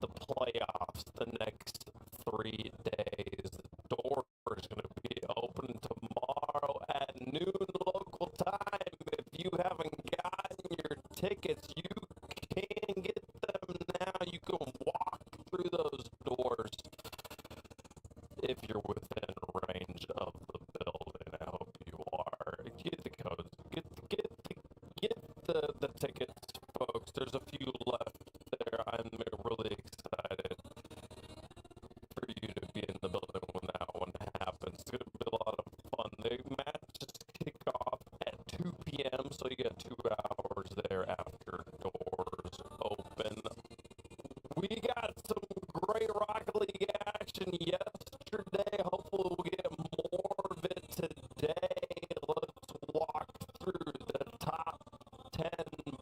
the playoffs the next 3 days. The door is going to be open tomorrow at noon local time. If you haven't gotten your tickets, you can get them now. You can walk through those doors if you're within range of the building. I hope you are. Get the codes. Get the tickets, folks. There's a few left there. I'm really excited for you to be in the building when that one happens. It's going to be a lot of fun. The matches kick off at 2 p.m., so you get 2 hours there after doors open. We got some great Rocket League action yesterday. Hopefully we'll get more of it today. Let's walk through the top 10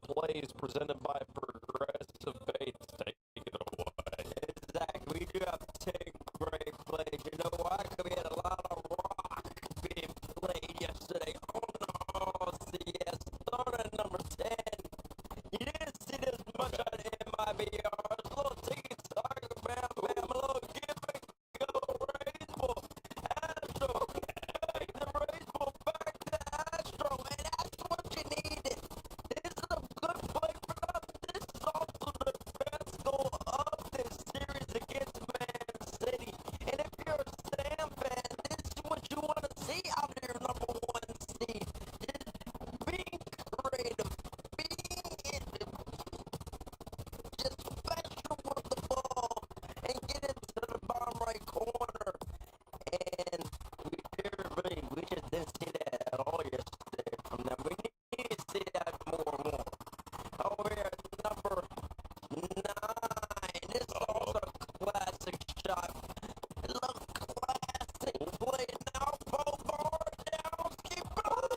plays presented by Progressive Bates. Take it away. Exactly. We do have 10 great plays. You know why? Because we had a lot of rock being played yesterday on CS. Starting at number 10. You didn't see this much on MIBR. A little tiki-taka, bam, bam, a little give and go. Raiseball, Astro, back to Raiseball, back to Astro, and that's what you needed. This is a good play for them. This is also the best goal of this series against Man City. And if you're a Sam fan, this is what you want to see out of your number one seed. Just being creative, being just special with the ball and get it to the bottom right corner. And we just didn't see that at all yesterday from them. We need to see that more and more. Over here at number 9. This is also a classic shot. Look, classic play now. Ball down. Keep it.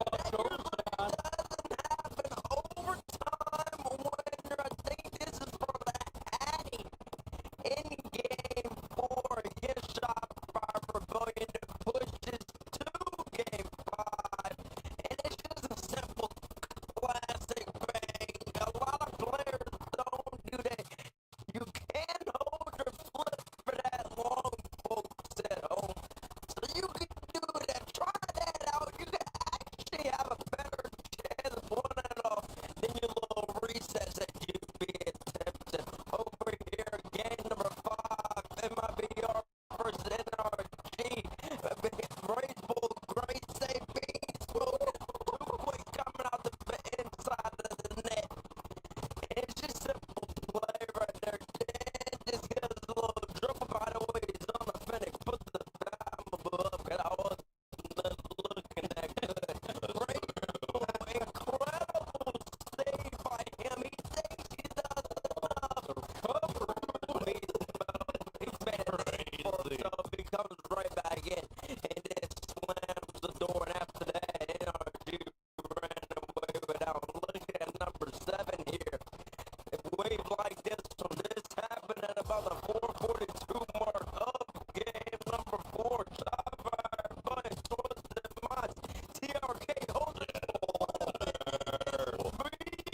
That usually doesn't happen overtime when I think this is for the Hattie in game 4. Get shot by Rebellion to push this to game 5. And it's just a simple classic bang. A lot of players don't do that. You can hold your flip for that long, folks at home. So you can do that. Try that out. You can actually have a better chance of pulling it off than your little recess that you'd be attempting. Over here, game number 5, MIBR versus NRG. Raiseball, great save, beats, too quick coming out the inside of the net. It's just simple play right there. Dan just gets a little dribble, by the way, he's on the finish. Put the time above, because I wasn't looking that good. Rainbow, incredible save by him. He thinks he does enough. Cover. He's made it for himself. He comes right back in and then slams the door. And after that, NRG ran away without looking at number 7 here. Wave like this from this happened at about the 4:42 mark of game number 4. Shot fired by Twisted Minds. TRK holds it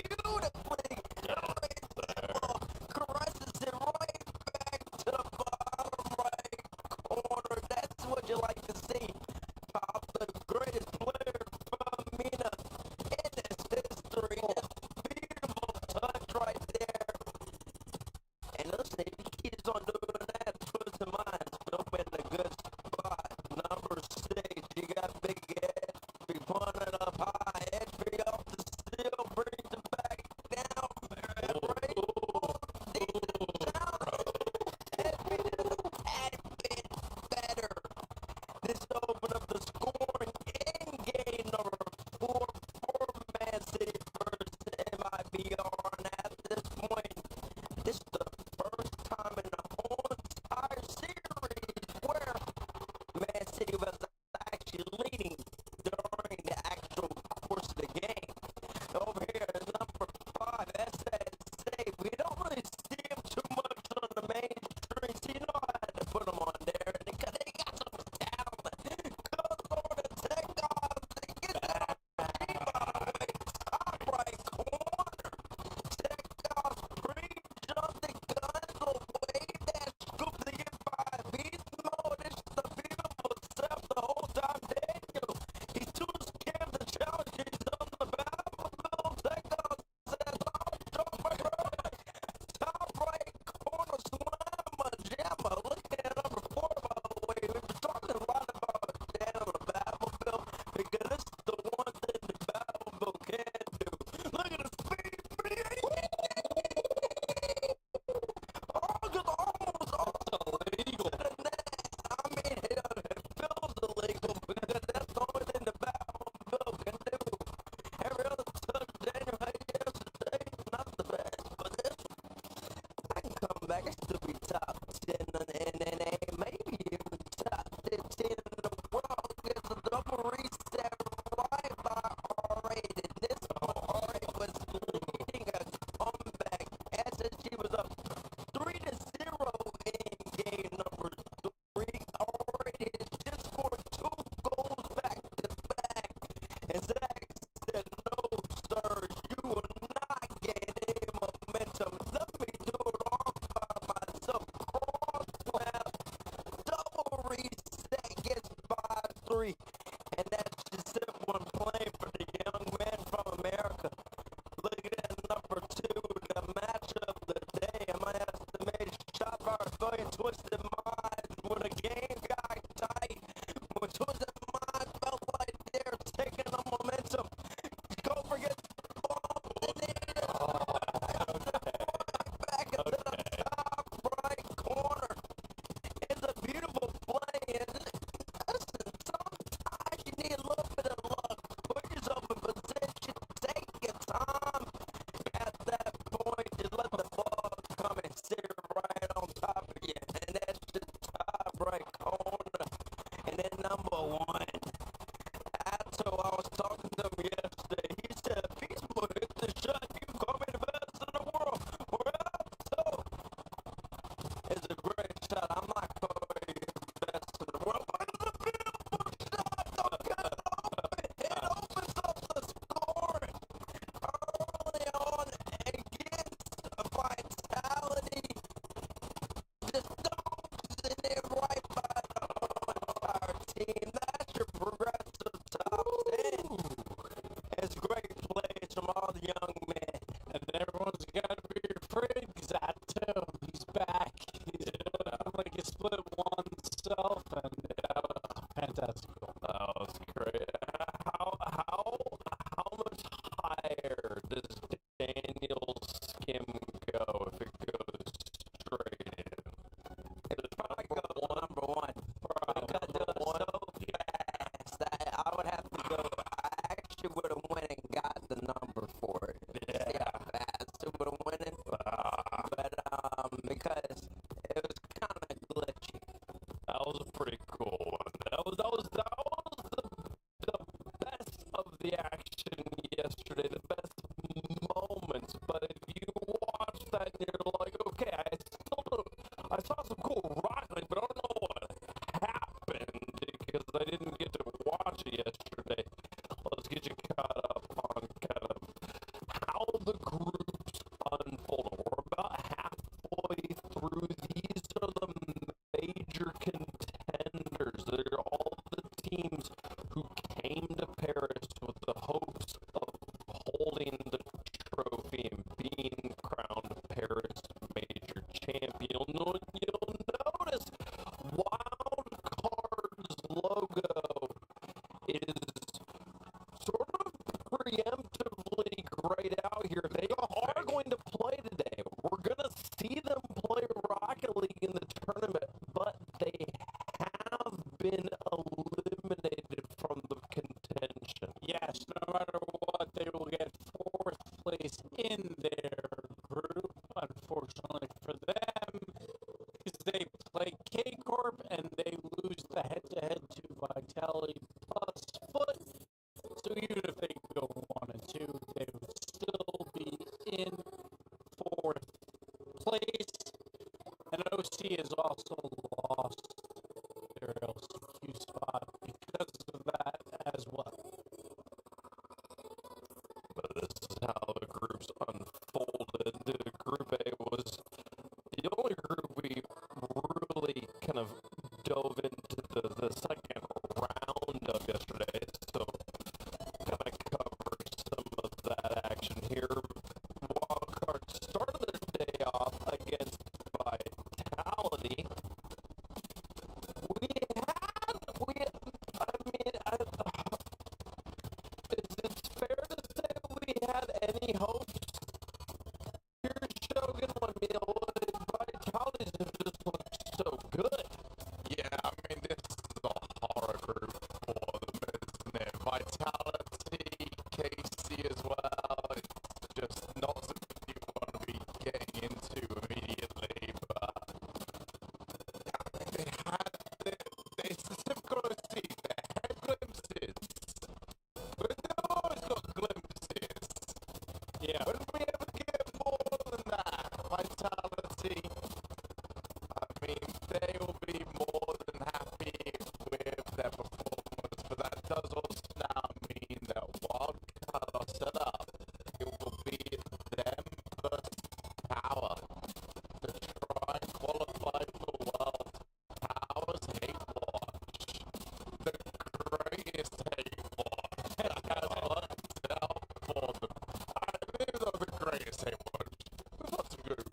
beautifully. Raiseball caresses it right back to the bottom right corner. That's what you like to see. Pop the greatest player from Mina in this history. This beautiful touch right there. And listen, if he keeps on doing that, Twisted Minds will be in a good spot. Number 6, you got Big Ed. Be pulling it up high. Edge off the steal, brings it back down. Rainbow, decent challenge. Edge just a tad bit better. This opened up the scoring in game number 4 for Man City versus MIBR. And at this point, this is the first time in the whole entire series where Man City was actually leading during the actual course of the game. Over here at number 5, that's that save. We don't really see him too much on the main screens. You know I had to put him on there because they got some talent. Goes over to Takeoff to get that top right corner. Takeoff's pre come back and still be top 10 in the NNA, maybe even top 15 in the world. Gets a double reset right by R8. And this one, R8 was leading a comeback as she was up 3-0 in game number 3. R8 has just scored 2 goals back to back. And Zach said, no, sir, you will not gain any momentum. Let me do it all by myself. Cross snap, double reset, gets 5-3. And that's just it, one play for the young man from America. Look at number 2, the match of the day. And my estimated shot by Estoy, Twisted Minds when the game got tight. When Twisted Minds felt like they're taking the momentum. Go forget the ball. And then back into the top right corner. It's a beautiful play. And listen, sometimes you need a little bit of luck. Put yourself in position. Take your time. At that point, just let the ball come and sit right on top of you. And that's the top right corner. And then number 1. Atto, I was talking to him yesterday. He said, Beast Boy hit the shot. You call me the best in the world. Well, Atto, it's a great shot. I'm not calling you the best in the world, but it's a beautiful shot. Don't get it open. It opens up the scoring early on against Vitality. Just dunks it in right by the entire team. That's your progressive top 10. It's great plays from all the young men. And everyone's got to be afraid because Atto, he's back. He's like he split oneself, and that was fantastic goal. That was great. How much higher does Daniel's skim go if it goes straight in? It probably go number 1. Because it was so fast. I would have to go. I actually would have went and got the number for it. See how fast it would have went in. But because it was kind of glitchy. That was a pretty cool one. That was the best of the action yesterday, the best moments. But if you watch that and you're like, okay, I saw some cool rockling, but I don't know what happened because I didn't get to watch it yesterday. Let's get you caught up on kind of how the groups unfolded. We're about halfway through. These are the major contenders. They're all the teams who came to Paris with the hopes of holding the trophy and being crowned Paris major champion. You'll notice Wild Card's logo is sort of preemptively grayed out here. They are going to play today. We're going to see them play Rocket League in the tournament, but they have been eliminated from the contention. Yes, no matter what, they will get 4th place in their group, unfortunately for them, because they play K-Corp and they lose the head-to-head to Vitality plus Foot. So even if they go 1 and 2, they would still be in 4th place. And OC has also lost their LCQ spot because of that as well. But this is how the groups unfolded. The Group A was the only group we really kind of dove into the second round of yesterday. So kind of cover some of that action here. Wildcard started their day off against Vitality. It's fair to say we had any hopes. Here's Shogun. I mean, Vitality's just looked so good. Yeah, I mean, this is a horror group for them, isn't it? Vitality, KC as well. It's just not something you want to be getting into immediately. Yeah. When we ever get more than that vitality, I mean, they will be more than happy with their performance, but that does also now mean that Wildcard are set up. It will be them versus Power to try and qualify for World Power's Hate Watch. The greatest hate watch that has worked out for them. I think they're the greatest hate watch. We've got some good,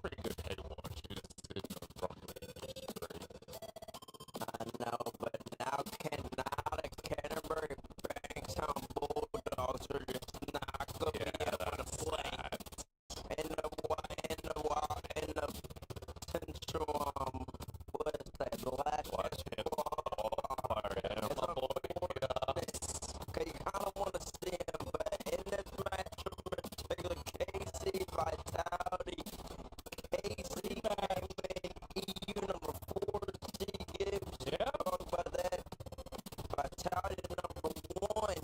pretty good hate watches in the rocket industry. I know, but now Canterbury Bankstown Bulldogs are just not going to be able to play in the potential, what is that, the last chance qualifier. It's unfortunate, because you kind of want to see him, but in this match in particular, Casey, Vitality, Casey came in EU number 4, C Gibbs, talk about that. Vitality number 1,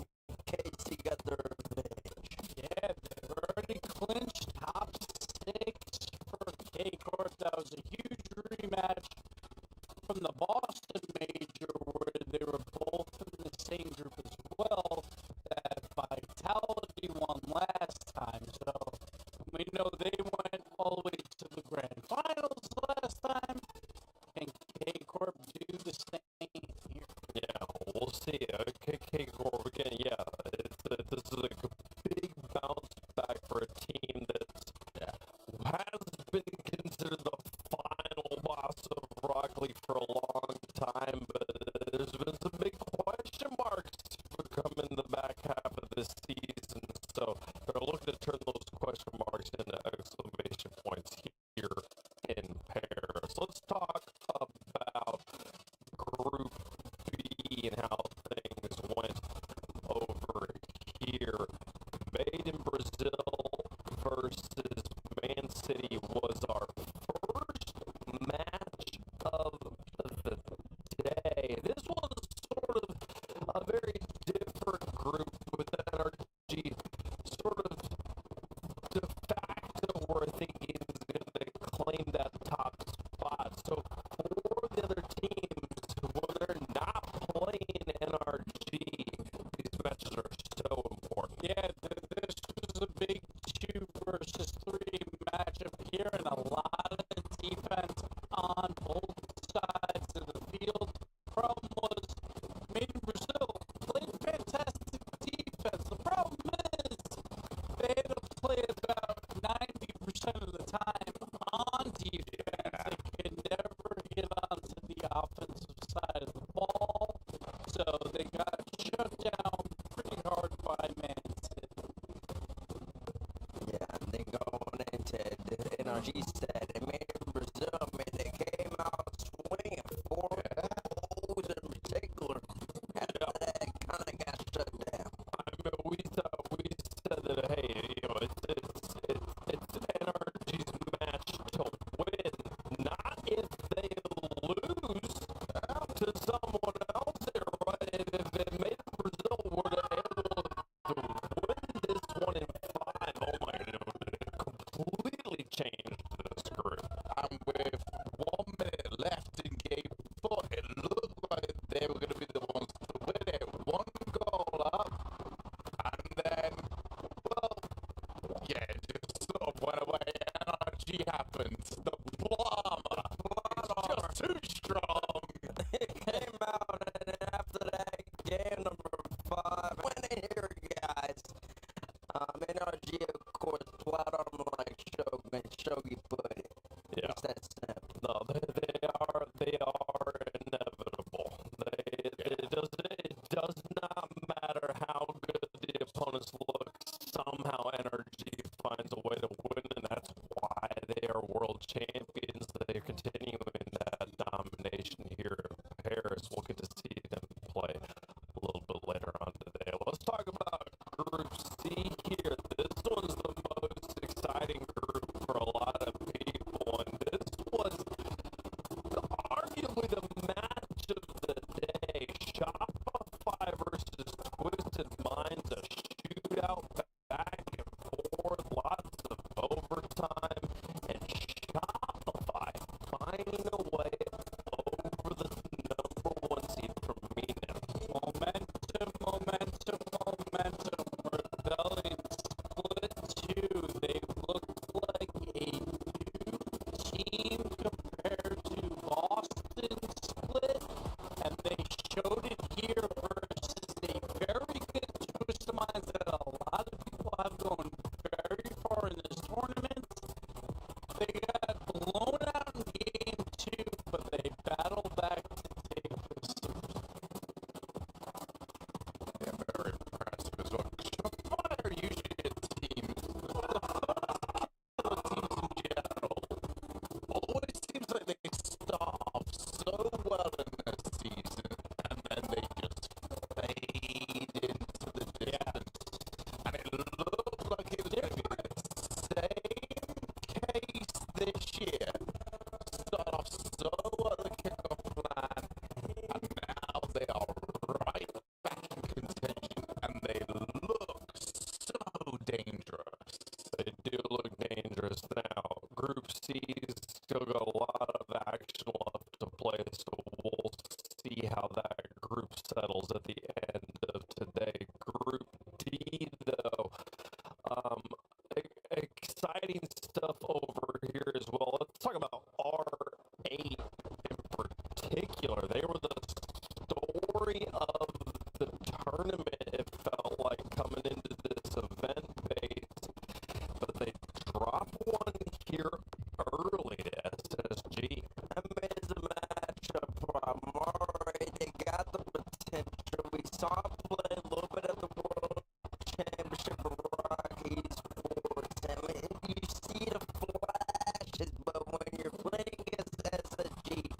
Casey got the revenge. Yeah, they've already clinched top 6 for K-Corp. That was a huge rematch from the Boston Major, where they were both in the same group as well, that Vitality won last time. So we know they went all the way to the grand finals last time, and K-Corp do the same here. Yeah, we'll see. KK Corp again, yeah. This is like a big bounce back for a team that has been considered the final boss of Rock League for a long time, but there's been some big question marks to come in the back half of this season. So they're looking to turn those question marks into exclamation points here in Paris. Let's talk about Group B and how things went over here. Made in Brazil versus Man City was our first match of the day. This was sort of a very different group with NRG sort of de facto where I think he's going to claim that top spot. So for the other teams, when they're not playing NRG, these matches are so important. Yeah, this was a big 2 versus 3 matchup here, and a lot of defense on both sides of the field. Problem was, Made in Brazil played fantastic defense. The problem is, they had to play about 90% of the time on defense. They could never get onto the offensive side of the ball, so they got shut down pretty hard by Man City. Yeah, and then going into the NRG set, and Made in Brazil, I mean, they came out swinging 4 goals in particular. After that, kind of got shut down. I mean, we said that, hey, you know, it's NRG's match to win, not if they lose to someone else here, right? If Made in Brazil were to able to win this 1 in 5, oh my God, it would completely change this group. And with 1 minute left in game 4, it looked like they were going to be the ones to win it. 1 goal up, and then, well, yeah, it just sort of went away. NRG happened. The Plama is just too strong. It came out, and then after that, game number 5, went in here, guys. NRG, of course, flat on them like Shogi put it. Yeah. It's that simple. No, they are inevitable. It does not matter how good the opponents look. Somehow NRG finds a way to win, and that's why they are world champions. They're continuing that domination here in Paris. We'll get to see them play a little bit later on today. Let's talk about Group C here. This one's the most exciting group for a lot of people, and this was arguably the match of the day. Shopify versus Twisted Minds, a shootout back and forth. OC's still got a lot of action left to play, so we'll see how that group settles at the end of today. Group D, though, exciting stuff over here as well. Let's talk about R8 in particular. They were the story of the tournament, it felt like, coming into this event base, but they dropped one here early to SSG. I made the matchup from already. They got the potential. We saw him play a little bit of the World Championship of Rockies Sports. I mean, you see the flashes, but when you're playing against SSG,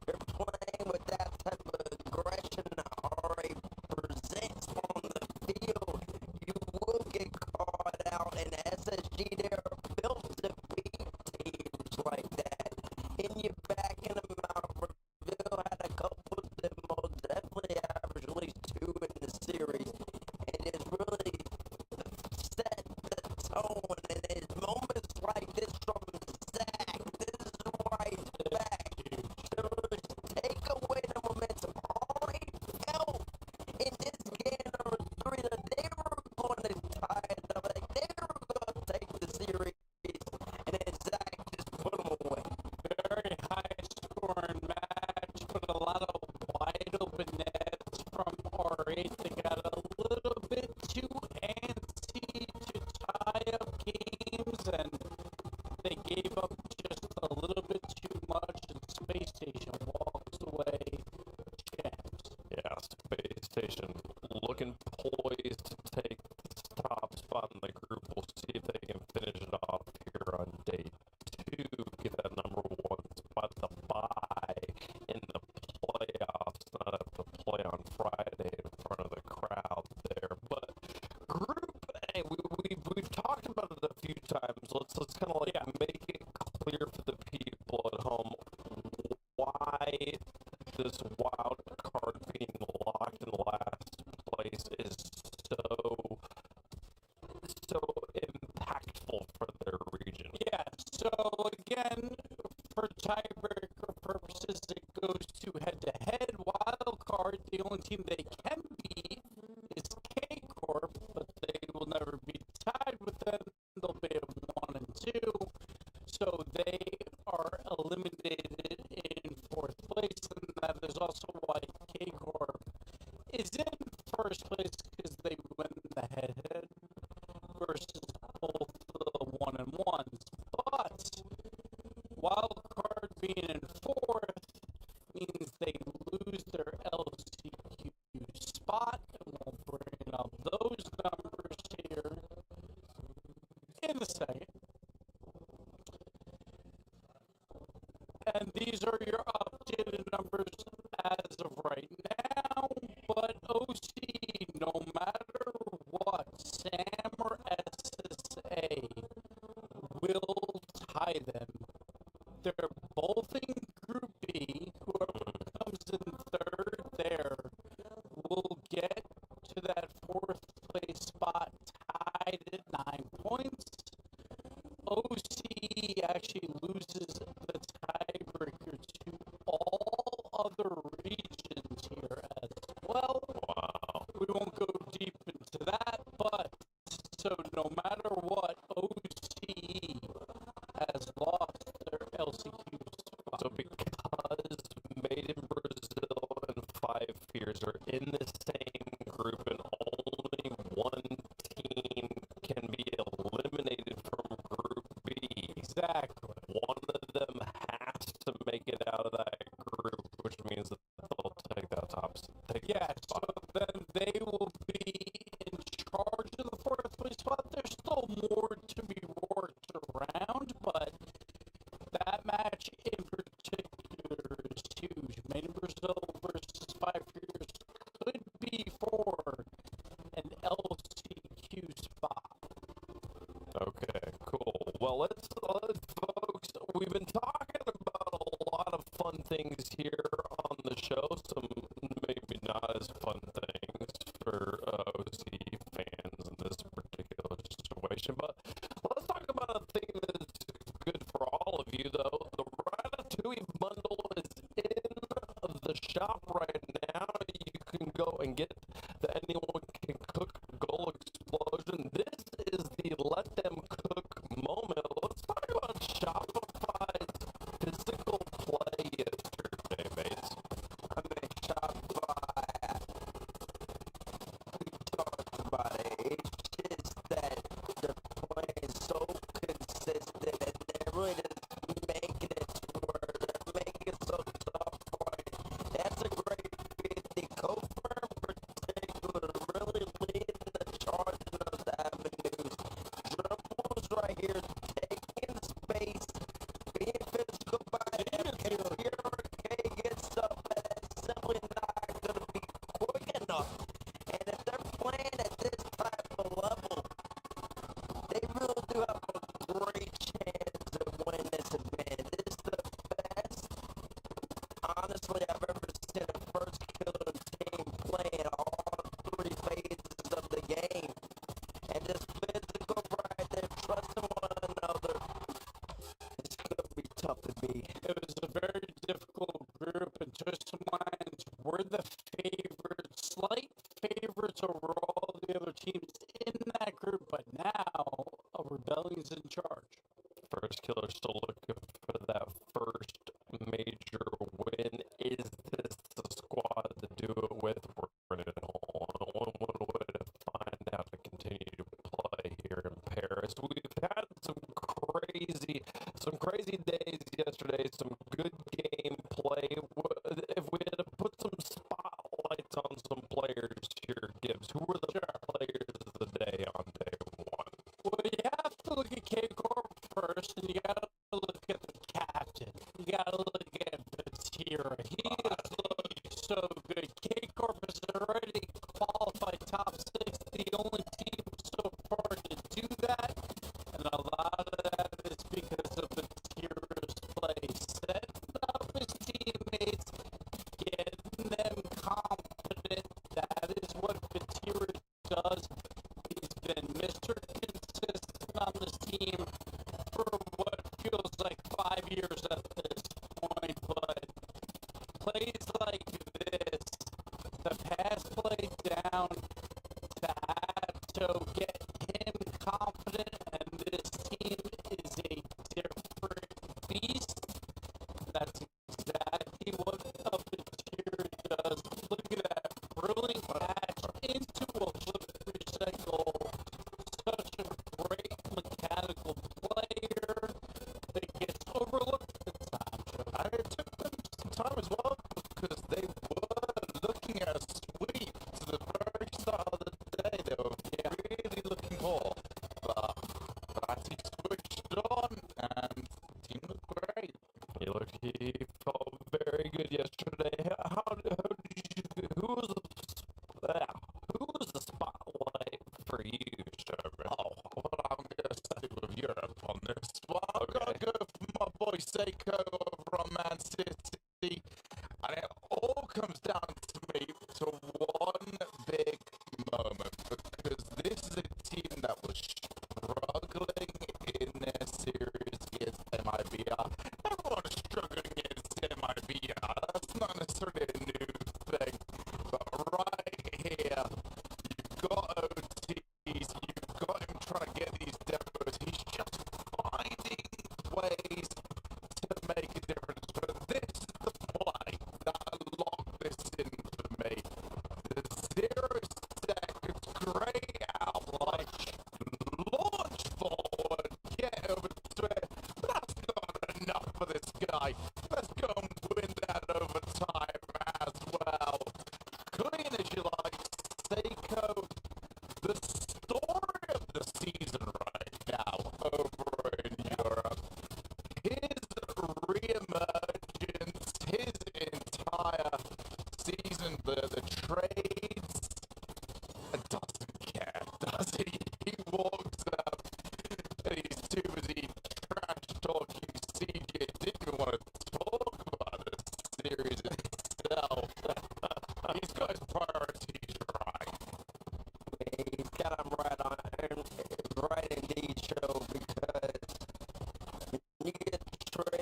you're playing with that type of aggression that already presents on the field. You will get caught out, and SSG, they're built to beat teams like that. In your back in them out, Brazil had a couple that most definitely averaged at least 2 in the series, and it's really set the tone. And it's moments like this from Zach. This is why he's back. To take away the momentum. Already felt in this game number 3 that they were going to tie it up. Like they were going to take the series, and then Zach just put them away. Very high scoring match, but a lot of wide open nets from R8. They got a little bit too antsy to tie up games, and they gave up just a little bit too much, and Space Station walks away champs. Yeah, Space Station looking poised to take the top spot in the group. We'll see if they can finish it off here on day 2, get that number 1 spot to buy in the playoffs, not have to play on Friday in front of the crowd there. But Group A, we've talked about it a few times. Let's kind of like make it clear for the people at home why this wild card being locked in last place is so impactful for their region. Yeah, so again, for tiebreaker purposes, it goes to head-to-head. Wild card, the only team they can beat is K Corp, but they will never be tied with them. They'll be at 1 and 2, so they are eliminated in 4th place, and that is also why K Corp is in 1st place, because they win the head-to-head versus both the 1 and 1s. But wild card being in 4th means they lose their LCQ spot, and we'll bring up those numbers here in a second. And these are your updated numbers as of right now, but OC, no matter what, Sam or SSA will tie them. They're both in Group B. Whoever comes in 3rd there will get to that 4th place spot tied at 9 points. OC actually loses the tiebreaker to all other regions here as well. Wow. We won't go deep into that, but so no matter what, OC has lost their LCQ spot. So because Made in Brazil and Five Fears are in the same group and only one team can be eliminated from Group B, Exactly. one of them has to make it out of that group, which means that they'll take that Yeah, so spot. then they will be in charge of the 4th place spot. There's still more to be worked around, but that match in particular is huge. Made in Brazil versus 5 Years could be for an LCQ spot. Okay, cool. Well, let's folks, we've been talking about a lot of fun things here on the show, some maybe not as fun things for OC fans in this particular situation, but let's talk about a thing that's good for all of you though. The Ratatouille bundle is in the shop right now. You can go and get the Anyone Can Cook Goal Explosion. This is the Let Them Cook moment. Let's talk about Shopify's physical play yesterday, mates. I mean, Shopify, we talked about it. It's just that they're playing so consistent and they're really just making it to where they're making it so tough for it. That's a great 50. Cofer in particular really leading the charge in those avenues. Dribbles right here, taking space, being physical by MK gets up, but it's simply not going to be quick enough. And if they're playing at this type of level, they really do have a great chance of winning this event. This is the best, honestly, I've ever seen a first killer team playing all three phases of the game. And just physical right there, trusting one another. It's going to be tough to beat. It was a very difficult group, and Twisted Minds were the favorites, slight favorites over all the other teams in that group, but now a rebellion's in charge. First killer still looking for that first major win. Is this the squad to do it with? We're going to one way to find out to continue to play here in Paris. We've had some crazy days yesterday, some good gameplay. If we had to put some spotlights on some players here, Gibbs, who were the players of the day on day one? Well, you have to look at K-Corp first, and you gotta look at the captain. You gotta look at Batira. He is looking so good. K-Corp has already qualified top 6, the only team so far to do that, and a lot of that is because of Batira's play. Setting up his teammates, getting them confident. That is what Batira does. He's been Mr. Consistent on this team for what feels like 5 years at this point, but plays like this, the pass play down to Hato, get him confident, and this team is a different beast. That's exactly what Uppeteer does. Look at that brilliant catch into a flip goal. Such a great mechanical player that gets overlooked at times. And it took them some time as well because they were looking at a sweep to the very start of the day. They were really looking for, but he switched on and the team looked great. He felt very good yesterday. Who was the spotlight for you, Sherman? Oh, well, I'm going to stick with Europe on this one. I've got to go for my boy Seiko over on Man City. And it all comes down to me to one big moment because this is a team that was struggling in their series against MIBR. Everyone is struggling against MIBR. That's not necessarily a new thing. But right here, you've got OTs, you've got him trying to get these demos. He's just finding ways to make a difference. But this is the play that unlocked this in for me. The 0 seconds, great outlash, launch forward, get over to it. That's not enough for this guy. Let's go and win that overtime as well. Clean as you like, Seiko. The story of the season right now over in Europe. His re-emergence, his entire season, the trades, doesn't care, does he? He walks up and he's too busy trash talking CJ. Didn't even want to talk about the series itself. He's got his priorities right. He's got him right indeed, Joe, because when you get traded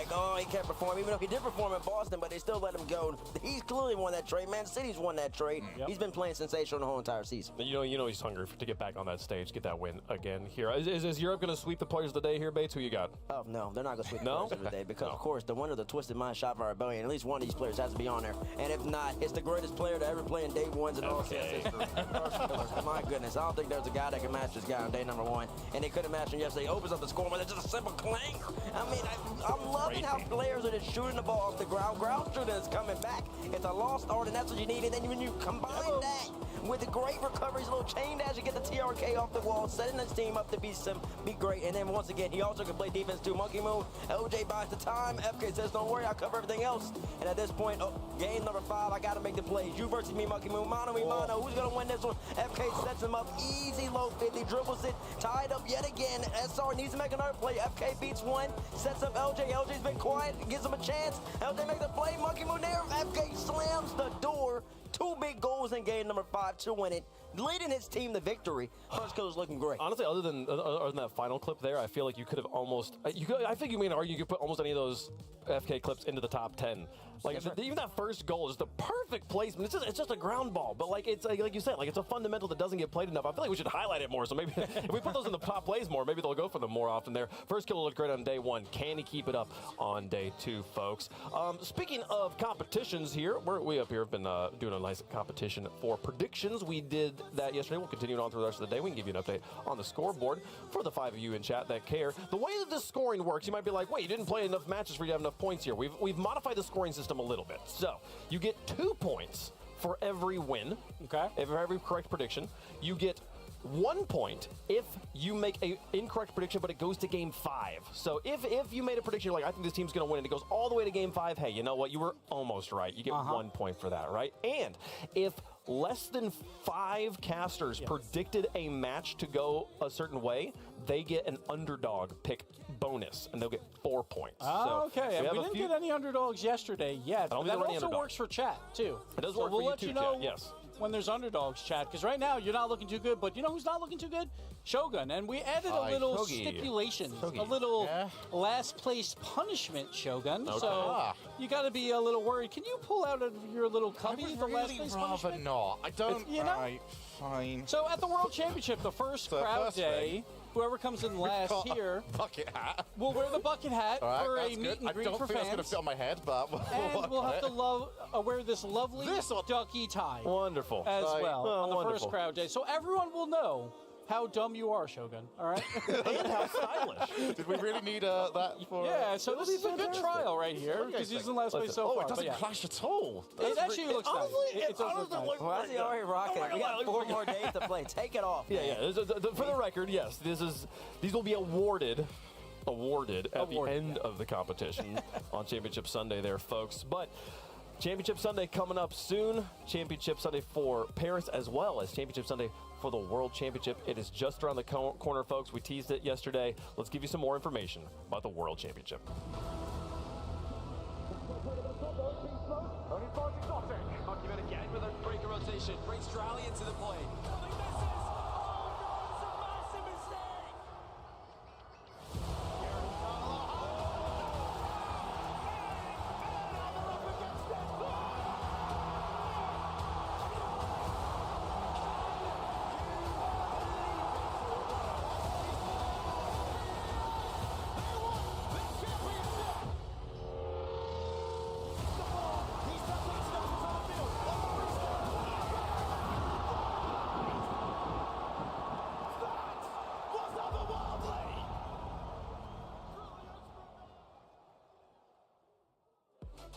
like, oh, he can't perform, even though he did perform in Boston, but they still let him go. He's clearly won that trade. Man City's won that trade. Yep. He's been playing sensational the whole entire season. You know he's hungry to get back on that stage, get that win again here. Is Europe going to sweep the players of the day here, Bates? Who you got? Oh, no, they're not going to sweep the No? players of the day because, No. of course, the winner of the Twisted Mind Shot for Rebellion, at least one of these players has to be on there. And if not, it's the greatest player to ever play in day ones in all CS history. My goodness, I don't think there's a guy that can match this guy on day number one. And they couldn't match him yesterday. He opens up the score, but it's just a simple clang. I mean, I'm loving how players are just shooting the ball off the ground. Ground shooting is coming back. It's a lost art, and that's what you need. And then when you combine that with the great recoveries, a little chain dash, you get the TRK off the wall, setting his team up to be great. And then once again, he also can play defense too. Monkey Moon, LJ buys the time. FK says, don't worry, I'll cover everything else. And at this point, game number 5, I got to make the plays. You versus me, Monkey Moon. Mano me, mano. Who's going to win this one? FK sets him up. Easy low 50, dribbles it, tied up yet again. SR needs to make another play. FK beats one, sets up LJ. LJ's been quiet, gives him a chance. LJ makes the play. Monkey Moon there. FK slams the door. 2 big goals in game number 5 to win it, leading his team to victory. First goal's looking great. Honestly, other than that final clip there, I feel like you could have almost. I think you may argue you could put almost any of those FK clips into the top 10. Like even that first goal is the perfect placement. It's just a ground ball, but like it's like you said, like it's a fundamental that doesn't get played enough. I feel like we should highlight it more. So maybe if we put those in the top plays more, maybe they'll go for them more often. There, first kill looked great on day 1. Can he keep it up on day 2, folks? Speaking of competitions, here we up here have been doing a nice competition for predictions. We did that yesterday. We'll continue it on through the rest of the day. We can give you an update on the scoreboard for the 5 of you in chat that care. The way that this scoring works, you might be like, wait, you didn't play enough matches for you to have enough points here. We've modified the scoring system a little bit. So you get 2 points for every win. Okay. For every correct prediction. You get 1 point if you make an incorrect prediction, but it goes to game 5. So if you made a prediction, you're like, I think this team's going to win, and it goes all the way to game 5, hey, you know what? You were almost right. You get 1 point for that, right? And if less than 5 casters predicted a match to go a certain way, they get an underdog pick bonus, and they'll get 4 points. Oh, so okay. We didn't get any underdogs yesterday yet. don't That think there are any also underdogs. works for chat, too. It does So work we'll for you let too, you know chat, yes. when there's underdogs, chat, because right now you're not looking too good, but you know who's not looking too good? Shogun. And we added a little Shogi. stipulation, Shogi. a little last place punishment, Shogun. Okay. So you got to be a little worried. Can you pull out of your little cubby the last place punishment? not. I don't. You know? Right, fine. So at the World Championship, the first So crowd first day, whoever comes in last Got a here bucket hat. will wear the bucket hat All right, for a that's meet good. and I greet don't for think that's going to fans. fit on my head, but And we'll have to wear this lovely This or- ducky tie Wonderful. as Right. well Oh, on the wonderful. first crowd day. So everyone will know how dumb you are, Shogun. All right? And how stylish. did we really need that for? Yeah, so this is a good fantastic. trial right here because he's in last place so Oh, far. it doesn't but yeah. clash at all. It actually looks nice. honestly, It does look nice. Well, that's already rocking. We got 4 more days to play. Take it off. Yeah, yeah. For the record, yes, these will be awarded at the end of the competition on Championship Sunday there, folks. But Championship Sunday coming up soon. Championship Sunday for Paris as well as Championship Sunday for the World Championship. It is just around the corner, folks. We teased it yesterday. Let's give you some more information about the World Championship. Only 40 nothing. Argument again with a breaker rotation. Brings Drowley into the play.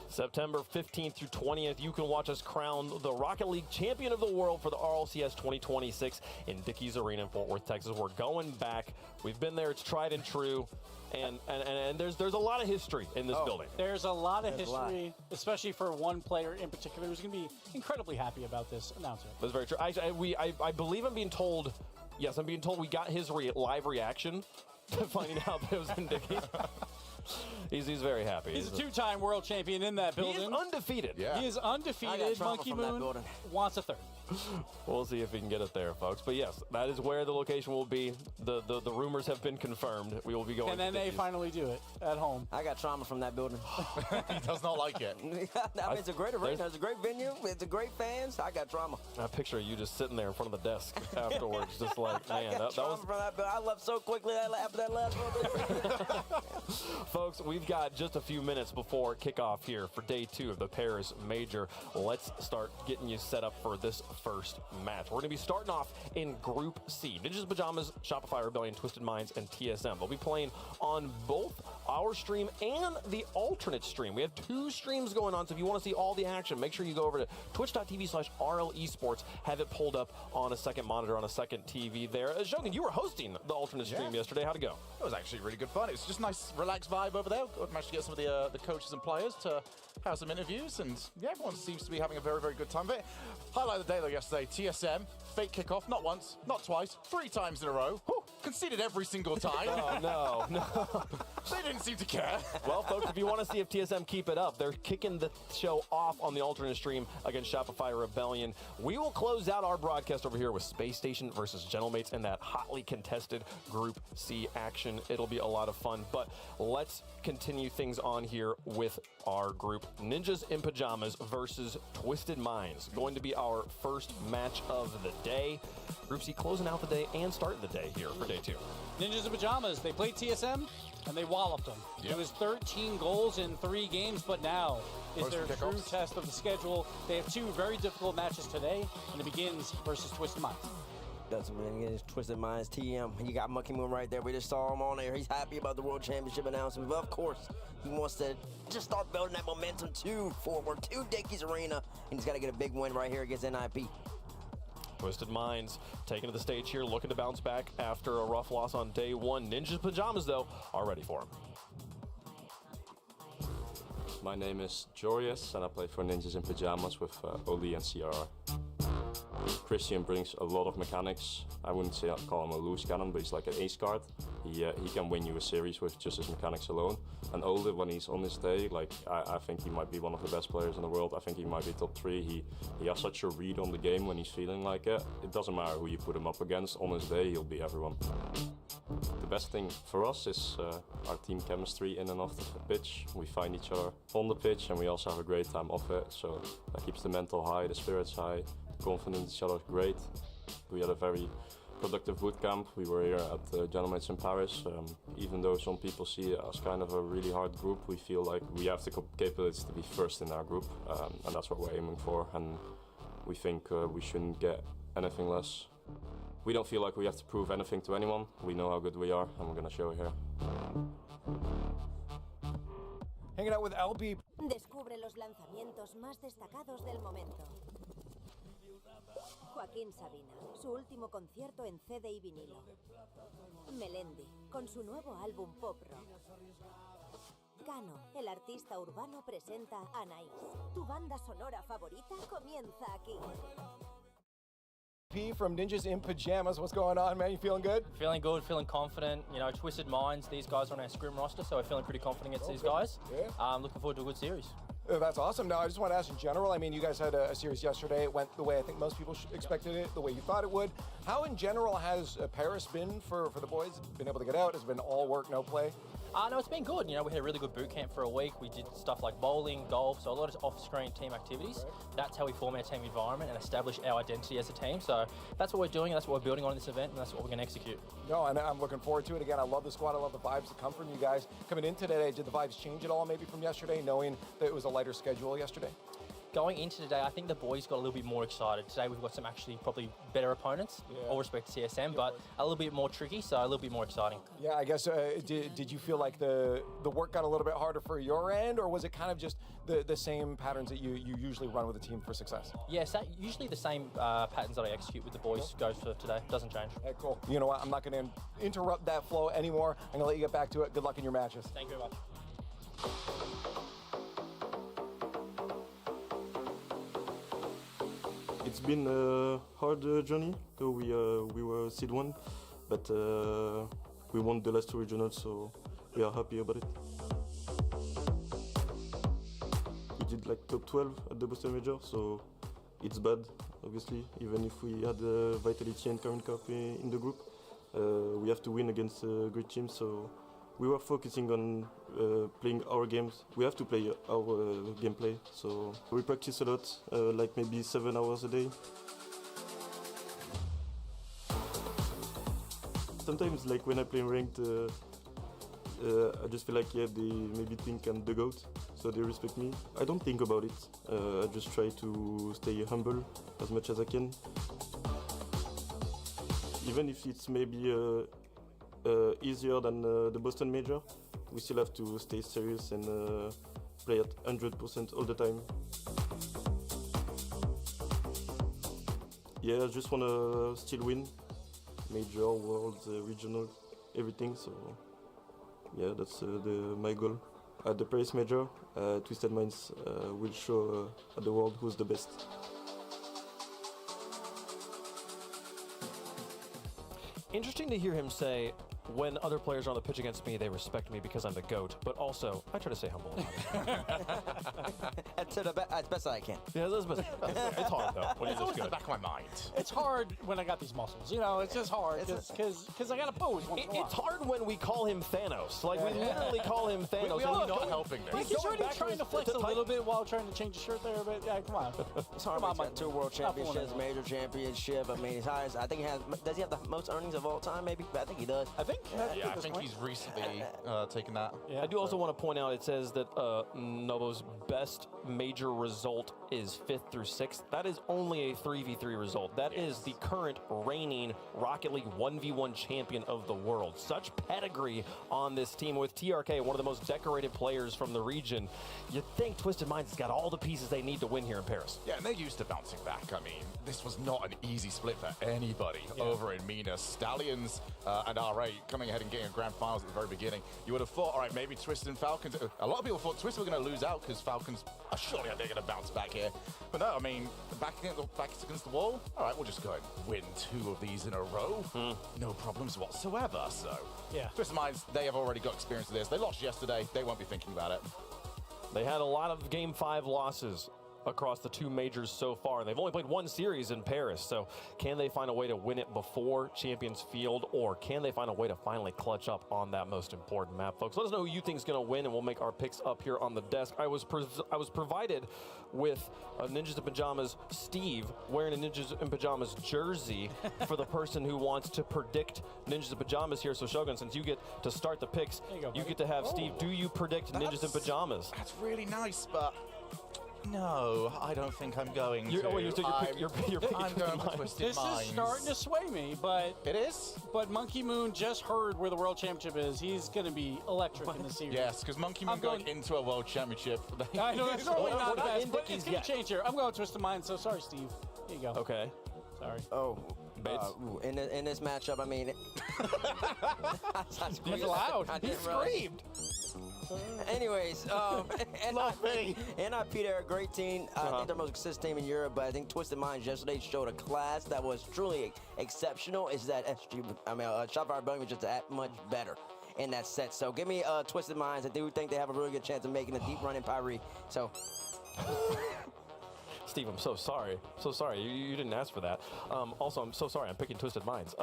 September 15th through 20th, you can watch us crown the Rocket League Champion of the World for the RLCS 2026 in Dickies Arena in Fort Worth, Texas. We're going back. We've been there. It's tried and true. And there's a lot of history in this building. There's a lot of history, especially for one player in particular who's going to be incredibly happy about this announcement. That's very true. I believe I'm being told, yes, I'm being told we got his live reaction to finding out that it was in Dickies. He's very happy. He's a 2-time world champion in that He building. is undefeated. Yeah. He is I got undefeated. trauma Monkey from that Moon building. wants a third. We'll see if we can get it there, folks. But yes, that is where the location will be. The rumors have been confirmed. We will be going. And then they finally do it at home. I got trauma from that building. He does not like it. I mean, it's a great arena. It's a great venue. It's a great fans. I got trauma. I picture you just sitting there in front of the desk afterwards, just like, man, I got that trauma was. from that building. I left so quickly after that last one. Folks, we've got just a few minutes before kickoff here for day 2 of the Paris Major. Let's start getting you set up for this first match. We're going to be starting off in Group C. Ninjas Pajamas, Shopify Rebellion, Twisted Minds, and TSM. They'll be playing on both our stream and the alternate stream. We have 2 streams going on, so if you want to see all the action, make sure you go over to twitch.tv/RL Esports. Have it pulled up on a second monitor, on a second TV there. Shogun, you were hosting the alternate stream yesterday. How'd it go? It was actually really good fun. It's just a nice, relaxed vibe over there. Managed to get some of the coaches and players to have some interviews, and yeah, everyone seems to be having a very, very good time. But highlight of the day though yesterday, TSM, fake kickoff, not once, not twice, 3 times in a row. Whew, conceded every single time. Oh, no. They didn't seem to care. Well, folks, if you want to see if TSM keep it up, they're kicking the show off on the alternate stream against Shopify Rebellion. We will close out our broadcast over here with Space Station versus Gentlemates in that hotly contested Group C action. It'll be a lot of fun, but let's continue things on here with our group. Ninjas in Pajamas versus Twisted Minds. Going to be our first match of the day. Group C closing out the day and starting the day here for day 2. Ninjas in Pajamas, they played TSM and they walloped them. Yep. It was 13 goals in 3 games, but now is their true kickoffs. test of the schedule. They have 2 very difficult matches today, and it begins versus Twisted Minds. That's when it is Twisted Minds, TM. You got Monkey Moon right there. We just saw him on there. He's happy about the World Championship announcement. But of course, he wants to just start building that momentum forward to Dickies Arena. And he's got to get a big win right here against NIP. Twisted Minds taking to the stage here, looking to bounce back after a rough loss on day 1. Ninjas Pajamas, though, are ready for him. My name is Jorius, and I play for Ninjas in Pajamas with Oli and CRR. Christian brings a lot of mechanics. I wouldn't say I'd call him a loose cannon, but he's like an ace card. He can win you a series with just his mechanics alone. And Oli, when he's on his day, I think he might be one of the best players in the world. I think he might be top 3. He has such a read on the game when he's feeling like it. It doesn't matter who you put him up against. On his day, he'll beat everyone. The best thing for us is our team chemistry in and off the pitch. We find each other on the pitch, and we also have a great time off it. So that keeps the mental high, the spirits high, the confidence in each other great. We had a very productive boot camp. We were here at Gentlemates in Paris. Even though some people see it as kind of a really hard group, we feel like we have the capabilities to be first in our group, and that's what we're aiming for. And we think we shouldn't get anything less. We don't feel like we have to prove anything to anyone. We know how good we are, and we're going to show it here. Hanging out with LB. Descubre los lanzamientos más destacados del momento. Joaquín Sabina, su último concierto en CD y vinilo. Melendi, con su nuevo álbum pop rock. Cano, el artista urbano, presenta Anaís. Tu banda sonora favorita comienza aquí. From Ninjas in Pajamas. What's going on, man? You feeling good? Feeling good, feeling confident. You know, Twisted Minds, these guys are on our scrim roster, so we're feeling pretty confident against these guys. Yeah. Looking forward to a good series. That's awesome. Now, I just want to ask in general, I mean, you guys had a series yesterday. It went the way I think most people expected it, the way you thought it would. How, in general, has Paris been for the boys? Been able to get out? Has it been all work, no play? No, it's been good. You know, we had a really good boot camp for a week. We did stuff like bowling, golf, so a lot of off-screen team activities. Right. That's how we form our team environment and establish our identity as a team. So that's what we're doing, and that's what we're building on in this event, and that's what we're going to execute. No, and I'm looking forward to it. Again, I love the squad. I love the vibes that come from you guys. Coming in today, did the vibes change at all maybe from yesterday, knowing that it was a lighter schedule yesterday? Going into today, I think the boys got a little bit more excited. Today we've got some actually probably better opponents, all respect to CSM, but a little bit more tricky, so a little bit more exciting. Yeah, I guess, did you feel like the work got a little bit harder for your end, or was it kind of just the same patterns that you usually run with a team for success? Yes, usually the same patterns that I execute with the boys goes for today, doesn't change. Hey, cool. You know what, I'm not going to interrupt that flow anymore. I'm going to let you get back to it. Good luck in your matches. Thank you very much. It's been a hard journey, so we were seed 1, but we won the last 2 regionals, so we are happy about it. We did like top 12 at the Boston Major, so it's bad. obviously, even if we had Vitality and Current Cup in the group. We have to win against a great team, so we were focusing on playing our games. We have to play our gameplay, so we practice a lot, like maybe 7 hours a day. Sometimes, like when I play ranked, I just feel like they maybe think I'm the GOAT, so they respect me. I don't think about it. I just try to stay humble as much as I can. Even if it's maybe easier than the Boston Major, we still have to stay serious and play at 100% all the time. Yeah, I just want to still win. Major, worlds, regional, everything. So yeah, that's my goal. At the Paris Major, Twisted Minds will show at the world who's the best. Interesting to hear him say, when other players are on the pitch against me, they respect me because I'm the GOAT. But also, I try to stay humble about it. As best I can. Yeah, that's best. It's hard, though, when It's you're always this in the good. back of my mind. It's hard when I got these muscles. You know, it's just hard because I got to pose once in a while. It's hard when we call him Thanos. Like, we literally call him Thanos. We are not helping this. Like, he's already trying to flex a little bit while trying to change his shirt there, but yeah, come on. It's hard. He's got 2 world championships, major championship. I mean, he's highest. I think he has. Does he have the most earnings of all time? Maybe. I think he does. I think. Yeah, I think he's recently taken that. Yeah. I do also want to point out, it says that Novo's best major result is 5th through 6th. That is only a 3v3 result. That is the current reigning Rocket League 1v1 champion of the world. Such pedigree on this team with TRK, one of the most decorated players from the region. You'd think Twisted Minds has got all the pieces they need to win here in Paris. Yeah, and they're used to bouncing back. I mean, this was not an easy split for anybody over in Minas. Stallions and R8 coming ahead and getting a grand finals at the very beginning. You would have thought, all right, maybe Twisted and Falcons. A lot of people thought Twisted were going to lose out because Falcons are surely they're going to bounce back here. But no, I mean, back against the wall. All right, we'll just go and win 2 of these in a row. No problems whatsoever. So, Yeah. Twisted Minds, they have already got experience of this. They lost yesterday. They won't be thinking about it. They had a lot of Game 5 losses across the 2 majors so far, and they've only played 1 series in Paris. So can they find a way to win it before Champions Field, or can they find a way to finally clutch up on that most important map, folks? Let us know who you think is going to win, and we'll make our picks up here on the desk. I was provided with a Ninjas in Pajamas Steve wearing a Ninjas in Pajamas jersey for the person who wants to predict Ninjas in Pajamas here. So Shogun, since you get to start the picks, you get to have Steve. Do you predict Ninjas in Pajamas? That's really nice, but no, I don't think I'm going to. You're picking I'm going for Twisted This Minds. is starting to sway me, but It is? But Monkey Moon just heard where the world championship is. He's going to be electric in the series. Yes, because Monkey Moon I'm going going- into a world championship. I know that's normally not the We're not best, in but Dickies it's going yet. to change here. I'm going Twisted Minds, so sorry, Steve. Here you go. Okay. Sorry. Oh. Bates? In this matchup, I mean, He's loud. I He didn't realize- screamed. Anyways, NIP, they're a great team. I think they're the most consistent team in Europe, but I think Twisted Minds yesterday showed a class that was truly exceptional. Is that Shopfire Rebellion was just that much better in that set. So give me Twisted Minds. I do think they have a really good chance of making a deep run in Pyre. So. Steve, I'm so sorry. So sorry. You didn't ask for that. Also, I'm so sorry. I'm picking Twisted Minds.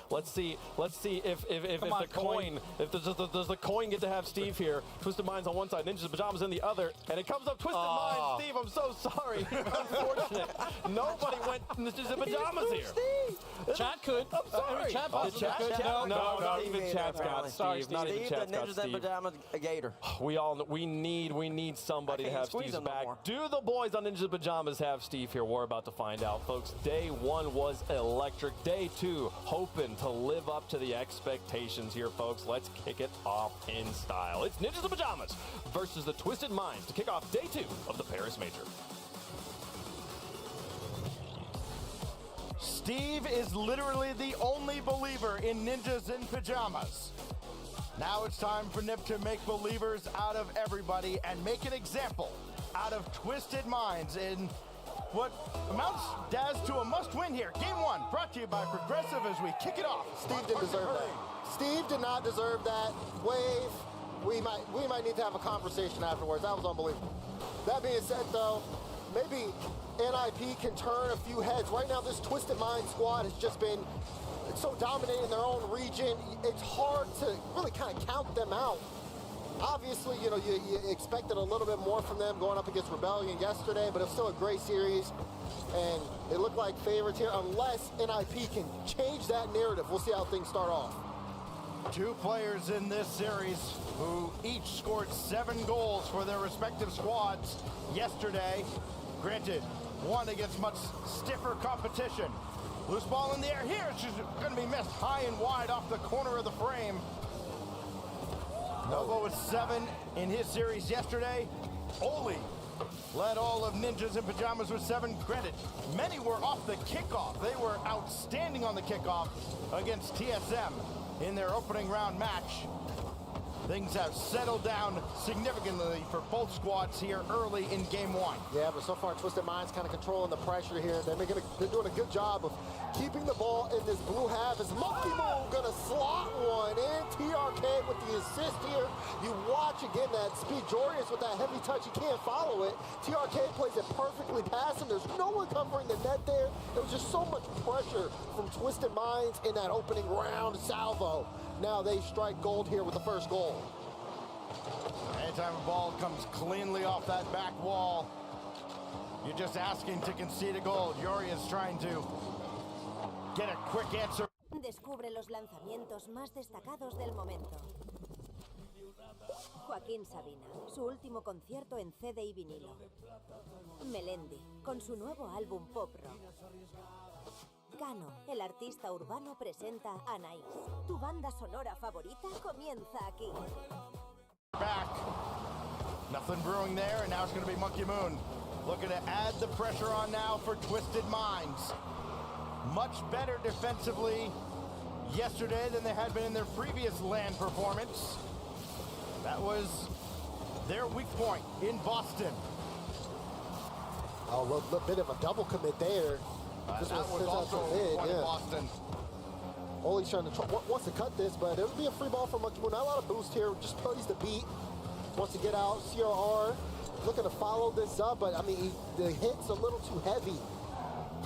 Let's see if the coin, does the coin get to have Steve here? Twisted Minds on one side, Ninjas in Pajamas in the other, and it comes up Twisted Minds. Steve, I'm so sorry. Unfortunate. Nobody went Ninjas in Pajamas here. Chat could. I'm sorry. Chat possibly could. No, not Steve even either, chat's got apparently. Steve. Sorry, Not even Steve, chat's the got Ninjas in Steve. Pajamas Gator. We need somebody I to can't have squeeze Steve's him no back. more. Do the boys on Ninjas in Pajamas have Steve here? We're about to find out, folks. Day 1 was electric. Day 2, hoping to live up to the expectations here, folks. Let's kick it off in style. It's Ninjas in Pajamas versus the Twisted Minds to kick off Day 2 of the Paris Major. Steve is literally the only believer in Ninjas in Pajamas. Now it's time for Nip to make believers out of everybody and make an example out of Twisted Minds in what amounts Daz to a must-win here. Game 1 brought to you by Progressive as we kick it off. Steve didn't deserve that. Steve did not deserve that. Wave. We might need to have a conversation afterwards. That was unbelievable. That being said, though, maybe NIP can turn a few heads. Right now, this Twisted Mind squad has just been so dominating in their own region. It's hard to really kind of count them out. Obviously, you know, you expected a little bit more from them going up against Rebellion yesterday, but it's still a great series. And they look like favorites here, unless NIP can change that narrative. We'll see how things start off. Two players in this series who each scored 7 goals for their respective squads yesterday. Granted, one against much stiffer competition. Loose ball in the air here. She's going to be missed high and wide off the corner of the frame. Novo with 7 in his series yesterday. Oli led all of Ninjas in Pajamas with 7. Granted, many were off the kickoff. They were outstanding on the kickoff against TSM in their opening round match. Things have settled down significantly for both squads here early in game 1. Yeah, but so far Twisted Mind's kind of controlling the pressure here. They're doing a good job of keeping the ball in this blue half. As Monkey Moon gonna slot one in. TRK with the assist here. You watch again that speed. Jorius with that heavy touch, you can't follow it. TRK plays it perfectly past him. There's no one covering the net there. There was just so much pressure from Twisted Minds in that opening round salvo. Now they strike gold here with the first goal. Anytime a ball comes cleanly off that back wall, you're just asking to concede a goal. Yori is trying to get a quick answer. Descubre los lanzamientos más destacados del momento. Joaquín Sabina, su último concierto en CD y vinilo. Melendi, con su nuevo álbum Pop Rock. Cano, el artista urbano, presenta Anaís. Tu banda sonora favorita comienza aquí. Back. Nothing brewing there, and now it's going to be Monkey Moon looking to add the pressure on now for Twisted Minds. Much better defensively yesterday than they had been in their previous LAN performance. That was their weak point in Boston. Oh, a little bit of a double commit there. That was also one in Boston. Oli's trying to wants to cut this, but it'll be a free ball for Monkey Moon. Not a lot of boost here, just plays the beat. Wants to get out. CRR looking to follow this up, but I mean, the hit's a little too heavy.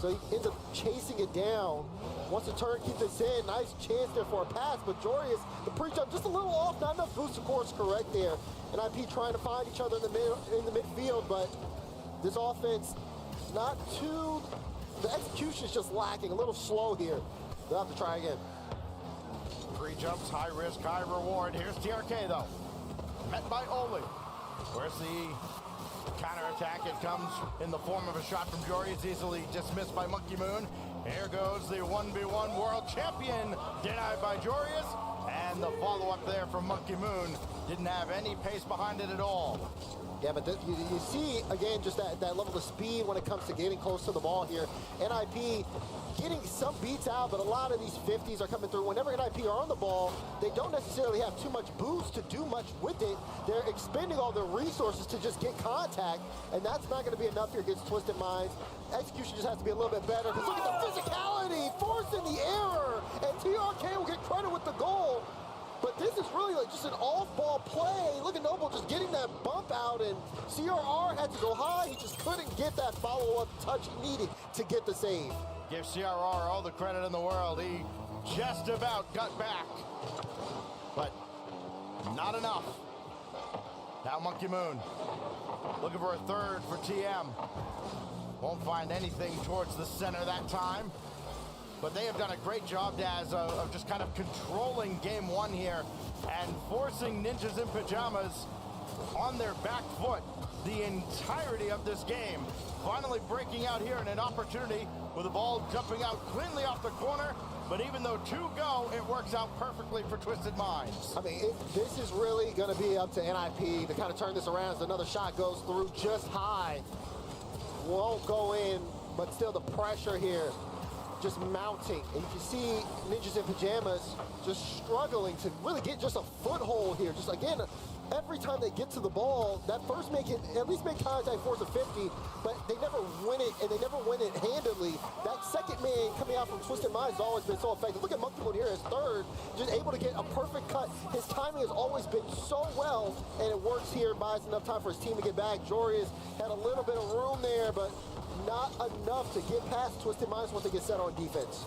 So he ends up chasing it down. Wants to turn, keep this in. Nice chance there for a pass, but Jorius, the pre-jump just a little off. Not enough boost, of course, correct there. And IP trying to find each other in the midfield, but this offense not too. The execution is just lacking, a little slow here. They'll have to try again. Pre-jumps, high risk, high reward. Here's TRK though. Met by Oli. Where's the counterattack? It comes in the form of a shot from Jory. It's easily dismissed by Monkey Moon. Here goes the 1v1 world champion. Denied by Jorius. And the follow-up there from Monkey Moon. Didn't have any pace behind it at all. Yeah, but you see, again, just that level of speed when it comes to getting close to the ball here. NIP getting some beats out, but a lot of these 50s are coming through. Whenever NIP are on the ball, they don't necessarily have too much boost to do much with it. They're expending all their resources to just get contact, and that's not going to be enough here against Twisted Minds. Execution just has to be a little bit better, because look at the physicality, forcing the error, and TRK will get credit with the goal. But this is really like just an off-ball play. Look at Noble just getting that bump out, and CRR had to go high. He just couldn't get that follow-up touch he needed to get the save. Give CRR all the credit in the world. He just about got back, but not enough. Now Monkey Moon looking for a third for TM. Won't find anything towards the center that time. But they have done a great job, Daz, of just kind of controlling game 1 here and forcing Ninjas in Pajamas on their back foot the entirety of this game. Finally breaking out here in an opportunity with the ball jumping out cleanly off the corner. But even though 2 go, it works out perfectly for Twisted Minds. I mean, this is really going to be up to NIP to kind of turn this around as another shot goes through just high. Won't go in, but still the pressure here just mounting. And you can see Ninjas in Pajamas just struggling to really get just a foothold here. Just again, every time they get to the ball, that first man can at least make contact force of 50, but they never win it, and they never win it handedly. That second man coming out from Twisted Minds has always been so effective. Look at Monkey Moon here as third, just able to get a perfect cut. His timing has always been so well, and it works here, buys enough time for his team to get back. Jorius had a little bit of room there, but not enough to get past Twisted Minds once they get set on defense.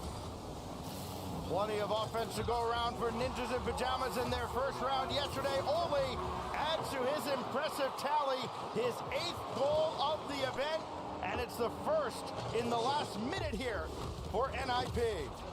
Plenty of offense to go around for Ninjas in Pajamas in their first round yesterday. Ole adds to his impressive tally, his 8th goal of the event, and it's the first in the last minute here for NIP.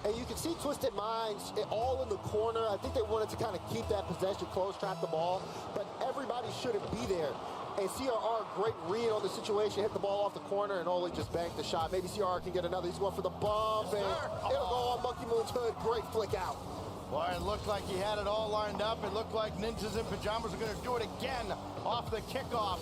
And you can see Twisted Minds all in the corner. I think they wanted to kind of keep that possession close, trap the ball, but everybody shouldn't be there. And CRR, great read on the situation, hit the ball off the corner, and Ole just banked the shot. Maybe CRR can get another. He's going for the bump, and it'll go on Monkey Moon's hood. Great flick out. Boy, it looked like he had it all lined up. It looked like Ninjas in Pajamas are going to do it again off the kickoff.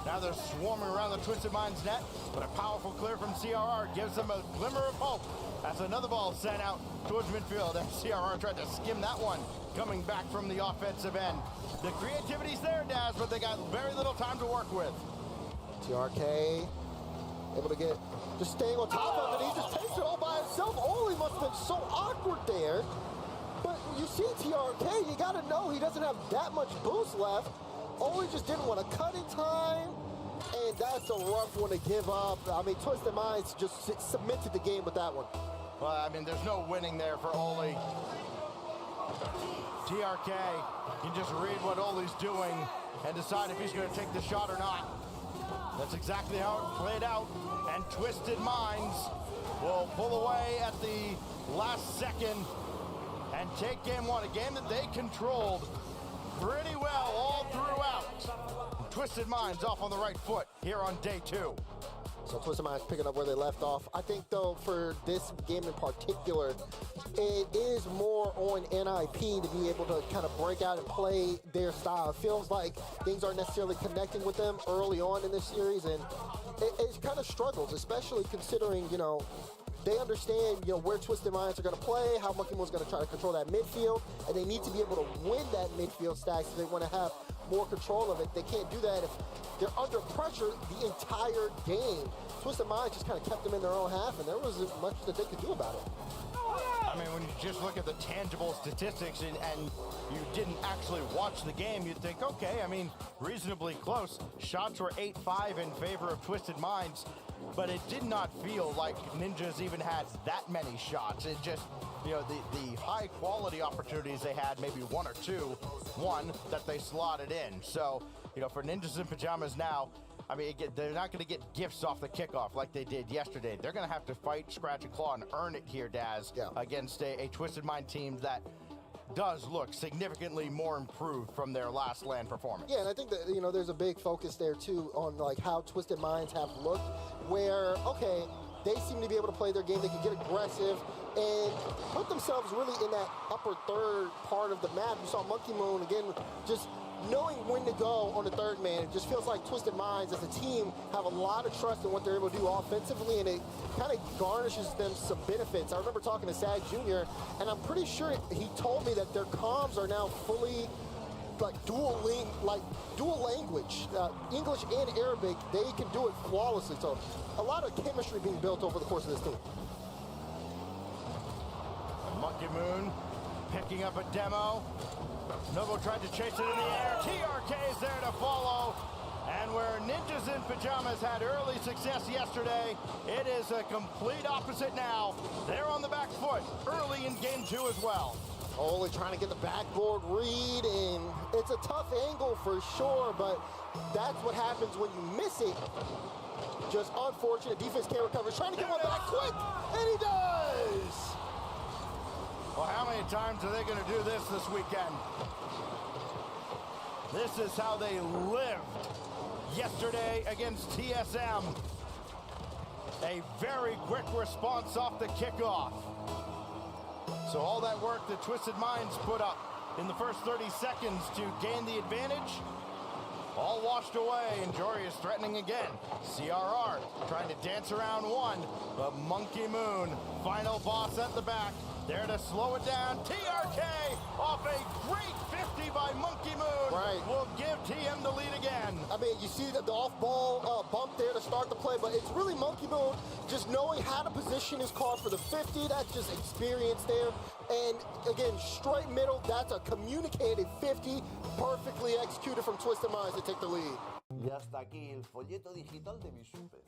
Now they're swarming around the Twisted Minds net, but a powerful clear from CRR gives them a glimmer of hope. That's another ball sent out towards midfield, and CRR tried to skim that one, coming back from the offensive end. The creativity's there, Daz, but they got very little time to work with. TRK able to get, just staying on top of it. He just takes it all by himself. Ole must have been so awkward there. But you see TRK, you got to know he doesn't have that much boost left. Ole just didn't want to cut in time. And that's a rough one to give up. I mean, Twisted Minds just cemented the game with that one. Well, I mean, there's no winning there for Ole. TRK can just read what Ole's doing and decide if he's going to take the shot or not. That's exactly how it played out. And Twisted Minds will pull away at the last second and take game one, a game that they controlled pretty well all throughout. Twisted Minds off on the right foot here on day 2. So Twisted Minds picking up where they left off. I think, though, for this game in particular, it is more on NIP to be able to kind of break out and play their style. It feels like things aren't necessarily connecting with them early on in this series, and it kind of struggles, especially considering, you know, they understand, you know, where Twisted Minds are going to play, how Monkey Moon's going to try to control that midfield, and they need to be able to win that midfield stack so they want to have more control of it. They can't do that if they're under pressure the entire game. Twisted Minds just kind of kept them in their own half, and there wasn't much that they could do about it. I mean, when you just look at the tangible statistics and you didn't actually watch the game, you'd think, okay, I mean, reasonably close. Shots were 8-5 in favor of Twisted Minds, but it did not feel like Ninjas even had that many shots. It just, you know, the high quality opportunities they had, maybe one or two, one that they slotted in. So, you know, for Ninjas in Pajamas now, I mean, they're not going to get gifts off the kickoff like they did yesterday. They're going to have to fight, scratch, and claw, and earn it here, Daz, against a Twisted Mind team that does look significantly more improved from their last LAN performance. Yeah, and I think that, you know, there's a big focus there, too, on, like, how Twisted Minds have looked, where, okay, they seem to be able to play their game. They can get aggressive and put themselves really in that upper third part of the map. You saw Monkey Moon, again, just knowing when to go on the third man. It just feels like Twisted Minds as a team have a lot of trust in what they're able to do offensively, and it kind of garnishes them some benefits. I remember talking to Sag Jr., and I'm pretty sure he told me that their comms are now fully like dual language, English and Arabic. They can do it flawlessly. So a lot of chemistry being built over the course of this team. Monkey Moon picking up a demo. Novo tried to chase it in the air. TRK is there to follow. And where Ninjas in Pajamas had early success yesterday, it is a complete opposite now. They're on the back foot early in game 2 as well. Ole trying to get the backboard read, and it's a tough angle for sure, but that's what happens when you miss it. Just unfortunate. Defense can't recover. He's trying to get one back quick, and he does! Well, how many times are they going to do this weekend? This is how they lived yesterday against TSM. A very quick response off the kickoff. So all that work that Twisted Minds put up in the first 30 seconds to gain the advantage, all washed away, and Jory is threatening again. CRR trying to dance around one, but Monkey Moon, final boss at the back, there to slow it down. TRK off a great 50 by Monkey Moon. Right. Will give TM the lead again. I mean, you see the off-ball bump there to start the play, but it's really Monkey Moon just knowing how to position his car for the 50. That's just experience there. And again, straight middle, that's a communicated 50, perfectly executed from Twisted Minds to take the lead. Y hasta aquí el folleto digital de mi super.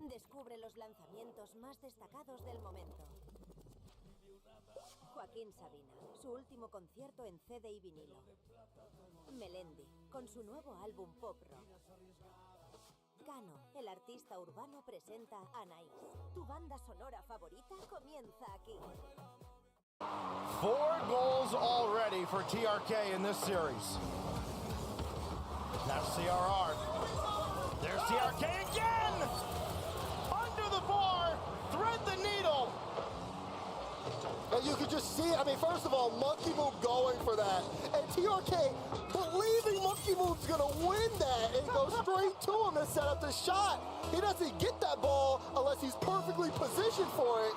Descubre los lanzamientos más destacados del momento. Joaquín Sabina, su último concierto en CD y vinilo. Melendi, con su nuevo álbum Pop Rock. Cano, el artista urbano, presenta Anaís. Tu banda sonora favorita comienza aquí. 4 goals already for TRK in this series. Now CRR. There's TRK again! Under the bar, thread the needle. And you could just see, I mean, first of all, Monkey Moon going for that. And TRK believing Monkey Moon's gonna win that and go straight to him and set up the shot. He doesn't get that ball unless he's perfectly positioned for it.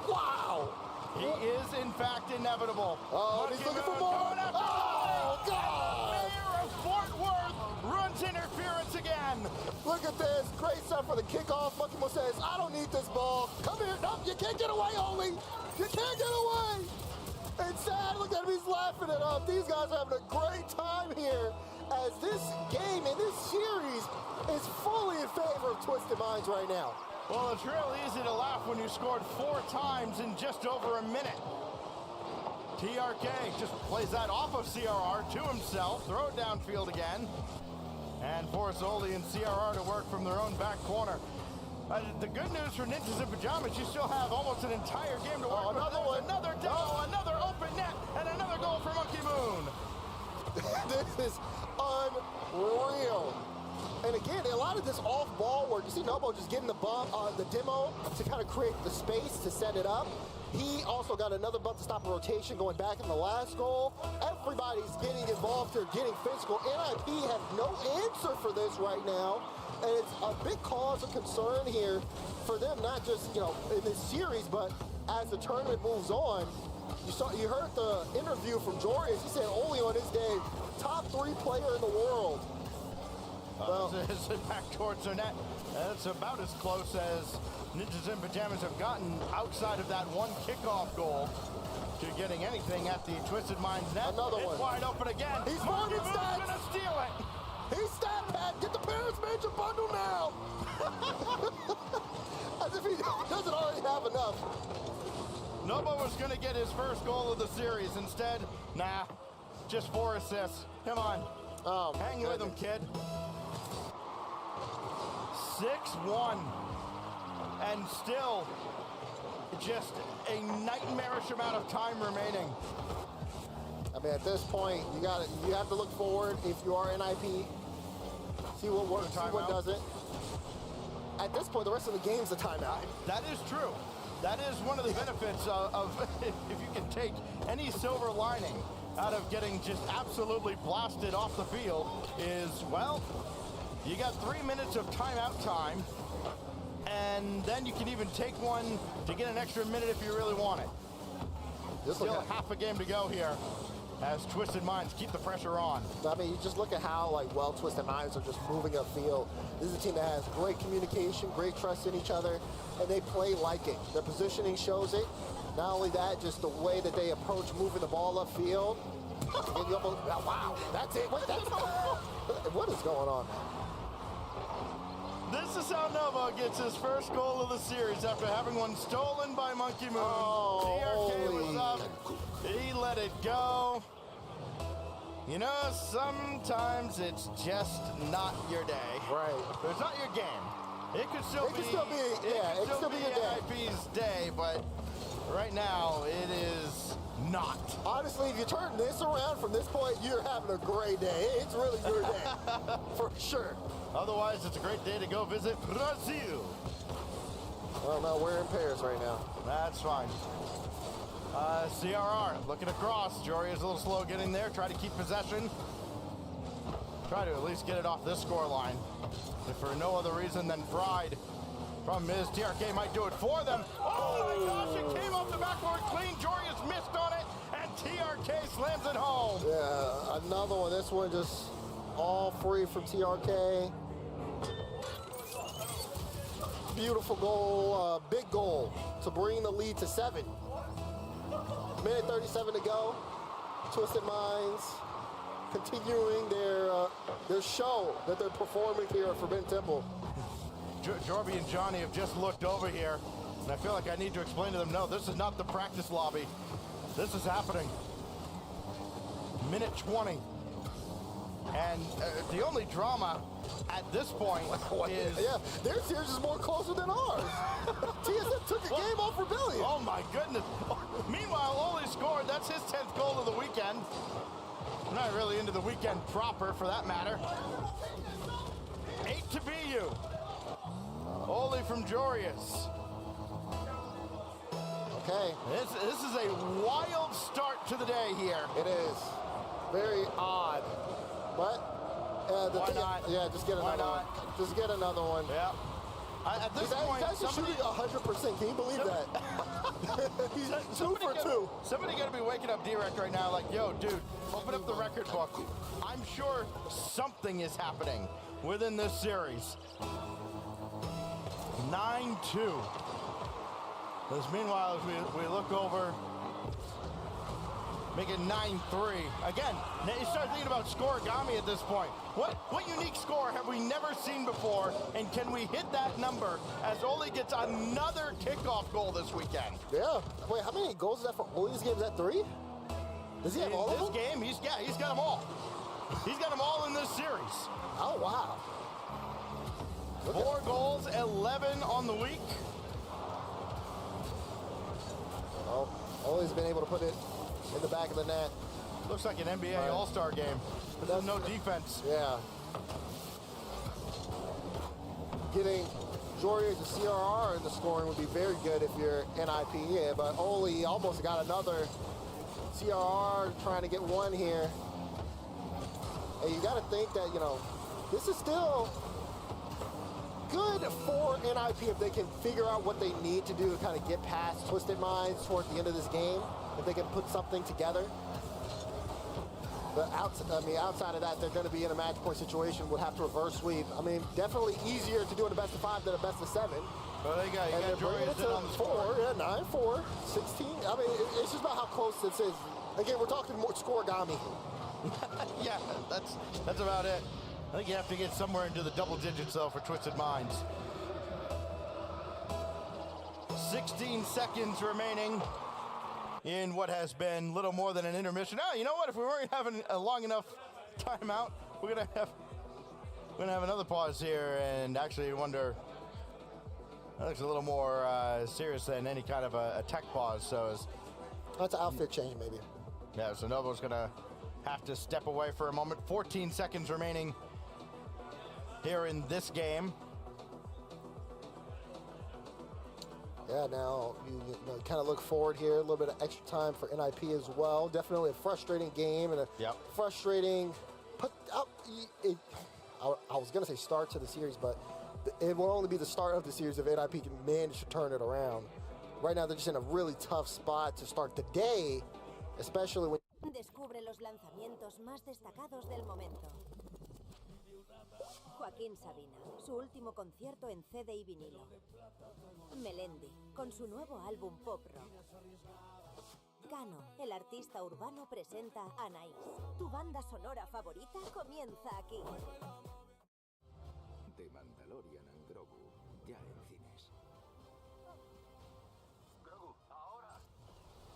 Wow. He is, in fact, inevitable. Oh, and he's looking for more. Oh, God. Mayor of Fort Worth runs interference again. Look at this. Great stuff for the kickoff. Monkey Moon says, I don't need this ball. Come here. No, you can't get away, Oli. You can't get away. And Sad, look at him. He's laughing it up. These guys are having a great time here as this game and this series is fully in favor of Twisted Minds right now. Well, it's real easy to laugh when you scored 4 times in just over a minute. TRK just plays that off of CRR to himself, throw it downfield again, and force Oli and CRR to work from their own back corner. The good news for Ninjas in Pajamas, you still have almost an entire game to work with. Another demo, another open net, and another goal for Monkey Moon. This is unreal. And again, a lot of this off-ball work, you see Nobo just getting the bump, the demo to kind of create the space to set it up. He also got another bump to stop a rotation going back in the last goal. Everybody's getting involved here, getting physical. NIP have no answer for this right now. And it's a big cause of concern here for them, not just, in this series, but as the tournament moves on. You heard the interview from Jorius. He said only on his day, top 3 player in the world. Is it back towards their net? That's about as close as Ninjas in Pajamas have gotten outside of that one kickoff goal to getting anything at the Twisted Minds net. Another one. It's wide open again. He's Monkey Moon's stats. gonna steal it. He's stat pad. Get the Paris Major bundle now. As if he doesn't already have enough. Nobo was gonna get his first goal of the series. Instead, nah, just 4 assists. Come on. Oh, hang with him, kid. 6-1, and still just a nightmarish amount of time remaining. I mean, at this point, you have to look forward if you are NIP. See what works, see what doesn't. At this point, the rest of the game's a timeout. That is true. That is one of the benefits of if you can take any silver lining out of getting just absolutely blasted off the field is, well, you got 3 minutes of timeout time, and then you can even take one to get an extra minute if you really want it. Still half a game to go here as Twisted Minds keep the pressure on. I mean, you just look at how well Twisted Minds are just moving upfield. This is a team that has great communication, great trust in each other, and they play like it. Their positioning shows it. Not only that, just the way that they approach moving the ball upfield. Wow, that's it. Wait, what is going on? This is how Novo gets his first goal of the series after having one stolen by Monkey Moon. TRK was up. He let it go. Sometimes it's just not your day. Right. It's not your game. It could still be your day. NIP's day, but right now it is honestly, if you turn this around from this point, you're having a great day. It's really your day, for sure. Otherwise, it's a great day to go visit Brazil. Well, no, we're in Paris right now. That's fine. CRR looking across. Jory is a little slow getting there. Try to keep possession. Try to at least get it off this score line. If for no other reason than pride. Problem is, TRK might do it for them. Oh my gosh, it came off the backboard clean. Jory has missed on it, and TRK slams it home. Yeah, another one. This one just all free from TRK. Beautiful goal, big goal to bring the lead to 7. Minute 37 to go. Twisted Minds continuing their show that they're performing here at Forbidden Temple. Jorby and Johnny have just looked over here, and I feel like I need to explain to them, no, this is not the practice lobby. This is happening. Minute 20. And the only drama at this point is... Yeah, their series is more closer than ours. TSM took a game off Rebellion. Oh my goodness. Meanwhile, Ole scored. That's his 10th goal of the weekend. I'm not really into the weekend proper, for that matter. 8 to BU. Ole from Jorius. Okay. This is a wild start to the day here. It is. Very odd. But why not? Yeah, just get another one. Just get another one. Yeah. At this point, he's actually shooting 100%. Can you believe that? He's 2 for 2. Somebody got to be waking up D-Rec right now like, yo, dude, open up the record book. I'm sure something is happening within this series. 9-2. As meanwhile, as we look over, make it 9-3. Again, you start thinking about scoregami at this point. What unique score have we never seen before, and can we hit that number as Ole gets another kickoff goal this weekend? Yeah. Wait, how many goals is that for Ole's game? Is that 3? Does he have all of them? This game, he's got them all. He's got them all in this series. Oh, wow. 4 goals, 11 on the week. Oh, Ole's been able to put it in the back of the net. Looks like an NBA All-Star game. But there's no defense. Yeah. Getting Jory to CRR in the scoring would be very good if you're NIP. Yeah, but Ole almost got another CRR trying to get one here. And you got to think that, this is still good for NIP if they can figure out what they need to do to kind of get past Twisted Minds towards the end of this game. If they can put something together. But outside of that, they're going to be in a match point situation, would have to reverse sweep. I mean, definitely easier to do in a best of 5 than a best of 7. Well, you got Jory it to on the score. 4, yeah, 9-4, 16. I mean, it's just about how close this is. Again, we're talking more scoregami. Yeah, that's about it. I think you have to get somewhere into the double digits, though, for Twisted Minds. 16 seconds remaining in what has been little more than an intermission. Oh, you know what? If we weren't having a long enough timeout, we're gonna have another pause here and actually wonder. That looks a little more serious than any kind of a tech pause. So that's an outfit change, maybe. Yeah. So Novo's gonna have to step away for a moment. 14 seconds remaining here in this game. Yeah, now you kind of look forward here, a little bit of extra time for NIP as well. Definitely a frustrating game and a frustrating I was going to say start to the series, but it will only be the start of the series if NIP can manage to turn it around. Right now they're just in a really tough spot to start the day, especially when... Descubre los lanzamientos más destacados del momento. Joaquín Sabina, su último concierto en CD y vinilo. Melendi, con su nuevo álbum pop rock. Cano, el artista urbano, presenta Anaís. Tu banda sonora favorita comienza aquí. The Mandalorian and Grogu, ya en cines. Grogu, ahora.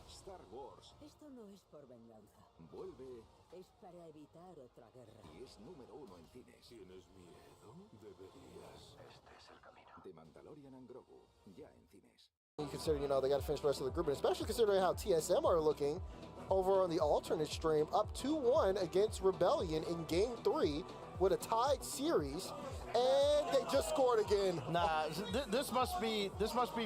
Star Wars. Esto no es por venganza. Vuelve. Es para evitar otra guerra. Y es número 1 en cines. ¿Tienes miedo? Deberías. Este es el camino. The Mandalorian and Grogu, ya en cines. Considering, they got to finish the rest of the group, and especially considering how TSM are looking, over on the alternate stream, up 2-1 against Rebellion in Game 3 with a tied series, and they just scored again. Nah, this must be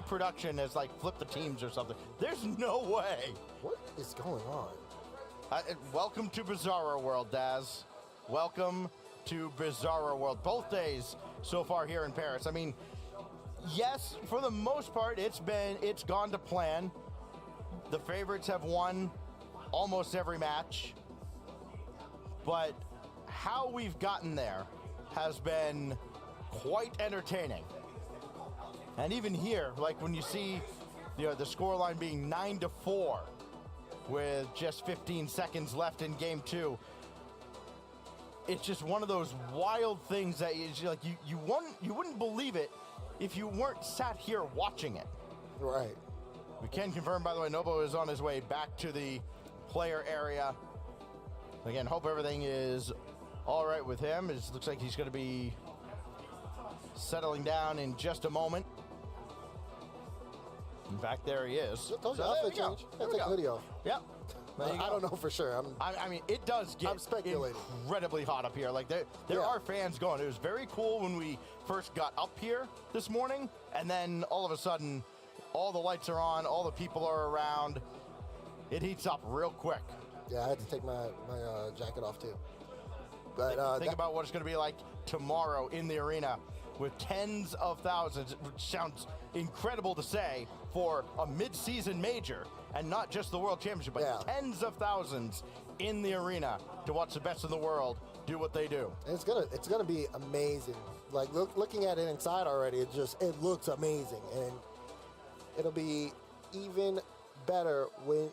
production as like flip the teams or something. There's no way. What is going on? Welcome to Bizarro World, Daz. Welcome to Bizarro World. Both days so far here in Paris. I mean, yes, for the most part, it's gone to plan. The favorites have won almost every match, but how we've gotten there has been quite entertaining. And even here, like when you see the scoreline being 9-4 with just 15 seconds left in Game 2, it's just one of those wild things that you wouldn't believe it if you weren't sat here watching it. Right. We can confirm, by the way, Nobo is on his way back to the player area. Again, hope everything is all right with him. It looks like he's going to be settling down in just a moment. And back there he is. Don't you outfit change? Take a video. Yep. I don't know for sure. I mean, it does get incredibly hot up here. Like there are fans going. It was very cool when we first got up here this morning, and then all of a sudden, all the lights are on, all the people are around. It heats up real quick. Yeah, I had to take my jacket off too. But think about what it's going to be like tomorrow in the arena with tens of thousands, which sounds incredible to say for a mid-season major and not just the World Championship, but tens of thousands in the arena to watch the best in the world do what they do. And it's gonna be amazing. Like looking at it inside already, it looks amazing, and it'll be even better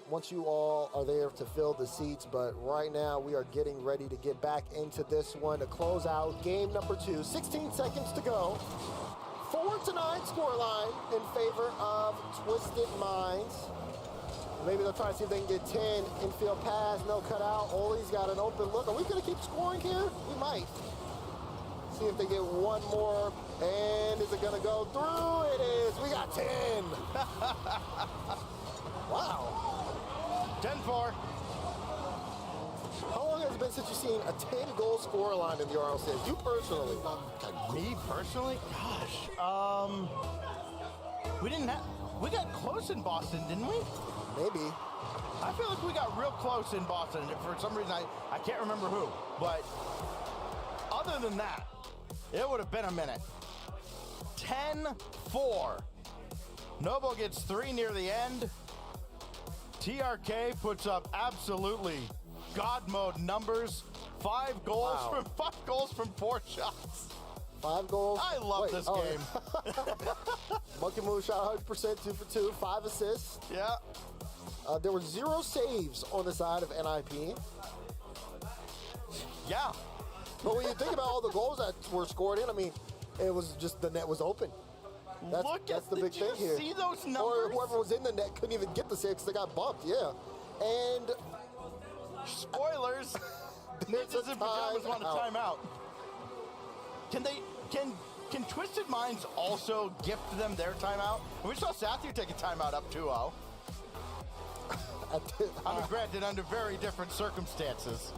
once you all are there to fill the seats. But right now we are getting ready to get back into this one to close out game number 2. 16 seconds to go. 4-9 scoreline in favor of Twisted Minds. Maybe they'll try to see if they can get 10 infield pass, no cutout. Oli's got an open look. Are we going to keep scoring here? We might. See if they get one more. And is it going to go through? It is. We got 10. Wow. 10-4. How long has it been since you've seen a 10-goal scoreline in the RLCS? You personally? Me personally? Gosh. We got close in Boston, didn't we? Maybe. I feel like we got real close in Boston. For some reason, I can't remember who. But other than that, it would have been a minute. 10-4. Noble gets 3 near the end. TRK puts up absolutely God mode numbers. 5 goals from 4 shots. 5 goals. I love this game. Monkey Move shot 100%, 2 for 2, 5 assists. Yeah. There were 0 saves on the side of NIP. Yeah. But when you think about all the goals that were scored in, I mean, it was just the net was open. That's the big thing here. See those numbers? Or whoever was in the net couldn't even get the save because they got bumped. Yeah. And spoilers. Ninjas in Pajamas want a timeout. Can Twisted Minds also gift them their timeout? We saw Sathu take a timeout up 2-0. I mean, granted, under very different circumstances.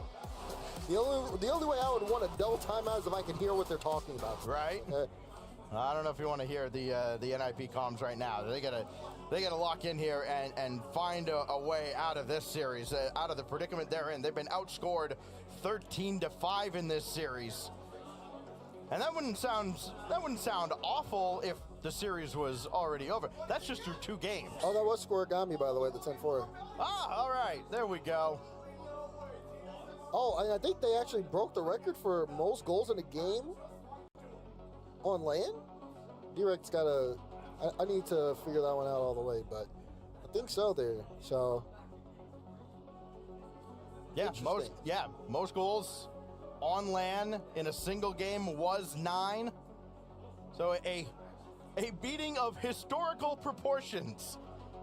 The only way I would want a double timeout is if I can hear what they're talking about. Right. I don't know if you want to hear the NIP comms right now. They gotta lock in here and find a way out of this series, out of the predicament they're in. They've been outscored 13-5 in this series, and that wouldn't sound awful if the series was already over. That's just through 2 games. Oh, that was Scorigami, by the way, the 10-4. Ah, all right, there we go. Oh, and I think they actually broke the record for most goals in a game on land. Direct's got I need to figure that one out all the way, but I think so there. So yeah, most goals on land in a single game was 9. So a beating of historical proportions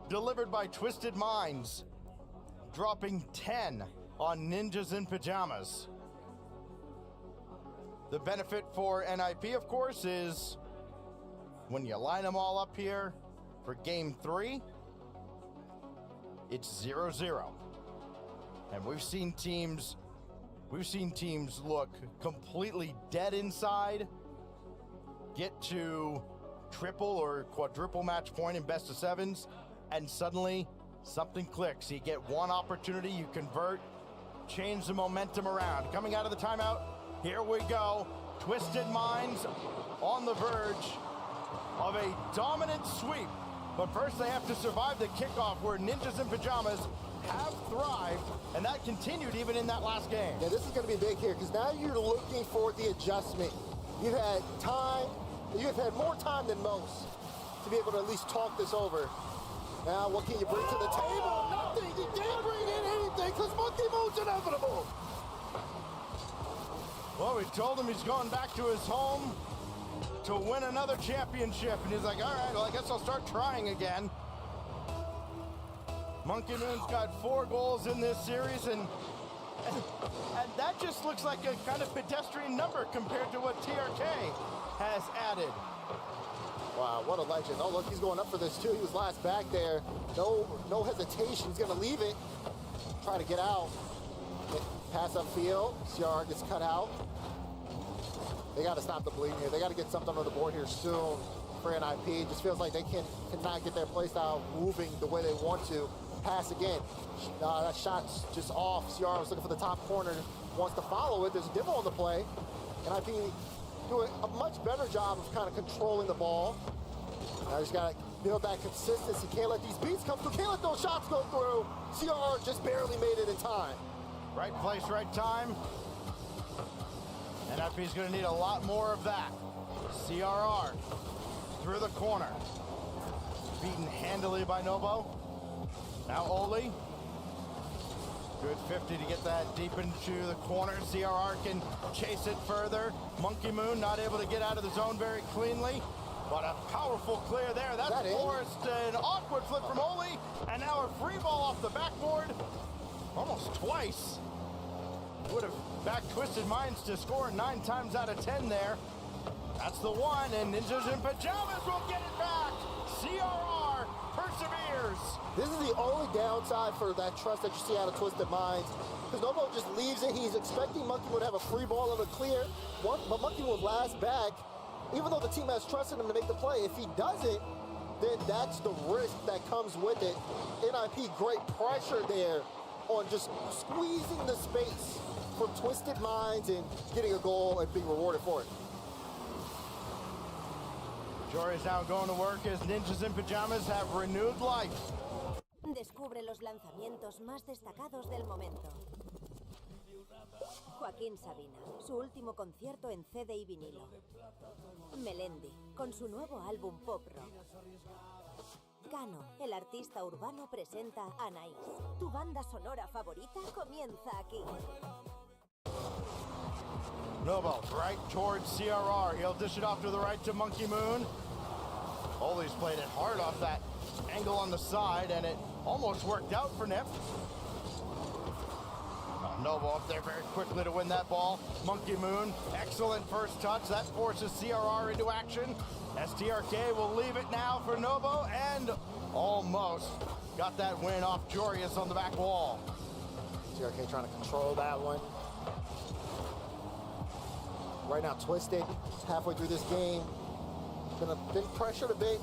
delivered by Twisted Minds, dropping 10 on Ninjas in Pajamas. The benefit for NIP, of course, is when you line them all up here for Game 3, it's 0-0. And we've seen teams look completely dead inside, get to triple or quadruple match point in best of sevens, and suddenly something clicks. You get one opportunity, you convert, change the momentum around. Coming out of the timeout, here we go. Twisted Minds on the verge of a dominant sweep. But first they have to survive the kickoff where Ninjas in Pajamas have thrived, and that continued even in that last game. Yeah, this is going to be big here because now you're looking for the adjustment. You've had time, you've had more time than most to be able to at least talk this over. Now, what can you bring to the table? Nothing. You can't bring in anything because Monkey Moon's inevitable. Well, we told him he's going back to his home to win another championship, and he's like, all right, well, I guess I'll start trying again. Monkey Moon's got 4 goals in this series, and that just looks like a kind of pedestrian number compared to what TRK has added. Wow, what a legend. Oh, look, he's going up for this, too. He was last back there. No hesitation. He's going to leave it. Try to get out. Pass upfield. CR gets cut out. They got to stop the bleeding here. They got to get something on the board here soon for NIP. It just feels like they cannot get their play style moving the way they want to. Pass again. That shot's just off. CR was looking for the top corner. Wants to follow it. There's a demo on the play. NIP doing a much better job of kind of controlling the ball. Now he's got to build that consistency. Can't let these beats come through. Can't let those shots go through. CR just barely made it in time. Right place, right time. NIP's going to need a lot more of that. CRR through the corner. Beaten handily by Novo. Now Oli. Good 50 to get that deep into the corner. CRR can chase it further. Monkey Moon not able to get out of the zone very cleanly. But a powerful clear there. That's forced an awkward flip from Oli. And now a free ball off the backboard. Almost twice. Would have back Twisted Minds to score 9 times out of 10 there. That's the one, and Ninjas in Pajamas will get it back. CRR perseveres. This is the only downside for that trust that you see out of Twisted Minds. Because Novo just leaves it. He's expecting Monkey Moon to have a free ball and a clear. But Monkey Moon last back. Even though the team has trusted him to make the play, if he doesn't, then that's the risk that comes with it. NIP, great pressure there on just squeezing the space from Twisted Minds and getting a goal and being rewarded for it. Jory is now going to work as Ninjas in Pajamas have renewed life. Descubre los lanzamientos más destacados del momento. Joaquín Sabina, su último concierto en CD y vinilo. Melendi, con su nuevo álbum pop rock. Cano, el artista urbano, presenta Anaís. Tu banda sonora favorita comienza aquí. Novo right towards CRR. He'll dish it off to the right to Monkey Moon. Oli's played it hard off that angle on the side, and it almost worked out for Nip. Novo up there very quickly to win that ball. Monkey Moon, excellent first touch. That forces CRR into action. STRK will leave it now for Novo, and almost got that win off Jorius on the back wall. TRK trying to control that one. Right now, Twisted, halfway through this game. Been pressured a bit.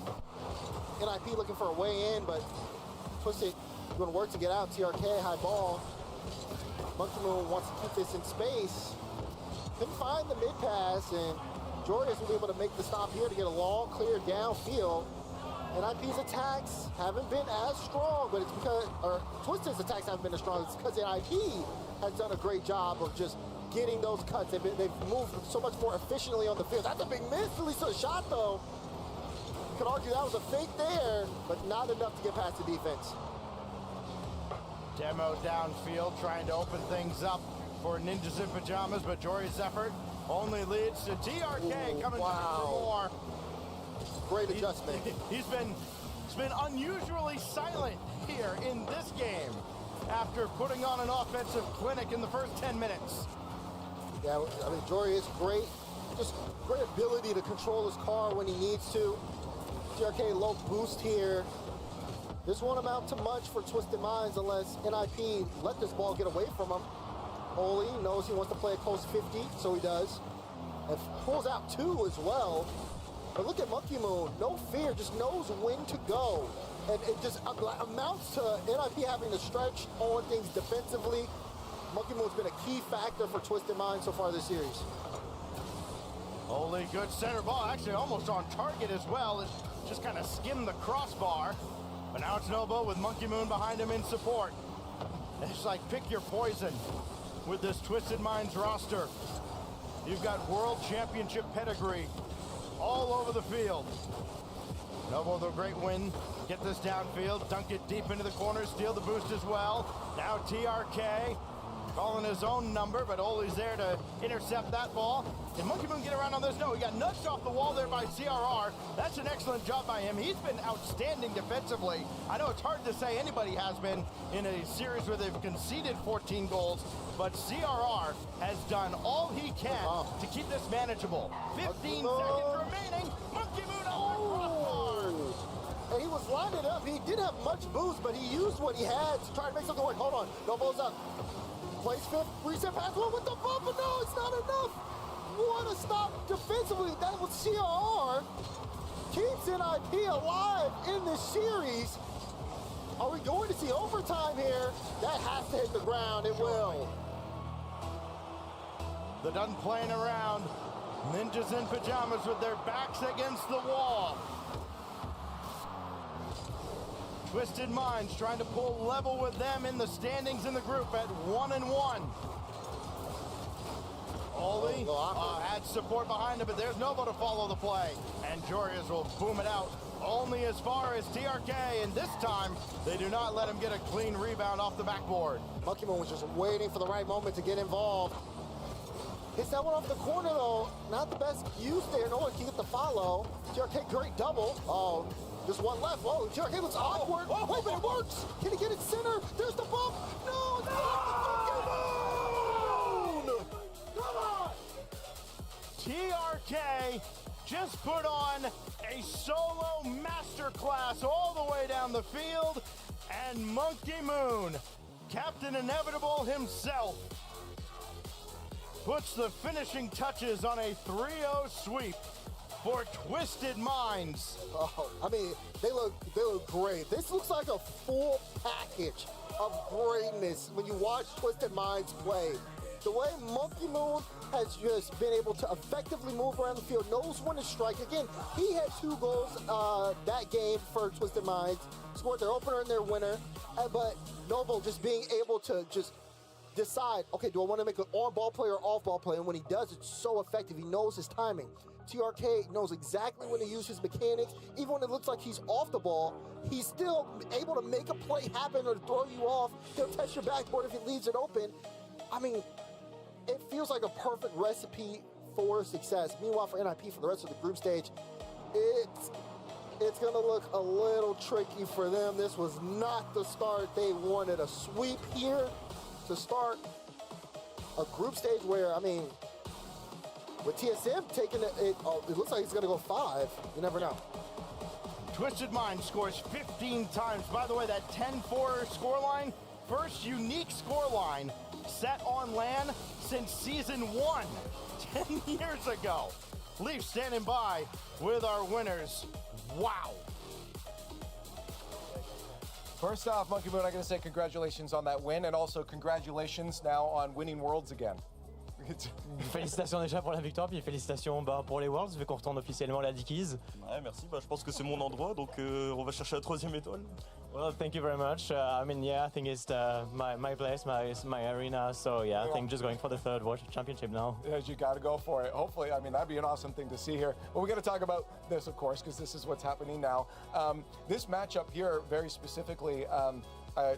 NIP looking for a way in, but Twisted going to work to get out. TRK, high ball. Monkey Moon wants to keep this in space. Couldn't find the mid pass, and Jorius will be able to make the stop here to get a long, clear downfield. NIP's attacks haven't been as strong, but it's because, or Twisted's attacks haven't been as strong. It's because NIP has done a great job of just getting those cuts. They've moved so much more efficiently on the field. That's a big miss, at least a shot though. You could argue that was a fake there, but not enough to get past the defense. Demo downfield, trying to open things up for Ninjas in Pajamas, but Jory's effort only leads to TRK coming back for more. Great adjustment. He's been unusually silent here in this game after putting on an offensive clinic in the first 10 minutes. Yeah, I mean, Jory is great. Just great ability to control his car when he needs to. TRK low boost here. This won't amount to much for Twisted Minds unless NIP let this ball get away from him. Oli knows he wants to play a close 50, so he does. And pulls out 2 as well. But look at Monkey Moon, no fear, just knows when to go. And it just amounts to NIP having to stretch on things defensively. Monkey Moon's been a key factor for Twisted Minds so far this series. Oli, good center ball, actually almost on target as well. It just kind of skimmed the crossbar. But now it's Novo with Monkey Moon behind him in support. It's like pick your poison with this Twisted Minds roster. You've got world championship pedigree all over the field. Novo with a great win. Get this downfield, dunk it deep into the corner, steal the boost as well. Now TRK calling his own number, but Oli's there to intercept that ball. Can Monkey Moon get around on this? No, he got nudged off the wall there by CRR. That's an excellent job by him. He's been outstanding defensively. I know it's hard to say anybody has been in a series where they've conceded 14 goals, but CRR has done all he can to keep this manageable. 15 seconds remaining. Monkey Moon over crossbar. And he was lining up. He didn't have much boost, but he used what he had to try to make something work. Hold on. Novo's up. Plays 5th. Reset pass. One with the bump, but no, it's not enough. What a stop defensively. That was CRR. Keeps NIP alive in this series. Are we going to see overtime here? That has to hit the ground. It will. They're done playing around. Ninjas in pajamas with their backs against the wall. Twisted Minds trying to pull level with them in the standings in the group at 1-1. Oli had support behind him, but there's Novo to follow the play. And Jorius will boom it out only as far as TRK, and this time they do not let him get a clean rebound off the backboard. Monkey Moon was just waiting for the right moment to get involved. Hits that one off the corner though. Not the best use there. No one can get the follow. TRK, great double. Oh. Just one left. Whoa, TRK looks awkward. Wait, but it works. Can he get it center? There's the bump. No, it's not the Moon. Come on. TRK just put on a solo masterclass all the way down the field. And Monkey Moon, Captain Inevitable himself, puts the finishing touches on a 3-0 sweep for Twisted Minds. Oh, I mean, they look great. This looks like a full package of greatness when you watch Twisted Minds play. The way Monkey Moon has just been able to effectively move around the field, knows when to strike. Again, he had 2 goals that game for Twisted Minds, scored their opener and their winner. But Novo just being able to just decide, okay, do I want to make an on-ball play or off-ball play? And when he does, it's so effective. He knows his timing. TRK knows exactly when to use his mechanics. Even when it looks like he's off the ball, he's still able to make a play happen or throw you off. He'll test your backboard if he leaves it open. I mean, it feels like a perfect recipe for success. Meanwhile, for NIP, for the rest of the group stage, it's going to look a little tricky for them. This was not the start they wanted. A sweep here to start a group stage where, I mean, with TSM taking it looks like he's going to go 5. You never know. Twisted Mind scores 15 times. By the way, that 10-4 scoreline, first unique scoreline set on LAN since season 1, 10 years ago. Leaf standing by with our winners. Wow. First off, Monkey Moon, I got to say congratulations on that win, and also congratulations now on winning Worlds again. Félicitations déjà pour la victoire, puis félicitations pour les Worlds, vu qu'on retourne officiellement à la Dickies. Ouais, merci. Je pense que c'est mon endroit, donc on va chercher la 3e étoile. Well, thank you very much. I mean, yeah, I think it's my place, my arena. So yeah, I think just going for the 3rd World Championship now. Yes, you got to go for it. Hopefully, I mean, that'd be an awesome thing to see here. But we're going to talk about this, of course, because this is what's happening now. This matchup here, very specifically,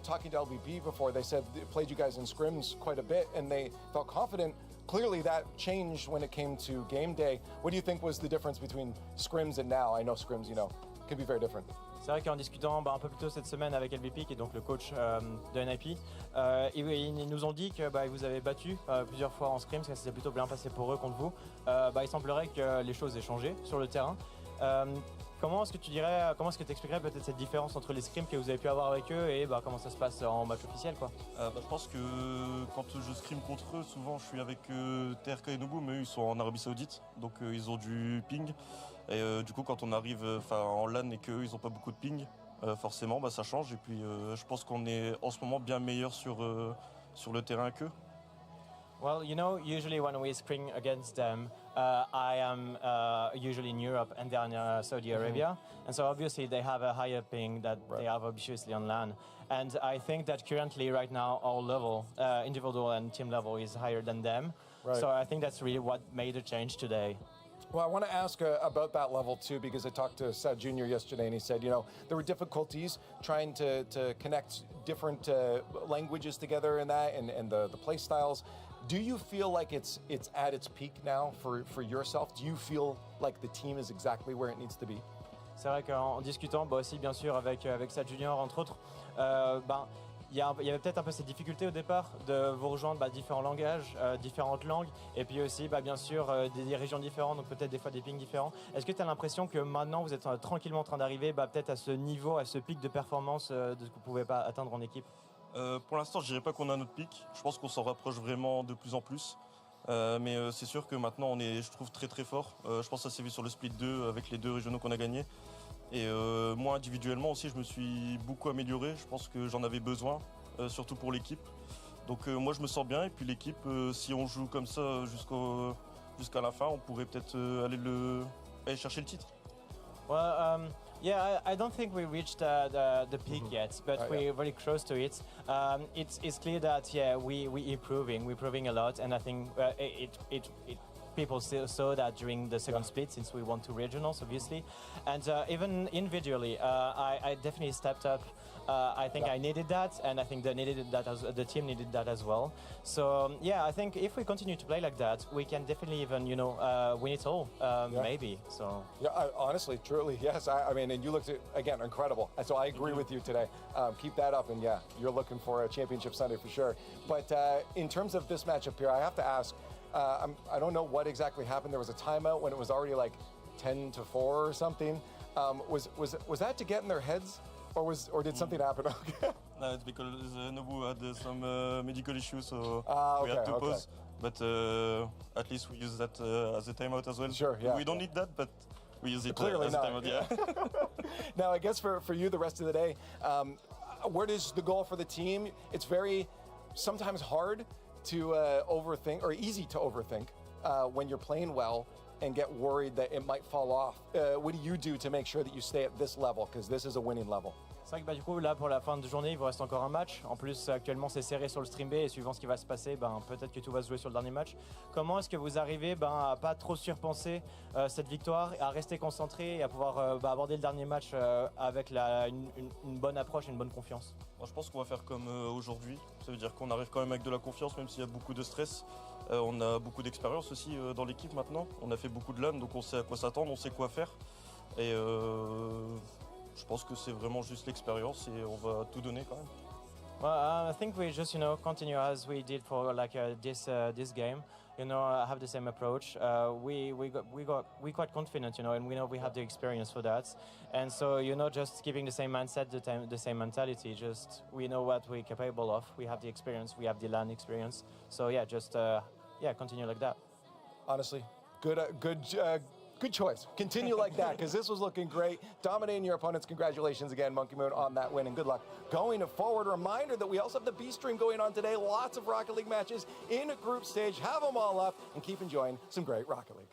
talking to LBB before, they said they played you guys in scrims quite a bit, and they felt confident. Clearly, that changed when it came to game day. What do you think was the difference between scrims and now? I know scrims, can be very different. C'est vrai qu'en discutant un peu plus tôt cette semaine avec LBP, qui est donc le coach de NIP, ils nous ont dit que vous avez battu plusieurs fois en scrim, ça s'est plutôt bien passé pour eux contre vous. Il semblerait que les choses aient changé sur le terrain. comment est-ce que tu dirais, comment est-ce que tu expliquerais peut-être cette différence entre les scrims que vous avez pu avoir avec eux et comment ça se passe en match officiel quoi? Je pense que quand je scrim contre eux, souvent je suis avec TRK et Nobu, mais eux ils sont en Arabie Saoudite, donc ils ont du ping. Et du coup quand on arrive en LAN et qu'eux ils n'ont pas beaucoup de ping, forcément ça change. Et puis je pense qu'on est en ce moment bien meilleur sur le terrain qu'eux. Well, you know, usually when we scrim against them, I am usually in Europe and they're in Saudi Arabia. And so obviously they have a higher ping that they have obviously on LAN. And I think that currently right now our level, individual and team level is higher than them. Right. So I think that's really what made the change today. Well, I want to ask about that level too, because I talked to Sad Jr. yesterday and he said, there were difficulties trying to connect different languages together in that and the play styles. Do you feel like it's at its peak now for yourself? Do you feel like the team is exactly where it needs to be? C'est vrai qu'en discutant aussi bien sûr avec Sad Junior entre autres, il y avait peut-être un peu cette difficulté au départ de vous rejoindre différents langages, différentes langues, et puis aussi bien sûr des régions différentes, donc peut-être des fois des pings différents. Est-ce que tu as l'impression que maintenant vous êtes tranquillement en train d'arriver peut-être à ce niveau, à ce pic de performance de ce que vous pouvez pas atteindre en équipe? Pour l'instant, je dirais pas qu'on a notre pic. Je pense qu'on s'en rapproche vraiment de plus en plus. Mais c'est sûr que maintenant, on est, je trouve, très très fort. Je pense que ça s'est vu sur le split 2 avec les 2 régionaux qu'on a gagnés. Et moi, individuellement aussi, je me suis beaucoup amélioré. Je pense que j'en avais besoin, surtout pour l'équipe. Donc moi, je me sens bien. Et puis l'équipe, si on joue comme ça jusqu'à la fin, on pourrait peut-être aller chercher le titre. Well, yeah, I don't think we reached the peak yet, but we're very close to it. It's clear that we're improving a lot, and I think people still saw that during the second split, since we won 2 regionals, obviously, and even individually, I definitely stepped up. I think I needed that, and I think the team needed that as well. So I think if we continue to play like that, we can definitely even win it all, maybe. So honestly, truly, yes. I mean, and you looked again incredible. So I agree with you today. Keep that up, and you're looking for a championship Sunday for sure. But in terms of this matchup here, I have to ask. I don't know what exactly happened. There was a timeout when it was already like 10-4 or something. Was that to get in their heads? Or did something happen? No, it's because Nobu had some medical issues, so we okay, had to pause. But at least we use that as a timeout as well. Sure, yeah. We don't need that, but we use it Clearly as not. a timeout, yeah. Now, I guess for you the rest of the day, where is the goal for the team? It's very sometimes hard to overthink, or easy to overthink when you're playing well and get worried that it might fall off. What do you do to make sure that you stay at this level? Because this is a winning level. C'est vrai que du coup là pour la fin de journée il vous reste encore un match. En plus actuellement c'est serré sur le stream B et suivant ce qui va se passer, peut-être que tout va se jouer sur le dernier match. Comment est-ce que vous arrivez à pas trop surpenser cette victoire et à rester concentré et à pouvoir aborder le dernier match avec une bonne approche et une bonne confiance? Moi, je pense qu'on va faire comme aujourd'hui. Ça veut dire qu'on arrive quand même avec de la confiance, même s'il y a beaucoup de stress. On a beaucoup d'expérience aussi dans l'équipe maintenant. On a fait beaucoup de LAN, donc on sait à quoi s'attendre, on sait quoi faire. Et je pense que c'est vraiment juste l'expérience et on va tout donner quand même. Well, I think we just continue as we did for this game. Have the same approach. We quite confident, and we know we have the experience for that. And so, just keeping the same mindset, the same mentality. Just we know what we're capable of. We have the experience. We have the LAN experience. So continue like that. Honestly, good choice. Continue like that, because this was looking great. Dominating your opponents. Congratulations again, Monkey Moon, on that win, and good luck going forward. A reminder that we also have the B stream going on today. Lots of Rocket League matches in a group stage. Have them all up and keep enjoying some great Rocket League.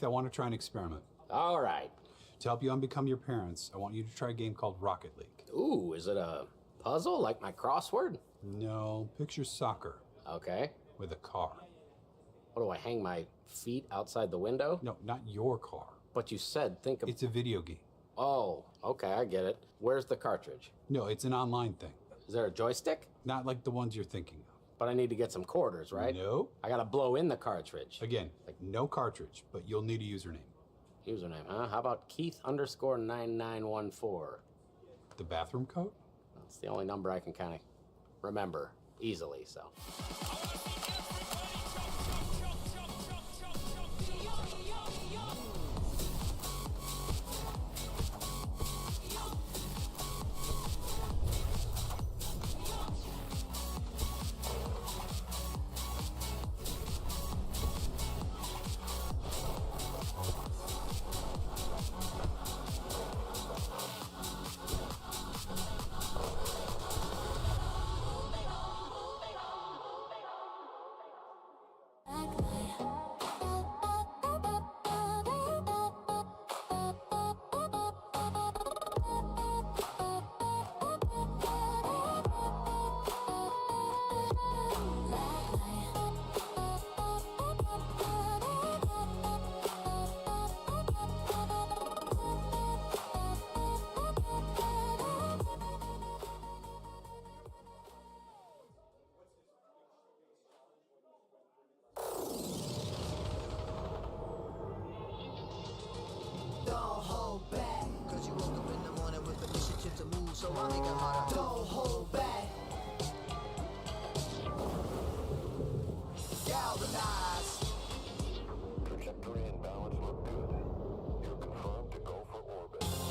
I want to try an experiment. All right. To help you unbecome your parents, I want you to try a game called Rocket League. Ooh, is it a puzzle like my crossword? No, picture soccer. Okay. With a car. What do I hang my feet outside the window? No, not your car. But you said think of... It's a video game. Oh, okay, I get it. Where's the cartridge? No, it's an online thing. Is there a joystick? Not like the ones you're thinking of. But I need to get some quarters, right? No. I gotta blow in the cartridge. Again, like no cartridge, but you'll need a username. Username, huh? How about Keith_9914? The bathroom code? That's the only number I can kind of remember easily, so.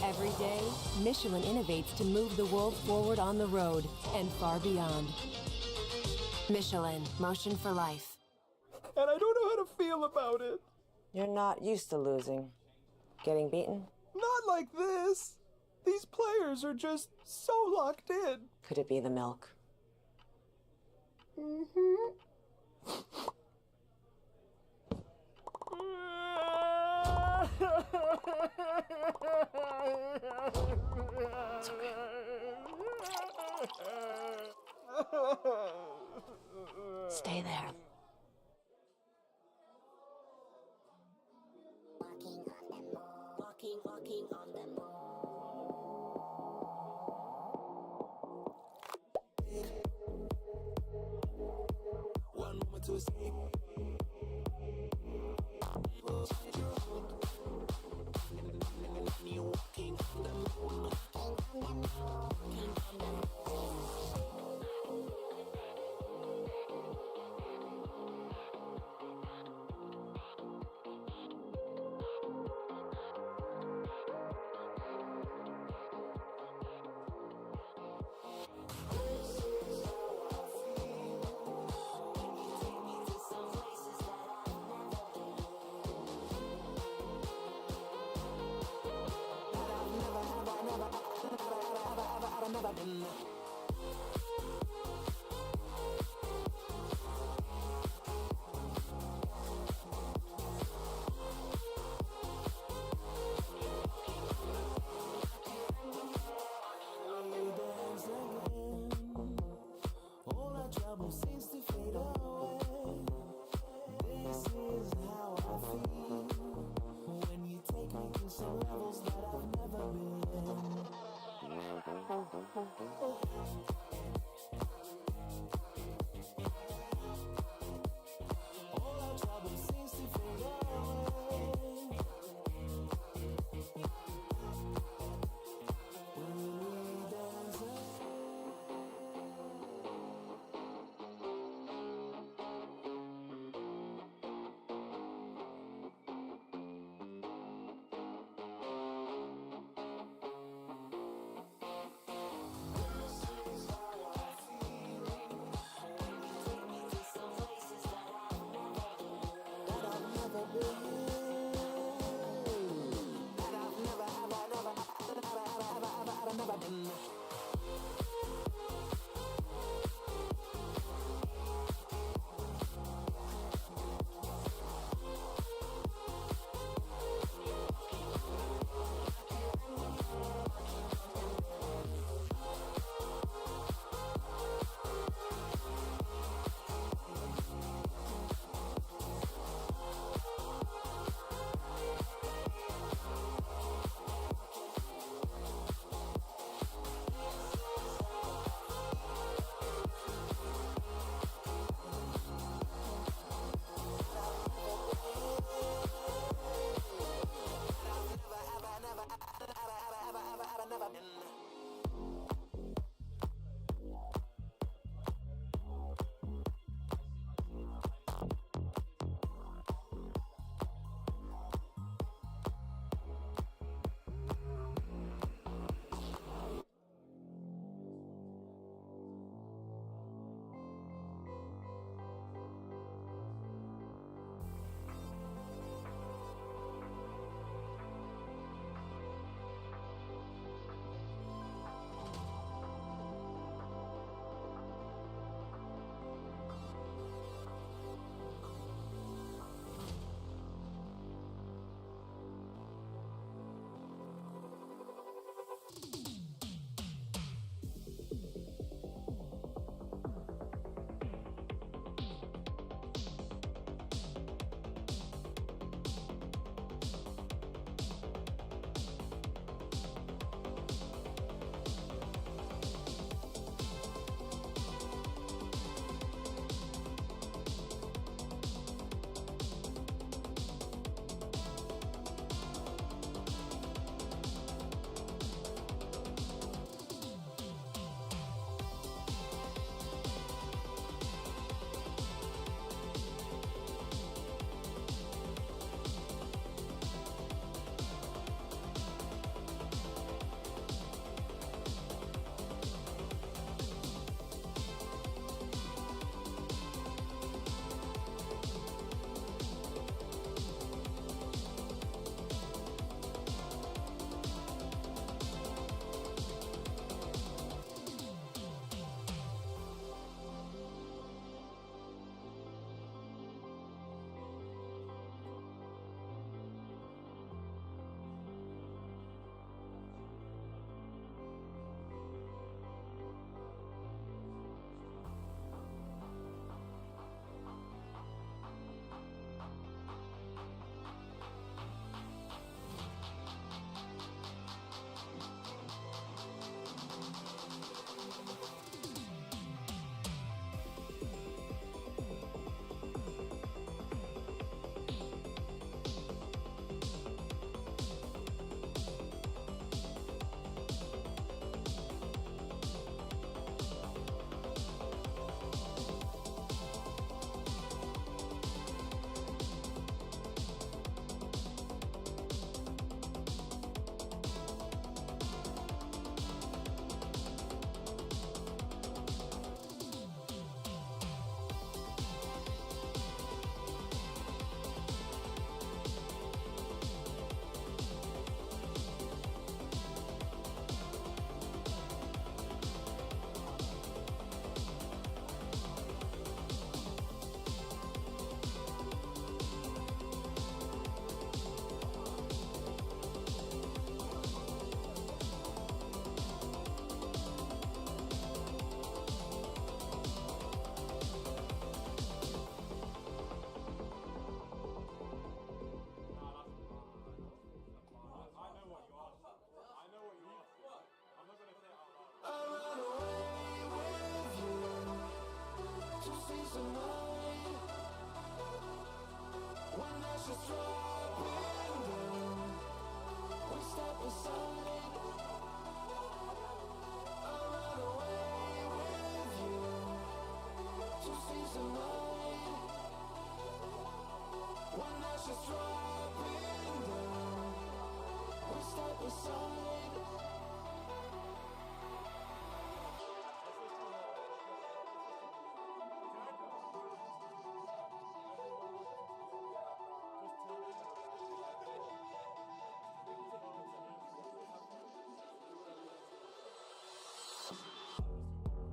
Every day, Michelin innovates to move the world forward on the road and far beyond. Michelin, motion for life. And I don't know how to feel about it. You're not used to losing. Getting beaten? Not like this. These players are just so locked in. Could it be the milk? Mm-hmm. Stay there. Walking on the moon. One moment to escape. Walking on the moon.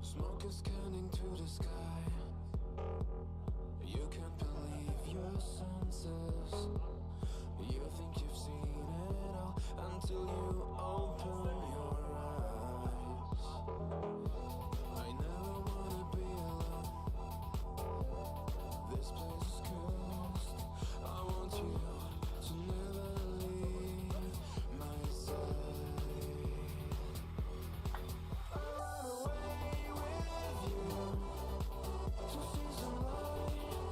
Smoke is scanning to the sky. You can't believe your senses. You think you've seen it all until you open your eyes. I never wanna be alone. This place is cursed. I want you to never leave my side. I run away with you to see some light.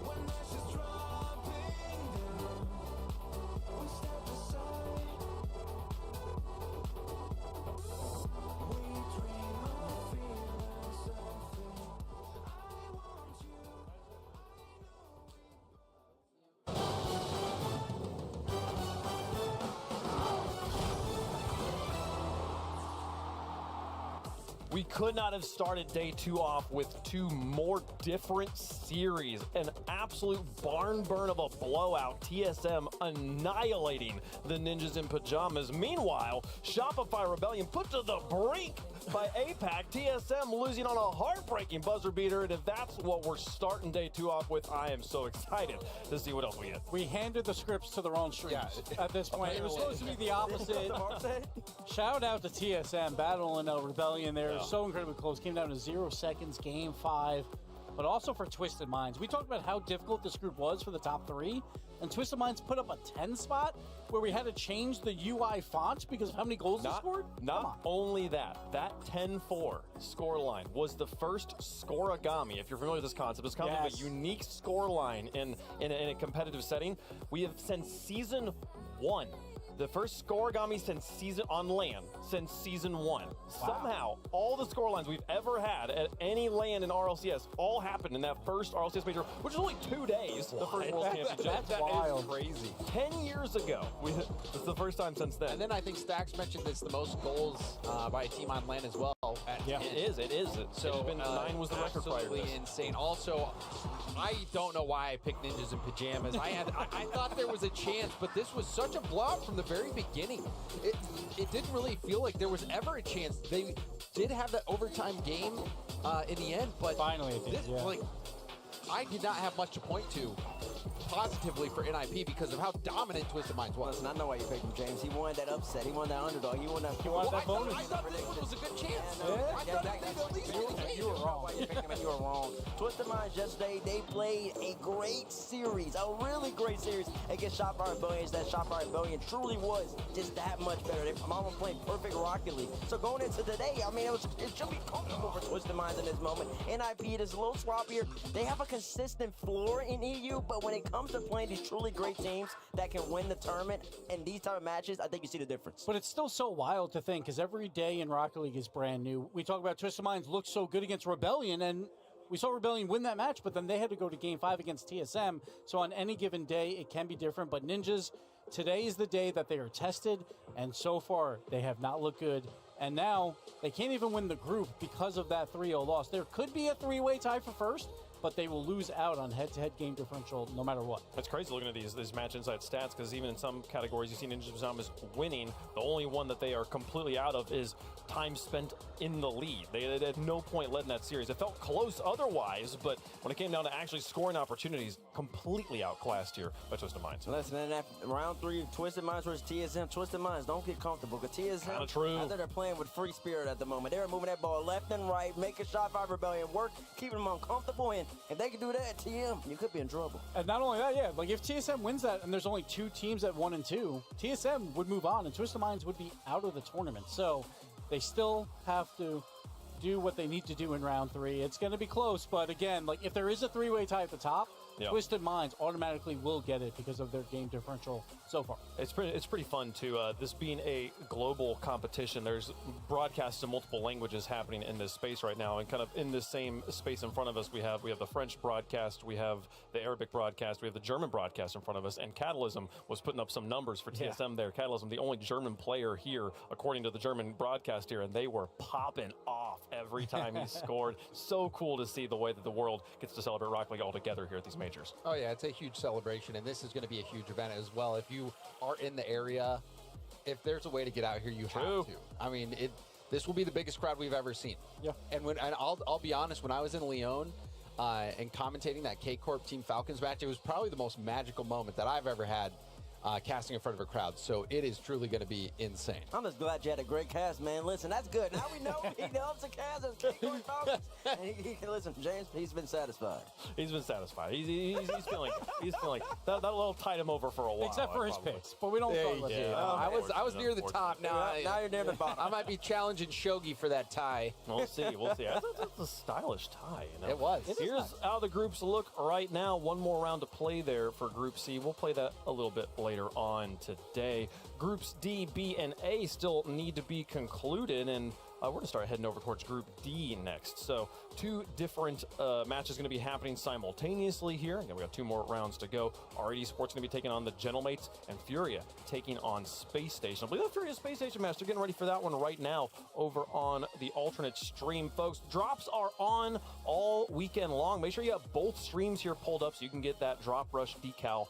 When ashes dropping down, we step aside. We could not have started day 2 off with 2 more different series. An absolute barn burn of a blowout. TSM annihilating the Ninjas in Pajamas. Meanwhile, Shopify Rebellion put to the brink by APAC. TSM losing on a heartbreaking buzzer beater. And if that's what we're starting day 2 off with, I am so excited to see what else we get. We handed the scripts to the wrong streams at this point. It was supposed to be the opposite. Shout out to TSM battling a Rebellion there. Yeah. So incredibly close. Came down to 0 seconds, game 5. But also for Twisted Minds. We talked about how difficult this group was for the top 3. And Twisted Minds put up a 10 spot where we had to change the UI font because of how many goals they scored. Not only that 10-4 score line was the first scoreagami. If you're familiar with this concept, it's kind of a unique score line in a competitive setting. We have since season 1. The first scoreagami since on LAN since season 1. Wow. Somehow, all the score lines we've ever had at any LAN in RLCS all happened in that first RLCS major, which is only 2 days. The first World Championship. That's wild. Is crazy. 10 years ago. It's the first time since then. And then I think Stax mentioned it's the most goals by a team on LAN as well. It is. So 9 was the record prior to absolutely this. insane. Also, I don't know why I picked Ninjas in Pajamas. I thought there was a chance, but this was such a blowout from the very beginning. It didn't really feel like there was ever a chance. They did have that overtime game in the end, but finally it did. Like, I did not have much to point to positively for NIP because of how dominant Twisted Minds was. Listen, I know why you picked him, James. He wanted that upset. He wanted that underdog. He wanted that bonus. I thought this one was a good chance. You were wrong. Why you picked him and you were wrong. Twisted Minds yesterday, they played a great series, a really great series against Shopify Rebellion. That Shopify Rebellion truly was just that much better. They almost played perfect Rocket League. So going into today, I mean, it should be comfortable for Twisted Minds in this moment. NIP is a little sloppier. They have a consistent floor in EU, but when it comes to playing these truly great teams that can win the tournament in these type of matches, I think you see the difference. But it's still so wild to think because every day in Rocket League is brand new. We talk about Twisted Minds looked so good against Rebellion, and we saw Rebellion win that match, but then they had to go to Game 5 against TSM. So on any given day, it can be different. But Ninjas, today is the day that they are tested, and so far they have not looked good. And now they can't even win the group because of that 3-0 loss. There could be a 3-way tie for first, but they will lose out on head-to-head game differential no matter what. It's crazy looking at these match inside stats because even in some categories you see Ninja Pajamas winning. The only one that they are completely out of is time spent in the lead. They had no point led in that series. It felt close otherwise, but when it came down to actually scoring opportunities, completely outclassed here by Twisted Minds. Listen, in that round 3, Twisted Minds versus TSM. Twisted Minds, don't get comfortable because TSM, true. I think they're playing with free spirit at the moment. They're moving that ball left and right, making Shopify Rebellion work, keeping them uncomfortable, and if they can do that, TM, you could be in trouble. And not only that, like if TSM wins that and there's only 2 teams at 1 and 2, TSM would move on and Twisted Minds would be out of the tournament. So they still have to do what they need to do in round 3. It's going to be close, but again, like if there is a 3-way tie at the top, Twisted Minds automatically will get it because of their game differential so far. It's pretty fun too. This being a global competition, there's broadcasts in multiple languages happening in this space right now, and kind of in this same space in front of us, we have the French broadcast, we have the Arabic broadcast, we have the German broadcast in front of us, and Catalysm was putting up some numbers for TSM there. Catalysm, the only German player here, according to the German broadcast here, and they were popping off every time he scored. So cool to see the way that the world gets to celebrate Rocket League all together here at these majors. Oh yeah, it's a huge celebration, and this is going to be a huge event as well. If you are in the area, if there's a way to get out here, you have to. I mean, this will be the biggest crowd we've ever seen. Yeah. And I'll be honest, when I was in Lyon and commentating that K-Corp Team Falcons match, it was probably the most magical moment that I've ever had casting in front of a crowd. So it is truly going to be insane. I'm just glad you had a great cast, man. Listen, that's good. Now we know he loves the cast as K-Corp Falcons. And listen, James, he's been satisfied. He's been satisfied. He's feeling that little tied him over for a while. Except for his picks, but we don't talk about that. I was near the top. Now you're near the bottom. I might be challenging Shogi for that tie. We'll see. That's a stylish tie. You know? It was. Here's how the groups look right now. One more round to play there for Group C. We'll play that a little bit later. later on today. Groups D, B, and A still need to be concluded, and we're going to start heading over towards Group D next. So 2 different matches going to be happening simultaneously here. Again, we got 2 more rounds to go. R8 Esports going to be taking on the Gentlemates, and Furia taking on Space Station. I believe the Furia Space Station match, they're getting ready for that one right now over on the alternate stream, folks. Drops are on all weekend long. Make sure you have both streams here pulled up so you can get that Drop Rush decal.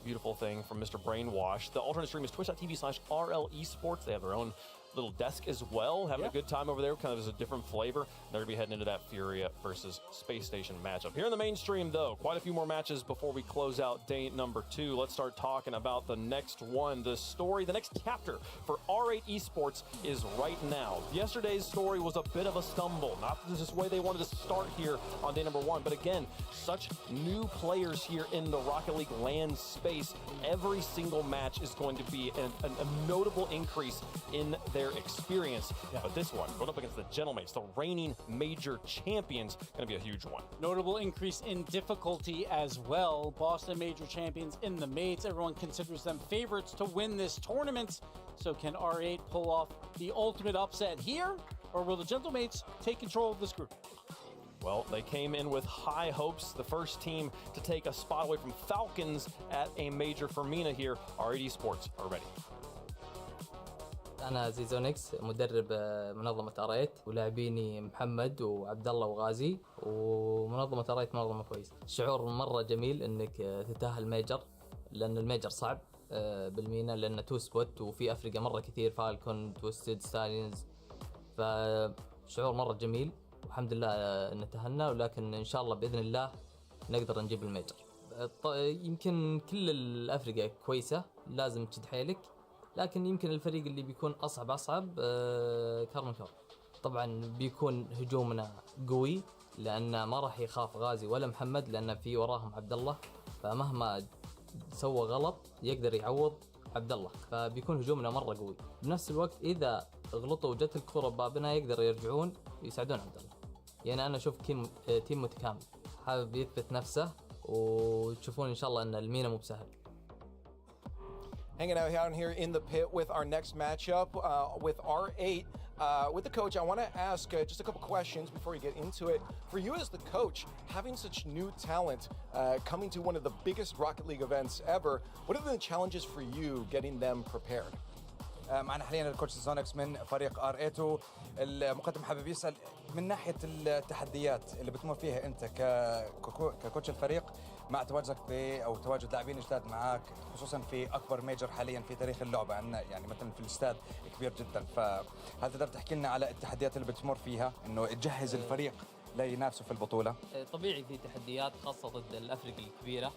Beautiful thing from Mr. Brainwash. The alternate stream is twitch.tv/RL Esports. They have their own little desk as well, having a good time over there, kind of as a different flavor. They're gonna be heading into that Furia versus Space Station matchup. Here in the mainstream, though, quite a few more matches before we close out day number 2. Let's start talking about the next one. The story, the next chapter for R8 Esports is right now. Yesterday's story was a bit of a stumble. Not this way they wanted to start here on day number 1, but again, such new players here in the Rocket League LAN space. Every single match is going to be a notable increase in their experience. But this one, going up against the Gentlemates, the reigning major champions, going to be a huge one. Notable increase in difficulty as well. Boston major champions in the mates. Everyone considers them favorites to win this tournament. So can R8 pull off the ultimate upset here, or will the Gentlemates take control of this group? Well, they came in with high hopes. The first team to take a spot away from Falcons at a major for MENA here. R8 Esports are ready. أنا زيزونكس مدرب منظمة أريت ولاعبيني محمد وعبد الله وغازي ومنظمة أريت منظمة كويسة. شعور مرة جميل إنك تتأهل ميجر لأن الميجر صعب بالمينا لأنه 2 سبوت وفي أفريقيا مرة كثير فالكون تويستد ستالينز فشعور مرة جميل والحمد لله إن تأهلنا ولكن إن شاء الله بإذن الله نقدر نجيب الميجر. يمكن كل الأفريقيا كويسة لازم تشد حيلك لكن يمكن الفريق اللي بيكون أصعب كارمنكار. طبعا بيكون هجومنا قوي لأن ما راح يخاف غازي ولا محمد لأن في وراهم عبد الله فمهما سوى غلط يقدر يعوض عبد الله فبيكون هجومنا مرة قوي. بنفس الوقت إذا غلطوا وجت الكرة ببابنا يقدر يرجعون ويساعدون عبد الله. يعني أنا أشوف تيم متكامل حابب يثبت نفسه وتشوفون إن شاء الله أن المينا مو بسهل. Hanging out here in the pit with our next matchup with R8. With the coach, I want to ask just a couple questions before we get into it. For you as the coach, having such new talent coming to one of the biggest Rocket League events ever, what have been the challenges for you getting them prepared? معنا حاليا الكوتش زونكس من فريق R8. المقدم حابب يسأل من ناحية التحديات اللي بتمر فيها أنت ككوتش الفريق مع تواجدك أو تواجد لاعبين جداد معك خصوصا في أكبر ميجر حاليا في تاريخ اللعبة عندنا يعني مثلا في الاستاد كبير جدا فهل تقدر تحكي لنا على التحديات اللي بتمر فيها إنه تجهز الفريق لينافسوا في البطولة؟ طبيعي في تحديات خاصة ضد الأفريقيا الكبيرة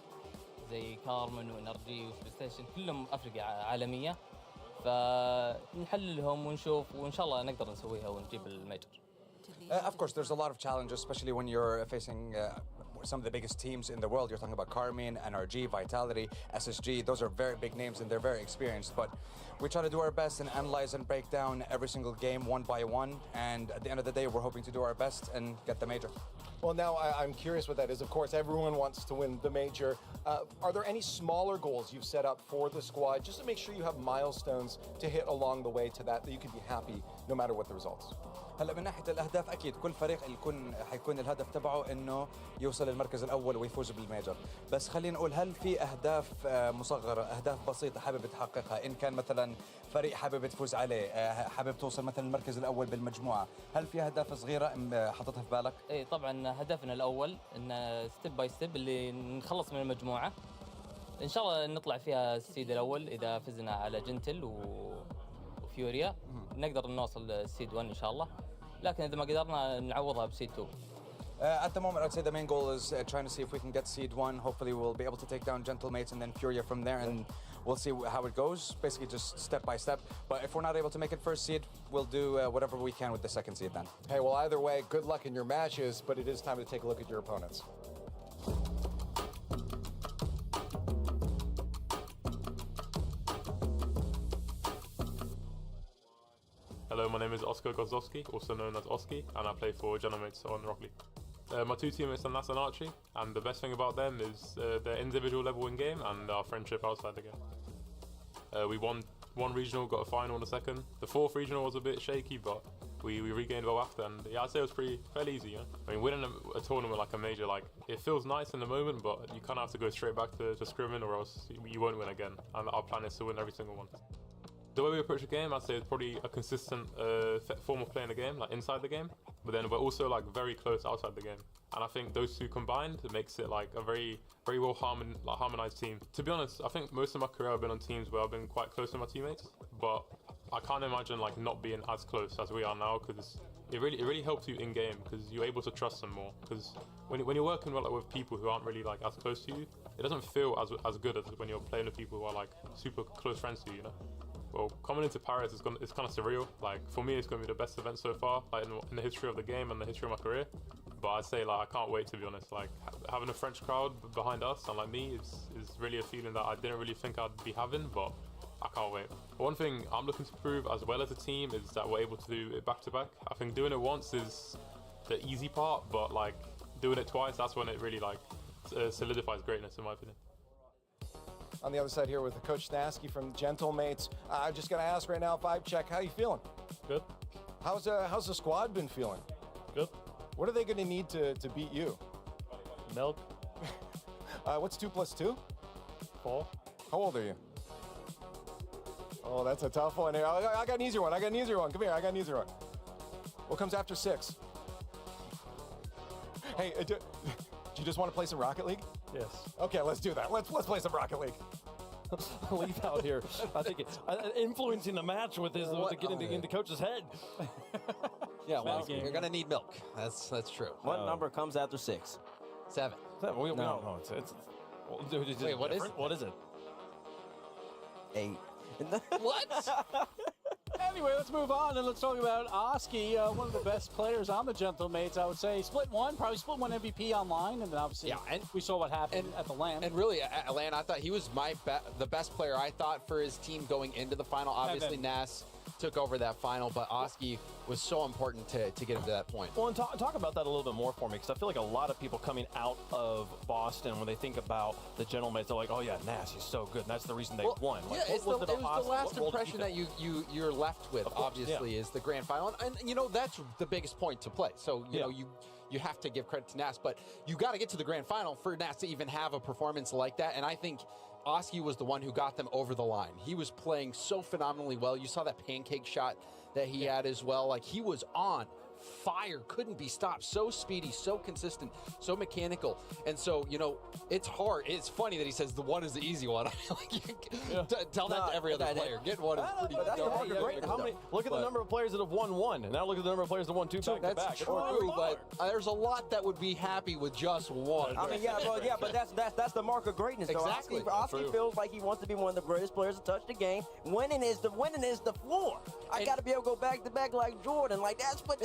زي كارمن وإنرجي وسبيستيشن كلهم أفريقيا عالمية فنحللهم ونشوف وإن شاء الله نقدر نسويها ونجيب الميجر. Of course, there's a lot of challenges, especially when you're facing some of the biggest teams in the world. You're talking about Carmine, NRG, Vitality, SSG. Those are very big names and they're very experienced. But we try to do our best and analyze and break down every single game one by one. And at the end of the day, we're hoping to do our best and get the major. Well, now I'm curious what that is. Of course, everyone wants to win the major. Are there any smaller goals you've set up for the squad just to make sure you have milestones to hit along the way to that you can be happy no matter what the results? هلا من ناحيه الاهداف اكيد كل فريق حيكون الهدف تبعه انه يوصل للمركز الاول ويفوز بالميجر بس خلينا نقول هل في اهداف مصغره اهداف بسيطه حابب تحققها ان كان مثلا فريق حابب تفوز عليه حابب توصل مثلا المركز الاول بالمجموعه هل في اهداف صغيره حاططها في بالك اي طبعا هدفنا الاول ان ستيب باي ستيب اللي نخلص من المجموعه ان شاء الله نطلع فيها السيد الاول اذا فزنا على جنتل وفيوريا نقدر نوصل السيد 1 ان شاء الله لكن اذا ما قدرنا نعوضها بسيد 2. At the moment, I'd say the main goal is trying to see if we can get seed 1. Hopefully, we'll be able to take down Gentlemates and then Furia from there, and we'll see how it goes. Basically, just step by step. But if we're not able to make it first seed, we'll do whatever we can with the second seed then. Hey, well, either way, good luck in your matches, but it is time to take a look at your opponents. Hello, my name is Oscar Gozowski, also known as Oski, and I play for Gentlemates on Rocket League. My two teammates are Nas and Archie, and the best thing about them is their individual level in game and our friendship outside the game. We won one regional, got a final in the second. The fourth regional was a bit shaky, but we regained well after, and yeah, I'd say it was fairly easy. You know? I mean, winning a tournament like a major, like it feels nice in the moment, but you kind of have to go straight back to scrimming, or else you won't win again. And our plan is to win every single one. The way we approach the game, I'd say it's probably a consistent form of playing the game, like inside the game, but then we're also like very close outside the game. And I think those two combined makes it like a very well harmonized team. To be honest, I think most of my career I've been on teams where I've been quite close to my teammates, but I can't imagine like not being as close as we are now, because it really helps you in game, because you're able to trust them more. Because when you're working with people who aren't really like as close to you, it doesn't feel as good as when you're playing with people who are like super close friends to you. You know. Well, coming into Paris it's kind of surreal. Like for me, it's going to be the best event so far, like in the history of the game and the history of my career. But I'd say like I can't wait, to be honest. Like having a French crowd behind us and like me is really a feeling that I didn't really think I'd be having, but I can't wait. One thing I'm looking to prove as well as a team is that we're able to do it back to back. I think doing it once is the easy part, but like doing it twice, that's when it really like solidifies greatness, in my opinion. On the other side here with Coach Snasky from Gentlemates. I just got to ask right now, vibe check, how you feeling? Good. How's the squad been feeling? Good. What are they going to need to beat you? Milk. What's 2 + 2? 4. How old are you? Oh, that's a tough one here. I got an easier one. Come here, I got an easier one. What comes after 6? Hey, do you just want to play some Rocket League? Yes. Okay, let's do that. Let's play some Rocket League. Leave out here. I think influencing the match with his to get into coach's head. Yeah, well, you're gonna need milk. That's true. What number comes after 6? 7. We don't No. know. Wait, what is it? What is it? 8. What? Anyway, let's move on and let's talk about Oski, one of the best players on the Gentlemates, I would say. Split one MVP online, and then obviously we saw what happened at the LAN. And really, at LAN, I thought he was the best player, I thought, for his team going into the final. Obviously, Nas took over that final, but Oski was so important to get him to that point. Well, and talk about that a little bit more for me, because I feel like a lot of people coming out of Boston, when they think about the Gentlemates, they're like, oh yeah, Nas, he's so good, and that's the reason they won. Like, yeah, it was the last impression that you're left with, obviously, is the grand final. And you know, that's the biggest point to play. So, you know, you have to give credit to Nas, but you got to get to the grand final for Nas to even have a performance like that. And I think Oski was the one who got them over the line. He was playing so phenomenally well. You saw that pancake shot that he had as well. Like, he was on fire, couldn't be stopped. So speedy, so consistent, so mechanical. And so, you know, it's hard. It's funny that he says the one is the easy one. Tell that to every other player. Get one is pretty Look at the number of players that have won one, and now look at the number of players that won two back to back. That's true, but there's a lot that would be happy with just one. I mean, but that's the mark of greatness. Exactly. Oski feels like he wants to be one of the greatest players to touch the game. Winning is the floor. I got to be able to go back to back like Jordan. Like that's what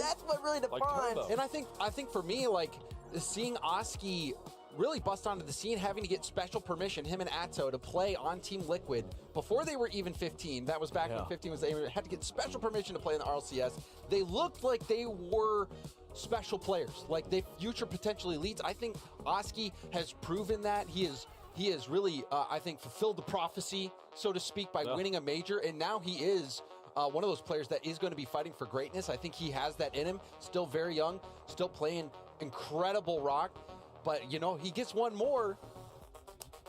really defines. And I think for me, like seeing Oski really bust onto the scene, having to get special permission, him and Atto, to play on Team Liquid before they were even 15. That was back when 15 was, they had to get special permission to play in the RLCS. They looked like they were special players, like they future potentially leads. I think Oski has proven that he has really, I think, fulfilled the prophecy, so to speak, by winning a major, and now he is one of those players that is going to be fighting for greatness. I think he has that in him. Still very young, still playing incredible rock. But, you know, he gets one more.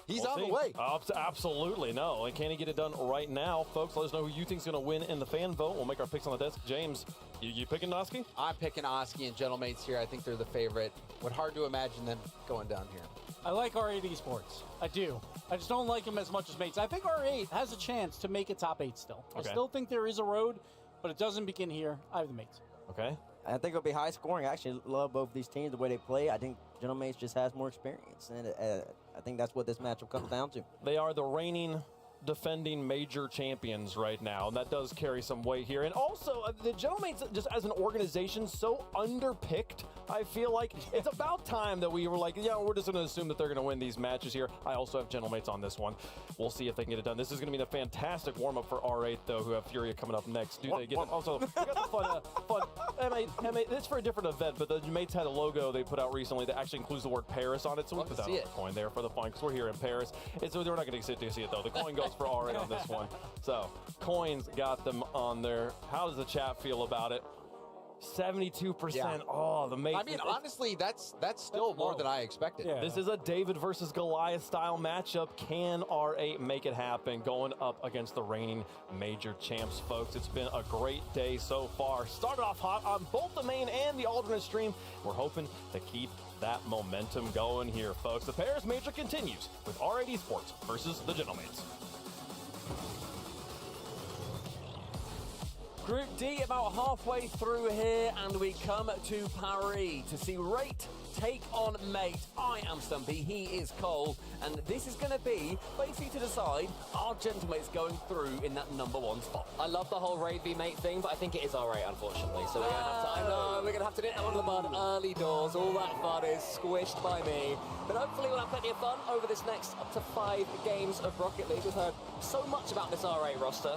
He's on the way. Absolutely. No. And can he get it done right now? Folks, let us know who you think is going to win in the fan vote. We'll make our picks on the desk. James, you picking Oski? I'm picking Oski and Gentlemates here. I think they're the favorite. But hard to imagine them going down here. I like R8 Esports. I do. I just don't like him as much as Mates. I think R8 has a chance to make a top 8 still. Okay. I still think there is a road, but it doesn't begin here. I have the Mates. Okay. I think it'll be high scoring. I actually love both these teams, the way they play. I think Gentlemates just has more experience, and I think that's what this matchup comes down to. They are the reigning defending major champions right now, and that does carry some weight here. And also, the Gentlemates, just as an organization, so underpicked. I feel like it's about time that we were like, yeah, we're just going to assume that they're going to win these matches here. I also have Gentlemates on this one. We'll see if they can get it done. This is going to be a fantastic warm-up for R8, though, who have Furia coming up next. Do they get it? Also, we got the fun. It's for a different event, but the Mates had a logo they put out recently that actually includes the word Paris on it, so we put that on the coin there for the fun, because we're here in Paris. So we're not going to get to see it, though. The coin goes house for R8 on this one. So, coins got them on there. How does the chat feel about it? 72%. Yeah. Oh, the mate. I mean, honestly, that's still more than I expected. This is a David versus Goliath style matchup. Can R8 make it happen going up against the reigning major champs, folks? It's been a great day so far. Started off hot on both the main and the alternate stream. We're hoping to keep that momentum going here, folks. The Paris Major continues with R8 Esports versus the Gentlemates. Group D about halfway through here, and we come to Paris to see Rate take on Mate. I am Stumpy, he is Cole, and this is going to be basically to decide are Gentlemates going through in that #1 spot. I love the whole Rate v Mate thing, but I think it is R8, unfortunately. So we're going to have to. I know, we're going to have to nip that one to the bud early doors. All that fun is squished by me. But hopefully we'll have plenty of fun over this next up to 5 games of Rocket League. We've heard so much about this R8 roster.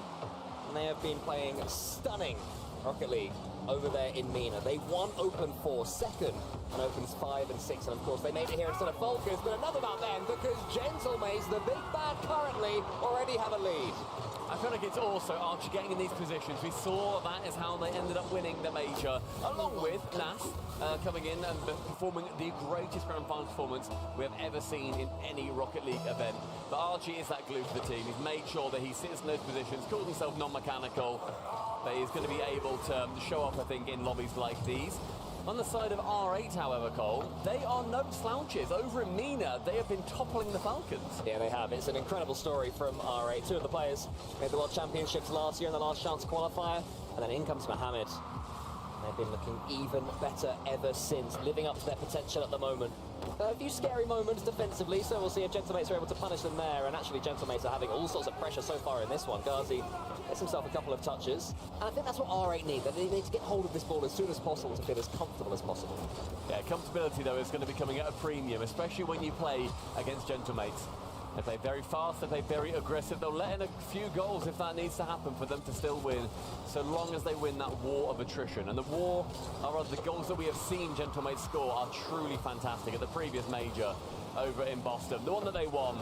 They have been playing stunning Rocket League over there in MENA. They won Open 4, second on Opens 5 and 6, and of course they made it here instead of Falcons, but enough about them because Gentlemates, the big bad currently, already have a lead. I feel like it's also Archie getting in these positions. We saw that is how they ended up winning the major, along with Nas coming in and performing the greatest grand final performance we have ever seen in any Rocket League event. But Archie is that glue for the team. He's made sure that he sits in those positions, calls himself non-mechanical, but he's going to be able to show up, I think, in lobbies like these. On the side of R8, however, Cole, they are no slouches. Over in MENA, they have been toppling the Falcons. Yeah, they have. It's an incredible story from R8. 2 of the players made the World Championships last year in the last chance qualifier, and then in comes Mohamed. They've been looking even better ever since, living up to their potential at the moment. A few scary moments defensively, so we'll see if Gentlemates are able to punish them there. And actually, Gentlemates are having all sorts of pressure so far in this one. Ghazi gets himself a couple of touches. And I think that's what R8 need. They need to get hold of this ball as soon as possible to feel as comfortable as possible. Yeah, comfortability, though, is going to be coming at a premium, especially when you play against Gentlemates. They play very fast, they play very aggressive. They'll let in a few goals if that needs to happen for them to still win, so long as they win that war of attrition. And the war, or rather the goals that we have seen Gentlemates score are truly fantastic. At the previous major over in Boston, the one that they won,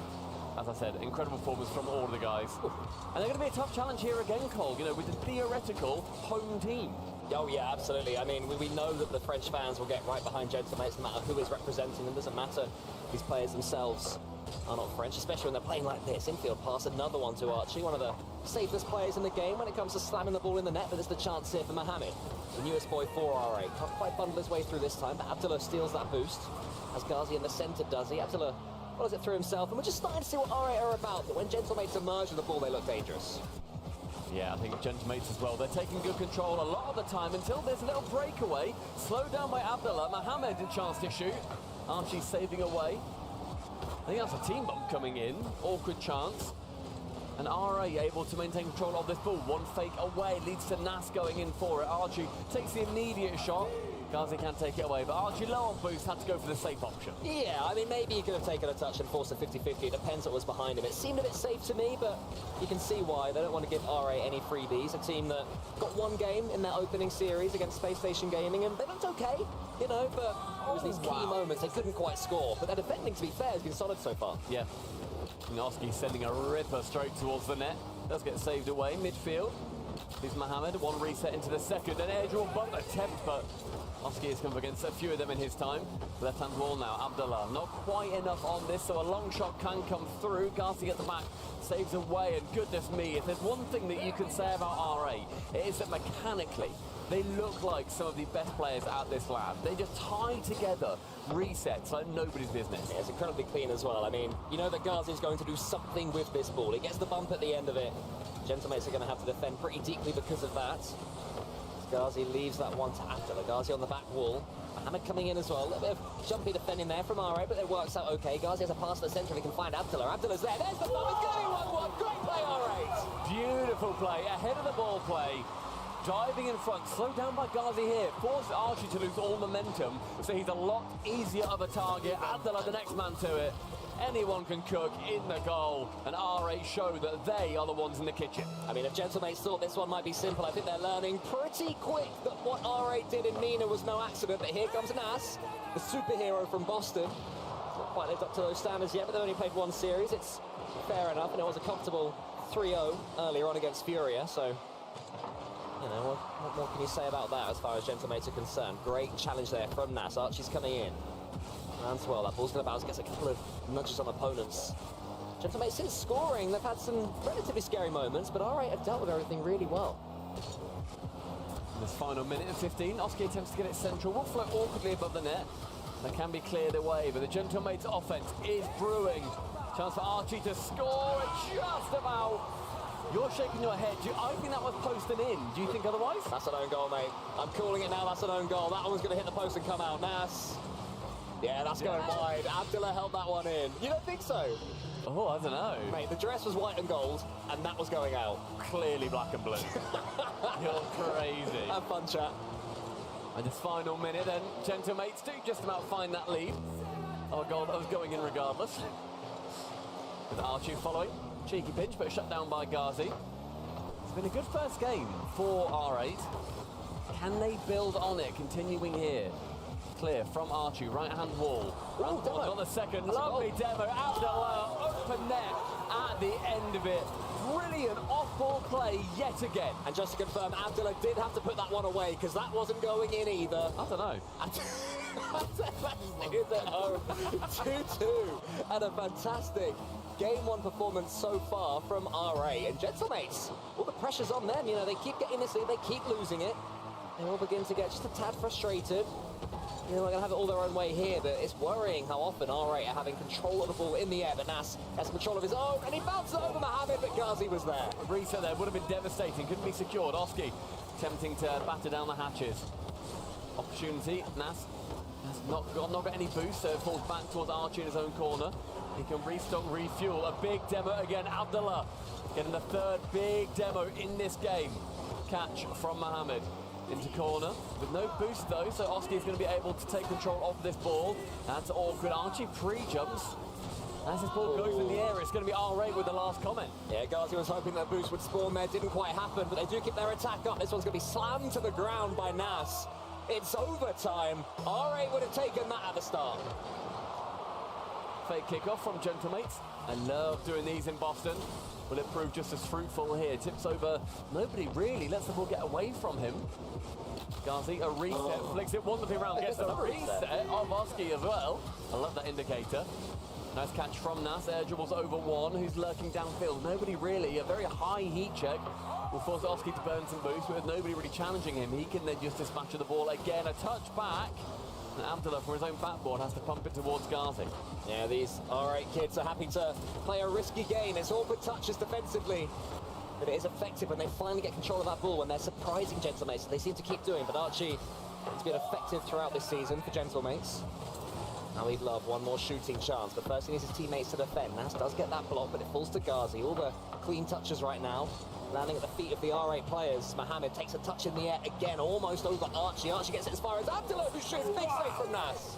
as I said, incredible performance from all of the guys. And they're going to be a tough challenge here again, Cole, you know, with the theoretical home team. Oh yeah, absolutely. I mean, we know that the French fans will get right behind Gentlemates no matter who is representing them. Doesn't matter. These players themselves are not French, especially when they're playing like this. Infield pass, another one to Archie, one of the safest players in the game when it comes to slamming the ball in the net, but there's the chance here for Mohamed, the newest boy for R8. Can't quite bundle his way through this time, but Abdullah steals that boost, as Ghazi in the centre does. Abdullah follows it through himself, and we're just starting to see what R8 are about, but when Gentlemates emerge with the ball, they look dangerous. Yeah, I think Gentlemates as well. They're taking good control a lot of the time until there's a little breakaway. Slowed down by Abdullah. Mohamed a chance to shoot. Archie saving away. I think that's a team bump coming in. Awkward chance. And RA able to maintain control of this ball. One fake away leads to Nas going in for it. Archie takes the immediate shot. Ghazi can't take it away, but Archie low on boost, had to go for the safe option. Yeah, I mean, maybe he could have taken a touch and forced a 50-50. It depends what was behind him. It seemed a bit safe to me, but you can see why. They don't want to give RA any freebies. A team that got one game in their opening series against Space Station Gaming, and they looked okay, you know, but it was these key moments. They couldn't quite score, but their defending, to be fair, has been solid so far. Yeah. Noski sending a ripper straight towards the net. Does get saved away midfield. Here's Mohamed, one reset into the second, an air draw bump attempt, but Oski has come up against a few of them in his time. Left-hand wall now, Abdullah, not quite enough on this, so a long shot can come through. Garcia at the back, saves away, and goodness me, if there's one thing that you can say about RA, it is that mechanically, they look like some of the best players at this lab. They just tie together resets like nobody's business. Yeah, it's incredibly clean as well. I mean, you know that Ghazi is going to do something with this ball. He gets the bump at the end of it. Gentlemates are going to have to defend pretty deeply because of that. Ghazi leaves that one to Abdullah. Ghazi on the back wall. Mohamed coming in as well. A little bit of jumpy defending there from RA, but it works out okay. Ghazi has a pass to the centre if he can find Abdullah. Abdullah's there. There's the ball. It's going to be 1-1. Great play, R8. Beautiful play. Ahead of the ball play. Diving in front, slowed down by Ghazi here, forced Archie to lose all momentum, so he's a lot easier of a target. Abdullah, the next man to it. Anyone can cook in the goal, and R8 show that they are the ones in the kitchen. I mean, if Gentlemates thought this one might be simple, I think they're learning pretty quick that what R8 did in MENA was no accident. But here comes Nas, the superhero from Boston. quite lived up to those standards yet, but they've only played one series. It's fair enough, and it was a comfortable 3-0 earlier on against Furia, so, you know, what more can you say about that as far as Gentlemates are concerned? Great challenge there from Nas. Archie's coming in. Lands well, that ball's going to bounce, gets a couple of nudges on opponents. Gentlemates is scoring. They've had some relatively scary moments, but all right, have dealt with everything really well. In this final minute and 15, Oski attempts to get it central. Will float awkwardly above the net. That can be cleared away, but the Gentlemates offense is brewing. Chance for Archie to score, just about. You're shaking your head. I think that was posted in. Do you think otherwise? That's an own goal, mate. I'm calling it now. That's an own goal. That one's going to hit the post and come out. Nas. Yeah, that's going wide. Abdullah held that one in. You don't think so? Oh, I don't know. Mate, the dress was white and gold, and that was going out. Clearly black and blue. You're crazy. Have fun, chat. And this final minute, then, Gentlemates do just about find that lead. Oh, goal that was going in regardless. With Archie following. Cheeky pinch, but shut down by Ghazi. It's been a good first game for R8. Can they build on it, continuing here? Clear from Archie, right-hand wall. Round one, got the second. Lovely demo. Abdullah, open net at the end of it. Brilliant off-ball play yet again. And just to confirm, Abdullah did have to put that one away because that wasn't going in either. I don't know. Is at home. 2-2. And a fantastic Game 1 performance so far from R8. And Gentlemates, all the pressure's on them. You know, they keep getting this lead, they keep losing it. They all begin to get just a tad frustrated. You know, they're going to have it all their own way here, but it's worrying how often R8 are having control of the ball in the air. But Nas has control of his own, and he bounces it over Mohammed, but Ghazi was there. A reset there would have been devastating, couldn't be secured. Oski attempting to batter down the hatches. Opportunity, Nas has not got any boost, so it falls back towards Archie in his own corner. He can restock, refuel. A big demo again. Abdullah getting the third big demo in this game. Catch from Mohammed. Into corner, with no boost though, so Oski is going to be able to take control of this ball. That's awkward. Archie pre-jumps. As this ball goes in the air, it's going to be R8 with the last comment. Yeah, Ghazi was hoping that boost would spawn there. Didn't quite happen, but they do keep their attack up. This one's going to be slammed to the ground by Nas. It's overtime. R8 would have taken that at the start. Fake kickoff from Gentlemates. I love doing these in Boston. Will it prove just as fruitful here? Tips over. Nobody really lets the ball get away from him. Ghazi, a reset, flicks it wonderfully round, gets a reset of Oski as well. I love that indicator. Nice catch from Nas, air dribbles over one, who's lurking downfield. Nobody really, a very high heat check will force Oski to burn some boost, but with nobody really challenging him, he can then just dispatch of the ball again. A touch back. And Abdullah, for his own backboard, has to pump it towards Ghazi. Yeah, these R8 kids are happy to play a risky game. It's awkward touches defensively, but it is effective when they finally get control of that ball, when they're surprising Gentlemates. They seem to keep doing, but Archie has been effective throughout this season for Gentlemates. Now he'd love one more shooting chance, but first he needs his teammates to defend. Nas does get that block, but it falls to Ghazi. All the clean touches right now, landing at the feet of the R8 players. Mohammed takes a touch in the air again, almost over Archie. Archie gets it as far as Abdullah, who shoots big save from Nas.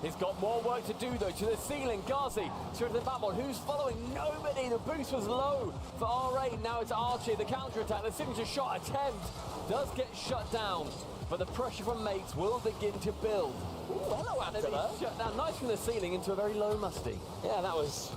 He's got more work to do though, to the ceiling. Ghazi through to the backboard. Who's following? Nobody. The boost was low for R8. Now it's Archie. The counter-attack, the signature shot attempt does get shut down, but the pressure from mates will begin to build. Ooh, hello, Abdullah. Shut down nice from the ceiling into a very low musty. Yeah, that was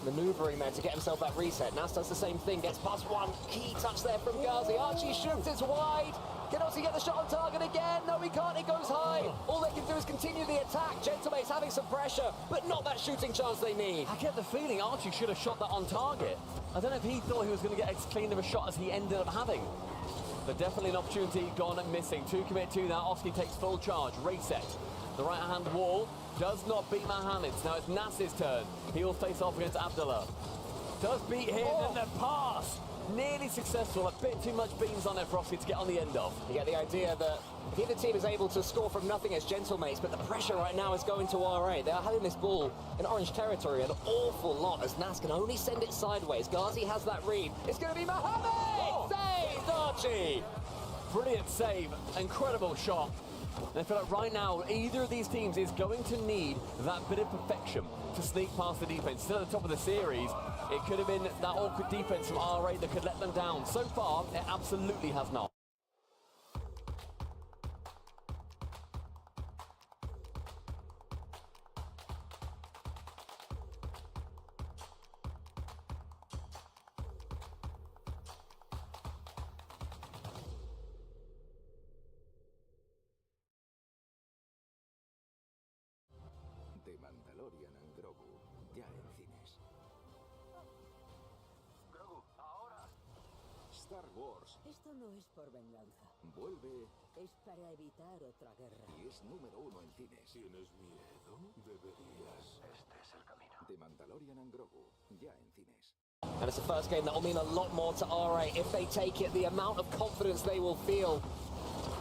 manoeuvring there to get himself that reset. Nas does the same thing, gets past one. Key touch there from Ghazi. Archie shoots, it's wide. Can Oski get the shot on target again? No, he can't, it goes high. All they can do is continue the attack. Gentlemates having some pressure, but not that shooting chance they need. I get the feeling Archie should have shot that on target. I don't know if he thought he was going to get as clean of a shot as he ended up having. But definitely an opportunity gone and missing. 2 commit 2 now. Oski takes full charge. Reset. The right-hand wall does not beat Mohammed's. Now it's Nas's turn. He'll face off against Abdullah. Does beat him, and the pass. Nearly successful. A bit too much beams on there for Oski to get on the end of. You get the idea that if either team is able to score from nothing as Gentlemates, but the pressure right now is going to R8. They are having this ball in orange territory an awful lot, as Nas can only send it sideways. Ghazi has that read. It's going to be Mohammed! Saved Archie! Brilliant save. Incredible shot. And I feel like right now, either of these teams is going to need that bit of perfection to sneak past the defense. Still at the top of the series, it could have been that awkward defense from R8 that could let them down. So far, it absolutely has not. Esto no es por venganza. Vuelve Es para evitar otra guerra. y es número 1 en cines. ¿Tienes miedo? Deberías. Este es el camino. The Mandalorian and Grogu, ya en cines. And it's the first game that will mean a lot more to R8 if they take it. The amount of confidence they will feel,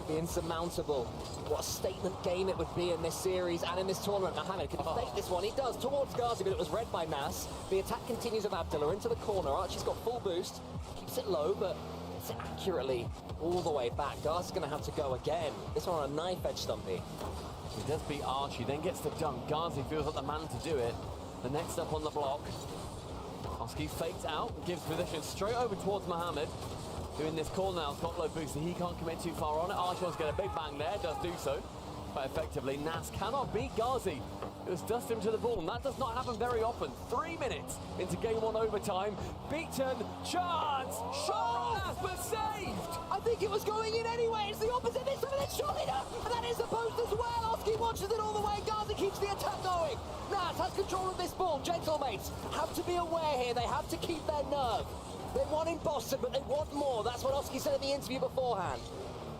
be insurmountable. What a statement game it would be in this series and in this tournament. Mohamed can he fake this one? He does towards Ghazi, but it was read by Nas. The attack continues of Abdullah into the corner. Archie's got full boost, keeps it low, but it's it accurately all the way back. Ghazi's going to have to go again. This one on a knife edge, Stumpy. He does beat Archie, then gets the dunk. Ghazi feels like the man to do it. The next up on the block. Oski fakes out, gives position straight over towards Mohamed. Doing this call now, got low boost, he can't commit too far on it. Archie wants to get a big bang there, does do so. But effectively, Nas cannot beat Ghazi. It was dust him to the ball, and that does not happen very often. 3 minutes into game 1 overtime. Beaten, chance, shot from Nas, but saved! I think it was going in anyway. It's the opposite this time, and it's surely not. And that is the post as well. Oski watches it all the way. Ghazi keeps the attack going. Nas has control of this ball. Gentlemates have to be aware here. They have to keep their nerve. They won in Boston, but they want more. That's what Oski said in the interview beforehand.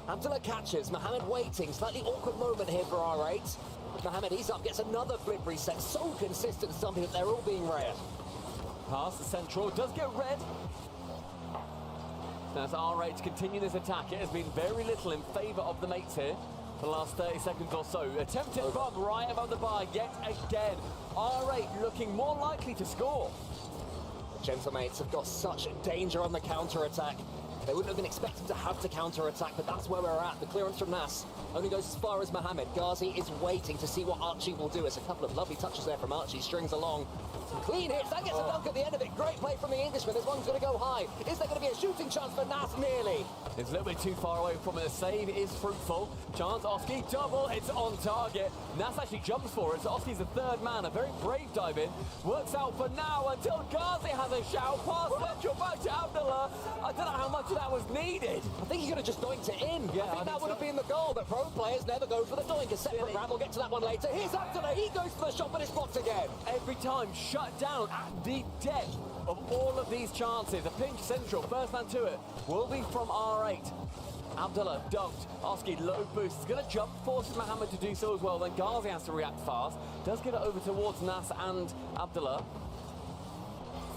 Abdullah catches. Mohamed waiting. Slightly awkward moment here for R8. Mohamed, he's up, gets another flip reset. So consistent, something that they're all being read. Pass the central, does get red. As R8 continue this attack, it has been very little in favour of the mates here for the last 30 seconds or so. Attempted bomb right above the bar yet again. R8 looking more likely to score. The Gentlemates have got such danger on the counter-attack. They wouldn't have been expecting to have to counter-attack, but that's where we're at. The clearance from Nas only goes as far as Mohamed. Ghazi is waiting to see what Archie will do. It's a couple of lovely touches there from Archie. Strings along. Some clean hits. That gets a dunk at the end of it. Great play from the Englishman. This one's going to go high. Is there going to be a shooting chance for Nas? Nearly. It's a little bit too far away from it. The save is fruitful. Chance, Oski, double. It's on target. Nas actually jumps for it, so Oski's the third man. A very brave dive in. Works out for now until Ghazi has a shout. Pass central back to Abdullah. I don't know how much of that was needed. I think he could have just doinked it in. Yeah, I think that would have been the goal, but pro players never go for the doink. A separate round. We'll get to that one later. Here's Abdullah. He goes for the shot, but it's blocked again. Every time shut down at the depth of all of these chances. A pinch central, first man to it, will be from R8. Abdullah dunked. Oski low boost. He's going to jump, forces Mohamed to do so as well. Then Ghazi has to react fast. Does get it over towards Nas and Abdullah.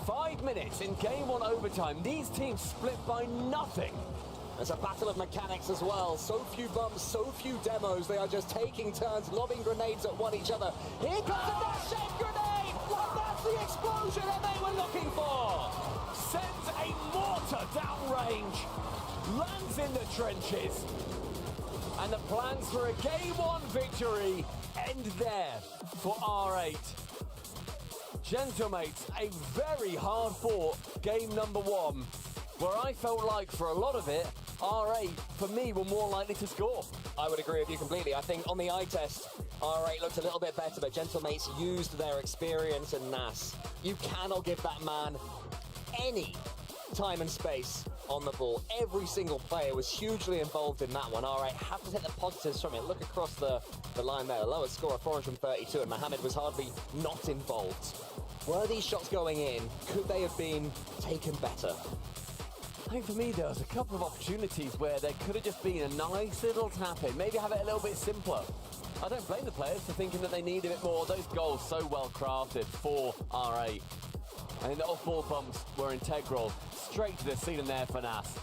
5 minutes in game 1 overtime. These teams split by nothing. There's a battle of mechanics as well. So few bumps, so few demos. They are just taking turns, lobbing grenades at each other. Here comes a dash-shaped grenade! Well, that's the explosion that they were looking for! Sends a mortar downrange. Lands in the trenches. And the plans for a game 1 victory end there for R8. Gentlemates, a very hard-fought game number 1, where I felt like for a lot of it, R8, for me, were more likely to score. I would agree with you completely. I think on the eye test, R8 looked a little bit better, but Gentlemates used their experience and Nas. You cannot give that man any time and space on the ball. Every single player was hugely involved in that one. R8 have to take the positives from it. Look across the line there. The lowest score of 432, and Mohamed was hardly not involved. Were these shots going in? Could they have been taken better? I think for me there was a couple of opportunities where there could have just been a nice little tap in, maybe have it a little bit simpler. I don't blame the players for thinking that they need a bit more. Those goals so well crafted for R8. I think the off-ball bumps were integral. Straight to the ceiling there for Nas.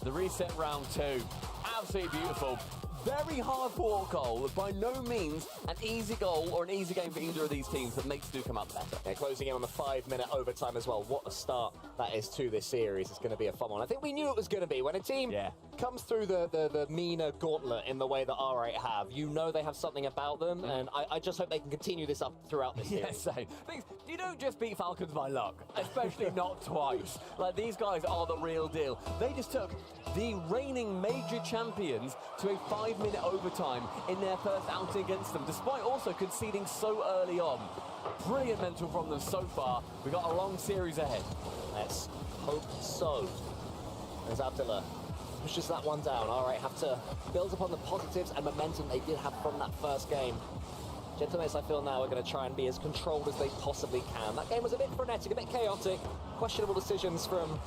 The reset round 2, absolutely beautiful. Very hard-fought goal, by no means an easy goal or an easy game for either of these teams, but mates do come up better. Yeah, closing in on the 5-minute overtime as well. What a start that is to this series. It's going to be a fun one. I think we knew it was going to be. When a team comes through the meaner gauntlet in the way that R8 have, you know they have something about them, and I just hope they can continue this up throughout this series. Yeah, same. You don't just beat Falcons by luck, especially not twice. Like, these guys are the real deal. They just took the reigning major champions to a 5-minute overtime in their first outing against them, despite also conceding so early on. Brilliant mental from them so far. We've got a long series ahead. Let's hope so. There's Abdullah. Pushes that one down. R8 have to build upon the positives and momentum they did have from that first game. Gentlemates, I feel now, are going to try and be as controlled as they possibly can. That game was a bit frenetic, a bit chaotic. Questionable decisions from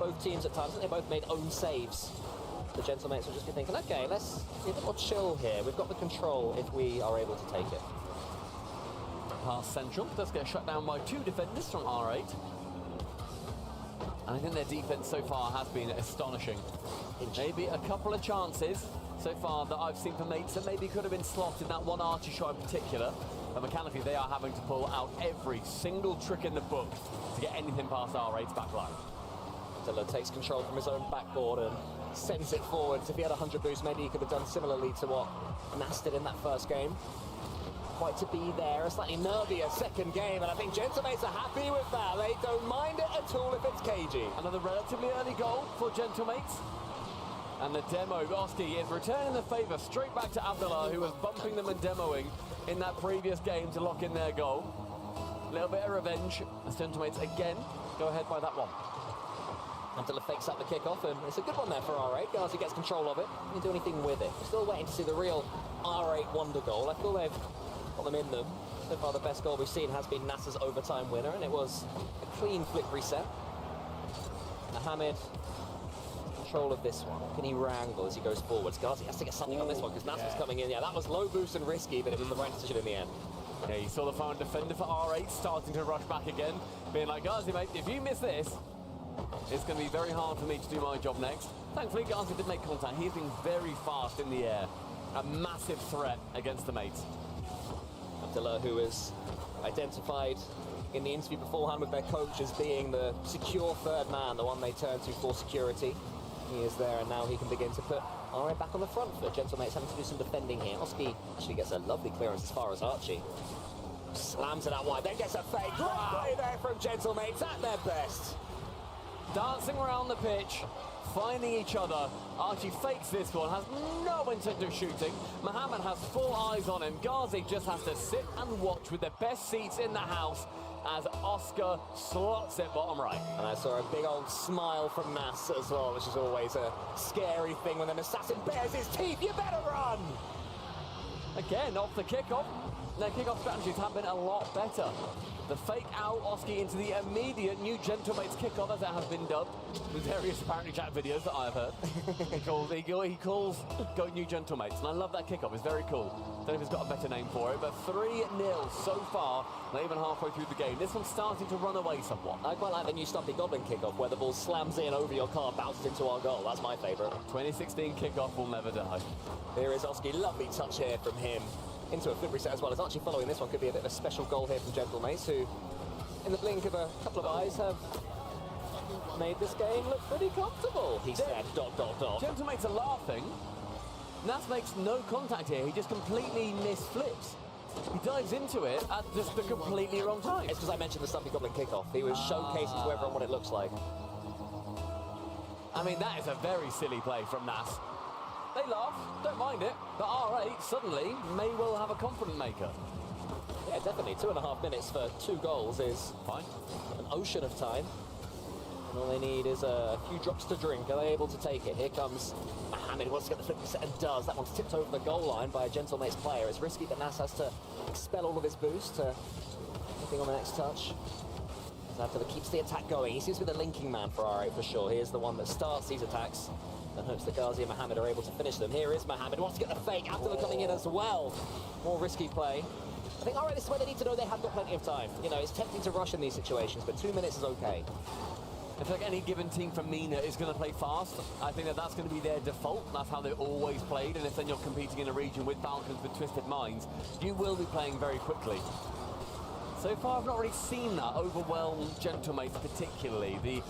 both teams at times, they both made own saves. The Gentlemates will just be thinking, okay, let's be a bit more chill here. We've got the control if we are able to take it. Pass central, does get shut down by 2 defenders from R8. And I think their defense so far has been astonishing. Maybe a couple of chances so far that I've seen for mates that maybe could have been slotted, that one Archie shot in particular. But mechanically, they are having to pull out every single trick in the book to get anything past R8's back line. Dilla takes control from his own backboard and sends it forwards. If he had 100 boost, maybe he could have done similarly to what Nas did in that first game. Quite to be there, a slightly nervier second game, and I think Gentlemates are happy with that. They don't mind it at all if it's cagey. Another relatively early goal for Gentlemates. And the demo, Oski is returning the favour straight back to Abdullah, who was bumping them and demoing in that previous game to lock in their goal. A little bit of revenge as Gentlemates again go ahead by that one. Abdullah fakes up the kickoff, and it's a good one there for R8. Ghazi gets control of it. He didn't do anything with it. We're still waiting to see the real R8 wonder goal. I feel they've got them in them. So far, the best goal we've seen has been Nasser's overtime winner, and it was a clean flick reset. Mohamed, control of this one. Can he wrangle as he goes forwards? Ghazi has to get something on this one because Nasser's coming in. Yeah, that was low boost and risky, but it was the right decision in the end. Yeah, you saw the foreign defender for R8 starting to rush back again, being like, Ghazi, mate, if you miss this, it's going to be very hard for me to do my job next. Thankfully, Ghazi did make contact. He's been very fast in the air. A massive threat against the mates. Abdullah, who was identified in the interview beforehand with their coach as being the secure third man, the one they turn to for security. He is there, and now he can begin to put R8 back on the front foot. Gentlemates having to do some defending here. Oski actually gets a lovely clearance as far as Archie. Slams it out wide, then gets a fake. Great play there from Gentlemates at their best. Dancing around the pitch, finding each other. Archie fakes this one, has no intent of shooting. Mohamed has full eyes on him. Ghazi just has to sit and watch with the best seats in the house as Oscar slots it bottom right. And I saw a big old smile from Nas as well, which is always a scary thing when an assassin bares his teeth. You better run! Again, off the kickoff. Their kickoff strategies have been a lot better. The fake out Oski into the immediate new Gentlemates kickoff, as it has been dubbed, with various apparently chat videos that I've heard. he calls go new Gentlemates, and I love that kickoff. It's very cool. Don't know if he's got a better name for it, but 3-0 so far, not even halfway through the game. This one's starting to run away somewhat. I quite like the new Stumpy Goblin kickoff, where the ball slams in over your car, bounces into our goal. That's my favourite. 2016 kickoff will never die. Here is Oski, lovely touch here from him. Into a flip reset as well. As Archie following this one could be a bit of a special goal here from Gentlemates, who, in the blink of a couple of eyes, have made this game look pretty comfortable, he said, ... Gentlemates are laughing. Nas makes no contact here. He just completely misflips. He dives into it at just the completely wrong time. It's because I mentioned the Stumpy Goblin kickoff. He was showcasing to everyone what it looks like. I mean, that is a very silly play from Nas. They laugh, don't mind it, but R8 suddenly may well have a confident maker. Yeah, definitely. 2.5 minutes for 2 goals is fine. An ocean of time. And all they need is a few drops to drink. Are they able to take it? Here comes Mohamed, wants to get the flip set and does. That one's tipped over the goal line by a Gentlemates player. It's risky, but Nas has to expel all of his boost. Anything on the next touch. Abdullah keeps the attack going. He seems to be the linking man for R8 for sure. He is the one that starts these attacks and hopes that Ghazi and Mohamed are able to finish them. Here is Mohamed, wants to get the fake. Abdullah coming in as well. More risky play. I think R8 this is where they need to know they have got plenty of time. You know, it's tempting to rush in these situations, but 2 minutes is okay. I feel like any given team from MENA is going to play fast. I think that that's going to be their default. That's how they've always played. And if then you're competing in a region with Falcons with Twisted Minds, you will be playing very quickly. So far, I've not really seen that overwhelm Gentlemates particularly. The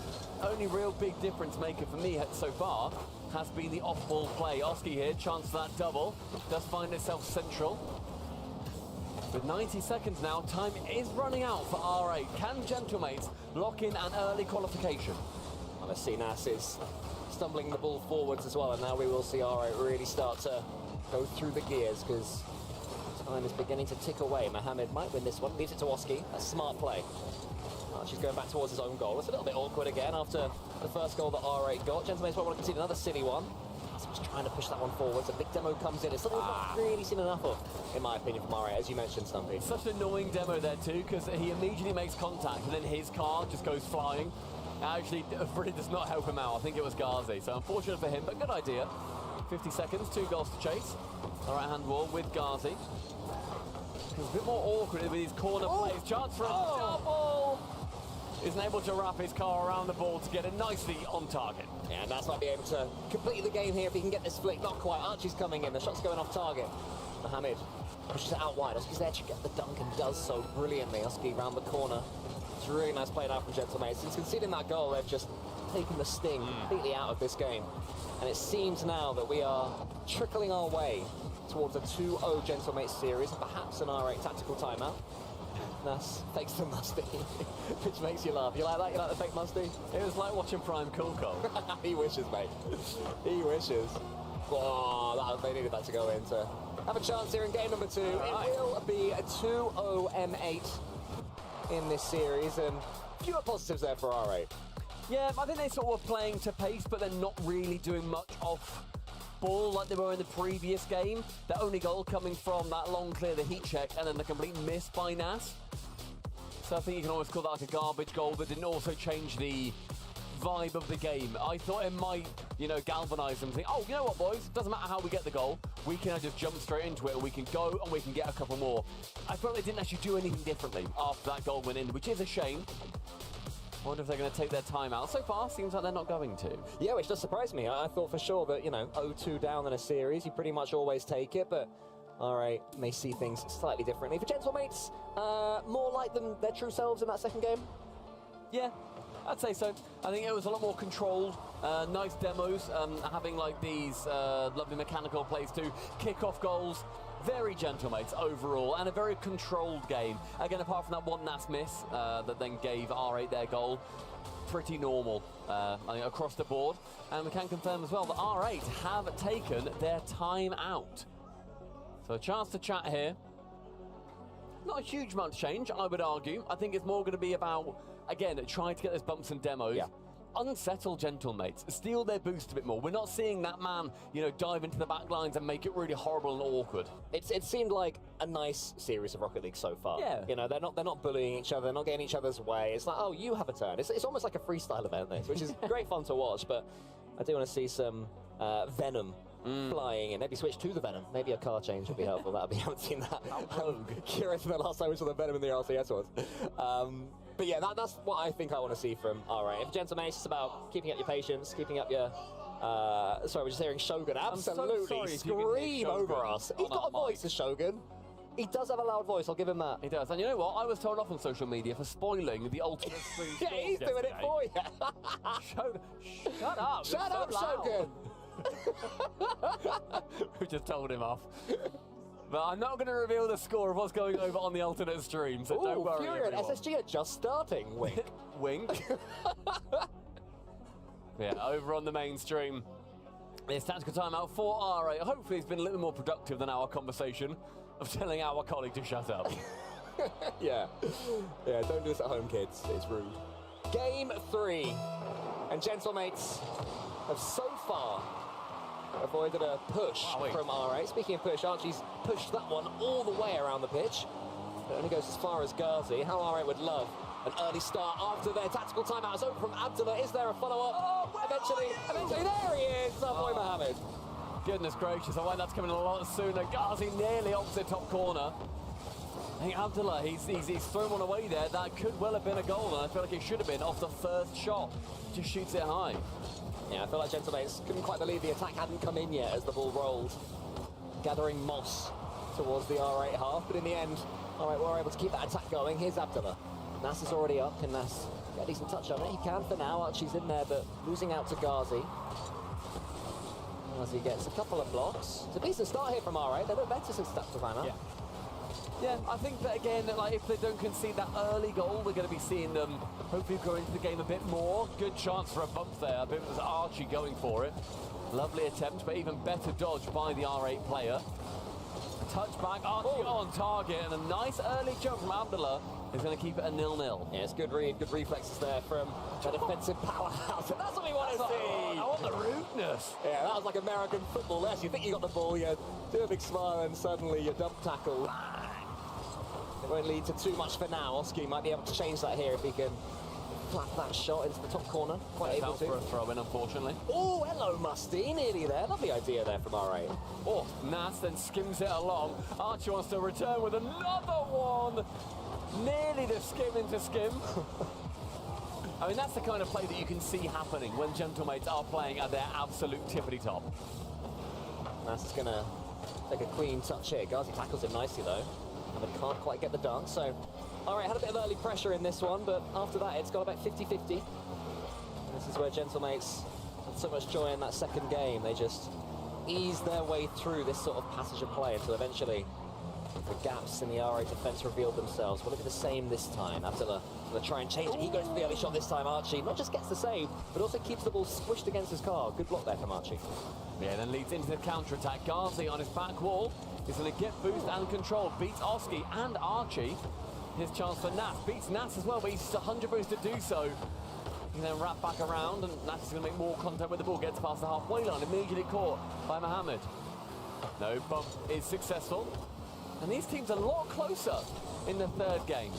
only real big difference maker for me so far has been the off-ball play. Oski here, chance for that double, does find itself central. With 90 seconds now, time is running out for R8. Can Gentlemates lock in an early qualification? Well, let's see, Nas is stumbling the ball forwards as well, and now we will see R8 really start to go through the gears, because time is beginning to tick away. Mohamed might win this one, leaves it to Oski. A smart play. She's going back towards his own goal. It's a little bit awkward again after the first goal that R8 got. Gentlemates might want to concede another silly one. Just trying to push that one forwards. A big demo comes in. It's something we've not really seen enough of, in my opinion, from R8, as you mentioned, Stumpy. Such an annoying demo there too, because he immediately makes contact and then his car just goes flying. Actually, really does not help him out. I think it was Ghazi. So unfortunate for him, but good idea. 50 seconds, 2 goals to chase. The right-hand wall with Ghazi. It's a bit more awkward with his corner plays. Chance for a double. Isn't able to wrap his car around the ball to get it nicely on target. Yeah, and that's might be able to complete the game here if he can get this flick. Not quite. Archie's coming in. The shot's going off target. Mohamed pushes it out wide. Husky's there to get the dunk and does so brilliantly. Husky round the corner. It's a really nice play now from Gentlemate. Since conceding that goal, they've just taken the sting completely out of this game. And it seems now that we are trickling our way towards a 2-0 Gentlemate series and perhaps an R8 tactical timeout. Nas fakes the musty, which makes you laugh. You like that? You like the fake musty? It was like watching Prime Cool. He wishes, mate. He wishes. Oh, they needed that to go in to have a chance here in game number 2. It will be a 2-0 M8 in this series, and fewer positives there for R8. Yeah, I think they sort of were playing to pace, but they're not really doing much off ball like they were in the previous game. The only goal coming from that long clear, the heat check, and then the complete miss by Nas. So I think you can almost call that like a garbage goal that didn't also change the vibe of the game. I thought it might, you know, galvanise them, think, oh, you know what, boys, it doesn't matter how we get the goal, we can just jump straight into it, and we can go and we can get a couple more. I felt they didn't actually do anything differently after that goal went in, which is a shame. I wonder if they're going to take their time out. So far, seems like they're not going to. Yeah, which does surprise me. I thought for sure that, you know, 0-2 down in a series, you pretty much always take it, but R8 may see things slightly differently. For Gentlemates, more like them, their true selves in that second game? Yeah, I'd say so. I think it was a lot more controlled, nice demos, having like these lovely mechanical plays too, kick-off goals. Very Gentlemates overall, and a very controlled game. Again, apart from that one Nas miss that then gave R8 their goal, pretty normal I think, across the board. And we can confirm as well that R8 have taken their time out. So a chance to chat here. Not a huge amount to change, I would argue. I think it's more going to be about, again, trying to get those bumps and demos. Yeah. Unsettle Gentlemates, steal their boost a bit more. We're not seeing that man, you know, dive into the back lines and make it really horrible and awkward. It seemed like a nice series of Rocket League so far. Yeah. You know, they're not bullying each other, they're not getting each other's way. It's like, oh, you have a turn. It's almost like a freestyle event, this, which is great fun to watch, but I do want to see some Venom flying and maybe switch to the Venom. Maybe a car change would be helpful. I haven't seen that. Curious when the last time we saw the Venom in the LCS was. But yeah, that's what I think I want to see from R8. If Gentleman, it's about keeping up your patience, keeping up your... sorry, we're just hearing Shogun absolutely scream over us. He's got a voice, as Shogun. He does have a loud voice, I'll give him that. He does. And you know what? I was told off on social media for spoiling the ultimate stream. Yeah, he's doing it for you. Shut up. Shut up, Shogun. We just told him off. But I'm not going to reveal the score of what's going over on the alternate stream, so don't worry, Fury and everyone. SSG are just starting. Wink. Wink. Yeah, over on the main stream. It's tactical timeout for R8. Hopefully it's been a little more productive than our conversation of telling our colleague to shut up. Yeah, don't do this at home, kids. It's rude. Game 3. And Gentlemates have so far avoided a push from R8. Speaking of push, Archie's pushed that one all the way around the pitch. It only goes as far as Ghazi. How R8 would love an early start after their tactical timeout. It's over from Abdullah. Is there a follow-up? Eventually, there he is, our boy Mohamed. Goodness gracious, I wonder that's coming a lot sooner. Ghazi nearly opposite top corner. I think Abdullah, he's thrown one away there. That could well have been a goal, and I feel like it should have been off the first shot. Just shoots it high. Yeah, I feel like Gentlemates couldn't quite believe the attack hadn't come in yet as the ball rolled, gathering moss towards the R8 half, but in the end, R8 were able to keep that attack going. Here's Abdullah. Nas is already up. Can Nas get a decent touch on it? He can for now. Archie's in there, but losing out to Ghazi. Ghazi gets a couple of blocks. It's a decent start here from R8. They look better since tactical timeout. Yeah, I think that again, like if they don't concede that early goal, we're going to be seeing them hopefully go into the game a bit more. Good chance for a bump there. I think it was Archie going for it. Lovely attempt, but even better dodge by the R8 player. Touchback, Archie on target, and a nice early jump from Abdullah is going to keep it a 0-0. Yeah, it's good reflexes there from a defensive powerhouse. That's what we want to see. I want the rudeness. Yeah, that was like American football there. So you think you got the ball, you do a big smile, and suddenly you dump tackle. It won't lead to too much for now. Oski might be able to change that here if he can flap that shot into the top corner. Quite able to. For a throw-in, unfortunately. Oh, hello, Musty. Nearly there. Lovely idea there from R8. Oh, Nas then skims it along. Archie wants to return with another one. Nearly to skim into skim. I mean, that's the kind of play that you can see happening when Gentlemates are playing at their absolute tippity top. Nas is going to take a clean touch here. Ghazi tackles him nicely, though. And can't quite get the dunk, so... Alright, had a bit of early pressure in this one, but after that, it's got about 50-50. This is where Gentlemates had so much joy in that second game. They just eased their way through this sort of passage of play until eventually the gaps in the R8 defense revealed themselves. Will it be the same this time? Abdullah going to try and change it. He goes for the early shot this time, Archie. Not just gets the save, but also keeps the ball squished against his car. Good block there from Archie. Yeah, then leads into the counter-attack. Ghazi on his back wall is going to get boost and control. Beats Oski and Archie. His chance for Nat. Beats Nat as well, but he's just 100 boost to do so. He can then wrap back around, and Nat is going to make more contact with the ball. Gets past the halfway line, immediately caught by Mohammed. No bump is successful. And these teams are a lot closer in the third game.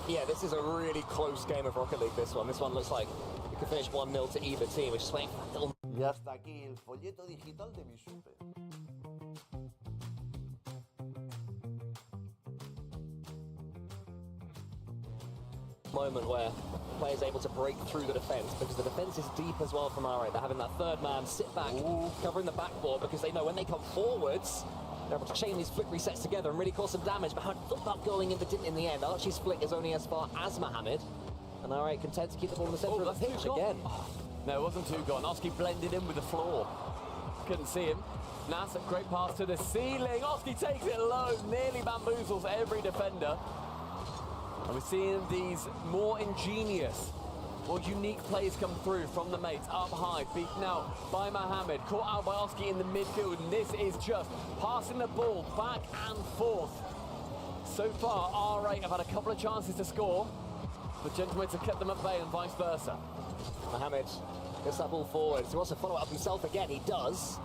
Yeah, this is a really close game of Rocket League, this one. This one looks like it could finish 1-0 to either team, which is waiting for that little... Y hasta aquí el folleto digital de mi super. Moment where the player is able to break through the defence, because the defence is deep as well from R8. They're having that third man sit back, covering the backboard, because they know when they come forwards, they're able to chain these flick resets together and really cause some damage. But had thought about going in, but didn't in the end. Archie's flick is only as far as Mohammed, and R8 content to keep the ball in the centre of the pitch again. No, it wasn't too gone. Oski blended in with the floor. Couldn't see him. Nas, a great pass to the ceiling. Oski takes it low, nearly bamboozles every defender. And we're seeing these more ingenious, more unique plays come through from the mates. Up high, beaten out by Mohammed, caught out by Oski in the midfield, and this is just passing the ball back and forth. So far, R8 have had a couple of chances to score, but Gentlemates have kept them at bay and vice versa. Mohammed gets that ball forward. He wants to follow it up himself again. He does.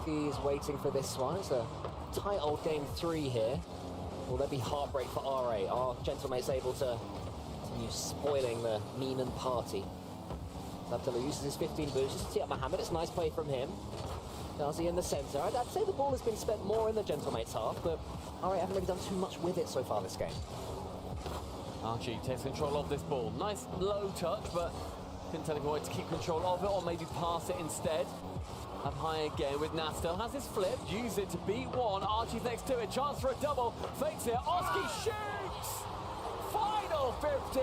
He's waiting for this one. It's a tight old game 3 here. Will there be heartbreak for R8? Are Gentlemates able to continue spoiling the Neenan party? Abdullah uses his 15 boost just to tee up Mohammed. It's a nice play from him. Ghazi in the centre. I'd say the ball has been spent more in the Gentlemates half, but R8 haven't really done too much with it so far this game. Archie takes control of this ball. Nice low touch, but couldn't tell him why to keep control of it or maybe pass it instead. Up high again with Nastel. Has his flip, use it to beat one. Archie's next to it, chance for a double. Fakes it, Oski shoots! Final 50,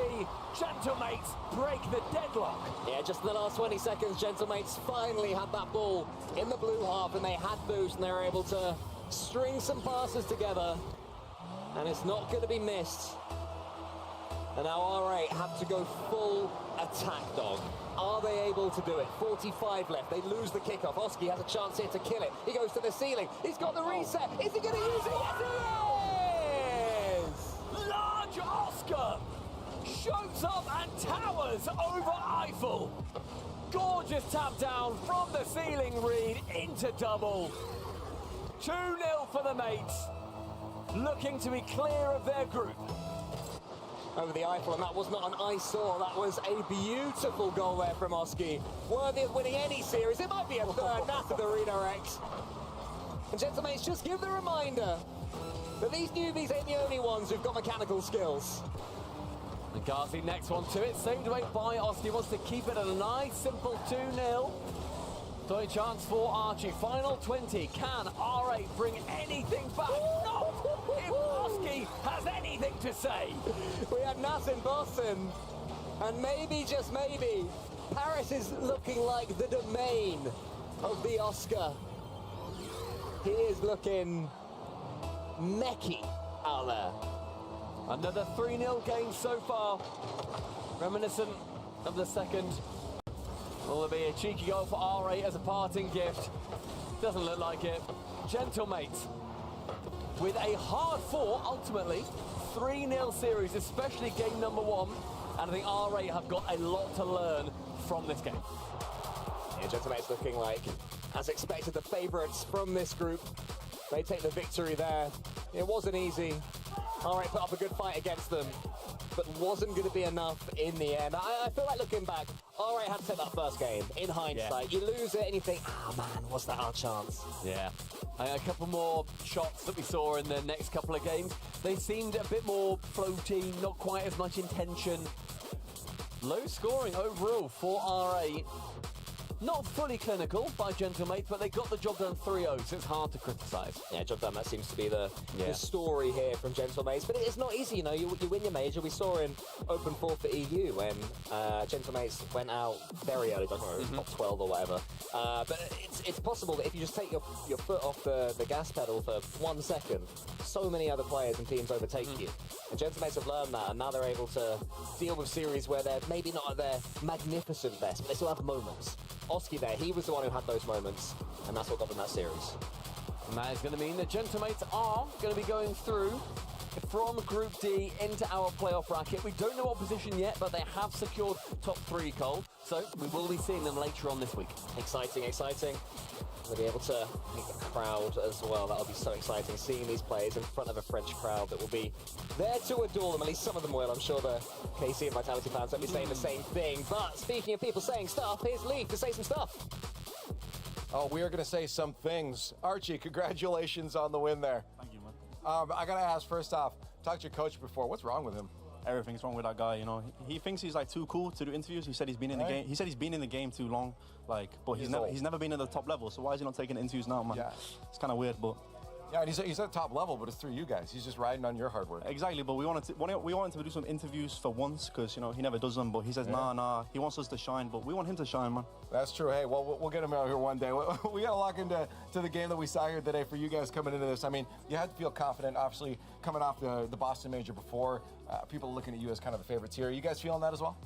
Gentlemates break the deadlock. Yeah, just in the last 20 seconds, Gentlemates finally had that ball in the blue half, and they had boost, and they were able to string some passes together. And it's not going to be missed. And now R8 have to go full attack, dog. Are they able to do it? 45 left. They lose the kickoff. Oski has a chance here to kill it. He goes to the ceiling. He's got the reset. Is he going to use it? Yes, he is! Large Oscar shows up and towers over Eiffel. Gorgeous tap down from the ceiling read into double. 2-0 for the mates. Looking to be clear of their group. Over the Eiffel, and that was not an eyesore. That was a beautiful goal there from Oski. Worthy of winning any series. It might be a third after the redirect. And Gentlemates just give the reminder that these newbies ain't the only ones who've got mechanical skills. And Ghazi next one to it, saved away by Oski, wants to keep it at a nice simple 2-0. So a chance for Archie. Final 20. Can R8 bring anything back? No! If Oski has anything to say. We had Nas in Boston, and maybe, just maybe, Paris is looking like the domain of the Oscar. He is looking mecky out there. Another 3-0 game so far. Reminiscent of the second. Will there be a cheeky goal for R8 as a parting gift? Doesn't look like it. Gentlemates with a hard-fought, ultimately, 3-0 series, especially game number 1. And I think R8 have got a lot to learn from this game. Yeah, Gentlemates looking like, as expected, the favourites from this group. They take the victory there. It wasn't easy. R8 put up a good fight against them. but wasn't going to be enough in the end. I feel like looking back, all right, had to take that first game. In hindsight, you lose it and you think, oh man, was that our chance? Yeah. A couple more shots that we saw in the next couple of games. They seemed a bit more floaty, not quite as much intention. Low scoring overall for R8. Not fully clinical by Gentlemates, but they got the job done 3-0, so it's hard to criticise. Yeah, job done. That seems to be the story here from Gentlemates. But it's not easy, you know. You win your major. We saw in Open 4 for EU when Gentlemates went out very early, top 12 or whatever. But it's possible that if you just take your foot off the gas pedal for 1 second, so many other players and teams overtake you. And Gentlemates have learned that, and now they're able to deal with series where they're maybe not at their magnificent best, but they still have moments. Oski there, he was the one who had those moments, and that's what got them that series. And that is going to mean that Gentlemates are going to be going through from Group D into our playoff bracket. We don't know what position yet, but they have secured top 3, Cole, so we will be seeing them later on this week. Exciting, exciting. We'll be able to meet the crowd as well. That'll be so exciting, seeing these players in front of a French crowd that will be there to adore them. At least some of them will. I'm sure the KC and Vitality fans will be saying the same thing. But speaking of people saying stuff, here's Lee to say some stuff. Oh, we are going to say some things. Archie, congratulations on the win there. Thank you, man. I got to ask, first off, talked to your coach before. What's wrong with him? Everything's wrong with that guy, you know. He thinks he's like too cool to do interviews. He said he's been in the game. He said he's been in the game too long, like, but he's never been at the top level. So why is he not taking interviews now, man? Yeah. It's kind of weird, but. Yeah, and he's at top level, but it's through you guys. He's just riding on your hard work. Exactly, but we wanted to do some interviews for once, because, you know, he never does them, but he says, nah, he wants us to shine, but we want him to shine, man. That's true. Hey, well, we'll get him out here one day. We got to lock into the game that we saw here today for you guys coming into this. I mean, you had to feel confident, obviously, coming off the Boston Major before. People looking at you as kind of the favorites here. Are you guys feeling that as well?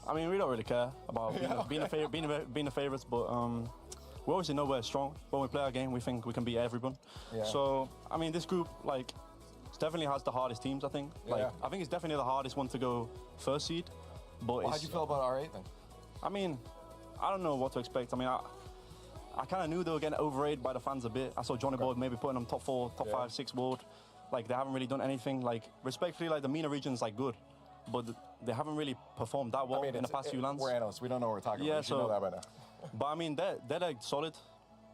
I mean, we don't really care about being the favorites, but we obviously know we're strong. When we play our game, we think we can beat everyone. Yeah. So, I mean, this group, like, definitely has the hardest teams, I think. Like, I think it's definitely the hardest one to go first seed. But how'd you feel about R8 then? I mean, I don't know what to expect. I mean, I kind of knew they were getting overrated by the fans a bit. I saw Johnny Boyd maybe putting them top 4, top 5, 6 world. Like, they haven't really done anything. Like, respectfully, like, the MENA region's, like, good. But they haven't really performed that well in the past few lands. We're analysts. We don't know what we're talking about. You should know that by now. But, I mean, they're like, solid.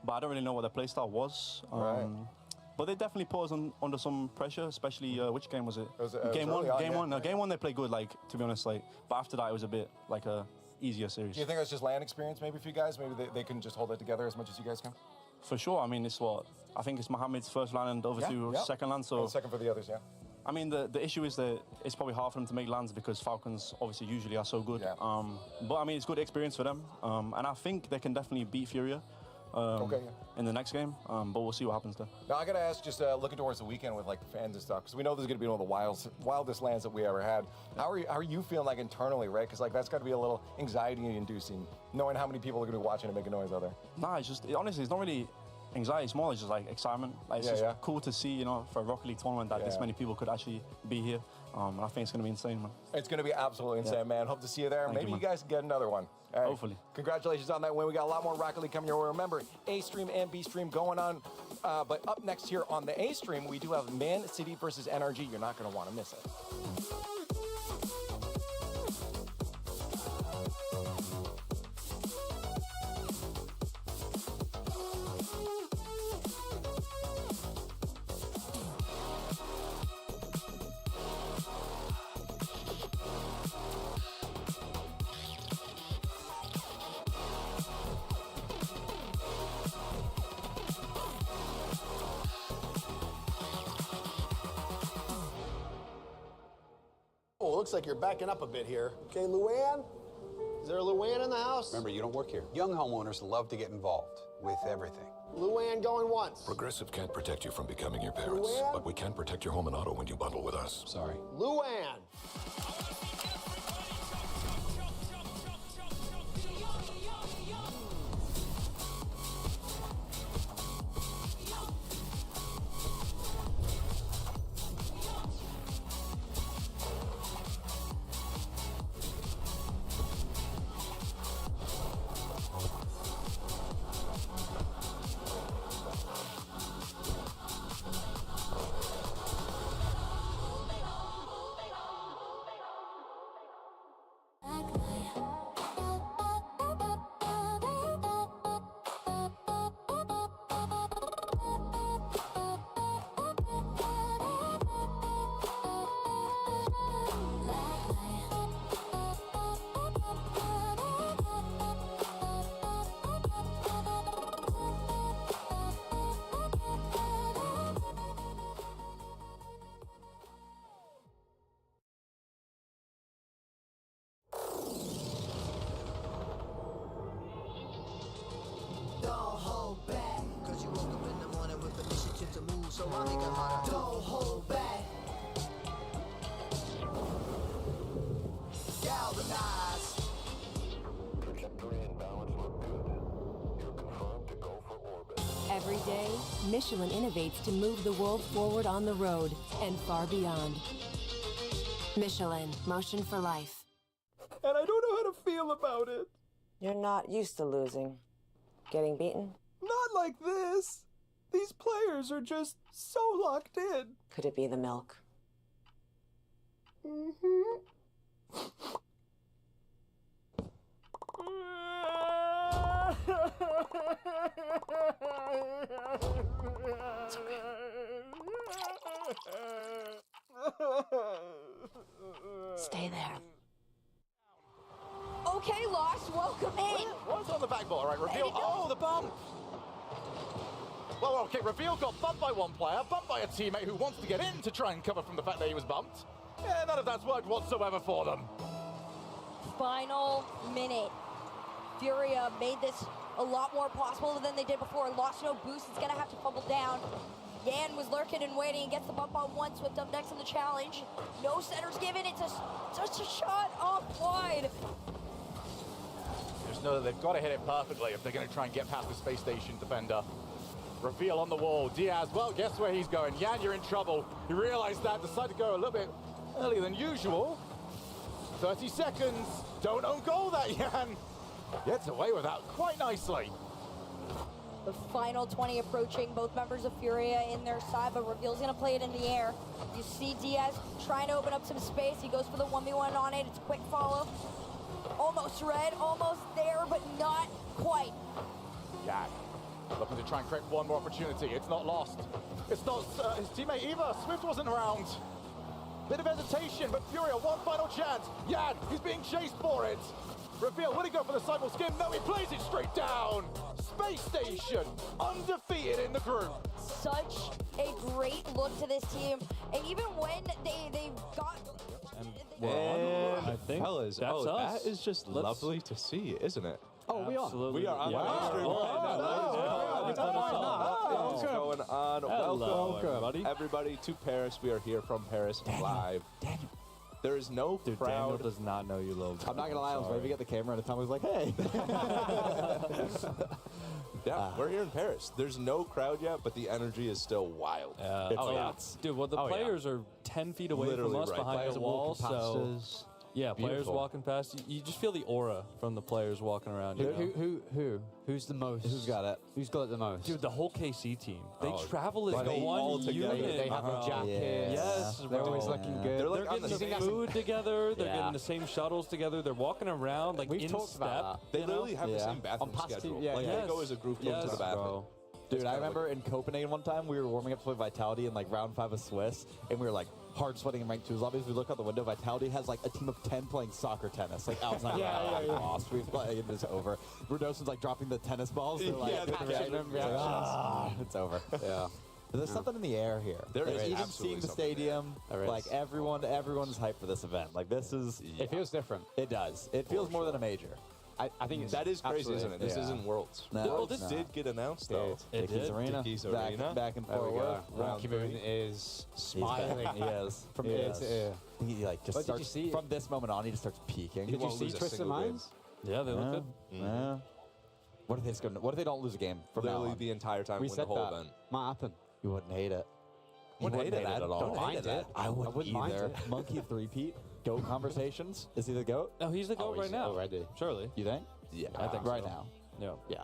But I don't really know what their play style was. But they definitely put us under some pressure, especially, which game was it? Game one, they played good, like, to be honest. Like, but after that, it was a bit like a easier series. Do you think that's just land experience maybe for you guys? Maybe they can just hold it together as much as you guys can? For sure. I mean, I think it's Mohammed's first land and obviously second land. So and second for the others, yeah. I mean, the issue is that it's probably hard for them to make lands because Falcons obviously usually are so good. Yeah. But I mean, it's good experience for them. And I think they can definitely beat Furia. In the next game, but we'll see what happens there. Now, I got to ask, just looking towards the weekend with like the fans and stuff, because we know this is going to be one of the wildest lands that we ever had. How are you feeling like internally, right? Because like that's got to be a little anxiety-inducing, knowing how many people are going to be watching and making noise out there. Nah, it's just honestly, it's not really anxiety. It's more just like excitement. Like it's just cool to see, you know, for a Rocket League tournament that this many people could actually be here. And I think it's going to be insane, man. It's going to be absolutely insane, man. Hope to see you there. Maybe you guys can get another one. Right. Hopefully. Congratulations on that win. We got a lot more Rocket League coming your way. Remember, A stream and B stream going on. But up next here on the A stream, we do have Man City versus NRG. You're not going to want to miss it. Looks like you're backing up a bit here. Okay, Luann? Is there a Luann in the house? Remember, you don't work here. Young homeowners love to get involved with everything. Luann going once. Progressive can't protect you from becoming your parents, Luann? but we can protect your home and auto when you bundle with us. Sorry. Luann! Don't hold back. Galvanize. Trajectory and balance look good. You're confirmed to go for orbit. Every day, Michelin innovates to move the world forward on the road and far beyond. Michelin, motion for life. And I don't know how to feel about it. You're not used to losing. Getting beaten? Not like this. These players are just so locked in. Could it be the milk? Stay there. Okay, Lost, welcome in. What's on the back ball? All right, reveal. Oh, the bump. Well, okay, reveal got bumped by one player, bumped by a teammate who wants to get in to try and cover from the fact that he was bumped. Yeah, none of that's worked whatsoever for them. Final minute. Furia made this a lot more possible than they did before. Lost no boost, it's gonna have to fumble down. Yan was lurking and waiting and gets the bump on one. Swift up next in the challenge. No centers given, it's just a shot off wide. Just know that they've got to hit it perfectly if they're going to try and get past the space station defender. Reveal on the wall. Diaz, well, guess where he's going? Yan, you're in trouble. He realized that, decided to go a little bit earlier than usual. 30 seconds. Don't own goal that, Yan. Gets away with that quite nicely. The final 20 approaching, both members of Furia in their side, but Reveal's gonna play it in the air. You see Diaz trying to open up some space. He goes for the 1v1 on it. It's a quick follow. Almost red, almost there, but not quite. Yan looking to try and create one more opportunity. It's not lost. It's not his teammate either. Swift wasn't around. Bit of hesitation, but Furia, one final chance. Yan, he's being chased for it. Reveal, will he go for the sidewall skim? No, he plays it straight down. Space Station, undefeated in the group. Such a great look to this team. And even when they've got... And I think fellas, that's us. that is just lovely to see, isn't it? Oh, we are. We are on the stream. What's going on? Welcome, everybody, to Paris. We are here from Paris live. Daniel. There is no crowd. Daniel does not know you, Logan. I'm not gonna lie, I was waving at the camera and Tom was like, hey. Yeah, we're here in Paris. There's no crowd yet, but the energy is still wild. It's nuts. Dude, well, the players are 10 feet away Literally from us right. behind the wall, so... Yeah, players Beautiful. walking past. You just feel the aura from the players walking around. Who's the most? Who's got it? Who's got it the most? Dude, the whole KC team. They travel as all one together. unit. They have their jackets. Yes, They're always looking good. They're like They're on the getting the same food together. They're getting the same shuttles together. They're walking around like in step. They literally have the same bathroom schedule. Like they go as a group to the bathroom. Dude, I remember in Copenhagen one time, we were warming up to play Vitality in like round 5 of Swiss, and we were like hard sweating in ranked 2s lobbies. We look out the window, Vitality has like a team of 10 playing soccer tennis. Like outside, lost. We play, it's over. Rudoson's like dropping the tennis balls. They're like, it's over. Yeah. But there's something in the air here. There is even absolutely seeing the something in the air. stadium, like everyone's hyped for this event. Like this is, it feels different. It does. It feels more than a major. I think that is crazy, isn't it? This isn't Worlds. Worlds did get announced, though. It did. Dickies Arena. Back and forth. Round Moon is smiling. He is. From ear to ear. He like just starts, from this moment on, he just starts peaking. Did you see Twisted Minds? Yeah, they look good. Yeah. What if they don't lose a game from Literally now on? the entire time We when said the whole that. event. Might happen. You wouldn't hate it. Wouldn't hate it at all. Don't mind it. I wouldn't mind either. it. Monkey three-peat. GOAT conversations. Is he the GOAT? No, he's the GOAT right now. Already. Surely. You think? Yeah, I think right so. now. Yeah. Yeah.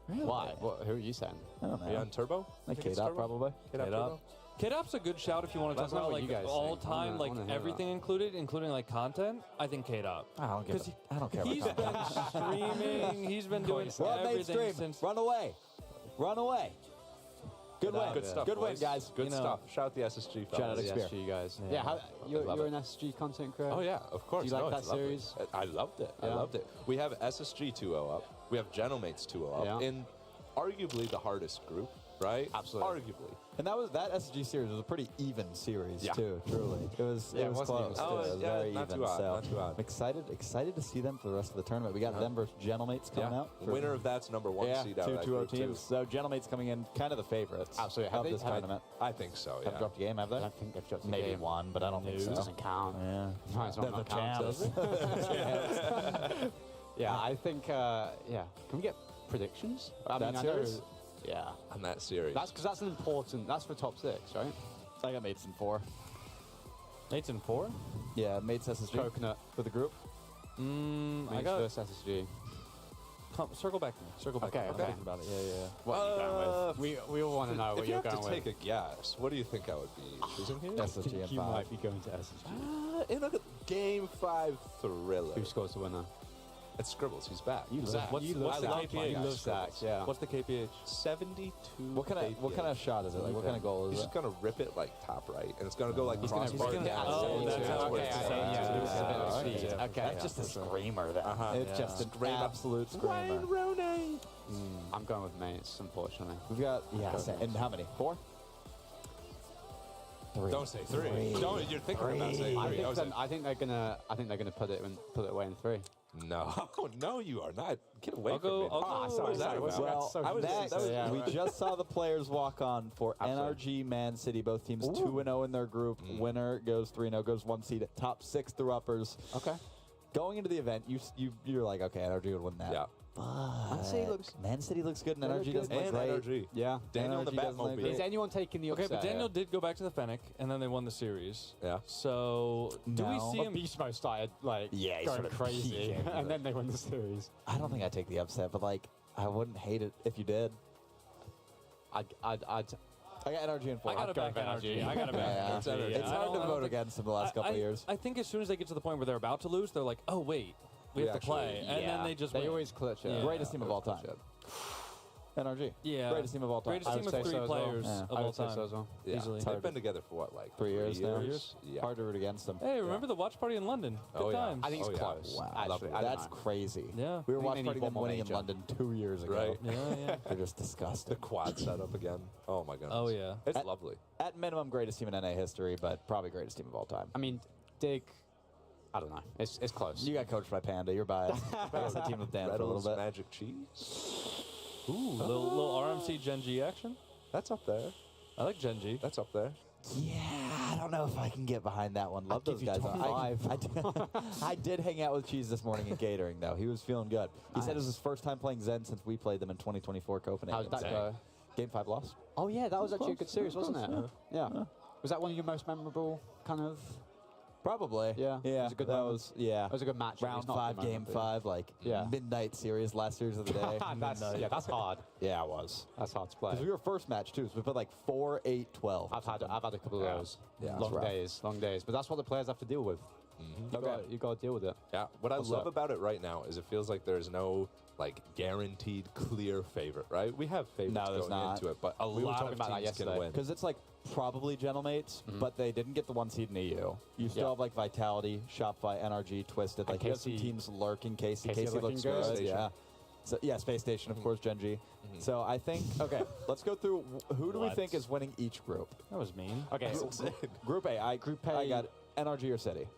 Really? Why? Who are you saying? I don't know. Are you on Turbo? Like K-Dot probably. K-Dop. K-Dop's a good shout if you want to talk That's not about what like you guys all think. time, like I wanna hear everything included, including like content. I think K-Dop. I don't give I don't care He's about been content. streaming. He's been doing Well, everything mainstream. since. Run away. Run away. Good win. Good stuff. Good win, boys. guys. Good You know. stuff. Shout out the SSG fellas. Shout out the XP. SSG guys. Yeah, Love you're it. an SG content creator. Oh yeah, of course. Do you like that it's lovely. series? I loved it. I Yeah. loved it. We have SSG 2.0 up. We have Genomates 2.0 up. Yeah. In arguably the hardest group right? Absolutely. Arguably. And that SSG series was a pretty even series Yeah. too. Truly, it was close. Oh, It was yeah, very not even. too odd, So not too odd. I'm excited to see them for the rest of the tournament. We got them versus Gentlemates coming out. The winner of that's number 1 seed out of that 2-2-0 group, teams. too. So Gentlemates coming in kind of the favorites. Absolutely. Of this tournament. I think so, yeah. Have dropped a game, have they? I don't think they've dropped a Maybe game. one, but I don't think so. It doesn't count. Yeah. Might as well They're not the count, champs. does it? Yeah, I think, yeah. Can we get predictions? I That I know- series? Yeah. On that series. That's because that's an important, that's for top 6, right? I got mates in 4. Mates in 4? Yeah, mates SSG. Coconut. For the group? I Mates got. versus SSG. Circle back to me. Circle back to me. I'm Okay. thinking about it. Yeah. What are you going with? We all want to know If what you you're have going to with. take a guess, what do you think I would be choosing here? SSG and You 5. might be going to SSG. In a Game 5 thriller. Who scores the winner? It's Scribbles. He's back. You Zach. love- you love I Zach. love You playing love Scribbles. Zach, yeah. What's the KPH? 72. What kind of shot is it? Like what kind of goal He's is just it? gonna rip it like top right, and it's gonna go like He's gonna crossbar. rip it down. out. So that's it's how where okay, it's yeah, at. yeah, Okay. Okay, That's just a screamer. That it's just an absolute screamer. Rooney. I'm going with mates, unfortunately. We've got and how many? 4? 3. Don't say 3. Don't. You're thinking about saying 3. I think they're gonna put it away in 3. No, no, you are not. Get away I'll from go- me. I'll go- What sorry, was that sorry, about? Well, I was next, we just saw the players walk on for NRG Man City. Both teams 2-0 in their group. Winner goes 3-0, goes 1 seed. Top 6 through uppers. Okay. Going into the event, you're like, okay, NRG would win that. Yeah. But Man City looks good, and They NRG look doesn't good. look And great. NRG. Yeah. Daniel in the NRG doesn't look Batmobile. great. Is anyone taking the Okay, upset? but Daniel did go back to the Fennec, and then they won the series. Yeah. So do we No. But see him? Beast Mode started like Yeah, he going started crazy, peaking. and then they won the series. I don't think I'd take the upset, but like, I wouldn't hate it if you did. I'd I got NRG in 4. I gotta back NRG. I gotta back Yeah. NRG. It's I hard don't- to I don't vote think- against them the last couple of years. I think as soon as they get to the point where they're about to lose, they're like, oh wait, we have to play, and then they just They win. always clutch it. Yeah. Greatest team of all time. NRG. Yeah. Greatest team of all time. Greatest I team would of say 3 so as well. players Yeah. of I all would say time. so as well. Yeah. Easily. They've been together for what, like 3 years now. Yeah. Hard to root against them. Hey, remember the watch party in London? Good Oh, yeah. times. I think it's Oh, yeah. close. Wow. Actually, I don't That's know. crazy. Yeah. We were I think watch they party need them one more winning in major. London 2 years ago. Right. Yeah. They're just The disgusting. quad setup again. Oh my goodness. Oh, yeah. It's lovely. At minimum, greatest team in NA history, but probably greatest team of all time. I mean, Dig. I don't know. It's close. You got coached by Panda. You're biased. I guess the team with Dan for a little Reynolds bit. magic cheese. Ooh, little RMC Gen G action. That's up there. I like Gen G. That's up there. Yeah, I don't know if I can get behind that one. Love I'd those give you guys. top I did hang out with Cheese this morning in catering, though. He was feeling good. He said it was his first time playing Zen since we played them in 2024 Copenhagen. How did that go? Game 5 loss. Oh yeah, that was actually a good series, wasn't it? close, Yeah. Was that one of your most memorable kind of? Probably. Yeah. Yeah. It was a good that moment. was, yeah. It was a good match. Round It's not 5, the moment, game but- 5, like Yeah. midnight series, last series of the day. That's hard. Yeah, it was. That's hard to play. Because we were first match, too, so we played like 4, 8, 12. I've had a couple of those. Yeah, long it's rough. days. But that's what the players have to deal with. You got to deal with it. Yeah. What I What's love up? about it right now is it feels like there's no like guaranteed clear favorite, right? We have favorites No, there's going not. into it, but a We were lot talking of about that teams can yesterday. win. Because it's like probably Gentlemates, but they didn't get the 1 seed in EU. You still Yeah. have like Vitality, Shopify, NRG, Twisted. Like And you have some KC teams lurking. Casey looking looks good. good. Station. Yeah. So, yeah, Space Station, of course, Gen G. So I think, okay, let's go through who do we think is winning each group? That was mean. Okay. Group A. Group I A- got NRG or City.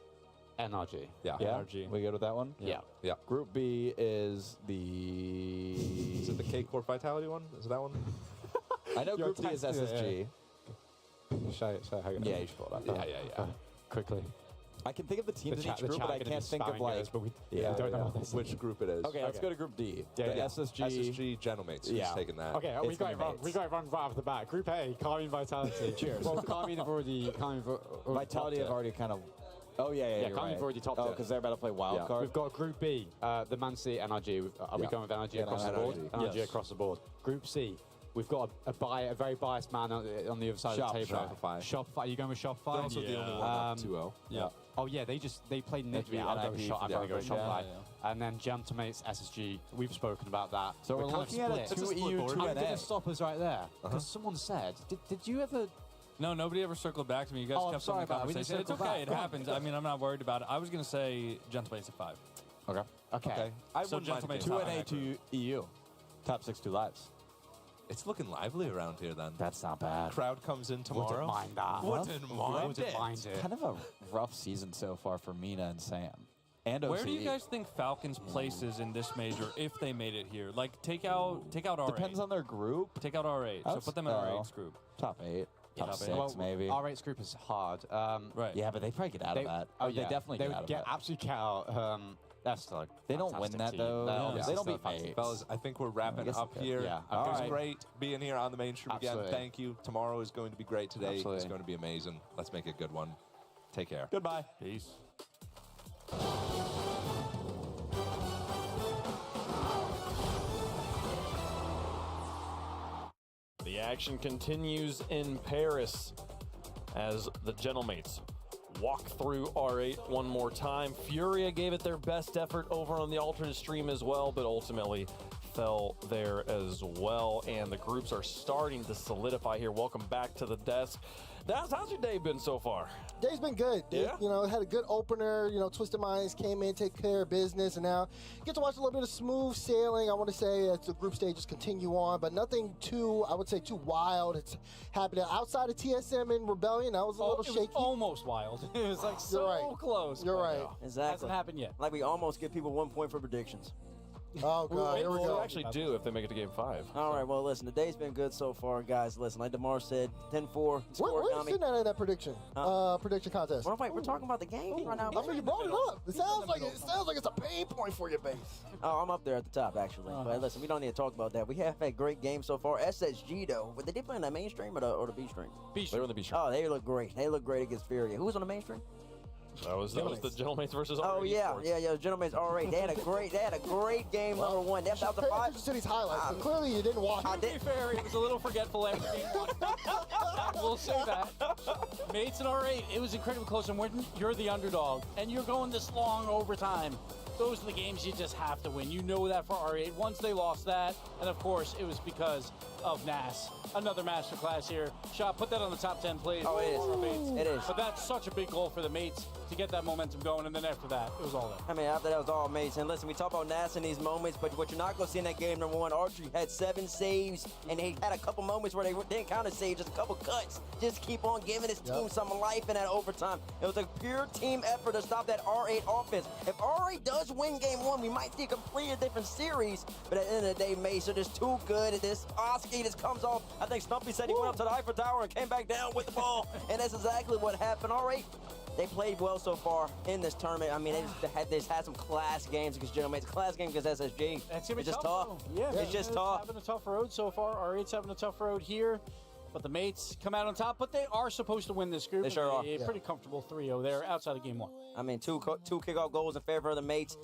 NRG. Yeah. Yeah? NRG. We good with that one? Yeah. Yeah. Group B is the... Is it the K Core Vitality one? Is it that one? I know Your Group D is text, yeah, SSG. Show it how you Yeah, you should pull it up. Yeah. quickly. I can think of the teams in chat- each the group, chat but I gonna can't be think of spamming like... us, but we Yeah, don't know yeah. what this is. Which group it is? Okay, let's go to Group D. Yeah, The yeah. SSG. SSG Gentlemates. Who's Yeah. taking that? Okay, It's we got it gonna wrong. be We got it wrong right off the bat. Group A, Carmine Vitality. Cheers. Well, Carmine have already. Vitality have already kind of... Oh, yeah, Yeah, you're Carmine right. have already topped Oh, it. because they're about to play wild Yeah. card. We've got Group B, the Man City, NRG. Are we Yeah. going with NRG Yeah, across the NRG. board? NRG Yes. across the board. Group C, we've got a very biased man on the other side of the table. Shopify. Shopify. Are you going with Shopify? They're also the only one up 2-0. Yeah. Oh yeah, they played Nidri. Nidri, I'll go with NIP Shop. for I've got to go with the Shopify. yeah. And then Gentlemates, SSG. We've spoken about that. So we're kind of looking at a split. 2 EU, 2 I'm NA. going to stop us right there because someone said, "Did you ever?" No, nobody ever circled back to me. You guys Oh, I'm kept sorry on the about it. We didn't conversation. It's circle okay. back. It Go on. happens. I mean, I'm not worried about it. I was going to say Gentlemates at 5. Okay. Okay. I So wouldn't mind Gentlemates Two top NA, of that group. 2 EU. Top 6, 2 lives. It's looking lively around here then. That's not bad. Crowd comes in tomorrow. Wouldn't mind that. Wouldn't mind it. Kind of a rough season so far for Mina and Sam. And OCE. Where do you guys think Falcons places in this major if they made it here? Like, take out R8. Depends on their group. Take out R8. So put them in R8's group. Top 8. Top 6, well, maybe. R8's group is hard. Right. Yeah, but they probably get out of that. Oh, They definitely they get would out of get that. absolutely out. That's like They don't win that, though. No, They don't beat fantastic. Mates. Fellas, I think we're wrapping guess up they could. here. Yeah. It was Alright. great being here on the mainstream Absolutely. again. Thank you. Tomorrow is going to be great. Today is Absolutely. going to be amazing. Let's make it a good one. Take care. Goodbye. Peace. The action continues in Paris as the Gentlemates walk through R8 one more time. Furia gave it their best effort over on the alternate stream as well, but ultimately fell there as well. And the groups are starting to solidify here. Welcome back to the desk. How's your day been so far? Day's been good. Yeah? You know, had a good opener. You know, Twisted Minds came in, take care of business, and now get to watch a little bit of smooth sailing. I want to say as the group stages continue on, but nothing too, I would say, too wild. It's happening outside of TSM and Rebellion. That was a little shaky. Almost wild. It was like so close. You're right. Exactly. Hasn't happened yet. Like we almost give people 1 point for predictions. Oh, God. Here we go. They actually do if they make it to game 5. All right, well, listen, the day's been good so far, guys. Listen, like DeMar said, 10-4. Where you sitting at in that prediction contest? Well, wait, we're talking about the game right now. I mean, you brought it up. It sounds like it's a pain point for your base. Oh, I'm up there at the top, actually. But listen, we don't need to talk about that. We have had great games so far. SSG, though, but did they play on the mainstream or the B stream? B stream. They were on the B stream. Oh, they look great. They look great against Furia. Who was on the mainstream? That was the Gentlemates versus Oh R8 yeah, Esports. yeah. Gentlemanes R8. They had a great game. Number one. That was the Pay 5. attention to these highlights. So clearly, you didn't watch. I it. did. To be fair, he was a little forgetful after game 1. I will say that. Mates and R8, it was incredibly close. And when you're the underdog and you're going this long overtime, those are the games you just have to win. You know that for R8. Once they lost that, and of course, it was because of Nas. Another masterclass here. Shot, put that on the top 10 plays. Oh, it is. for our mates. It is. But that's such a big goal for the mates to get that momentum going, and then after that, it was all there. I mean, after that was all amazing. And listen, we talk about Nas in these moments, but what you're not going to see in that game, number one, Archery had 7 saves, and they had a couple moments where they didn't count as saves, just a couple cuts. Just keep on giving his team some life in that overtime. It was a pure team effort to stop that R8 offense. If R8 does win game 1, we might see a completely different series, but at the end of the day, Mace are just too good at this. Oski just comes off. I think Stumpy said he went up to the Eiffel Tower and came back down with the ball, and that's exactly what happened. R8, they played well so far in this tournament. I mean, they had some class games against Gentlemates, class game against SSG. It's gonna be just tough. Yeah, it's just tough. Having a tough road so far. R8's having a tough road here. But the mates come out on top, but they are supposed to win this group. They sure are. A pretty comfortable 3-0 there outside of game 1. I mean, two kickoff goals in favor of the mates.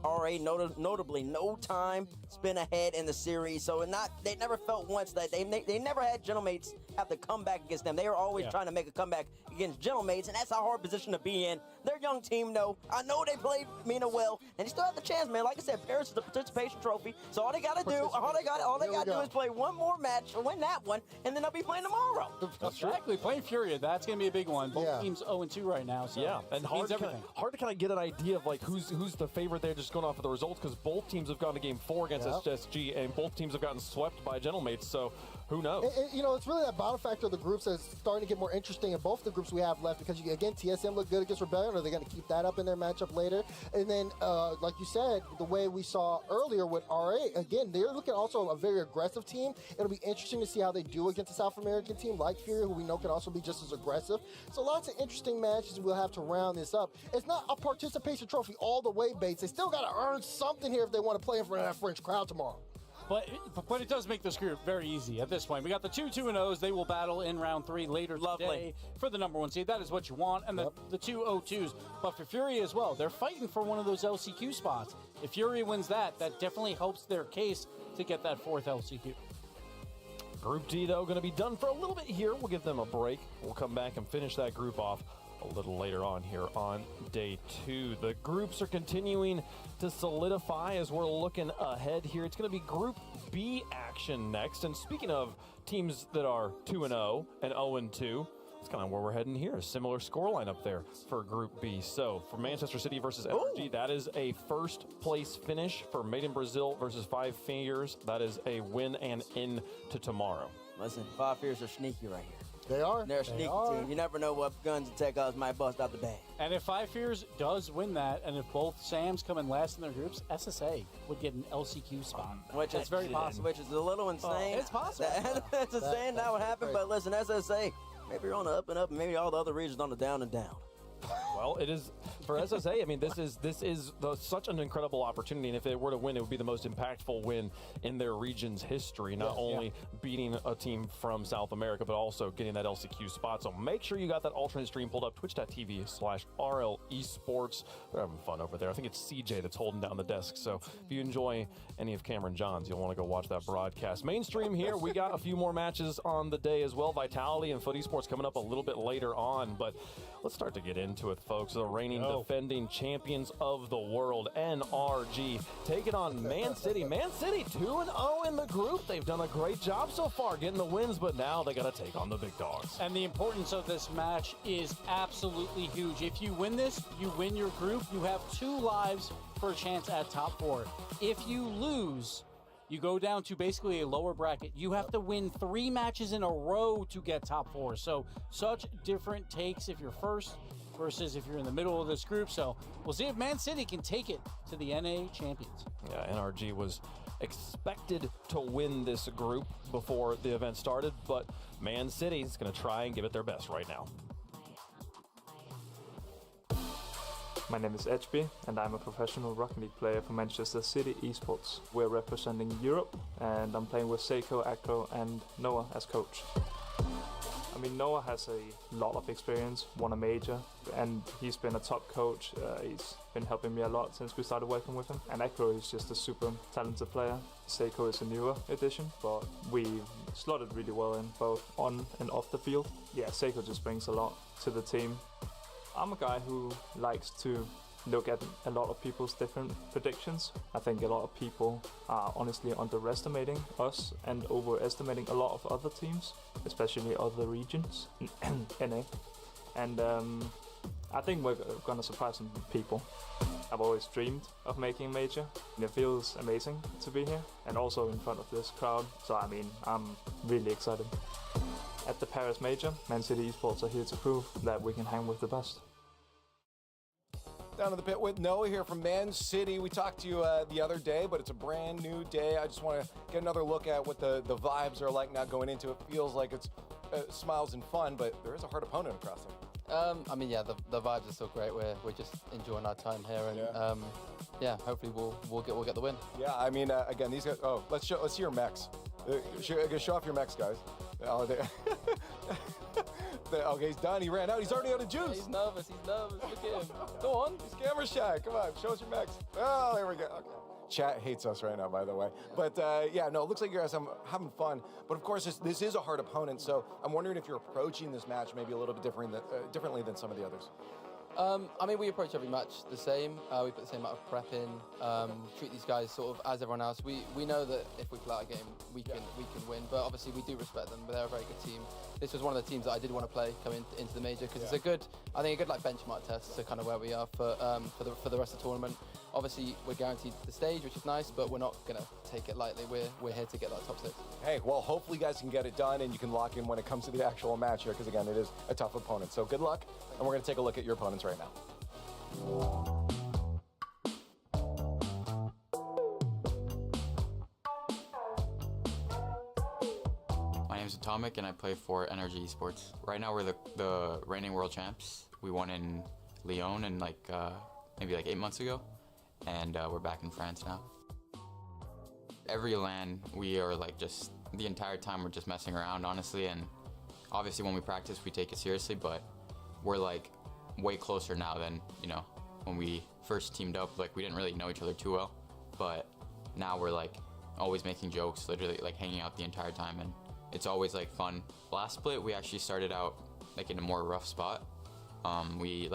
R8 notably no time spent ahead in the series, so they never felt once that they never had Gentlemates have to come back against them. They were always trying to make a comeback against Gentlemates, and that's a hard position to be in. They're a young team, though. I know they played Mina well, and they still have the chance, man. Like I said, Paris is a participation trophy, so all they got to do is play one more match and win that one, and then they'll be playing tomorrow. That's exactly. Playing Furia, that's going to be a big one. Both teams 0-2 right now, so and it means everything. hard to kind of get an idea of like who's the favorite there, just going off of the results, because both teams have gone to game 4 against SSG, and both teams have gotten swept by Gentlemates. So who knows? You know, it's really that bottom factor of the groups that's starting to get more interesting in both the groups we have left, because again, TSM looked good against Rebellion. Are they going to keep that up in their matchup later? And then, like you said, the way we saw earlier with R8, again, they're looking also a very aggressive team. It'll be interesting to see how they do against a South American team like Fury, who we know can also be just as aggressive. So lots of interesting matches we'll have to round this up. It's not a participation trophy all the way, Bates. They still got to earn something here if they want to play in front of that French crowd tomorrow. But it does make this group very easy at this point. We got the 2 2-0s. They will battle in round 3 later today for the number 1 seed. That is what you want. And the 2 0-2s. But for Fury as well, they're fighting for one of those LCQ spots. If Fury wins that definitely helps their case to get that 4th LCQ. Group D, though, going to be done for a little bit here. We'll give them a break. We'll come back and finish that group off a little later on here on day 2. The groups are continuing to solidify as we're looking ahead here. It's going to be Group B action next. And speaking of teams that are 2-0 and 0-2, That's kind of where we're heading here. Similar scoreline up there for Group B. So for Manchester City versus NRG, that is a first place finish. For Made in Brazil versus Five Fingers, that is a win and in to tomorrow. Listen, Five Fingers are sneaky right here. They are. They're a sneaky team. You never know what guns and tech outs might bust out the bag. And if Five Fears does win that, and if both Sams come in last in their groups, SSA would get an LCQ spot. Which is very possible. Which is a little insane. It's possible. It's insane that would happen, but listen, SSA, maybe you're on the up and up, and maybe all the other regions on the down and down. Well, it is for SSA. I mean, this is such an incredible opportunity, and if they were to win, it would be the most impactful win in their region's history. Not only beating a team from South America, but also getting that LCQ spot. So make sure you got that alternate stream pulled up. Twitch.tv/RL Esports. They're having fun over there. I think it's CJ that's holding down the desk. So if you enjoy any of Cameron John's, you'll want to go watch that broadcast. Mainstream here. We got a few more matches on the day as well. Vitality and Foot Esports coming up a little bit later on, but let's start to get into it, folks. The reigning defending champions of the world, NRG, taking on Man City. Man City 2-0 in the group. They've done a great job so far getting the wins, but now they got to take on the big dogs. And the importance of this match is absolutely huge. If you win this, you win your group. You have 2 lives for a chance at top 4. If you lose, you go down to basically a lower bracket. You have to win 3 matches in a row to get top 4. So such different takes if you're first versus if you're in the middle of this group. So we'll see if Man City can take it to the NA champions. Yeah, NRG was expected to win this group before the event started, but Man City is going to try and give it their best right now. My name is HB, and I'm a professional Rocket League player for Manchester City Esports. We're representing Europe, and I'm playing with Seiko, Akko, and Noah as coach. I mean, Noah has a lot of experience, won a major, and he's been a top coach. He's been helping me a lot since we started working with him. And Akko is just a super talented player. Seiko is a newer addition, but we slotted really well in both on and off the field. Yeah, Seiko just brings a lot to the team. I'm a guy who likes to look at a lot of people's different predictions. I think a lot of people are honestly underestimating us and overestimating a lot of other teams, especially other regions, NA. And I think we're gonna surprise some people. I've always dreamed of making a major, and it feels amazing to be here, and also in front of this crowd. So I mean, I'm really excited. At the Paris Major, Man City Esports are here to prove that we can hang with the best. Down to the pit with Noah here from Man City. We talked to you the other day, but it's a brand new day. I just want to get another look at what the vibes are like now going into it. Feels like it's smiles and fun, but there is a hard opponent across them. I mean, yeah, the vibes are still great. We're just enjoying our time here, and yeah, hopefully we'll get the win. Yeah, I mean, again, these guys. Oh, let's see your mechs. Show off your mechs, guys. Okay, he's done. He ran out. He's already out of juice. He's nervous. Look at him. Go on. He's camera shy. Come on, show us your mechs. Oh, there we go. Okay. Chat hates us right now, by the way. But yeah, no, it looks like you guys having fun. But of course, this is a hard opponent. So I'm wondering if you're approaching this match maybe a little bit differently than some of the others. I mean, we approach every match the same. We put the same amount of prep in. Treat these guys sort of as everyone else. We know that if we play our game, we can win. But obviously, we do respect them. But they're a very good team. This was one of the teams that I did want to play coming into the major because it's a good like benchmark test to kind of where we are for the rest of the tournament. Obviously, we're guaranteed the stage, which is nice, but we're not gonna take it lightly. We're here to get that top 6. Hey, well, hopefully you guys can get it done and you can lock in when it comes to the actual match here, because again, it is a tough opponent. So good luck, and we're gonna take a look at your opponents right now. My name's Atomic and I play for NRG Esports. Right now we're the reigning world champs. We won in Lyon in maybe 8 months ago, and we're back in France now. Every LAN we are just the entire time we're just messing around, honestly, and obviously when we practice we take it seriously, but we're way closer now than when we first teamed up. We didn't really know each other too well, but now we're always making jokes, literally hanging out the entire time, and it's always fun. Last split we actually started out in a more rough spot. We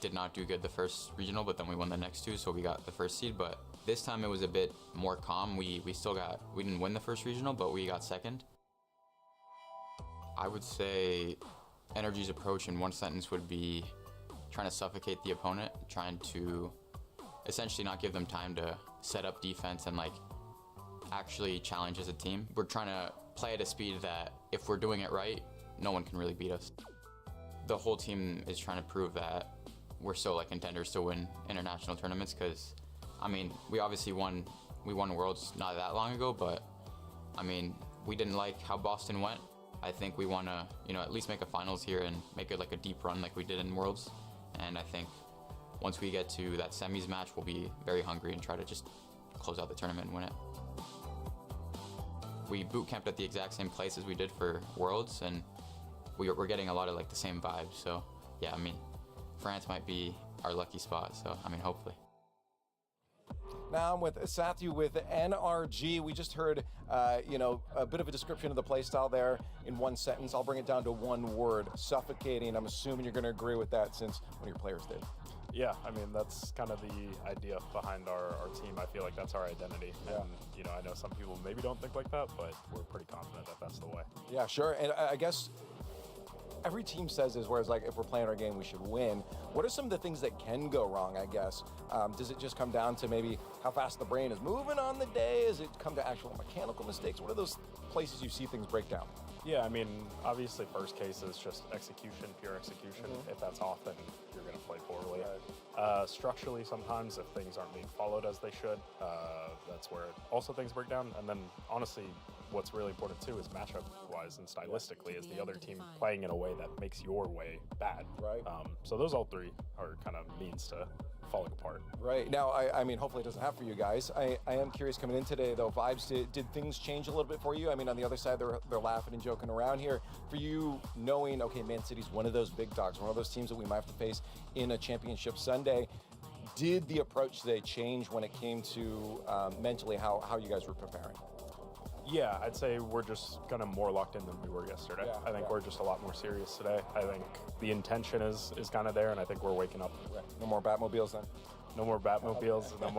did not do good the first regional, but then we won the next 2, so we got the first seed. But this time it was a bit more calm. We didn't win the first regional, but we got second. I would say Energy's approach in one sentence would be trying to suffocate the opponent, trying to essentially not give them time to set up defense and like actually challenge as a team. We're trying to play at a speed that if we're doing it right, no one can really beat us. The whole team is trying to prove that we're still like contenders to win international tournaments, because I mean, we obviously won Worlds not that long ago, but I mean, we didn't like how Boston went. I think we want to, you know, at least make a finals here and make it like a deep run like we did in Worlds. And I think once we get to that semis match, we'll be very hungry and try to just close out the tournament and win it. We boot camped at the exact same place as we did for Worlds, and we're getting a lot of like the same vibes. So yeah, I mean, France might be our lucky spot. So I mean, hopefully. Now I'm with Sathu with NRG. We just heard, you know, a bit of a description of the playstyle there in one sentence. I'll bring it down to one word: suffocating. I'm assuming you're going to agree with that since one of your players did. Yeah, I mean, that's kind of the idea behind our team. I feel like that's our identity. Yeah. And, you know, I know some people maybe don't think like that, but we're pretty confident that that's the way. Yeah, sure. And I guess every team says this, whereas like if we're playing our game, we should win. What are some of the things that can go wrong, I guess? Does it just come down to maybe how fast the brain is moving on the day? Does it come to actual mechanical mistakes? What are those places you see things break down? Yeah, I mean, obviously first case is just execution, pure execution. If that's off, then you're going to play poorly. Structurally, sometimes if things aren't being followed as they should, that's where also things break down. And then honestly, what's really important too is matchup-wise and stylistically is the other team playing in a way that makes your way bad. Right. So those all three are kind of means to falling apart. Right. Now, I mean, hopefully it doesn't have for you guys. I am curious coming in today, though, vibes, did things change a little bit for you? I mean, on the other side, they're laughing and joking around here. For you, knowing, okay, Man City's one of those big dogs, one of those teams that we might have to face in a championship Sunday, did the approach today change when it came to mentally how you guys were preparing? Yeah, I'd say we're just kind of more locked in than we were yesterday. I think we're just a lot more serious today. I think the intention is kind of there, and I think we're waking up. Right. No more Batmobiles then? No more Batmobiles, no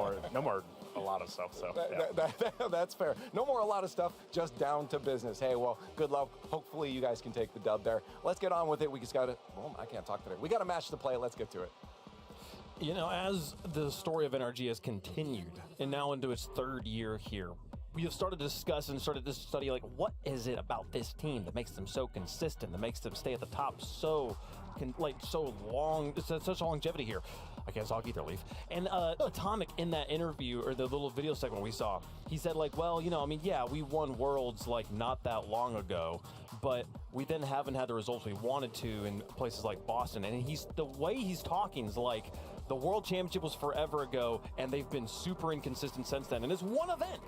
more a lot of stuff. So that's fair. No more a lot of stuff, just down to business. Hey, well, good luck. Hopefully you guys can take the dub there. Let's get on with it. We just got to, well, I can't talk today. We got a match to play. Let's get to it. You know, as the story of NRG has continued and now into its third year here, we have started to discuss and started to study, like, what is it about this team that makes them so consistent, that makes them stay at the top so long, such longevity here. I can't talk either, Leaf. And Atomic, in that interview, or the little video segment we saw, he said, like, well, you know, I mean, yeah, we won Worlds, like, not that long ago, but we then haven't had the results we wanted to in places like Boston. And the way he's talking is like, the World Championship was forever ago, and they've been super inconsistent since then. And it's one event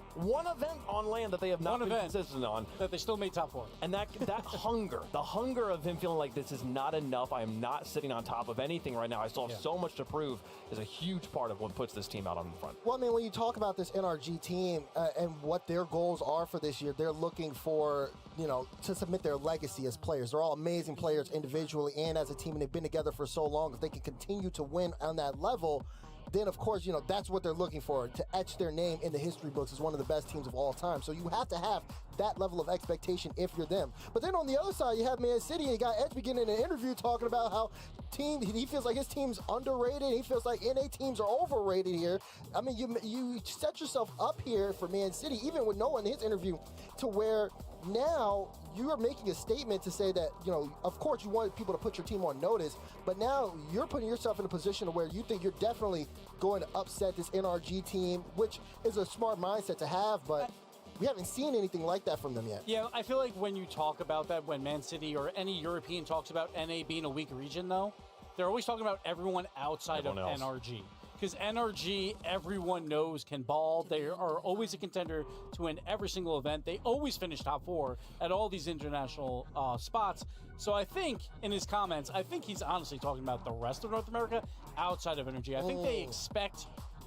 on land that they have not been consistent on. That they still made top four. And that hunger, the hunger of him feeling like this is not enough, I am not sitting on top of anything right now, I still have so much to prove, is a huge part of what puts this team out on the front. Well, I mean, when you talk about this NRG team and what their goals are for this year, they're looking for, you know, to submit their legacy as players. They're all amazing players individually and as a team, and they've been together for so long. If they can continue to win on that level, then of course, you know, that's what they're looking for, to etch their name in the history books as one of the best teams of all time. So you have to have that level of expectation if you're them. But then on the other side, you have Man City, and you got Edge beginning an interview talking about how he feels like his team's underrated. He feels like NA teams are overrated here. I mean, you set yourself up here for Man City, even with Noah in his interview, to where now you are making a statement to say that, you know, of course you want people to put your team on notice, but now you're putting yourself in a position where you think you're definitely going to upset this NRG team, which is a smart mindset to have, but we haven't seen anything like that from them yet. Yeah, I feel like when you talk about that, when Man City or any European talks about NA being a weak region, though, they're always talking about everyone outside of NRG. Because NRG, everyone knows, can ball. They are always a contender to win every single event. They always finish top four at all these international spots. So I think, in his comments, I think he's honestly talking about the rest of North America outside of NRG. I think they expect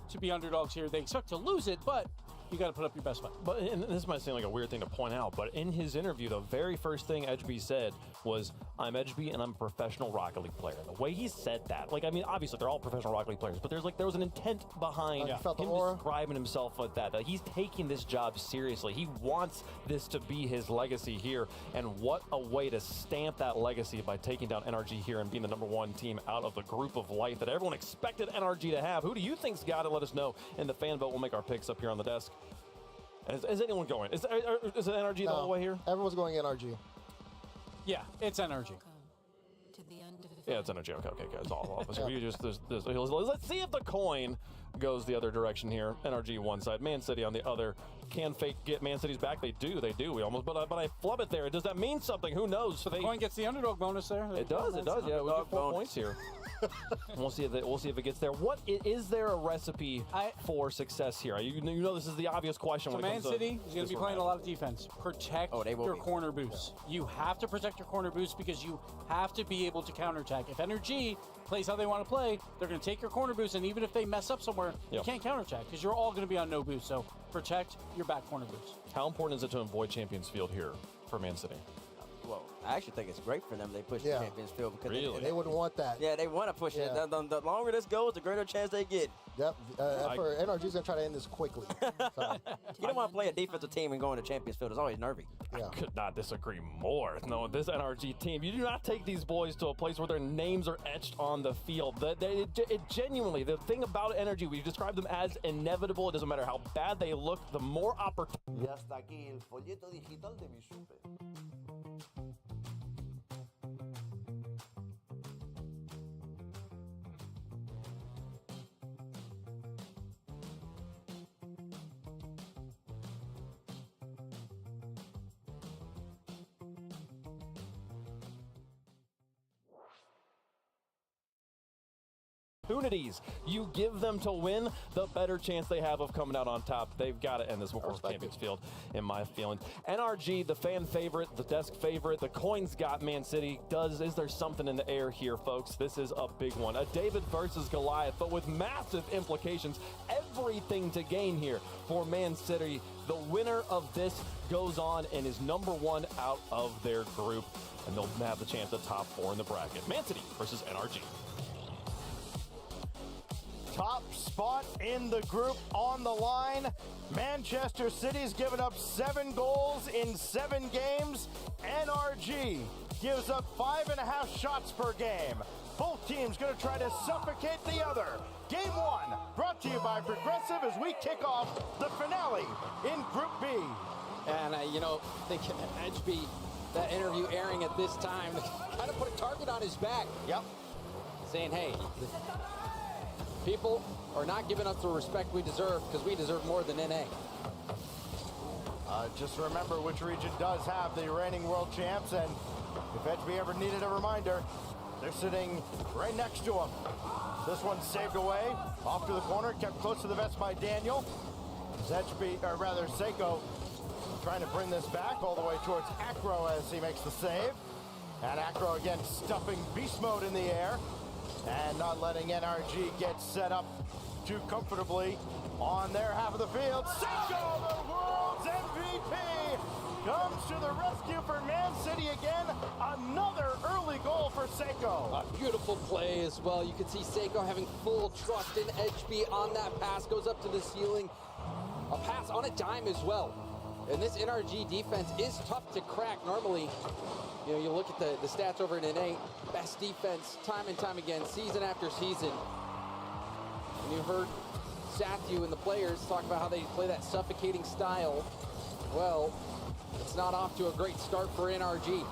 to be underdogs here. They expect to lose it, but you got to put up your best fight. But and this might seem like a weird thing to point out, but in his interview, the very first thing Edgeby said was, I'm Edgeby and I'm a professional Rocket League player. The way he said that, like, I mean, obviously they're all professional Rocket League players, but there was an intent behind him describing himself like that. He's taking this job seriously. He wants this to be his legacy here, and what a way to stamp that legacy by taking down NRG here and being the #1 team out of the group of light that everyone expected NRG to have. Who do you think's got it? Let us know in the fan vote. We'll make our picks up here on the desk. Is anyone going? Is it NRG the whole way here? Everyone's going NRG. Yeah, it's NRG. Yeah, it's NRG. Okay, it's all of us. Let's see if the coin goes the other direction here. NRG one side, Man City on the other. Can Fate get Man City's back? They do. We almost, but I flub it there. Does that mean something? Who knows? So the coin gets the underdog bonus there. It does. Yeah, we get 4 points here. We'll see if it gets there. Is there a recipe for success here? You know this is the obvious question. So when it Man comes City to is going to be playing a lot of defense. Protect your corner boost. You have to protect your corner boost because you have to be able to counterattack. If NRG plays how they want to play, they're going to take your corner boost, and even if they mess up somewhere, you can't counterattack because you're all going to be on no boost. So protect your back corner boost. How important is it to avoid Champions Field here for Man City? Well, I actually think it's great for them they push the Champions Field because they wouldn't want that. Yeah, they want to push it. The longer this goes, the greater chance they get. Yep. For NRG's gonna try to end this quickly. You don't want to play a defensive team and go into Champions Field. It's always nervy. I could not disagree more. No, this NRG team, you do not take these boys to a place where their names are etched on the field. It genuinely, the thing about NRG, we describe them as inevitable. It doesn't matter how bad they look, the more opportunity. Y hasta aquí el folleto digital de mi super. Opportunities you give them to win, the better chance they have of coming out on top. They've got to end this before Champions Field, in my feeling. NRG, the fan favorite, the desk favorite, the coin's got Man City. Is there something in the air here, folks? This is a big one. A David versus Goliath, but with massive implications. Everything to gain here for Man City. The winner of this goes on and is #1 out of their group, and they'll have the chance at top 4 in the bracket. Man City versus NRG. Top spot in the group on the line. Manchester City's given up 7 goals in 7 games. NRG gives up 5.5 shots per game. Both teams going to try to suffocate the other. Game 1 brought to you by Progressive as we kick off the finale in Group B. And, I think Edgeby, that interview airing at this time, kind of put a target on his back. Yep. Saying, hey, people are not giving us the respect we deserve because we deserve more than NA. Just remember which region does have the reigning world champs, and if Edgeby ever needed a reminder, they're sitting right next to him. This one's saved away, off to the corner, kept close to the vest by Daniel. Seiko trying to bring this back all the way towards Acro as he makes the save. And Acro again stuffing beast mode in the air and not letting NRG get set up too comfortably on their half of the field. Seiko, the world's MVP, comes to the rescue for Man City again. Another early goal for Seiko. A beautiful play as well. You can see Seiko having full trust in Edgeby on that pass. Goes up to the ceiling. A pass on a dime as well. And this NRG defense is tough to crack. Normally, you look at the stats over in NA, best defense time and time again, season after season. And you heard Sathu and the players talk about how they play that suffocating style. Well, it's not off to a great start for NRG.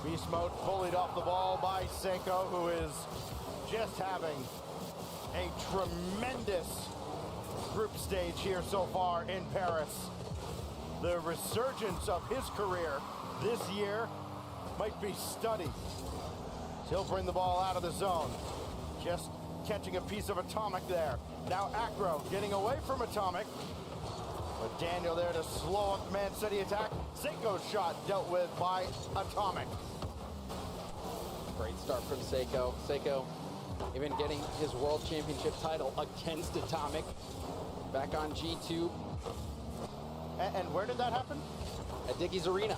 Beast mode bullied off the ball by Seiko, who is just having a tremendous group stage here so far in Paris. The resurgence of his career this year might be studied. He'll bring the ball out of the zone. Just catching a piece of Atomic there. Now Acro getting away from Atomic. But Daniel there to slow up the Man City attack. Seiko's shot dealt with by Atomic. Great start from Seiko. Seiko even getting his World Championship title against Atomic. Back on G2. And where did that happen? At Dickey's Arena.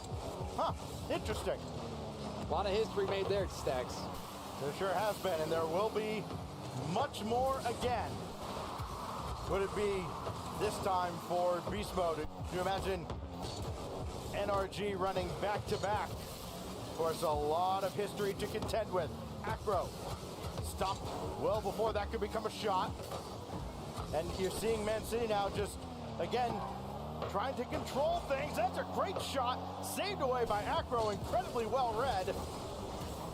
Huh, interesting. A lot of history made there, Stacks. There sure has been, and there will be much more again. Would it be this time for Beast Mode? Can you imagine NRG running back-to-back? Of course, a lot of history to contend with. Acro stopped well before that could become a shot. And you're seeing Man City now just, again, trying to control things. That's a great shot, saved away by Acro, incredibly well read.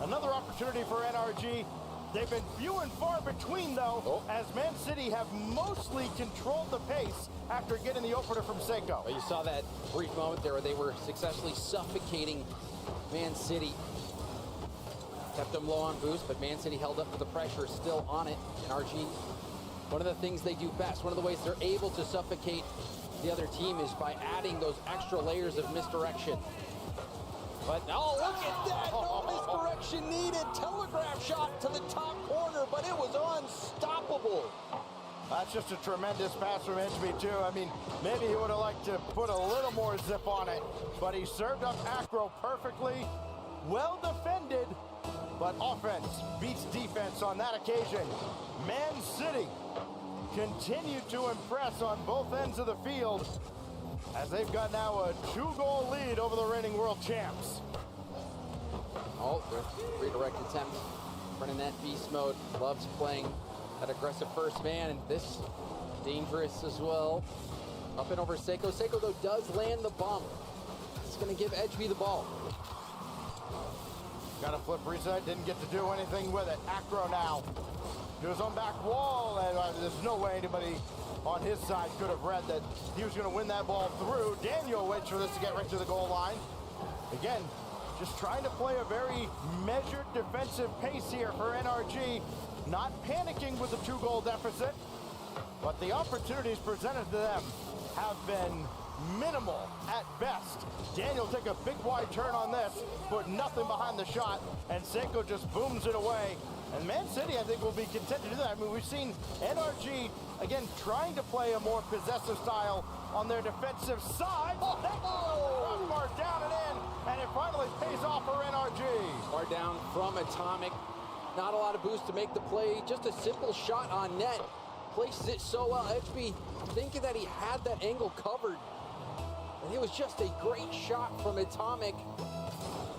Another opportunity for NRG. They've been few and far between, though, as Man City have mostly controlled the pace after getting the opener from Seiko. Well, you saw that brief moment there where they were successfully suffocating Man City. Kept them low on boost, but Man City held up to the pressure, still on it. NRG, one of the things they do best, one of the ways they're able to suffocate the other team is by adding those extra layers of misdirection. But oh, look at that! No misdirection needed. Telegraph shot to the top corner, but it was unstoppable. That's just a tremendous pass from HB, too. I mean, maybe he would have liked to put a little more zip on it, but he served up Acro perfectly. Well defended, but offense beats defense on that occasion. Man City continue to impress on both ends of the field as they've got now a 2-goal lead over the reigning world champs. Oh, redirect attempt. Running that beast mode. Loves playing that aggressive first man, and this dangerous as well. Up and over Seiko. Seiko, though, does land the bump. It's going to give Edgeby the ball. Got a flip reset, didn't get to do anything with it. Acro now to his own back wall, and there's no way anybody on his side could have read that he was going to win that ball through. Daniel waits for this to get right to the goal line. Again, just trying to play a very measured defensive pace here for NRG. Not panicking with the 2-goal deficit, but the opportunities presented to them have been minimal at best. Daniel take a big wide turn on this, put nothing behind the shot, and Seiko just booms it away. And Man City, I think, will be content to do that. I mean, we've seen NRG, again, trying to play a more possessive style on their defensive side. Far down and in, and it finally pays off for NRG. Far down from Atomic. Not a lot of boost to make the play. Just a simple shot on net. Places it so well. Edgeby thinking that he had that angle covered. And it was just a great shot from Atomic,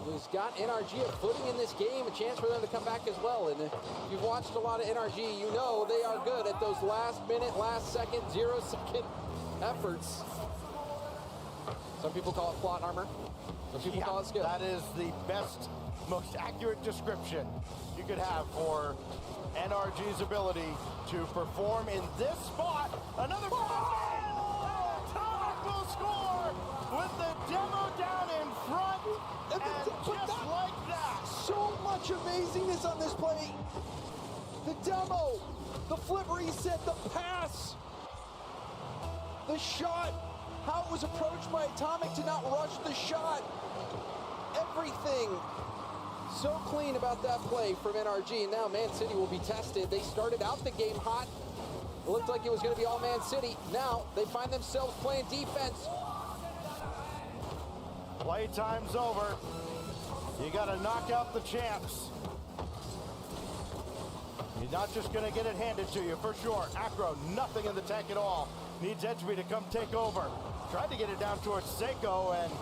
who's got NRG a footing in this game, a chance for them to come back as well. And if you've watched a lot of NRG, you know they are good at those last minute, last second, 0-second efforts. Some people call it plot armor. Some people call it skill. That is the best, most accurate description you could have for NRG's ability to perform in this spot. Another Atomic will score with the demo down in front, and just like that. So much amazingness on this play. The demo, the flip reset, the pass, the shot, how it was approached by Atomic to not rush the shot. Everything so clean about that play from NRG. And now Man City will be tested. They started out the game hot. It looked like it was going to be all Man City. Now they find themselves playing defense. Playtime's over. You got to knock out the champs. You're not just going to get it handed to you, for sure. Acro, nothing in the tank at all. Needs Edgeby to come take over. Tried to get it down towards Seiko, and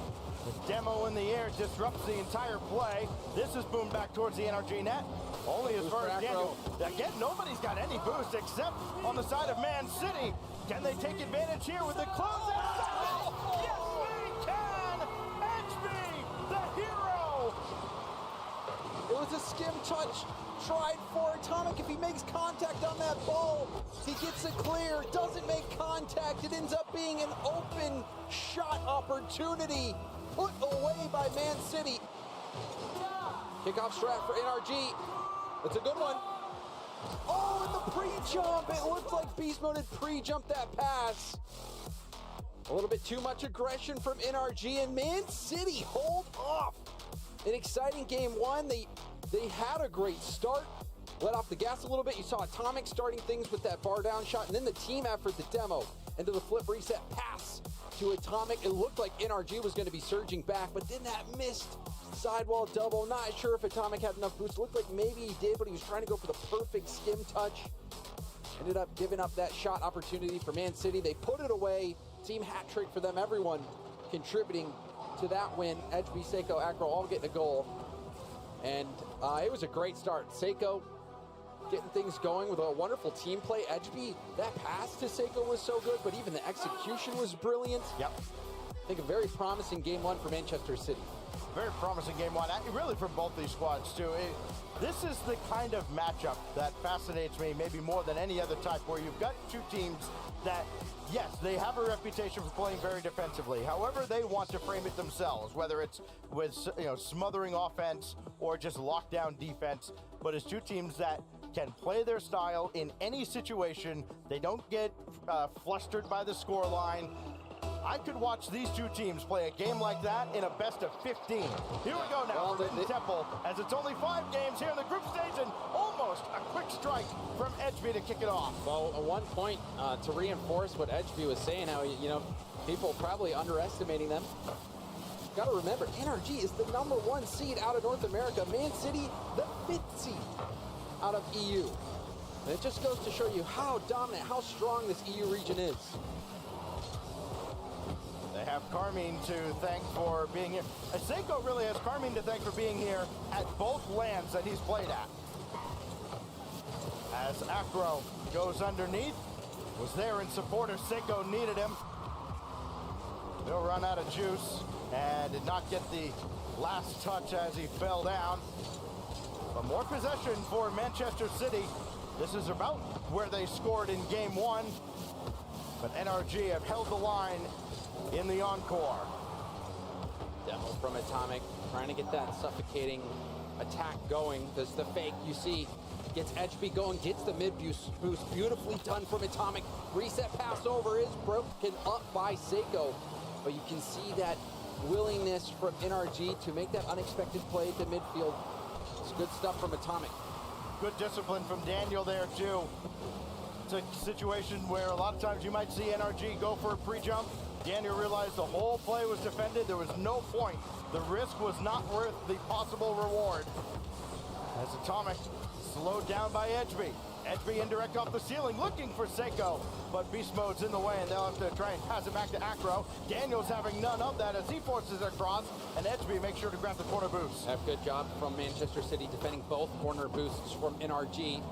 the demo in the air disrupts the entire play. This is boomed back towards the NRG net. Only as far as Daniel. Again, nobody's got any boost except on the side of Man City. Can they take advantage here with the closeout? Yes, they can! Edgeby, the hero! It was a skim touch. Tried for Atomic. If he makes contact on that ball, he gets it clear, doesn't make contact. It ends up being an open shot opportunity put away by Man City. Kickoff strat for NRG. It's a good one. Oh, and the pre-jump. It looked like Beast Mode had pre-jumped that pass. A little bit too much aggression from NRG, and Man City hold off. An exciting game one. They had a great start, let off the gas a little bit. You saw Atomic starting things with that bar down shot, and then the team effort, the demo, into the flip reset pass to Atomic. It looked like NRG was going to be surging back, but then that missed sidewall double. Not sure if Atomic had enough boost. Looked like maybe he did, but he was trying to go for the perfect skim touch. Ended up giving up that shot opportunity for Man City. They put it away. Team hat trick for them. Everyone contributing to that win. HB, Seiko, Acro all getting a goal. And it was a great start. Seiko getting things going with a wonderful team play. HB, that pass to Seiko was so good, but even the execution was brilliant. Yep. I think a very promising game one for Manchester City. Very promising game one, really for both these squads too. This is the kind of matchup that fascinates me maybe more than any other type, where you've got two teams that, yes, they have a reputation for playing very defensively. However, they want to frame it themselves, whether it's with smothering offense or just lockdown defense. But it's two teams that can play their style in any situation. They don't get flustered by the scoreline. I could watch these two teams play a game like that in a best of 15. Here we go now for Mitten Temple, as it's only 5 games here in the group stage, and almost a quick strike from Edgeby to kick it off. Well, at one point, to reinforce what Edgeby was saying, how, people probably underestimating them. Got to remember, NRG is the #1 seed out of North America. Man City, the 5th seed out of EU. And it just goes to show you how dominant, how strong this EU region is. They have Carmine to thank for being here. Seiko really has Carmine to thank for being here at both lands that he's played at. As Acro goes underneath, was there in support of Seiko, needed him. They'll run out of juice and did not get the last touch as he fell down. But more possession for Manchester City. This is about where they scored in game one. But NRG have held the line in the encore. Demo from Atomic, trying to get that suffocating attack going. There's the fake, you see, gets Edgeby going, gets the mid boost. Beautifully done from Atomic. Reset pass over is broken up by Seiko. But you can see that willingness from NRG to make that unexpected play to midfield. It's good stuff from Atomic. Good discipline from Daniel there too. It's a situation where a lot of times you might see NRG go for a pre-jump. Daniel realized the whole play was defended. There was no point. The risk was not worth the possible reward. As Atomic slowed down by Edgeby. Edgeby indirect off the ceiling, looking for Seiko. But Beast Mode's in the way, and they'll have to try and pass it back to Acro. Daniel's having none of that as he forces it across, and Edgeby makes sure to grab the corner boost. Good job from Manchester City defending both corner boosts from NRG.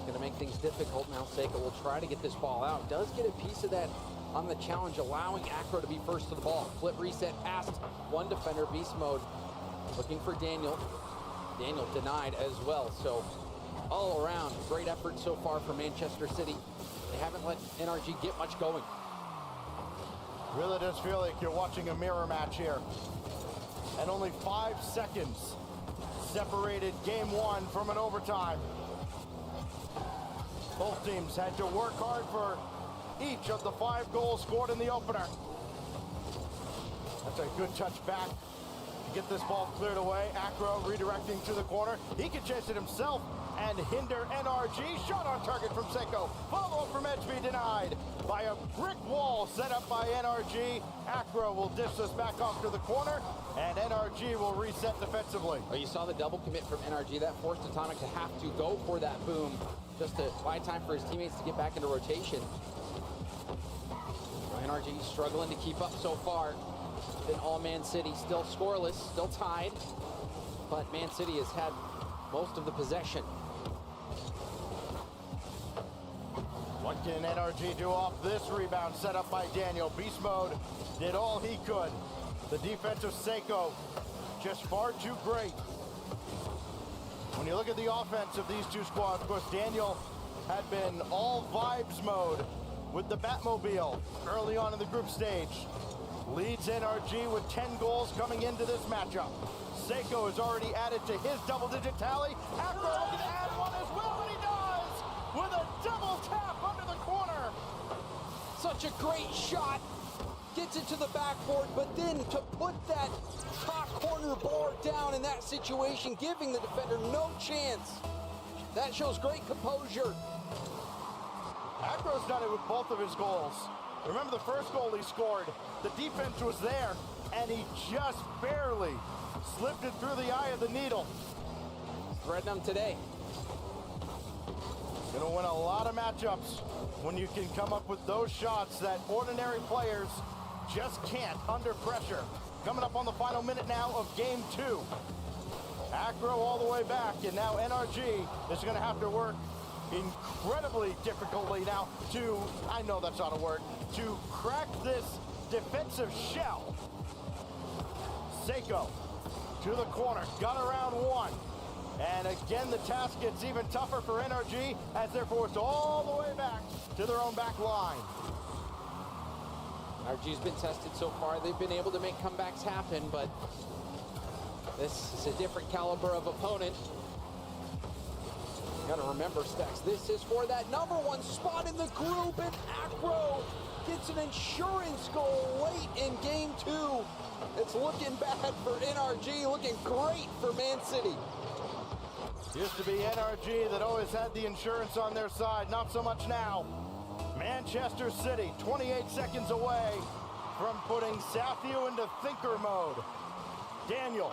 Going to make things difficult. Now Seiko will try to get this ball out. Does get a piece of that on the challenge, allowing Acro to be first to the ball. Flip reset past one defender, Beast Mode, looking for Daniel. Daniel denied as well. So all around, great effort so far for Manchester City. They haven't let NRG get much going. Really does feel like you're watching a mirror match here. And only 5 seconds separated game one from an overtime. Both teams had to work hard for each of the 5 goals scored in the opener. That's a good touch back to get this ball cleared away. Acro redirecting to the corner. He can chase it himself and hinder NRG. Shot on target from Seiko. Follow-up from Edgeby denied by a brick wall set up by NRG. Acro will dish this back off to the corner, and NRG will reset defensively. Oh, you saw the double commit from NRG. That forced Atomic to have to go for that boom just to buy time for his teammates to get back into rotation. NRG struggling to keep up so far. Then all Man City still scoreless, still tied. But Man City has had most of the possession. What can NRG do off this rebound set up by Daniel? Beast Mode did all he could. The defense of Seiko just far too great. When you look at the offense of these two squads, of course, Daniel had been all vibes mode with the Batmobile early on in the group stage. Leads NRG with 10 goals coming into this matchup. Seiko has already added to his double-digit tally. Acro looking to add one as well, and he does! With a double tap under the corner. Such a great shot. Gets it to the backboard, but then to put that top corner board down in that situation, giving the defender no chance. That shows great composure. Acro's done it with both of his goals. Remember the first goal he scored, the defense was there, and he just barely slipped it through the eye of the needle. Threading them today. Gonna win a lot of matchups when you can come up with those shots that ordinary players just can't under pressure. Coming up on the final minute now of game 2. Acro all the way back, and now NRG is gonna have to work incredibly difficultly now to, I know that's not a word, to crack this defensive shell. Seiko to the corner, got around one. And again, the task gets even tougher for NRG as they're forced all the way back to their own back line. NRG's been tested so far. They've been able to make comebacks happen, but this is a different caliber of opponent. You gotta remember, Stacks, this is for that #1 spot in the group, and Acro gets an insurance goal late in game 2. It's looking bad for NRG, looking great for Man City. Used to be NRG that always had the insurance on their side, not so much now. Manchester City, 28 seconds away from putting Sathiu into thinker mode. Daniel,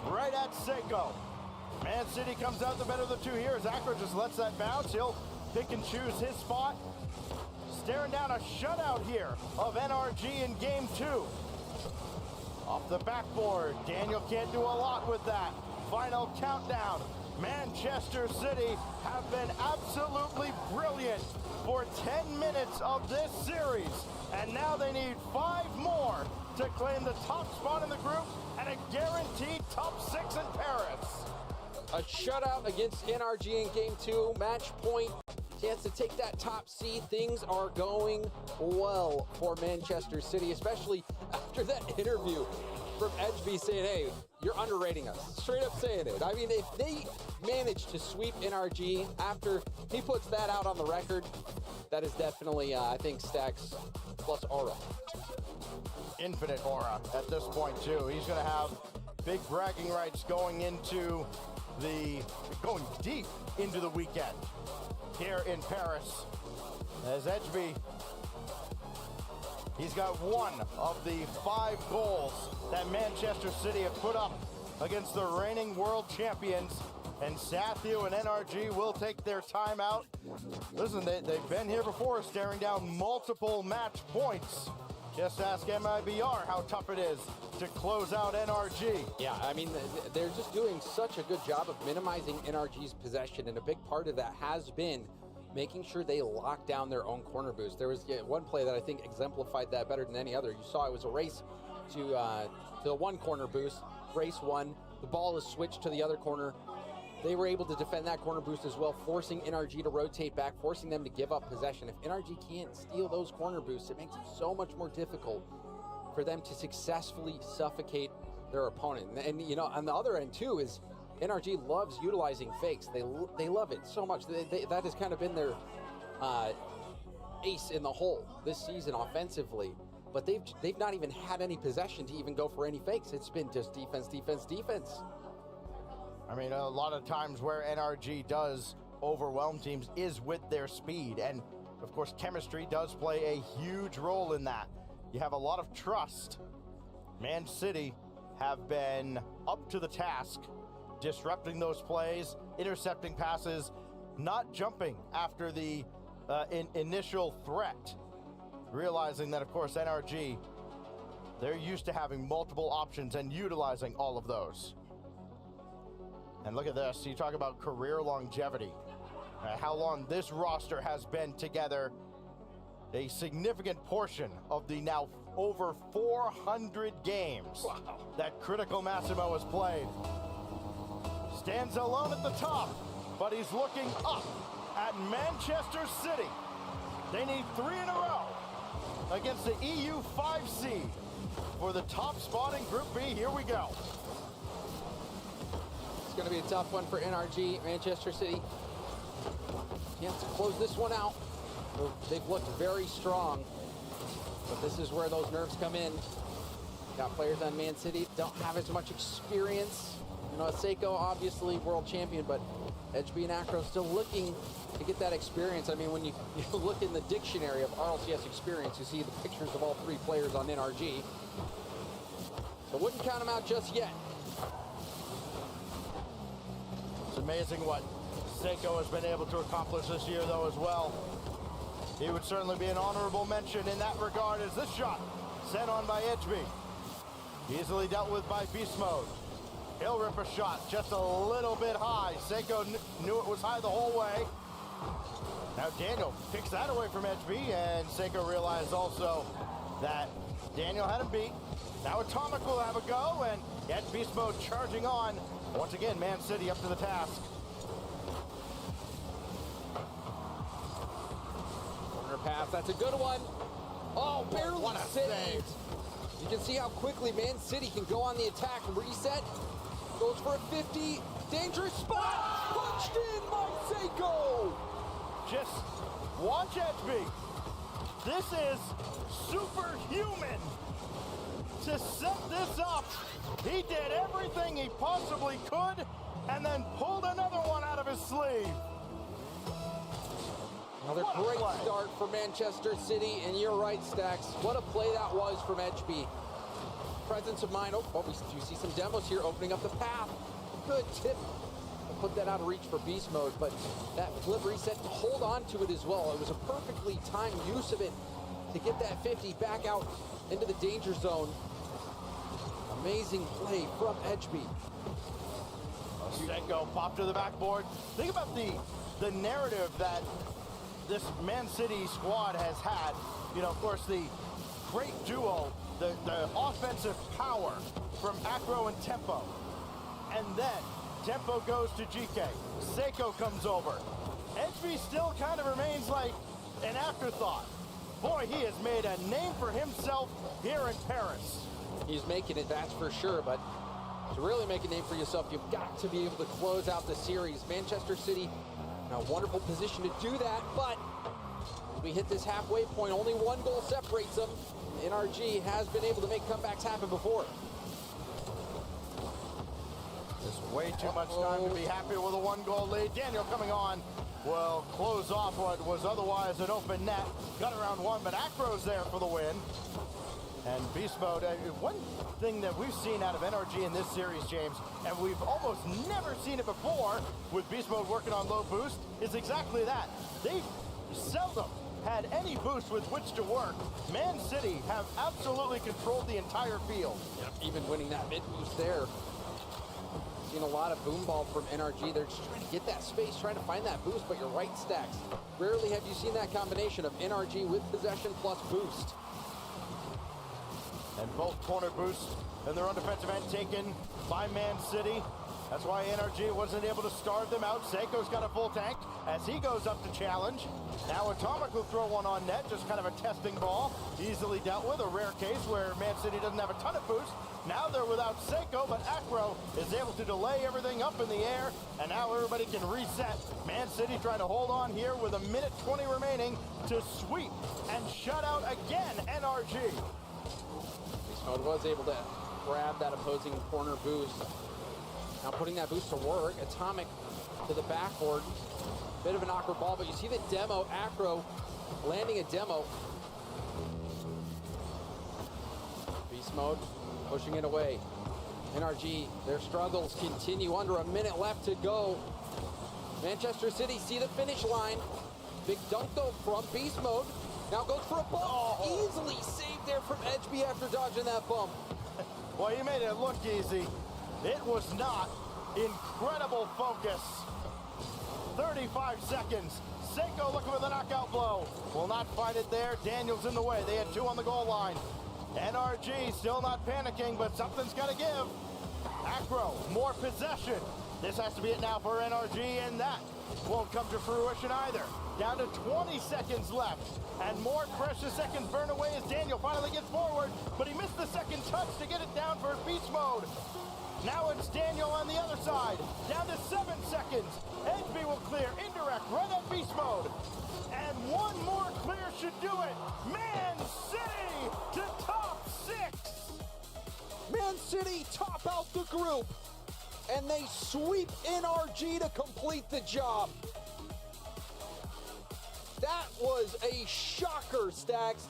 right at Seiko. Man City comes out the better of the two here as Acro just lets that bounce. He'll pick and choose his spot. Staring down a shutout here of NRG in game 2. Off the backboard, Daniel can't do a lot with that. Final countdown. Manchester City have been absolutely brilliant for 10 minutes of this series. And now they need 5 more to claim the top spot in the group and a guaranteed top 6 in Paris. A shutout against NRG in game 2, match point. Chance to take that top seed. Things are going well for Manchester City, especially after that interview from Edgeby saying, hey, you're underrating us. Straight up saying it. I mean, if they manage to sweep NRG after he puts that out on the record, that is definitely, I think, Stacks plus aura. Infinite aura at this point, too. He's going to have big bragging rights going deep into the weekend here in Paris. As Edgeby, he's got 1 of the 5 goals that Manchester City have put up against the reigning world champions. And Sathiu and NRG will take their time out. Listen, they've been here before, staring down multiple match points. Just ask MIBR how tough it is to close out NRG. Yeah, I mean, they're just doing such a good job of minimizing NRG's possession, and a big part of that has been making sure they lock down their own corner boost. There was one play that I think exemplified that better than any other. You saw it was a race to the one corner boost, race 1. The ball is switched to the other corner. They were able to defend that corner boost as well, forcing NRG to rotate back, forcing them to give up possession. If NRG can't steal those corner boosts, it makes it so much more difficult for them to successfully suffocate their opponent. And you know, on the other end too is NRG loves utilizing fakes. They love it so much. That has kind of been their ace in the hole this season offensively. But they've not even had any possession to even go for any fakes. It's been just defense, defense, defense. I mean, a lot of times where NRG does overwhelm teams is with their speed. And, of course, chemistry does play a huge role in that. You have a lot of trust. Man City have been up to the task, disrupting those plays, intercepting passes, not jumping after the initial threat. Realizing that, of course, NRG, they're used to having multiple options and utilizing all of those. And look at this, you talk about career longevity. How long this roster has been together. A significant portion of the now over 400 games that Critical Massimo has played. Stands alone at the top, but he's looking up at Manchester City. They need 3 in a row against the EU 5 seed for the top spot in Group B. Here we go. It's going to be a tough one for NRG. Manchester City can't close this one out. They've looked very strong, but this is where those nerves come in. Got players on Man City, don't have as much experience. You know, Seiko, obviously world champion, but Edgeby and Acro still looking to get that experience. I mean, when you look in the dictionary of RLCS experience, you see the pictures of all 3 players on NRG. So wouldn't count him out just yet. It's amazing what Seiko has been able to accomplish this year, though, as well. He would certainly be an honorable mention in that regard, as this shot sent on by Edgeby. Easily dealt with by Beast Mode. He'll rip a shot just a little bit high. Seiko knew it was high the whole way. Now Daniel picks that away from Edgeby, and Seiko realized also that Daniel had him beat. Now Atomic will have a go, and yet Beast Mode charging on. Once again, Man City up to the task. Corner pass, that's a good one. Oh, barely saved. You can see how quickly Man City can go on the attack and reset. Goes for a 50. Dangerous spot. Punched in by Seiko. Just watch Edgeby. This is superhuman. To set this up, he did everything he possibly could and then pulled another one out of his sleeve. Another great start for Manchester City, and you're right, Stacks. What a play that was from Edgeby. Presence of mind. Oh, we do see some demos here opening up the path. Good tip. I'll put that out of reach for Beast Mode, but that flip reset to hold on to it as well. It was a perfectly timed use of it to get that 50 back out into the danger zone. Amazing play from Edgeby. Seiko popped to the backboard. Think about the narrative that this Man City squad has had. You know, of course, the great duo, the offensive power from Acro and Tempo. And then Tempo goes to GK. Seiko comes over. Edgeby still kind of remains like an afterthought. Boy, he has made a name for himself here in Paris. He's making it, that's for sure, but to really make a name for yourself, you've got to be able to close out the series. Manchester City in a wonderful position to do that, but as we hit this halfway point, only one goal separates them. NRG has been able to make comebacks happen before. Just way too much time to be happy with a one-goal lead. Daniel coming on will close off what was otherwise an open net. Got around one, but Acro's there for the win. And Beast Mode, one thing that we've seen out of NRG in this series, James, and we've almost never seen it before with Beast Mode working on low boost, is exactly that. They've seldom had any boost with which to work. Man City have absolutely controlled the entire field. Yep, even winning that mid boost there. Seen a lot of boom ball from NRG. They're just trying to get that space, trying to find that boost, but you're right, Stacks. Rarely have you seen that combination of NRG with possession plus boost. And both corner boosts and their own defensive end taken by Man City. That's why NRG wasn't able to starve them out. Seiko's got a full tank as he goes up to challenge. Now Atomic will throw one on net, just kind of a testing ball. Easily dealt with, a rare case where Man City doesn't have a ton of boost. Now they're without Seiko, but Acro is able to delay everything up in the air, and now everybody can reset. Man City trying to hold on here with a minute 20 remaining to sweep and shut out again NRG. Mode was able to grab that opposing corner boost. Now putting that boost to work. Atomic to the backboard. Bit of an awkward ball, but you see the demo. Acro landing a demo. Beast Mode pushing it away. NRG, their struggles continue. Under a minute left to go. Manchester City see the finish line. Big dunk though from Beast Mode. Now goes for a bump. Easily saved there from Edgeby after dodging that bump. Well, you made it look easy. It was not. Incredible focus. 35 seconds. Seiko looking for the knockout blow. Will not find it there. Daniel's in the way. They had two on the goal line. NRG still not panicking, but something's got to give. Acro, more possession. This has to be it now for NRG, and that won't come to fruition either. Down to 20 seconds left, and more precious seconds burn away as Daniel finally gets forward, but he missed the second touch to get it down for Beast Mode. Now it's Daniel on the other side, down to 7 seconds. Edgeby will clear, indirect, right at Beast Mode. And one more clear should do it. Man City to top 6. Man City top out the group, and they sweep NRG to complete the job. That was a shocker, Stacks.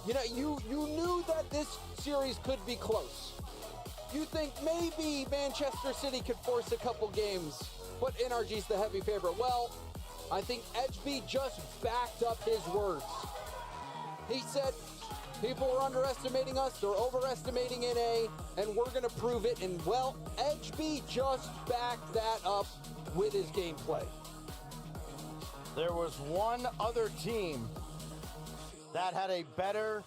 You know, you knew that this series could be close. You think maybe Manchester City could force a couple games, but NRG's the heavy favorite. Well, I think Edgeby just backed up his words. He said, people are underestimating us, they're overestimating NA, and we're going to prove it. And, well, Edgeby just backed that up with his gameplay. There was one other team that had a better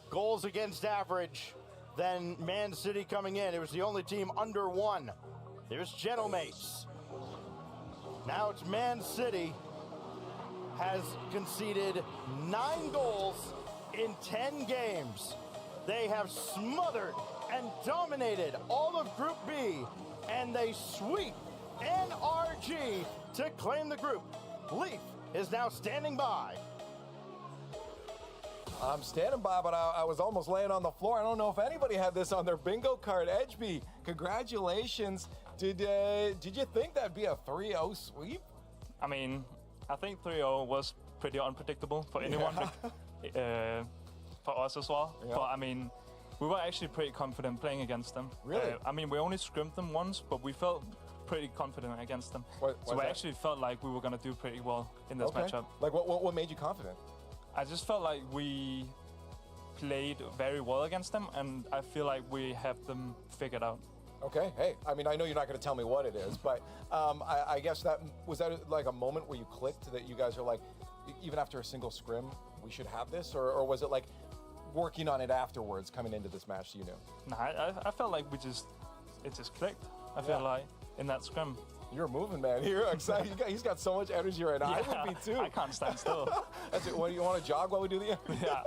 goals against average than Man City coming in. It was the only team under 1. There's Gentlemates. Now it's Man City has conceded 9 goals in 10 games. They have smothered and dominated all of Group B, and they sweep NRG to claim the group. Leaf is now standing by. I'm standing by, but I was almost laying on the floor. I don't know if anybody had this on their bingo card. Edgeby, congratulations. Did you think that'd be a 3-0 sweep? I mean, I think 3-0 was pretty unpredictable for anyone, for us as well. Yeah. But I mean, we were actually pretty confident playing against them. Really? I mean, we only scrimmed them once, but we felt pretty confident against them. So we actually felt like we were going to do pretty well in this matchup. Like, what made you confident? I just felt like we played very well against them, and I feel like we have them figured out. Okay, hey, I mean, I know you're not going to tell me what it is, but I guess that like a moment where you clicked that you guys are like, even after a single scrim, we should have this? Or was it like working on it afterwards coming into this match you knew? No, I felt like it just clicked. I feel like in that scrim. You're moving, man. You're excited. He's got so much energy right now. Yeah, I would be too. I can't stand still. That's it. What, do you want to jog while we do the interview? Yeah,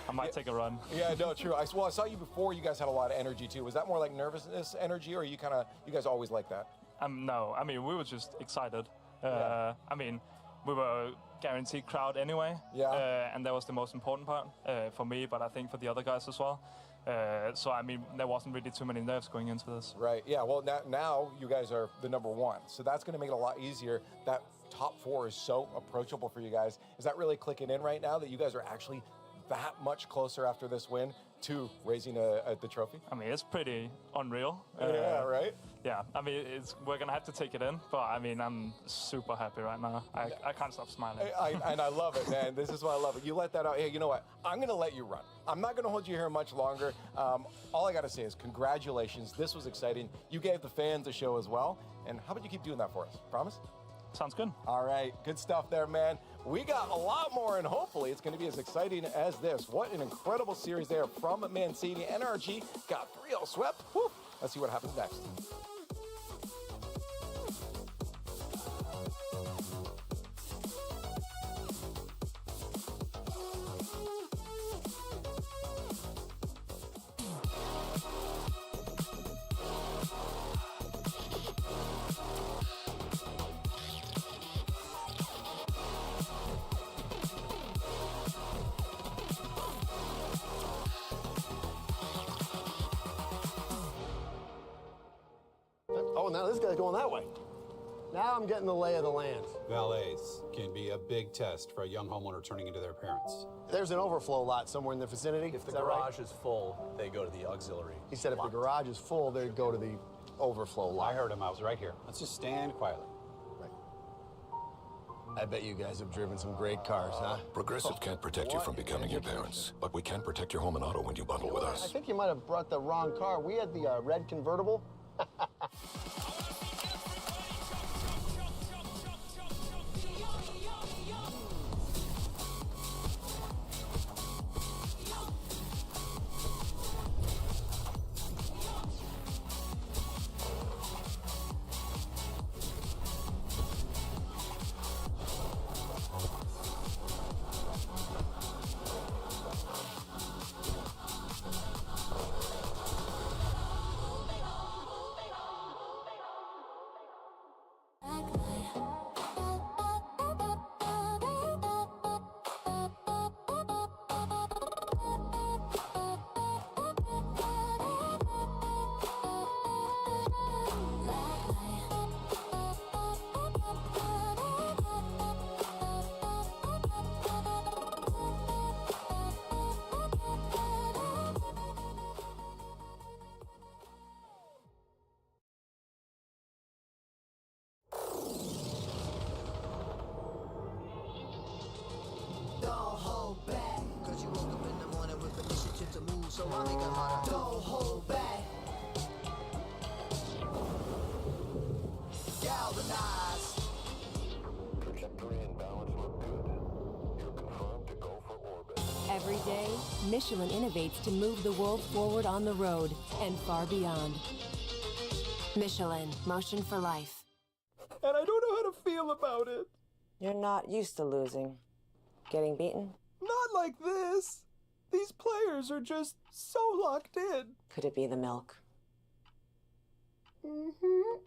I might take a run. Yeah, no, true. I saw you before. You guys had a lot of energy too. Was that more like nervousness energy, or you guys always like that? No, I mean, we were just excited. I mean, we were guaranteed crowd anyway. Yeah. And that was the most important part for me, but I think for the other guys as well. So, I mean, there wasn't really too many nerves going into this. Right, yeah. Well, now you guys are the number 1. So that's going to make it a lot easier. That top 4 is so approachable for you guys. Is that really clicking in right now that you guys are actually that much closer after this win to raising the trophy? I mean, it's pretty unreal. Yeah, right? Yeah, I mean, we're going to have to take it in, but I mean, I'm super happy right now. I can't stop smiling. And I love it, man. This is why I love it. You let that out. Hey, you know what? I'm going to let you run. I'm not going to hold you here much longer. All I got to say is congratulations. This was exciting. You gave the fans a show as well. And how about you keep doing that for us? Promise? Sounds good. All right. Good stuff there, man. We got a lot more, and hopefully it's going to be as exciting as this. What an incredible series there from Man City. NRG got 3-0 swept. Whew. Let's see what happens next. Oh, now this guy's going that way. Now I'm getting the lay of the land. Valets can be a big test for a young homeowner turning into their parents. There's an overflow lot somewhere in the vicinity. If the that garage right? is full, they go to the auxiliary. He said if the garage is full, they'd go to the overflow lot. I heard him. I was right here. Let's just stand quietly. I bet you guys have driven some great cars, huh? Progressive can't protect you from becoming your parents, but we can protect your home and auto when you bundle with I us. think you might have brought the wrong car. We had the red convertible. Don't hold back. Galvanize. Trajectory and balance look good. You're confirmed to go for orbit. Every day, Michelin innovates to move the world forward on the road and far beyond. Michelin, motion for life. And I don't know how to feel about it. You're not used to losing. Getting beaten? Not like this. These players are just so locked in. Could it be the milk? Mm-hmm.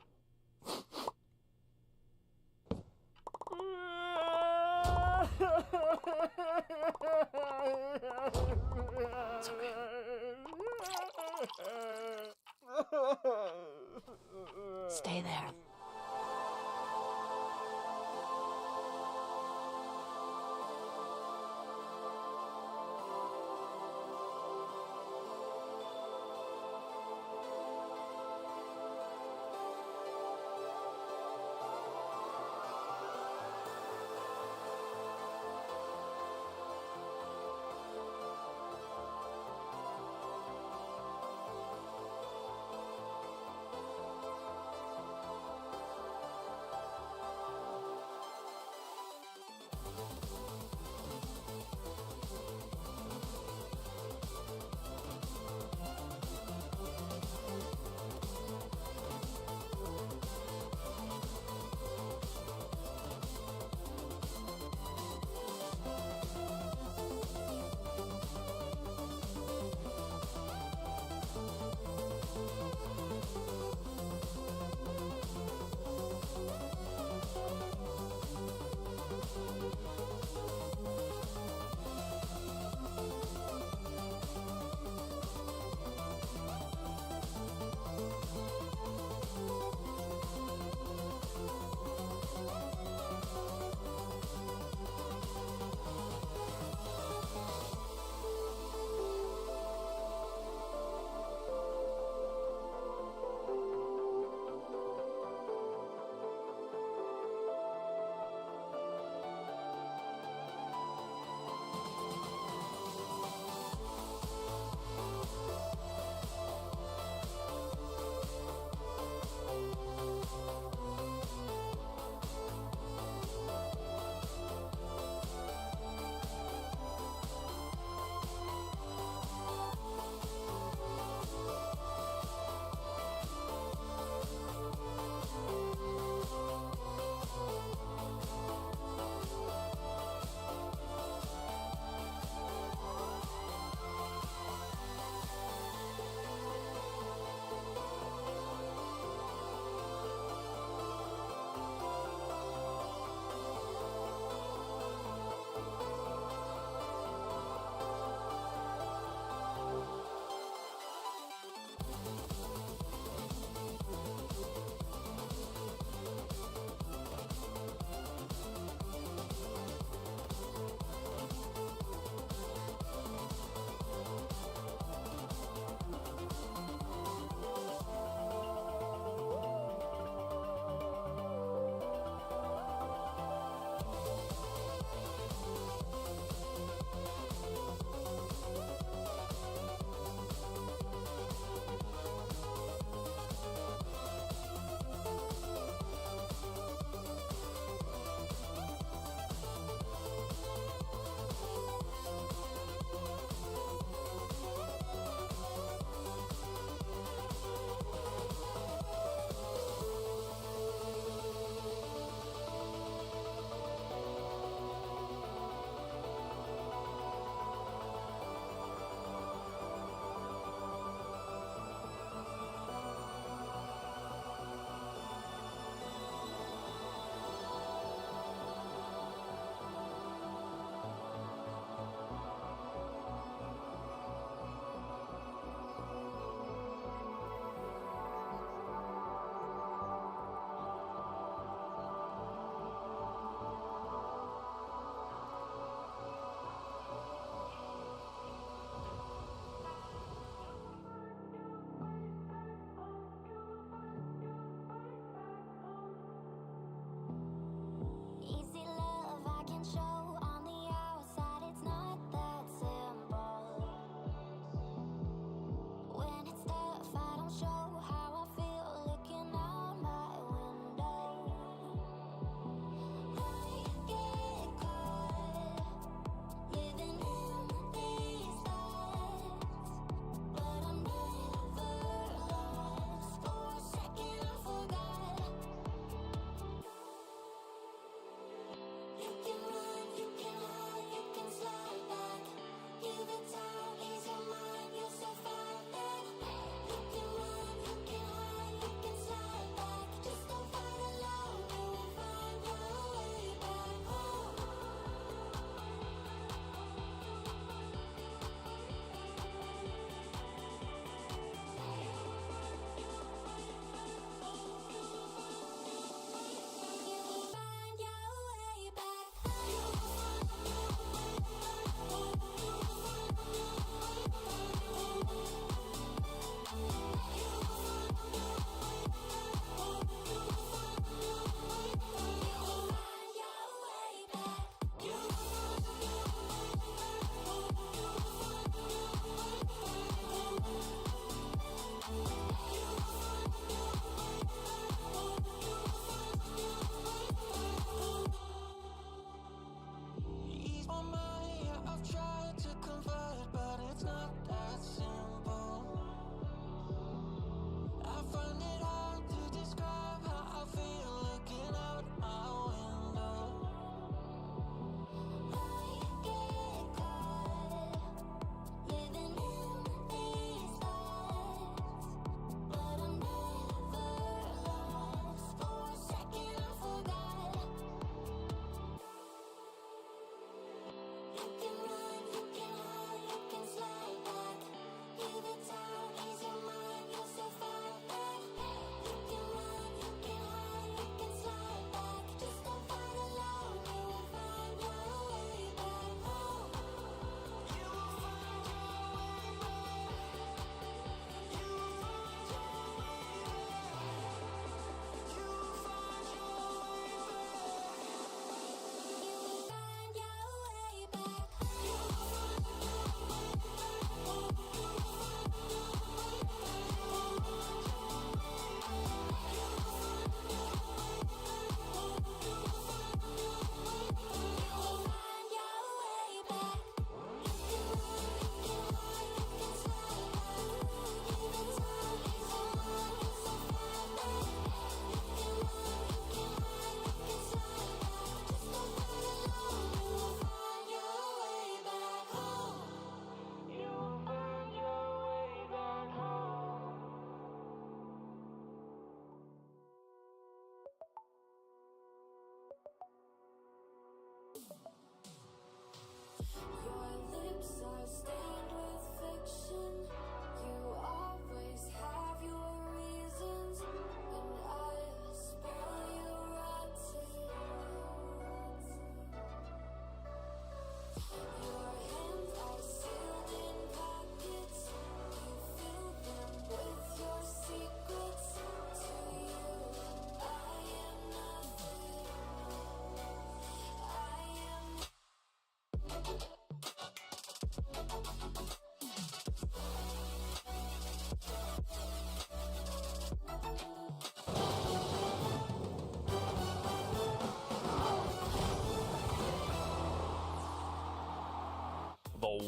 Stay there.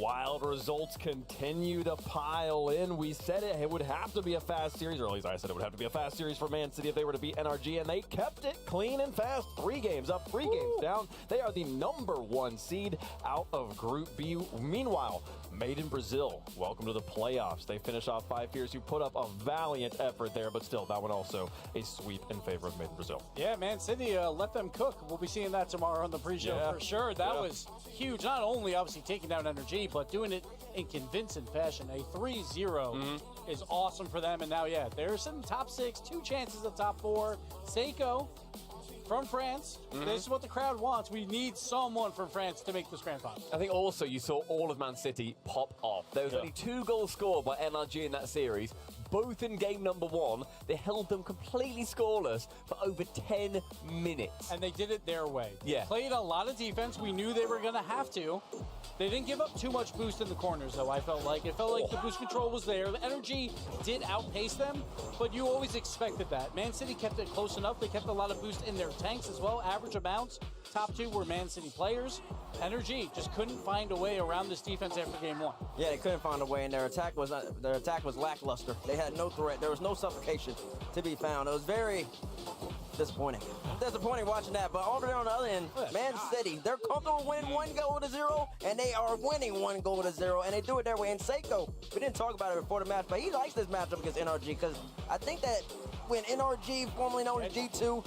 Wild results continue to pile in. We said it would have to be a fast series, or at least I said it would have to be a fast series for Man City if they were to beat NRG, and they kept it clean and fast. 3 games up, 3 games down. They are the #1 seed out of Group B. Meanwhile, Made in Brazil, welcome to the playoffs. They finish off 5 Fears, who put up a valiant effort there, but still, that one also a sweep in favor of Made in Brazil. Yeah, Man City, let them cook. We'll be seeing that tomorrow on the pre-show for sure. That was huge. Not only, obviously, taking down NRG, but doing it in convincing fashion. A 3-0 is awesome for them. And now, they're sitting top 6, 2 chances at top 4. Seiko from France. This is what the crowd wants. We need someone from France to make this grand final. I think also you saw all of Man City pop off. There was only 2 goals scored by NRG in that series, both in game #1. They held them completely scoreless for over 10 minutes. And they did it their way. Yeah. Played a lot of defense. We knew they were going to have to. They didn't give up too much boost in the corners, though, I felt like. It felt like the boost control was there. The energy did outpace them, but you always expected that. Man City kept it close enough. They kept a lot of boost in their tanks as well. Average amounts. Top 2 were Man City players. Energy just couldn't find a way around this defense after game 1. Yeah, they couldn't find a way, and their attack was lackluster. They had no threat. There was no suffocation to be found. It was very disappointing. Disappointing watching that. But over there on the other end, Man City, they're comfortable winning 1-0, and they are winning 1-0, and they do it their way. And Seiko, we didn't talk about it before the match, but he likes this matchup against NRG because I think that when NRG, formerly known as G2,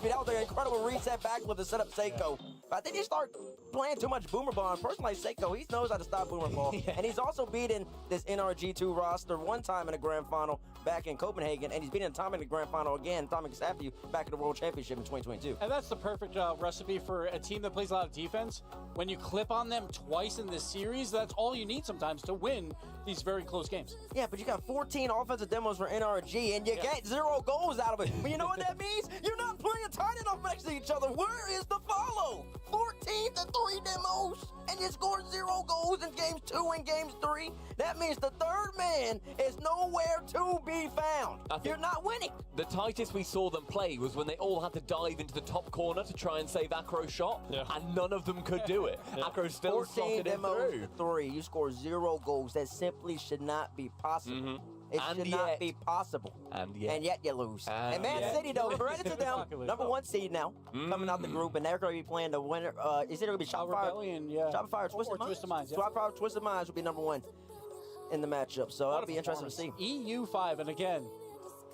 that was an incredible reset backflip to set up Seiko. But I think they start playing too much boomer ball. And personally, Seiko, he knows how to stop boomer ball. And he's also beaten this NRG2 roster one time in the grand final back in Copenhagen, and he's beaten Tom in the grand final again, Tom after you, back in the World Championship in 2022. And that's the perfect recipe for a team that plays a lot of defense. When you clip on them twice in this series, that's all you need sometimes to win these very close games. Yeah, but you got 14 offensive demos for NRG, and you get 0 goals out of it. But you know what that means? You're not playing tight enough next to each other. Where is the follow? 14 to 3 demos, and you scored 0 goals in games 2 and games 3. That means the third man is nowhere to be found. You're not winning. The tightest we saw them play was when they all had to dive into the top corner to try and save Acro's shot, and none of them could do it. Acro still 14 slotted it demos through. to 3. You score 0 goals. That simply should not be possible. It should not be possible. And yet you lose. And Man City, though, credit to them, #1 seed now, coming out the group, and they're going to be playing the winner. Is it going to be Shopify? Rebellion, Shopify or Twisted Minds? Shopify or Twisted Minds will be #1 in the matchup. So that'll be interesting to see. EU5, and again,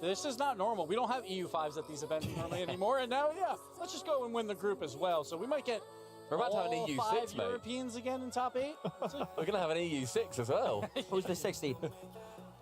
this is not normal. We don't have EU5s at these events normally anymore. And now, let's just go and win the group as well. So we might get We're about to have an EU6, 5 mate. Europeans again in top 8. We're going to have an EU6 as well. Who's the 6th seed?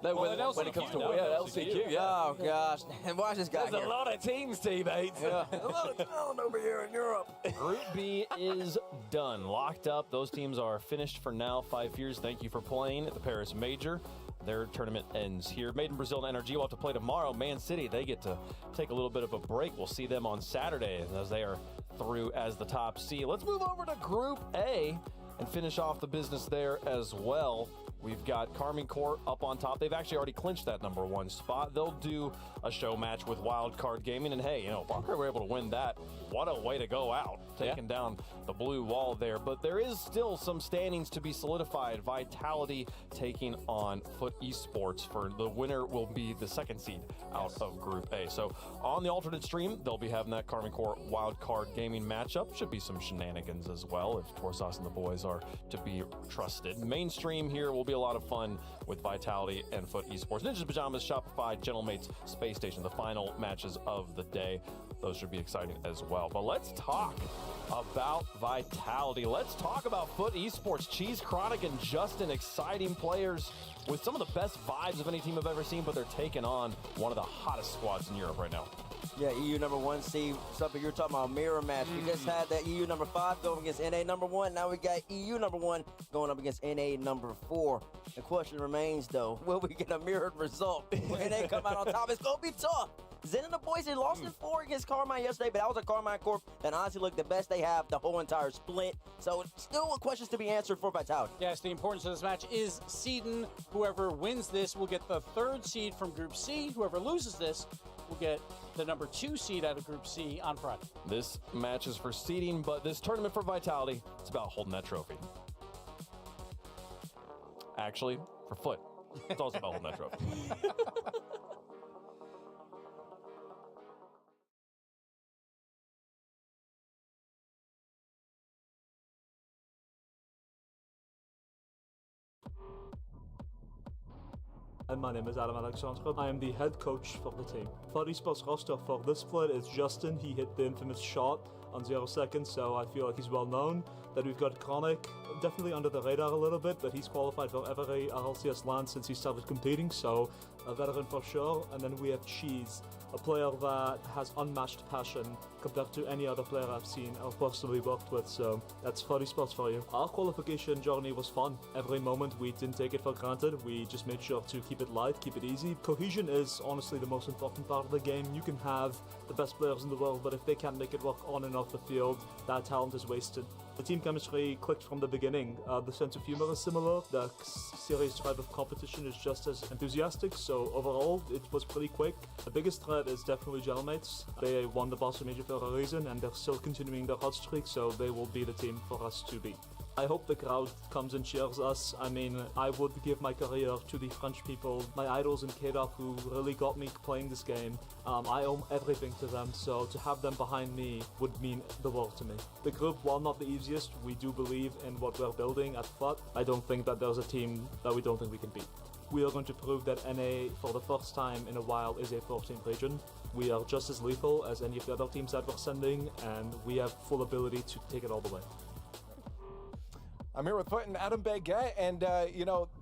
No, when it comes to LCQ, Oh, gosh. And watch this guy There's a lot of teams, teammates. a lot of talent over here in Europe. Group B is done. Locked up. Those teams are finished for now. 5 Fears, thank you for playing at the Paris Major. Their tournament ends here. Made in Brazil and NRG will have to play tomorrow. Man City, they get to take a little bit of a break. We'll see them on Saturday as they are through as the top seed. Let's move over to Group A and finish off the business there as well. We've got Carmine Corp up on top. They've actually already clinched that #1 spot. They'll do a show match with Wildcard Gaming. And hey, Barker were able to win that. What a way to go out, taking down the blue wall there. But there is still some standings to be solidified. Vitality taking on Foot Esports. For the winner will be the 2nd seed out of Group A. So on the alternate stream, they'll be having that Carmine Corp Wildcard Gaming matchup. Should be some shenanigans as well if Torsas and the boys are to be trusted. Mainstream here will be a lot of fun with Vitality and Foot Esports. Ninjas Pajamas, Shopify, Gentlemates, Space Station, the final matches of the day. Those should be exciting as well. But let's talk about Vitality. Let's talk about Foot Esports. Cheese Chronic and Justin, exciting players with some of the best vibes of any team I've ever seen, but they're taking on one of the hottest squads in Europe right now. Yeah, EU #1 seed. Something you're talking about, mirror match. We just had that EU #5 going against NA #1. Now we got EU #1 going up against NA #4. The question remains, though, will we get a mirrored result when they come out on top? It's going to be tough. Zen and the boys, they lost in 4 against Carmine yesterday, but that was a Carmine Corp that honestly looked the best they have the whole entire split. So still questions to be answered for Vitality. Yes, the importance of this match is seeding. Whoever wins this will get the 3rd seed from Group C. Whoever loses this will get the #2 seed out of Group C on Friday. This match is for seeding, but this tournament for Vitality, it's about holding that trophy. Actually, for Foot. It's also about holding that trophy. And my name is Adam Alexandra. I am the head coach for the team. For esports roster for this split is Justin. He hit the infamous shot on 0 seconds, so I feel like he's well known. Then we've got Chronic, definitely under the radar a little bit, but he's qualified for every RLCS LAN since he started competing, so a veteran for sure. And then we have Cheese, a player that has unmatched passion compared to any other player I've seen or personally worked with, so that's 40 spots for you. Our qualification journey was fun. Every moment we didn't take it for granted, we just made sure to keep it light, keep it easy. Cohesion is honestly the most important part of the game. You can have the best players in the world, but if they can't make it work on and off the field, that talent is wasted. The team chemistry clicked from the beginning. The sense of humor is similar. The serious drive of competition is just as enthusiastic, so overall it was pretty quick. The biggest threat is definitely Gelmates. They won the Boston Major for a reason, and they're still continuing their hot streak, so they will be the team for us to beat. I hope the crowd comes and cheers us. I mean, I would give my career to the French people, my idols in K-Dog who really got me playing this game. I owe everything to them, so to have them behind me would mean the world to me. The group, while not the easiest, we do believe in what we're building at FUT. I don't think that there's a team that we don't think we can beat. We are going to prove that NA, for the first time in a while, is a 14 region. We are just as lethal as any of the other teams that we're sending, and we have full ability to take it all the way. I'm here with Foot and Adam Baguette, and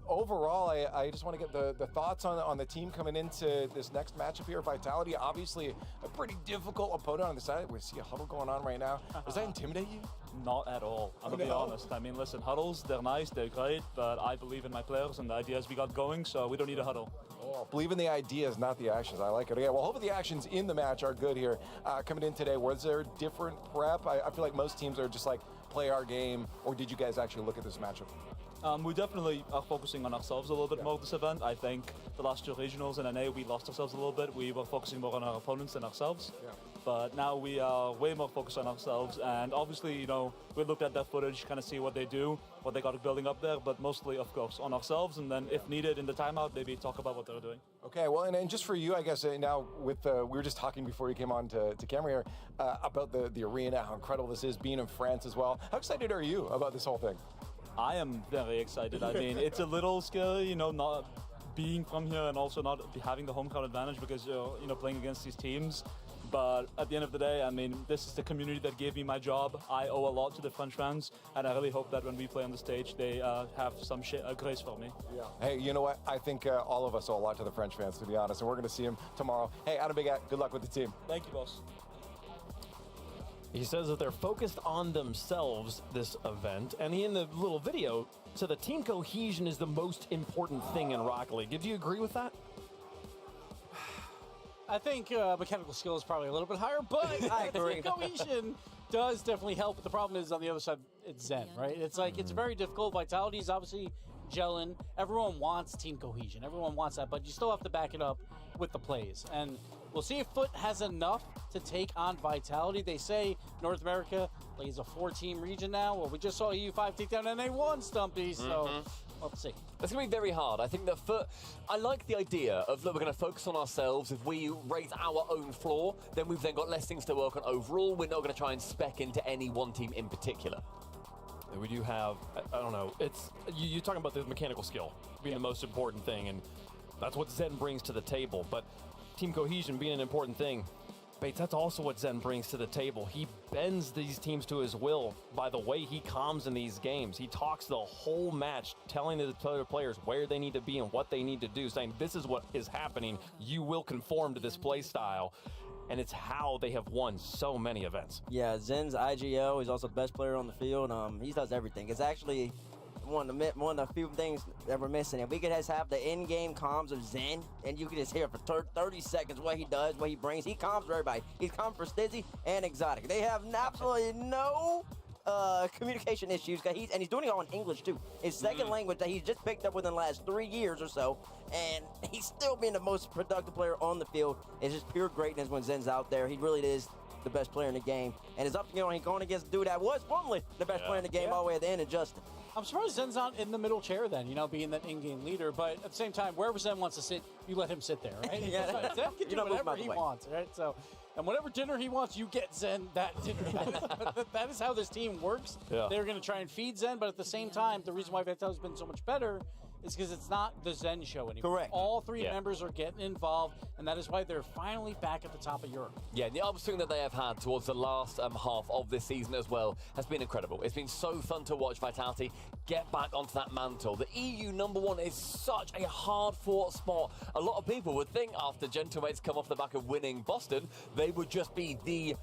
overall, I just want to get the thoughts on the team coming into this next matchup here. Vitality, obviously a pretty difficult opponent on the side. We see a huddle going on right now. Does that intimidate you? Not at all. I'm gonna be honest. I mean, listen, huddles, they're nice, they're great, but I believe in my players and the ideas we got going, so we don't need a huddle. Oh, believe in the ideas, not the actions. I like it. Yeah, well, hopefully the actions in the match are good here. Coming in today, was there different prep? I feel like most teams are just like, play our game, or did you guys actually look at this matchup? We definitely are focusing on ourselves a little bit more this event. I think the last two regionals in NA, we lost ourselves a little bit. We were focusing more on our opponents than ourselves. Yeah. But now we are way more focused on ourselves, and obviously, we looked at their footage, kind of see what they do, what they got building up there, but mostly, of course, on ourselves, and then if needed in the timeout, maybe talk about what they're doing. Okay, well, and just for you, I guess, now with we were just talking before you came on to camera here about the arena, how incredible this is, being in France as well. How excited are you about this whole thing? I am very excited. I mean, it's a little scary, not being from here and also not having the home crowd advantage because you're, playing against these teams. But at the end of the day, I mean, this is the community that gave me my job. I owe a lot to the French fans, and I really hope that when we play on the stage, they have some grace for me. Yeah. Hey, you know what? I think all of us owe a lot to the French fans, to be honest, and we're going to see them tomorrow. Hey, Adam Baguette, good luck with the team. Thank you, boss. He says that they're focused on themselves this event, and in the little video, so the team cohesion is the most important thing in Rocket League. Did you agree with that? I think mechanical skill is probably a little bit higher, but I think cohesion does definitely help. But the problem is on the other side, it's Zen, right? It's like, it's very difficult. Vitality is obviously gelling. Everyone wants team cohesion. Everyone wants that, but you still have to back it up with the plays. And we'll see if Foot has enough to take on Vitality. They say North America plays a 4-team region now. Well, we just saw EU5 take down NA1, Stumpy, so let's see. It's going to be very hard. I think that I like the idea of, look, we're going to focus on ourselves. If we raise our own floor, then we've then got less things to work on overall. We're not going to try and spec into any one team in particular. We do have, I don't know, it's, you're talking about the mechanical skill being the most important thing, and that's what Zen brings to the table, but team cohesion being an important thing. Bates, that's also what Zen brings to the table. He bends these teams to his will by the way he calms in these games. He talks the whole match, telling the other players where they need to be and what they need to do, saying this is what is happening. You will conform to this play style. And it's how they have won so many events. Yeah, Zen's IGL. He's also the best player on the field. He does everything. It's actually one of the few things that we're missing. If we could just have the in-game comms of Zen, and you could just hear for 30 seconds what he does, what he brings. He comms for everybody. He's comms for Stizzy and Exotic. They have absolutely no communication issues, and he's doing it all in English too. His second language that he's just picked up within the last 3 years or so, and he's still being the most productive player on the field. It's just pure greatness when Zen's out there. He really is the best player in the game. And it's up to him going against a dude that was formerly the best player in the game all the way at the end, and Justin. I'm surprised Zen's not in the middle chair then, being that in-game leader. But at the same time, wherever Zen wants to sit, you let him sit there, right? Yeah. Zen can do You're not moving whatever out the he way. wants, right? So, and whatever dinner he wants, you get Zen that dinner. That is how this team works. Yeah. They're going to try and feed Zen, but at the same time, the reason why Vitality's been so much better is because it's not the Zen show anymore. Correct. All three members are getting involved, and that is why they're finally back at the top of Europe. Yeah, and the upswing that they have had towards the last half of this season as well has been incredible. It's been so fun to watch Vitality get back onto that mantle. The EU #1 is such a hard-fought spot. A lot of people would think after Gentlemates come off the back of winning Boston, they would just be the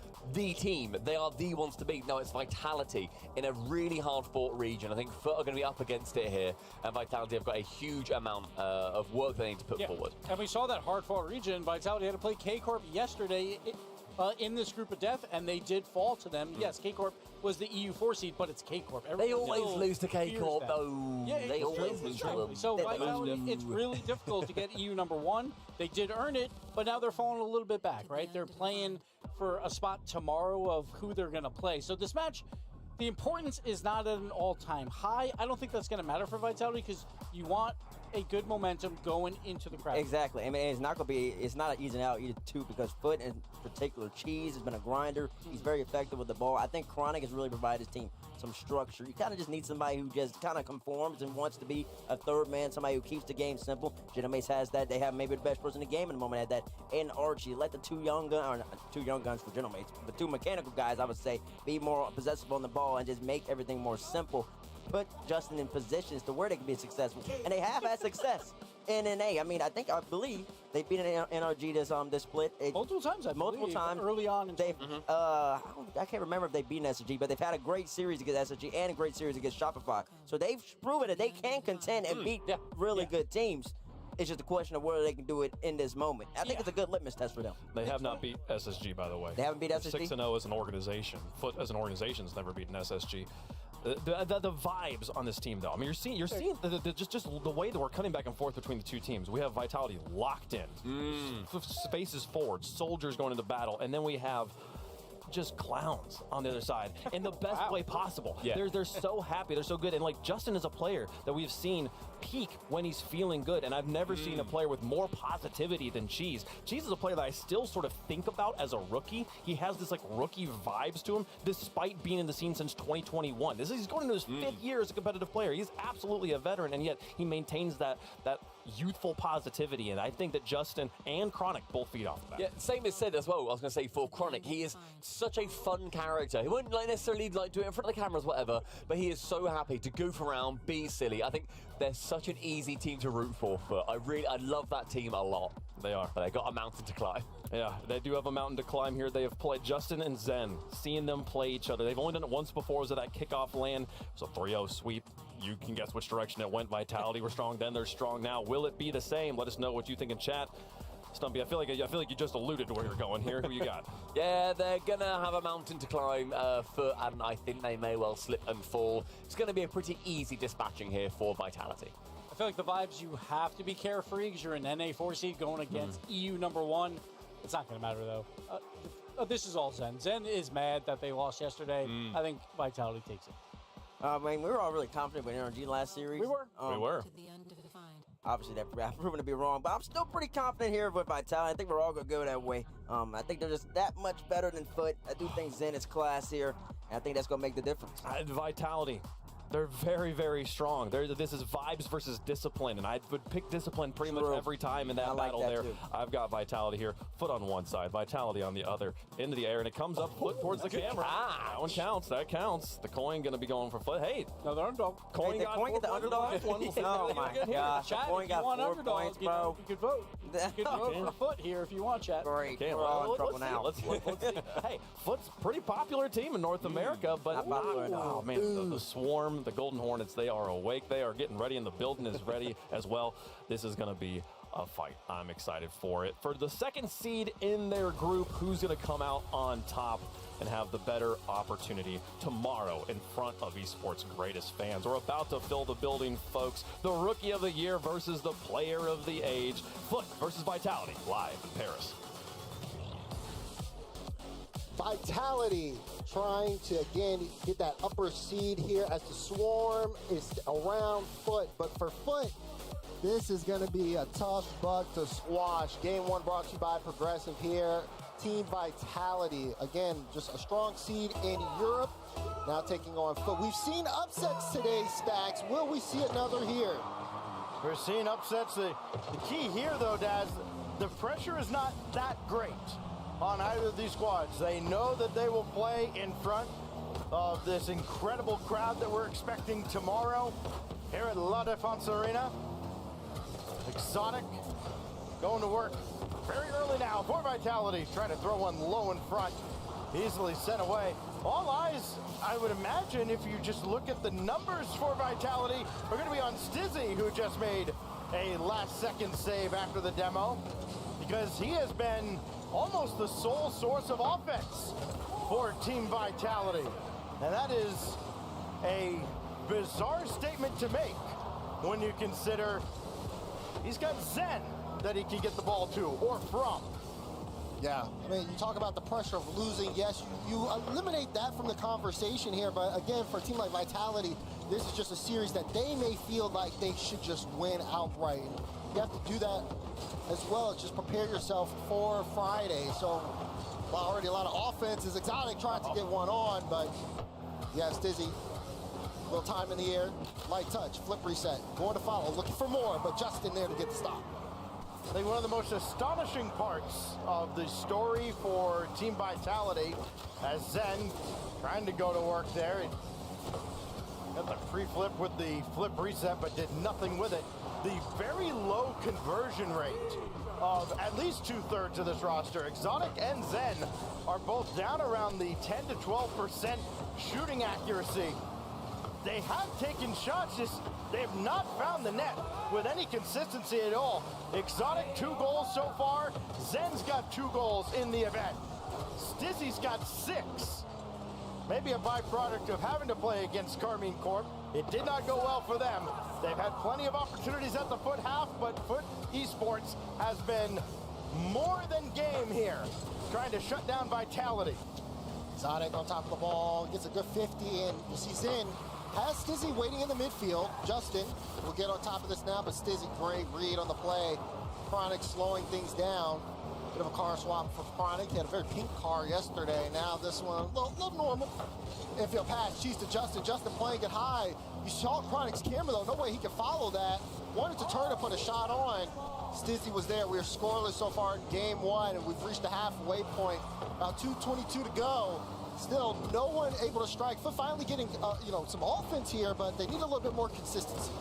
team. They are the ones to beat. No, it's Vitality in a really hard-fought region. I think Foot are going to be up against it here, and Vitality have got a huge amount of work they need to put forward. And we saw that hard-fought region. Vitality had to play K-Corp yesterday in this group of death, and they did fall to them. Yes, K-Corp was the EU 4 seed, but it's K-Corp. They always lose to K-Corp, though. Yeah, They always lose to them. So Vitality, it's really difficult to get EU #1. They did earn it, but now they're falling a little bit back, right? They're playing for a spot tomorrow of who they're going to play. So this match, the importance is not at an all-time high. I don't think that's going to matter for Vitality because you want a good momentum going into the crowd. Exactly. I mean, it's not an easy out either too, because Foot in particular, Cheese has been a grinder. He's very effective with the ball. I think Chronic has really provided his team some structure. You kind of just need somebody who just kind of conforms and wants to be a third man, somebody who keeps the game simple. Gentlemates has that. They have maybe the best person in the game in the moment at that. And Archie, let the two young guns for Gentlemates, but two mechanical guys, I would say, be more possessive on the ball and just make everything more simple. Put Justin in positions to where they can be successful, and they have had success in NA. I mean, I believe they beat an NRG this split multiple times. Multiple times early on. They, I can't remember if they beat an SSG, but they've had a great series against SSG and a great series against Shopify. So they've proven that they can contend and beat really good teams. It's just a question of whether they can do it in this moment. I think it's a good litmus test for them. They have not beat SSG, by the way. They haven't beat SSG? 6-0 as an organization. Foot as an organization has never beaten SSG. The vibes on this team, though. I mean, you're seeing just the way that we're cutting back and forth between the two teams. We have Vitality locked in, faces forward, soldiers going into battle, and then we have just clowns on the other side in the best way possible. Yeah. They're so happy, they're so good, and like Justin is a player that we've seen peak when he's feeling good, and I've never seen a player with more positivity than Cheese. Cheese is a player that I still sort of think about as a rookie. He has this like rookie vibes to him, despite being in the scene since 2021. He's going into his 5th year as a competitive player. He's absolutely a veteran, and yet he maintains that youthful positivity, and I think that Justin and Chronic both feed off of that. Yeah, same is said as well. I was going to say for Chronic, he is such a fun character. He won't necessarily do it in front of the cameras, whatever, but he is so happy to goof around, be silly. I think they're such an easy team to root for. But I love that team a lot. They are. But they got a mountain to climb. Yeah, they do have a mountain to climb here. They have played Justin and Zen, seeing them play each other. They've only done it once before. It was at that kickoff land. It was a 3-0 sweep. You can guess which direction it went. Vitality were strong then. They're strong now. Will it be the same? Let us know what you think in chat. Stumpy, I feel like you just alluded to where you're going here. Who you got? Yeah, they're going to have a mountain to climb, Foot, and I think they may well slip and fall. It's going to be a pretty easy dispatching here for Vitality. I feel like the vibes, you have to be carefree because you're an NA 4 seed going against EU #1. It's not going to matter, though. This is all Zen. Zen is mad that they lost yesterday. I think Vitality takes it. I mean, we were all really confident with NRG last series. We were. We were. Obviously, that's proven to be wrong, but I'm still pretty confident here with Vitality. I think we're all going to go that way. I think they're just that much better than Foot. I do think Zen is class here, and I think that's going to make the difference. Vitality. They're very, very strong. This is vibes versus discipline, and I would pick discipline pretty much every time in that battle there. Too. I've got Vitality here. Foot on one side, Vitality on the other. Into the air, and it comes up Foot towards the camera. That one counts. That counts. The coin going to be going for Foot. Hey, another underdog. Coin got the underdog? Oh, my gosh. Chat, Coin if you got want 4 underdog, points, bro. You could vote. You could vote for Foot here if you want, chat. Great. Okay, we're all in trouble now. Let's see. Hey, Foot's a pretty popular team in North America, but Not popular enough. oh man, the Swarm, the Golden Hornets, they are awake. They are getting ready, and the building is ready as well. This is going to be a fight. I'm excited for it. For the second seed in their group, who's going to come out on top and have the better opportunity tomorrow in front of esports' greatest fans? We're about to fill the building, folks. The Rookie of the Year versus the Player of the Age. Foot versus Vitality, live in Paris. Vitality trying to, again, get that upper seed here as the Swarm is around Foot. But for Foot, this is going to be a tough bug to squash. Game 1 brought to you by Progressive here. Team Vitality, again, just a strong seed in Europe, now taking on Foot. We've seen upsets today, Stacks. Will we see another here? We're seeing upsets. The key here, though, Daz, the pressure is not that great on either of these squads. They know that they will play in front of this incredible crowd that we're expecting tomorrow here at La Défense Arena. Exotic going to work very early now for Vitality, trying to throw one low in front, easily sent away. All eyes, I would imagine, if you just look at the numbers for Vitality, are going to be on Stizzy, who just made a last-second save after the demo, because he has been almost the sole source of offense for Team Vitality. And that is a bizarre statement to make when you consider he's got Zen that he can get the ball to or from. Yeah, I mean, you talk about the pressure of losing. Yes, you eliminate that from the conversation here, but again, for a team like Vitality, this is just a series that they may feel like they should just win outright. And you have to do that as well as just prepare yourself for Friday. So, well, already a lot of offense is Exotic trying to get one on, but yeah, Stizzy, little time in the air, light touch, flip reset, going to follow, looking for more, but just in there to get the stop. I think one of the most astonishing parts of the story for Team Vitality, as Zen trying to go to work there. Got the pre-flip with the flip reset, but did nothing with it. The very low conversion rate of at least 2/3 of this roster. Exotic and Zen are both down around the 10 to 12% shooting accuracy. They have taken shots, just they have not found the net with any consistency at all. Exotic 2 goals so far. Zen's got 2 goals in the event. Stizzy's got 6. Maybe a byproduct of having to play against Carmine Corp. It did not go well for them. They've had plenty of opportunities at the Foot half, but Foot Esports has been more than game here, trying to shut down Vitality. Exotic on top of the ball, gets a good 50, and you see Zen has Stizzy waiting in the midfield. Justin will get on top of this now, but Stizzy, great read on the play. Chronic slowing things down. Bit of a car swap for Chronic. He had a very pink car yesterday. Now this one, a little normal. Infield pass, cheese to Justin. Justin playing it high. You saw Chronic's camera, though. No way he could follow that. Wanted to turn to put a shot on. Stizzy was there. We are scoreless so far in game 1, and we've reached the halfway point. About 2:22 to go. Still, no one able to strike. Foot finally getting, some offense here, but they need a little bit more consistency.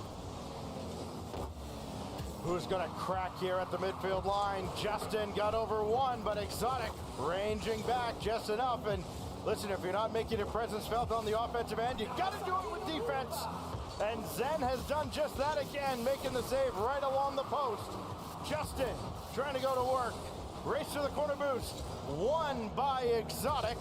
Who's going to crack here at the midfield line? Justin got over one, but Exotic ranging back just enough. And listen, if you're not making your presence felt on the offensive end, you got to do it with defense. And Zen has done just that again, making the save right along the post. Justin trying to go to work. Race to the corner boost. Won by Exotic.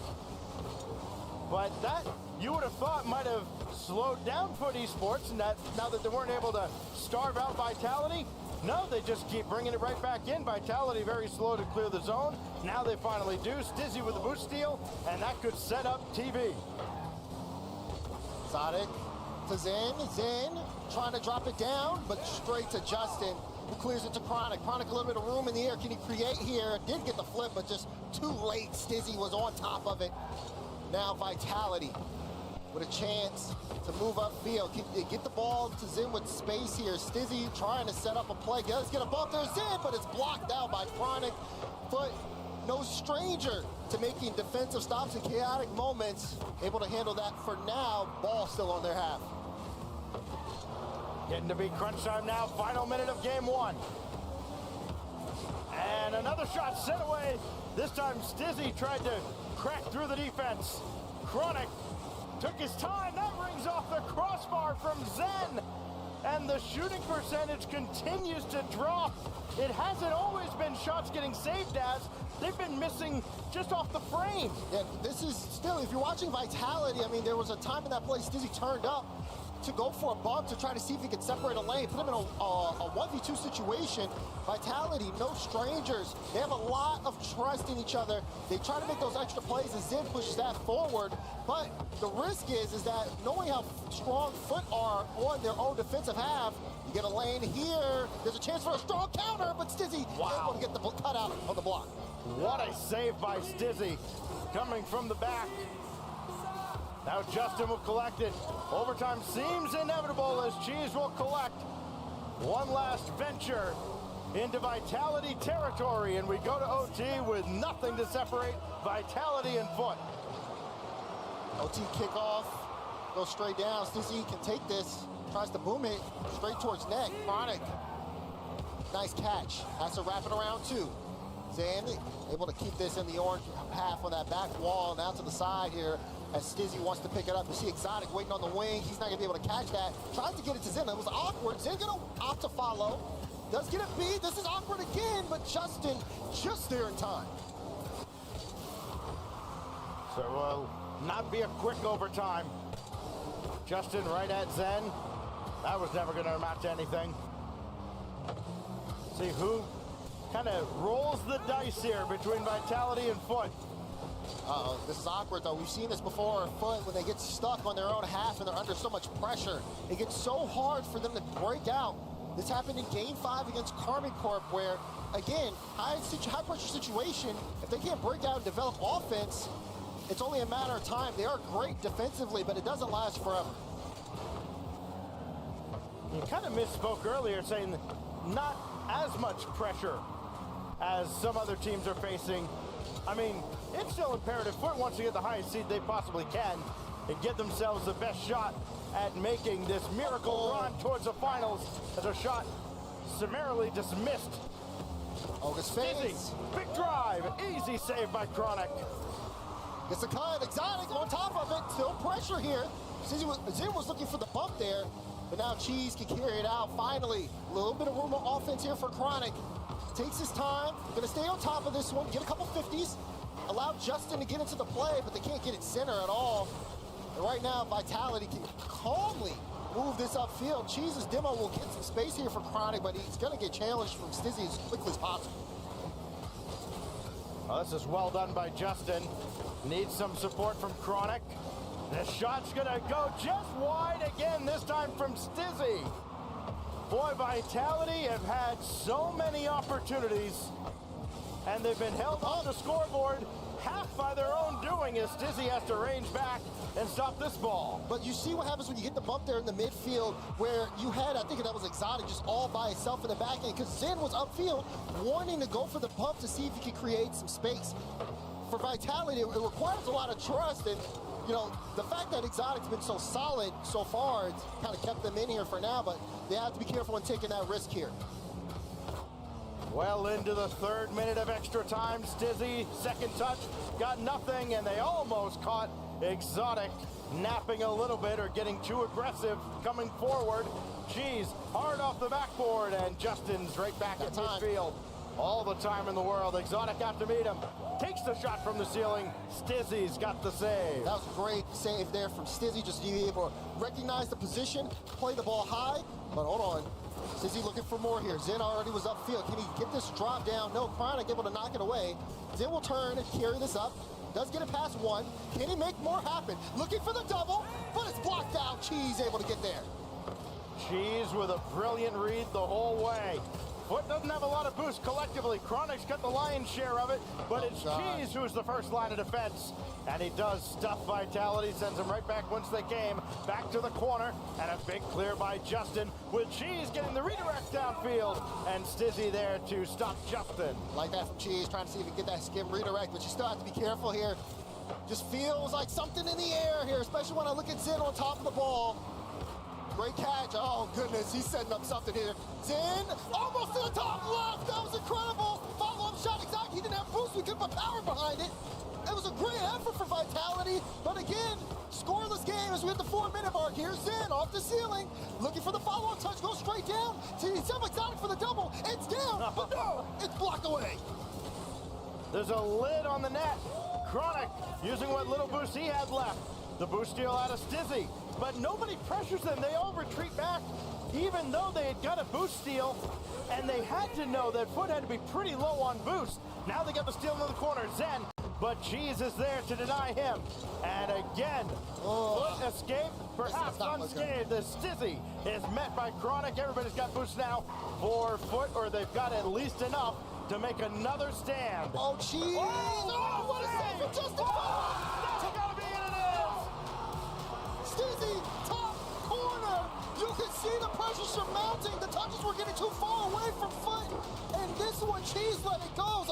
But that, you would have thought, might have slowed down Foot Esports, and that now that they weren't able to starve out Vitality. No, they just keep bringing it right back in. Vitality very slow to clear the zone. Now they finally do. Stizzy with the boost steal, and that could set up TV. Exotic to Zen. Zen trying to drop it down, but straight to Justin, who clears it to Chronic. Chronic a little bit of room in the air. Can he create here? Did get the flip, but just too late. Stizzy was on top of it. Now Vitality with a chance to move upfield. Get the ball to Zen with space here. Stizzy trying to set up a play. Let's get a bump there, Zen, but it's blocked out by Chronic. Foot, no stranger to making defensive stops in chaotic moments. Able to handle that for now. Ball still on their half. Getting to be crunch time now. Final minute of game 1. And another shot sent away. This time Stizzy tried to crack through the defense. Chronic took his time. That rings off the crossbar from Zen. And the shooting percentage continues to drop. It hasn't always been shots getting saved as. They've been missing just off the frame. Yeah, this is still, if you're watching Vitality, I mean, there was a time in that play Stizzy turned up to go for a bump to try to see if he could separate a lane, put him in a 1v2 situation. Vitality, no strangers. They have a lot of trust in each other. They try to make those extra plays, and Zin pushes that forward. But the risk is that knowing how strong Foot are on their own defensive half, you get a lane here. There's a chance for a strong counter, but Stizzy able to get the cutout on the block. What a save by Stizzy coming from the back. Now Justin will collect it. Overtime seems inevitable as Cheese will collect one last venture into Vitality territory, and we go to OT with nothing to separate Vitality and Foot. OT kickoff, goes straight down. Stizzy can take this, tries to boom it straight towards neck. Chronic, nice catch. Has to wrap it around too. Zan able to keep this in the orange half on that back wall, now to the side here as Stizzy wants to pick it up. You see Exotic waiting on the wing. He's not gonna be able to catch that. Tries to get it to Zin. It was awkward. Zin gonna opt to follow. Does get it beat. This is awkward again, but Justin just there in time. So will not be a quick overtime. Justin right at Zen. That was never gonna amount to anything. See who kind of rolls the dice here between Vitality and Foot. Uh-oh, this is awkward though. We've seen this before. Foot, when they get stuck on their own half and they're under so much pressure, it gets so hard for them to break out. This happened in Game 5 against Karmine Corp, where, again, high pressure situation, if they can't break out and develop offense, it's only a matter of time. They are great defensively, but it doesn't last forever. You kind of misspoke earlier saying not as much pressure as some other teams are facing. I mean, it's still imperative. Foot wants to get the highest seed they possibly can and get themselves the best shot at making this miracle run towards the finals as a shot summarily dismissed. August face. Big drive, easy save by Chronic. Gets a cut, Exotic on top of it, still pressure here. Zin was looking for the bump there, but now Cheese can carry it out finally. A little bit of room of offense here for Chronic. Takes his time, gonna stay on top of this one, get a couple 50s, allow Justin to get into the play, but they can't get it center at all. And right now, Vitality can calmly move this upfield. Cheese's demo will get some space here for Chronic, but he's gonna get challenged from Stizzy as quickly as possible. Well, this is well done by Justin. Needs some support from Chronic. The shot's gonna go just wide again, this time from Stizzy. Boy, Vitality have had so many opportunities, and they've been held on the scoreboard half by their own doing as Stizzy has to range back and stop this ball. But you see what happens when you get the bump there in the midfield where you had, I think that was Exotic just all by itself in the back end because Zin was upfield wanting to go for the bump to see if he could create some space. For Vitality, it requires a lot of trust, and you know, the fact that Exotic's been so solid so far, it's kind of kept them in here for now, but they have to be careful when taking that risk here. Well into the third minute of extra time. Stizzy, second touch, got nothing, and they almost caught Exotic napping a little bit or getting too aggressive coming forward. Cheese hard off the backboard, and Justin's right back at midfield. All the time in the world. Exotic out to meet him. Takes the shot from the ceiling. Stizzy's got the save. That was a great save there from Stizzy, just to be able to recognize the position, play the ball high, but hold on. Stizzy looking for more here. Zin already was upfield. Can he get this drop down? No, Chronic able to knock it away. Zin will turn and carry this up. Does get it past one. Can he make more happen? Looking for the double, but it's blocked out. Cheese able to get there. Cheese with a brilliant read the whole way. Foot doesn't have a lot of boost collectively. Chronic's got the lion's share of it, but it's Cheese who's the first line of defense. And he does stuff Vitality, sends him right back once they came. Back to the corner, and a big clear by Justin, with Cheese getting the redirect downfield, and Stizzy there to stop Justin. Like that from Cheese, trying to see if he can get that skim redirect, but you still have to be careful here. Just feels like something in the air here, especially when I look at Zin on top of the ball. Great catch. Oh, goodness. He's setting up something here. Zin, almost to the top left. That was incredible. Follow-up shot. Exactly. He didn't have boost. We couldn't put power behind it. It was a great effort for Vitality. But again, scoreless game as we hit the 4-minute mark here. Zin off the ceiling. Looking for the follow-up touch. Goes straight down. See, Exotic for the double. It's down. But no, it's blocked away. There's a lid on the net. Chronic using what little boost he had left. The boost steal out of Stizzy, but nobody pressures them. They all retreat back, even though they had got a boost steal, and they had to know that Foot had to be pretty low on boost. Now they got the steal in the corner, Zen, but Cheese is there to deny him. And again, Foot escape, perhaps unscathed. The Stizzy is met by Chronic. Everybody's got boost now for Foot, or they've got at least enough to make another stand. Oh, Cheese! Oh, what a save for Justin! That's gotta be it, it is! Stizzy, top corner! You can see the pressure surmounting. The touches were getting too far away from Foot. And this one, Cheese let it go.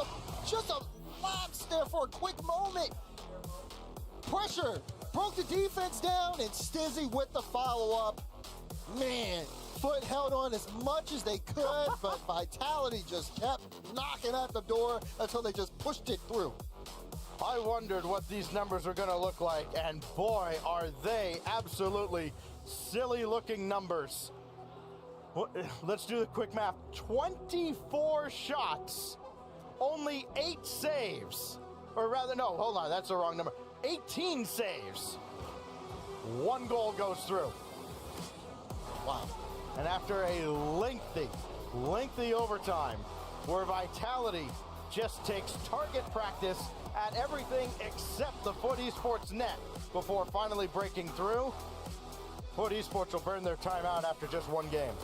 Just a lapse there for a quick moment. Pressure broke the defense down, and Stizzy with the follow-up. Man, Foot held on as much as they could, but Vitality just kept knocking at the door until they just pushed it through. I wondered what these numbers are going to look like, and boy, are they absolutely silly-looking numbers. Let's do the quick math. 24 shots, only 8 saves. Or rather, no, hold on, that's the wrong number. 18 saves. 1 goal goes through. Wow. And after a lengthy overtime, where Vitality just takes target practice at everything except the Foot Esports net before finally breaking through, Foot Esports will burn their timeout after just 1 game.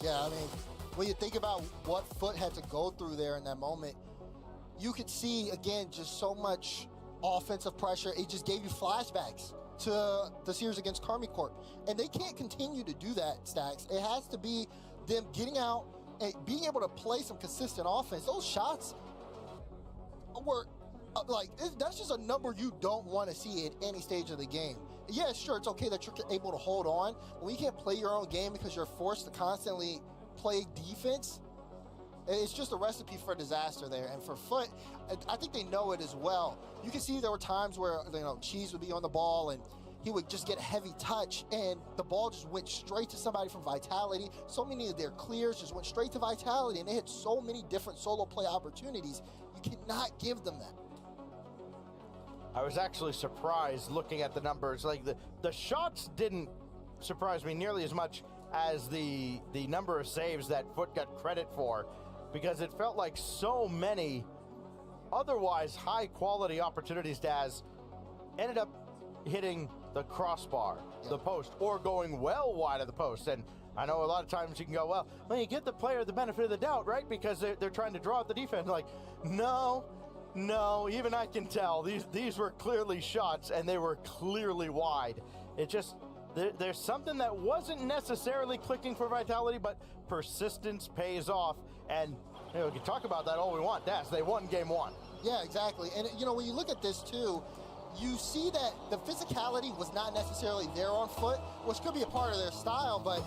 Yeah, I mean, when you think about what Foot had to go through there in that moment, you could see, again, just so much offensive pressure. It just gave you flashbacks to the series against Karmi Corp. And they can't continue to do that, Stacks. It has to be them getting out and being able to play some consistent offense. Those shots were, that's just a number you don't want to see at any stage of the game. Yeah, sure, it's okay that you're able to hold on, but when you can't play your own game because you're forced to constantly play defense, it's just a recipe for disaster there. And for Foot, I think they know it as well. You can see there were times where, Cheese would be on the ball and he would just get a heavy touch and the ball just went straight to somebody from Vitality. So many of their clears just went straight to Vitality, and they had so many different solo play opportunities. You cannot give them that. I was actually surprised looking at the numbers. Like the shots didn't surprise me nearly as much as the number of saves that Foot got credit for, because it felt like so many otherwise high quality opportunities, Daz, ended up hitting the crossbar, the post, or going well wide of the post. And I know a lot of times you can go, well, you get the player the benefit of the doubt, right? Because they're trying to draw out the defense. Like, no, even I can tell. These were clearly shots, and they were clearly wide. It just, there's something that wasn't necessarily clicking for Vitality, but persistence pays off. And we can talk about that all we want. They won game 1. Yeah, exactly. And, when you look at this, too, you see that the physicality was not necessarily there on Foot, which could be a part of their style, but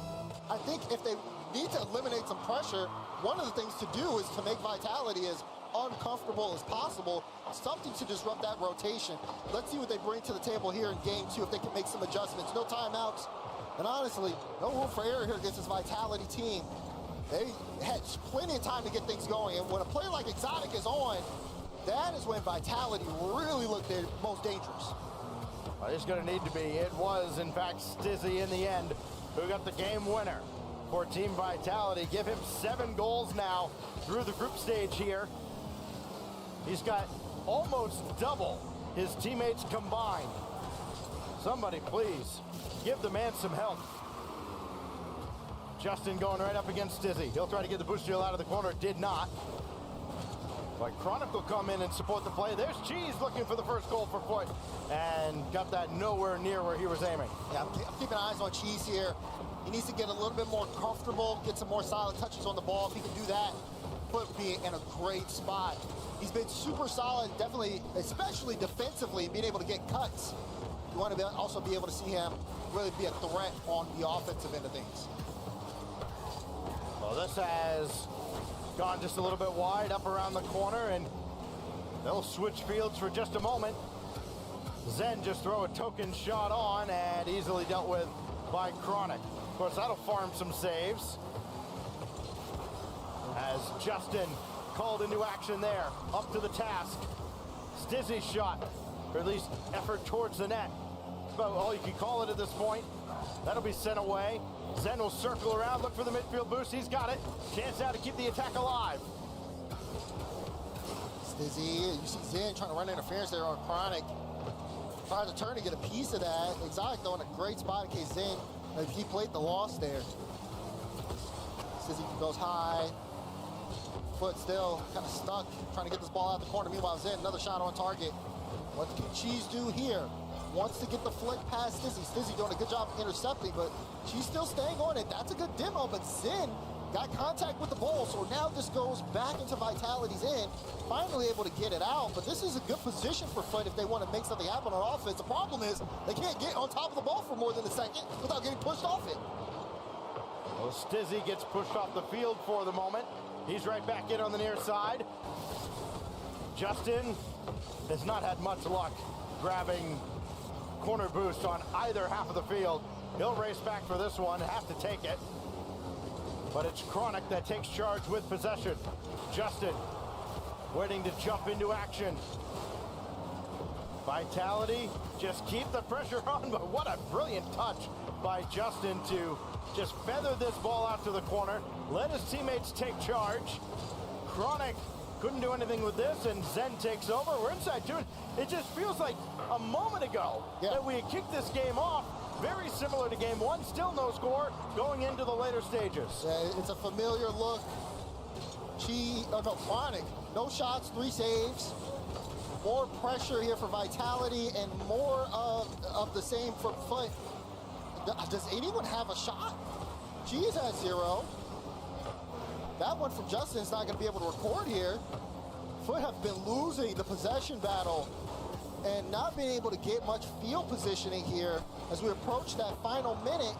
I think if they need to eliminate some pressure, one of the things to do is to make Vitality as uncomfortable as possible, something to disrupt that rotation. Let's see what they bring to the table here in game 2, if they can make some adjustments. No timeouts, and honestly, no room for error here against this Vitality team. They had plenty of time to get things going, and when a player like Exotic is on, that is when Vitality really looked their most dangerous. Well, it's going to need to be. It was, in fact, Stizzy in the end who got the game winner for Team Vitality. Give him 7 goals now through the group stage here. He's got almost double his teammates combined. Somebody please give the man some help. Justin going right up against Stizzy. He'll try to get the boost deal out of the corner. Did not. But Chronic will come in and support the play. There's Cheese looking for the first goal for Foot, and got that nowhere near where he was aiming. Yeah, I'm keeping eyes on Cheese here. He needs to get a little bit more comfortable, get some more solid touches on the ball. If he can do that, Foot will be in a great spot. He's been super solid, definitely, especially defensively, being able to get cuts. You want to also be able to see him really be a threat on the offensive end of things. Well, this has gone just a little bit wide up around the corner, and they'll switch fields for just a moment. Zen just throw a token shot on, and easily dealt with by Chronic. Of course, that'll farm some saves. As Justin called into action there, up to the task. Stizzy's shot, or at least effort towards the net. about all you can call it at this point. That'll be sent away. Zen will circle around, look for the midfield boost. He's got it. Chance now to keep the attack alive. Stizzy, you see Zen trying to run interference there on Chronic. Tries to turn to get a piece of that. Exotic though in a great spot in case Zen, if he played the loss there. Stizzy goes high. Foot still kind of stuck, trying to get this ball out the corner. Meanwhile, Zen, another shot on target. What can Cheese do here? Wants to get the flick past Stizzy. Stizzy doing a good job of intercepting, but she's still staying on it. That's a good demo, but Zen got contact with the ball, so now this goes back into Vitality's end. Finally able to get it out, but this is a good position for Foot if they want to make something happen on offense. The problem is they can't get on top of the ball for more than a second without getting pushed off it. Well, Stizzy gets pushed off the field for the moment. He's right back in on the near side. Justin has not had much luck grabbing corner boost on either half of the field. He'll race back for this one, have to take it. But it's Chronic that takes charge with possession. Justin waiting to jump into action. Vitality, just keep the pressure on, but what a brilliant touch by Justin to just feather this ball out to the corner, let his teammates take charge. Chronic couldn't do anything with this, and Zen takes over. We're inside two. It just feels like a moment ago that we had kicked this game off. Very similar to game one, still no score going into the later stages. Yeah, it's a familiar look. Chronic, no shots, 3 saves. More pressure here for Vitality and more of the same for Foot. Does anyone have a shot? Cheese has 0. That one from Justin's not going to be able to record here. Foot have been losing the possession battle and not being able to get much field positioning here as we approach that final minute.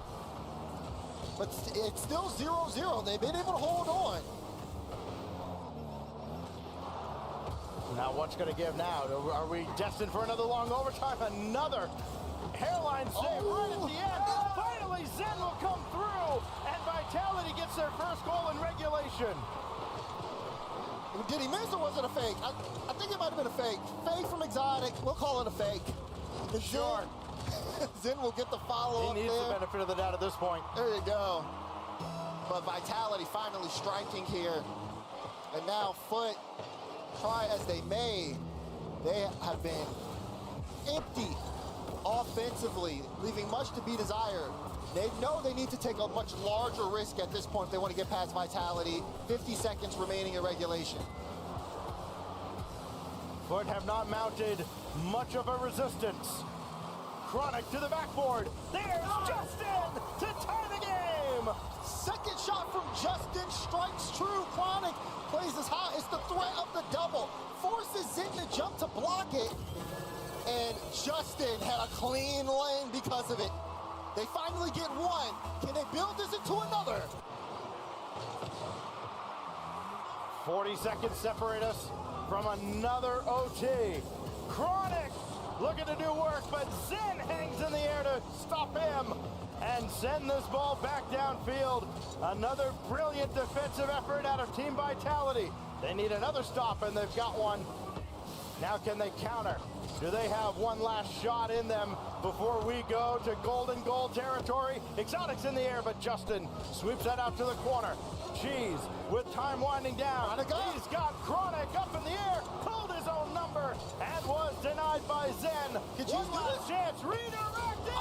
But it's still 0-0. They've been able to hold on. Now what's going to give now? Are we destined for another long overtime? Another hairline save right at the end. Finally, Zen will come through, and Vitality gets their first goal in regulation. Did he miss or was it a fake? I think it might have been a fake. Fake from Exotic. We'll call it a fake. Sure. Zen will get the follow-up. He needs the benefit of the doubt at this point. There you go. But Vitality finally striking here. And now Foot, try as they may, they have been empty offensively, leaving much to be desired. They know they need to take a much larger risk at this point if they want to get past Vitality. 50 seconds remaining in regulation. Foot have not mounted much of a resistance. Chronic to the backboard. There's Justin to tie the game. Second shot from Justin strikes true. Chronic plays as high. It's the threat of the double. Forces Zen to jump to block it. And Justin had a clean lane because of it. They finally get one. Can they build this into another? 40 seconds separate us from another OT. Chronic looking to do work, but Zen hangs in the air to stop him and send this ball back downfield. Another brilliant defensive effort out of Team Vitality. They need another stop, and they've got one. Now can they counter? Do they have one last shot in them before we go to golden goal territory? Exotic's in the air, but Justin sweeps that out to the corner. Cheese with time winding down. He's got Chronic up in the air, pulled his own number, and was denied by Zen. One last chance, redirected.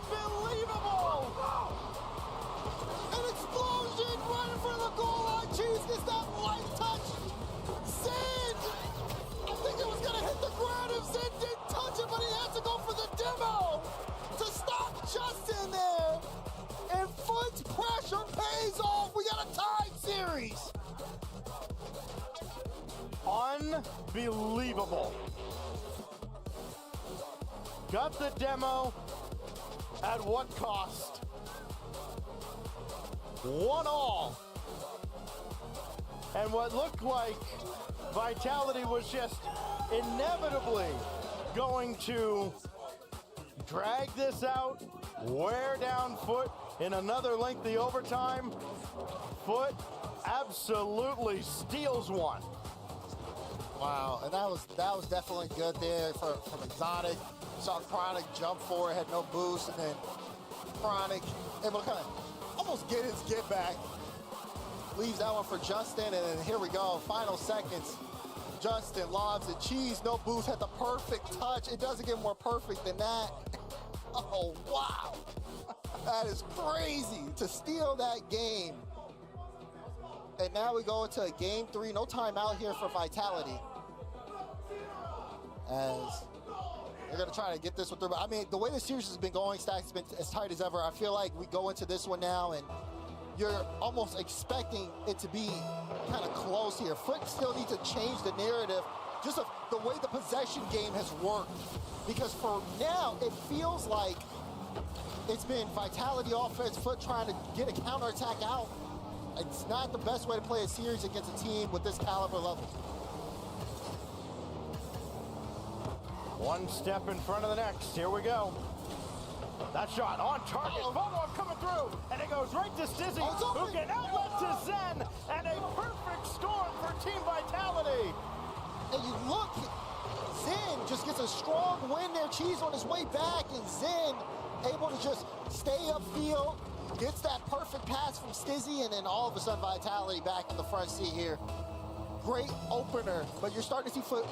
Unbelievable! An explosion right in front of the goal line. Cheese gets that light touch. Zen! I think it was going to hit the ground if Zen didn't touch it, but he had to go for the demo to stop Justin there. And Foot's pressure pays off. We got a tied series. Unbelievable. Got the demo. At what cost? 1-1. And what looked like Vitality was just inevitably going to drag this out, wear down Foot in another lengthy overtime. Foot absolutely steals one. Wow, and that was definitely good there from Exotic. Saw Chronic jump forward, had no boost, and then Chronic able to kind of almost get his get back. Leaves that one for Justin, and then here we go, final seconds. Justin lobs it, Cheese, no boost, had the perfect touch. It doesn't get more perfect than that. Oh, wow. That is crazy to steal that game. And now we go into game 3. No timeout here for Vitality. As they're going to try to get this one through. But I mean, the way the series has been going, Stacks has been as tight as ever. I feel like we go into this one now and you're almost expecting it to be kind of close here. Foot still needs to change the narrative, just of the way the possession game has worked. Because for now, it feels like it's been Vitality offense, Foot trying to get a counterattack out. It's not the best way to play a series against a team with this caliber level. One step in front of the next. Here we go. That shot on target. Follow-up coming through. And it goes right to Stizzy, who can outlet to Zen. And a perfect score for Team Vitality. And you look, Zen just gets a strong win there. Cheese on his way back, and Zen able to just stay upfield. Gets that perfect pass from Stizzy, and then all of a sudden Vitality back in the front seat here. Great opener, but you're starting to see Foot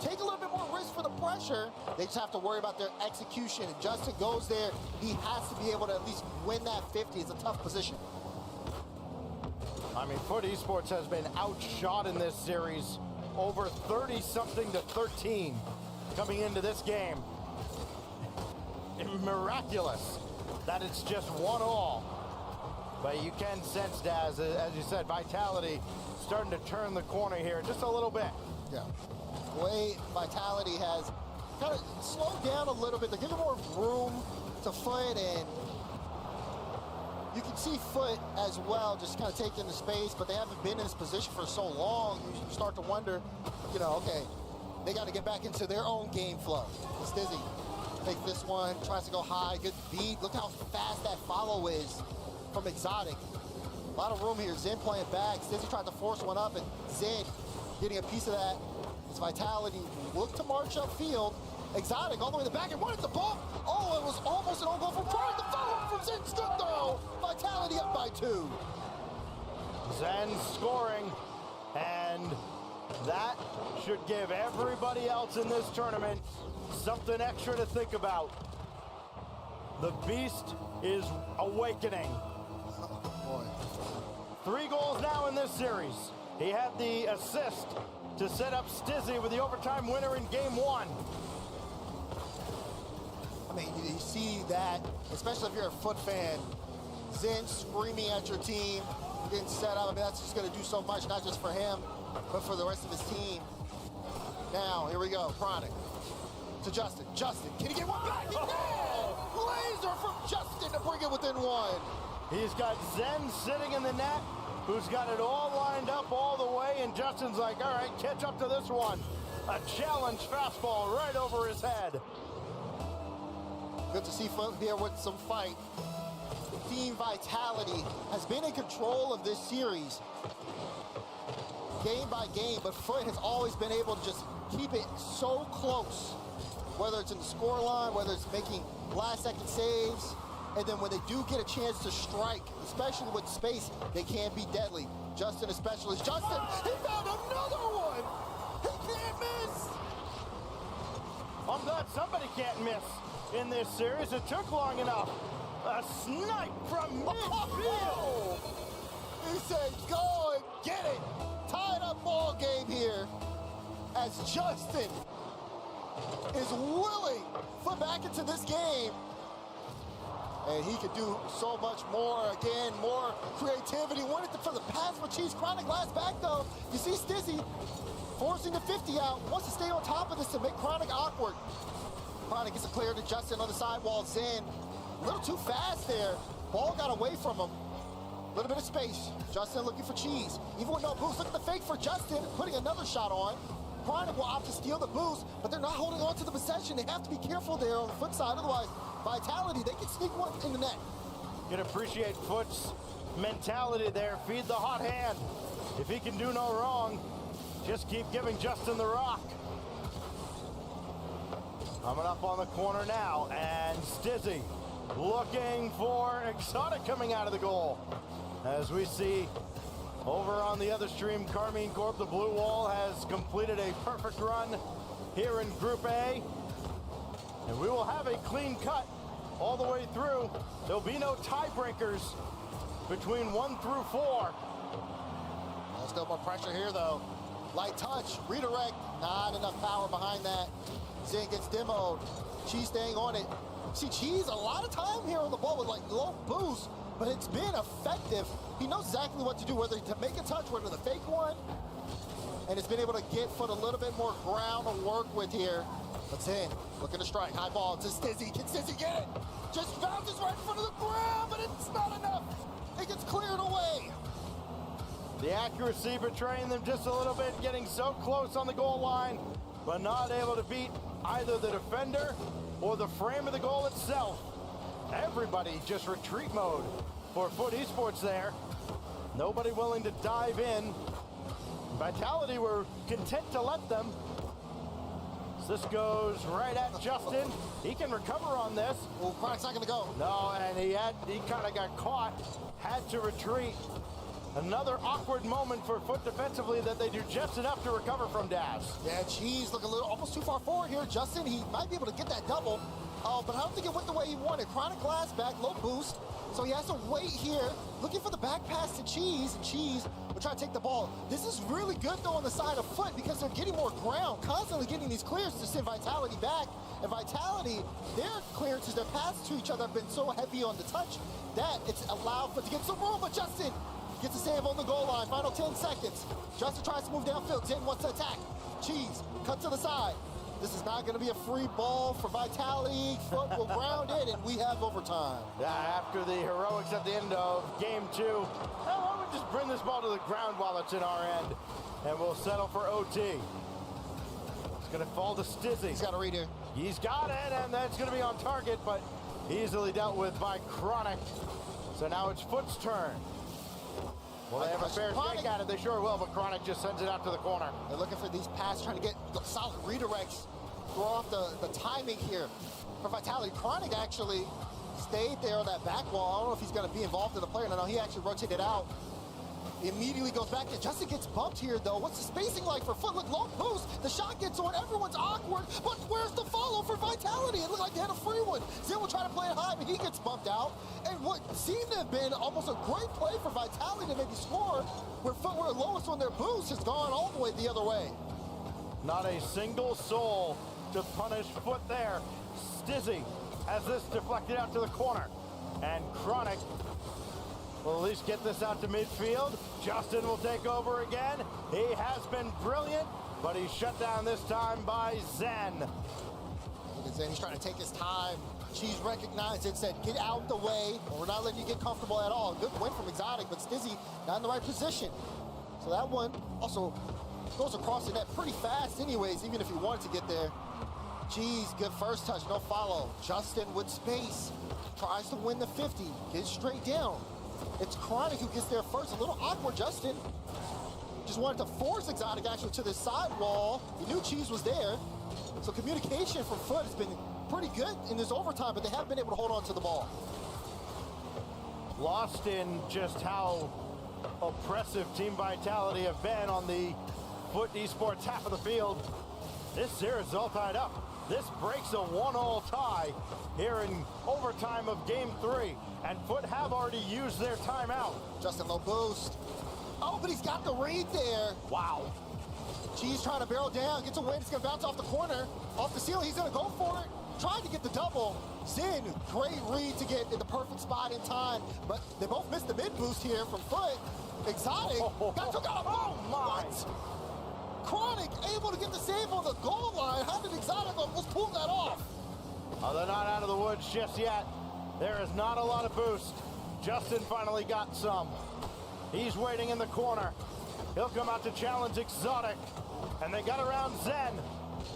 take a little bit more risk for the pressure. They just have to worry about their execution. And Justin goes there. He has to be able to at least win that 50. It's a tough position. I mean, Foot Esports has been outshot in this series, over 30-something to 13 coming into this game. Miraculous that it's just 1-1. But you can sense, Daz, as you said, Vitality starting to turn the corner here just a little bit. Yeah. The way Vitality has kind of slowed down a little bit, they're giving more room to Foot, and you can see Foot as well just kind of taking the space, but they haven't been in this position for so long. You start to wonder, you know, okay, they got to get back into their own game flow. Stizzy takes this one, tries to go high, good beat. Look how fast that follow is from Exotic. A lot of room here. Zen playing back. Stizzy tried to force one up, and Zen getting a piece of that. It's Vitality look to march upfield. Exotic all the way to the back and wanted the ball. Oh, it was almost an own goal from Pride. The follow-up from Zen. Good though. Vitality up by 2. Zen scoring, and that should give everybody else in this tournament something extra to think about. The beast is awakening. Boy. 3 goals now in this series. He had the assist to set up Stizzy with the overtime winner in game 1. I mean, you see that, especially if you're a Foot fan, Zen screaming at your team, getting set up. I mean, that's just going to do so much, not just for him, but for the rest of his team. Now, here we go, Chronic to Justin. Justin, can he get one back? He can! Laser from Justin to bring it within 1. He's got Zen sitting in the net, who's got it all lined up all the way, and Justin's like, all right, catch up to this one. A challenge fastball right over his head. Good to see Foot here with some fight. Team Vitality has been in control of this series game by game, but Foot has always been able to just keep it so close, whether it's in the score line, whether it's making last-second saves, and then when they do get a chance to strike, especially with space, they can be deadly. Justin, a specialist. Justin, he found another one! He can't miss! I'm glad somebody can't miss in this series. It took long enough. A snipe from midfield. He said, go and get it. Tied up ball game here as Justin is willing to put back into this game. And he could do so much more. Again, more creativity. Wanted for the pass for Cheese. Chronic last back though. You see Stizzy forcing the 50 out. Wants to stay on top of this to make Chronic awkward. Chronic gets a clear to Justin on the sidewall. Zen, a little too fast there. Ball got away from him. A little bit of space. Justin looking for Cheese. Even with no boost, look at the fake for Justin, putting another shot on. Chronic will opt to steal the boost, but they're not holding on to the possession. They have to be careful there on the Foot side. Otherwise, Vitality, they can sneak one in the net. You can appreciate Foot's mentality there. Feed the hot hand. If he can do no wrong, Just keep giving Justin the rock. Coming up on the corner now, and Stizzy looking for Exotic coming out of the goal. As we see over on the other stream, Carmine Corp, the blue wall, has completed a perfect run here in Group A. And we will have a clean cut all the way through. There'll be no tiebreakers between 1 through 4. Still more pressure here, though. Light touch, redirect, not enough power behind that. Zen gets demoed. Cheese staying on it. See, Cheese a lot of time here on the ball with like low boost, but it's been effective. He knows exactly what to do, whether to make a touch, whether to fake one, and it's been able to get Foot a little bit more ground to work with here. But Zen looking to strike, high ball to Stizzy. Can Stizzy get it? Just bounces right in front of the ground, but it's not enough. It gets cleared away. The accuracy betraying them just a little bit, getting so close on the goal line, but not able to beat either the defender or the frame of the goal itself. Everybody just retreat mode for Foot Esports there. Nobody willing to dive in. Vitality were content to let them. This goes right at Justin. He can recover on this. Well, Chronic's not gonna go. No, and he kind of got caught, had to retreat. Another awkward moment for Foot defensively that they do just enough to recover from Daz. Yeah, Cheese looking a little almost too far forward here. Justin, he might be able to get that double, but I don't think it went the way he wanted. Chronic glass back, low boost, so he has to wait here, looking for the back pass to Cheese, and Cheese will try to take the ball. This is really good, though, on the side of Foot because they're getting more ground, constantly getting these clears to send Vitality back. And Vitality, their clearances, their passes to each other have been so heavy on the touch that it's allowed Foot to get some room, but Justin gets a save on the goal line. Final 10 seconds. Justin tries to move downfield. Zen wants to attack. Cheese, cut to the side. This is not going to be a free ball for Vitality. Foot will ground it, and we have overtime. Yeah, after the heroics at the end of game 2, why don't we just bring this ball to the ground while it's in our end, and we'll settle for OT. It's going to fall to Stizzy. He's got a read here. He's got it, and that's going to be on target, but easily dealt with by Chronic. So now it's Foot's turn. Will they have a fair shake at it? They sure will, but Chronic just sends it out to the corner. They're looking for these passes, trying to get solid redirects, throw off the timing here for Vitality. Chronic actually stayed there on that back wall. I don't know if he's going to be involved in the play or not. He actually rotated out. He immediately goes back in. Justin gets bumped here, though. What's the spacing like for Foot? Look, low boost. The shot gets on. Everyone's awkward. But where's the follow for Vitality? It looked like they had a free one. Zen will try to play it high, but he gets bumped out. And what seemed to have been almost a great play for Vitality to maybe score, where Foot were lowest on their boost, has gone all the way the other way. Not a single soul to punish Foot there. Stizzy has this deflected out to the corner. And Chronic will at least get this out to midfield. Justin will take over again. He has been brilliant, but he's shut down this time by Zen. Look at Zen, he's trying to take his time. Cheese recognized it, said, get out the way, or we're not letting you get comfortable at all. Good win from Exotic, but Stizzy not in the right position. So that one also goes across the net pretty fast anyways, even if he wanted to get there. Cheese, good first touch, no follow. Justin with space, tries to win the 50, gets straight down. It's Chronic who gets there first. A little awkward, Justin. Just wanted to force Exotic actually to the side wall. He knew Cheese was there. So communication from Foot has been pretty good in this overtime, but they haven't been able to hold on to the ball. Lost in just how oppressive Team Vitality have been on the Foot Esports half of the field. This series is all tied up. This breaks a 1-all tie here in overtime of game 3. And Foot have already used their timeout. Justin low boost. Oh, but he's got the read there. Wow. Cheese trying to barrel down, gets a win. It's going to bounce off the corner. Off the ceiling, he's going to go for it. Trying to get the double. Zen, great read to get in the perfect spot in time. But they both missed the mid boost here from Foot. Exotic got took out. Oh, my. What? Chronic able to get the save on the goal line. How did Exotic almost pull that off? Oh, they're not out of the woods just yet. There is not a lot of boost. Justin finally got some. He's waiting in the corner. He'll come out to challenge Exotic. And they got around Zen.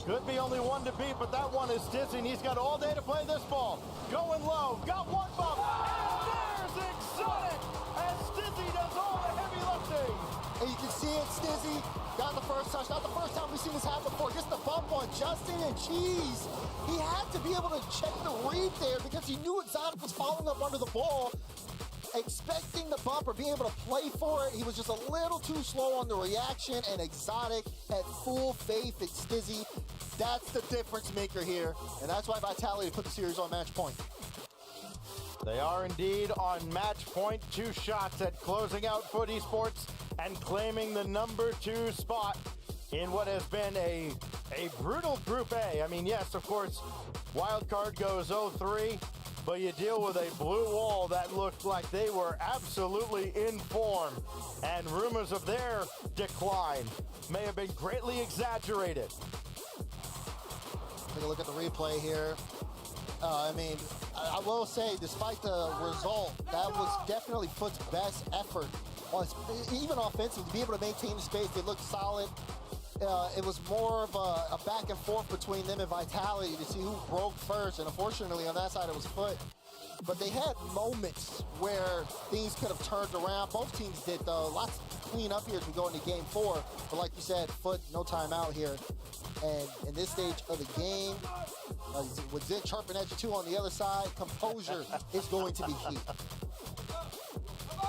Could be only one to beat, but that one is Stizzy, and he's got all day to play this ball. Going low, got one bump, and there's Exotic, as Stizzy does all the heavy lifting. And you can see it, Stizzy got the first touch. Not the first time we've seen this happen before. Gets the bump on Justin and Cheese. He had to be able to check the read there because he knew Exotic was following up under the ball, expecting the bump or being able to play for it. He was just a little too slow on the reaction, and Exotic had full faith in Stizzy. That's the difference maker here, and that's why Vitality put the series on match point. They are indeed on match point. 2 shots at closing out Foot Esports and claiming the #2 spot in what has been a brutal Group A. I mean, yes, of course, wild card goes 0-3, but you deal with a blue wall that looked like they were absolutely in form, and rumors of their decline may have been greatly exaggerated. Take a look at the replay here. I will say, despite the result, that was definitely Foot's best effort, even offensively, to be able to maintain the space. They looked solid. It was more of a back and forth between them and Vitality to see who broke first, and unfortunately on that side it was Foot. But they had moments where things could have turned around. Both teams did, though. Lots to clean up here as we go into game 4. But like you said, Foot, no timeout here. And in this stage of the game, with Zen chirping at you too on the other side, composure is going to be key.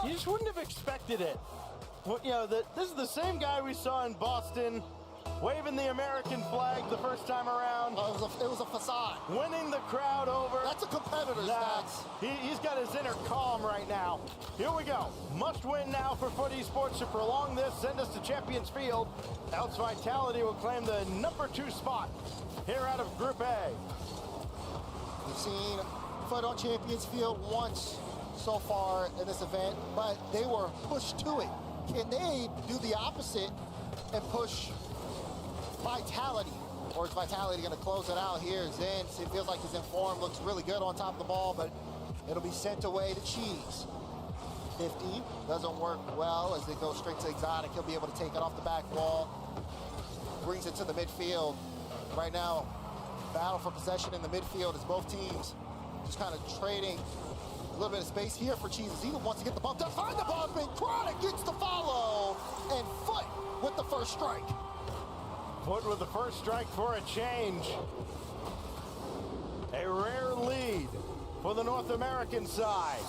You just wouldn't have expected it. Well, you know, this is the same guy we saw in Boston, waving the American flag the first time around. It was a facade. Winning the crowd over. That's a competitor, Stacks. He's got his inner calm right now. Here we go. Must win now for Foot Esports to prolong this, send us to Champions Field. Else Vitality will claim the #2 spot here out of Group A. We've seen Foot on Champions Field once so far in this event, but they were pushed to it. Can they do the opposite and push Vitality? Or is Vitality going to close it out here? Zen, it feels like he's in form, looks really good on top of the ball, but it'll be sent away to Cheese. 50 doesn't work well as it goes straight to Exotic. He'll be able to take it off the back wall. Brings it to the midfield. Right now, battle for possession in the midfield as both teams just kind of trading a little bit of space here for Cheese. He wants to get the bump, does find the bump, and Chronic gets the follow, and Foot with the first strike. Foot with the first strike for a change. A rare lead for the North American side.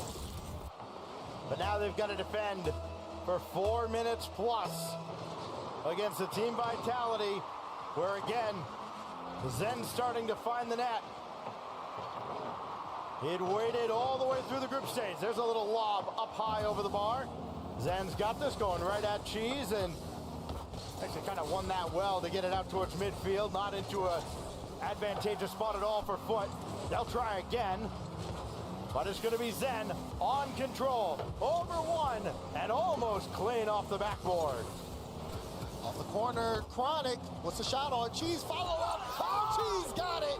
But now they've got to defend for 4 minutes plus against the Team Vitality, where again, Zen starting to find the net. He'd waited all the way through the group stage. There's a little lob up high over the bar. Zen's got this going right at Cheese, and actually kind of won that well to get it out towards midfield, not into a advantageous spot at all for Foot. They'll try again, but it's going to be Zen on control, over one, and almost clean off the backboard. Off the corner, Chronic, what's the shot on? Cheese, follow up, oh, Cheese got it!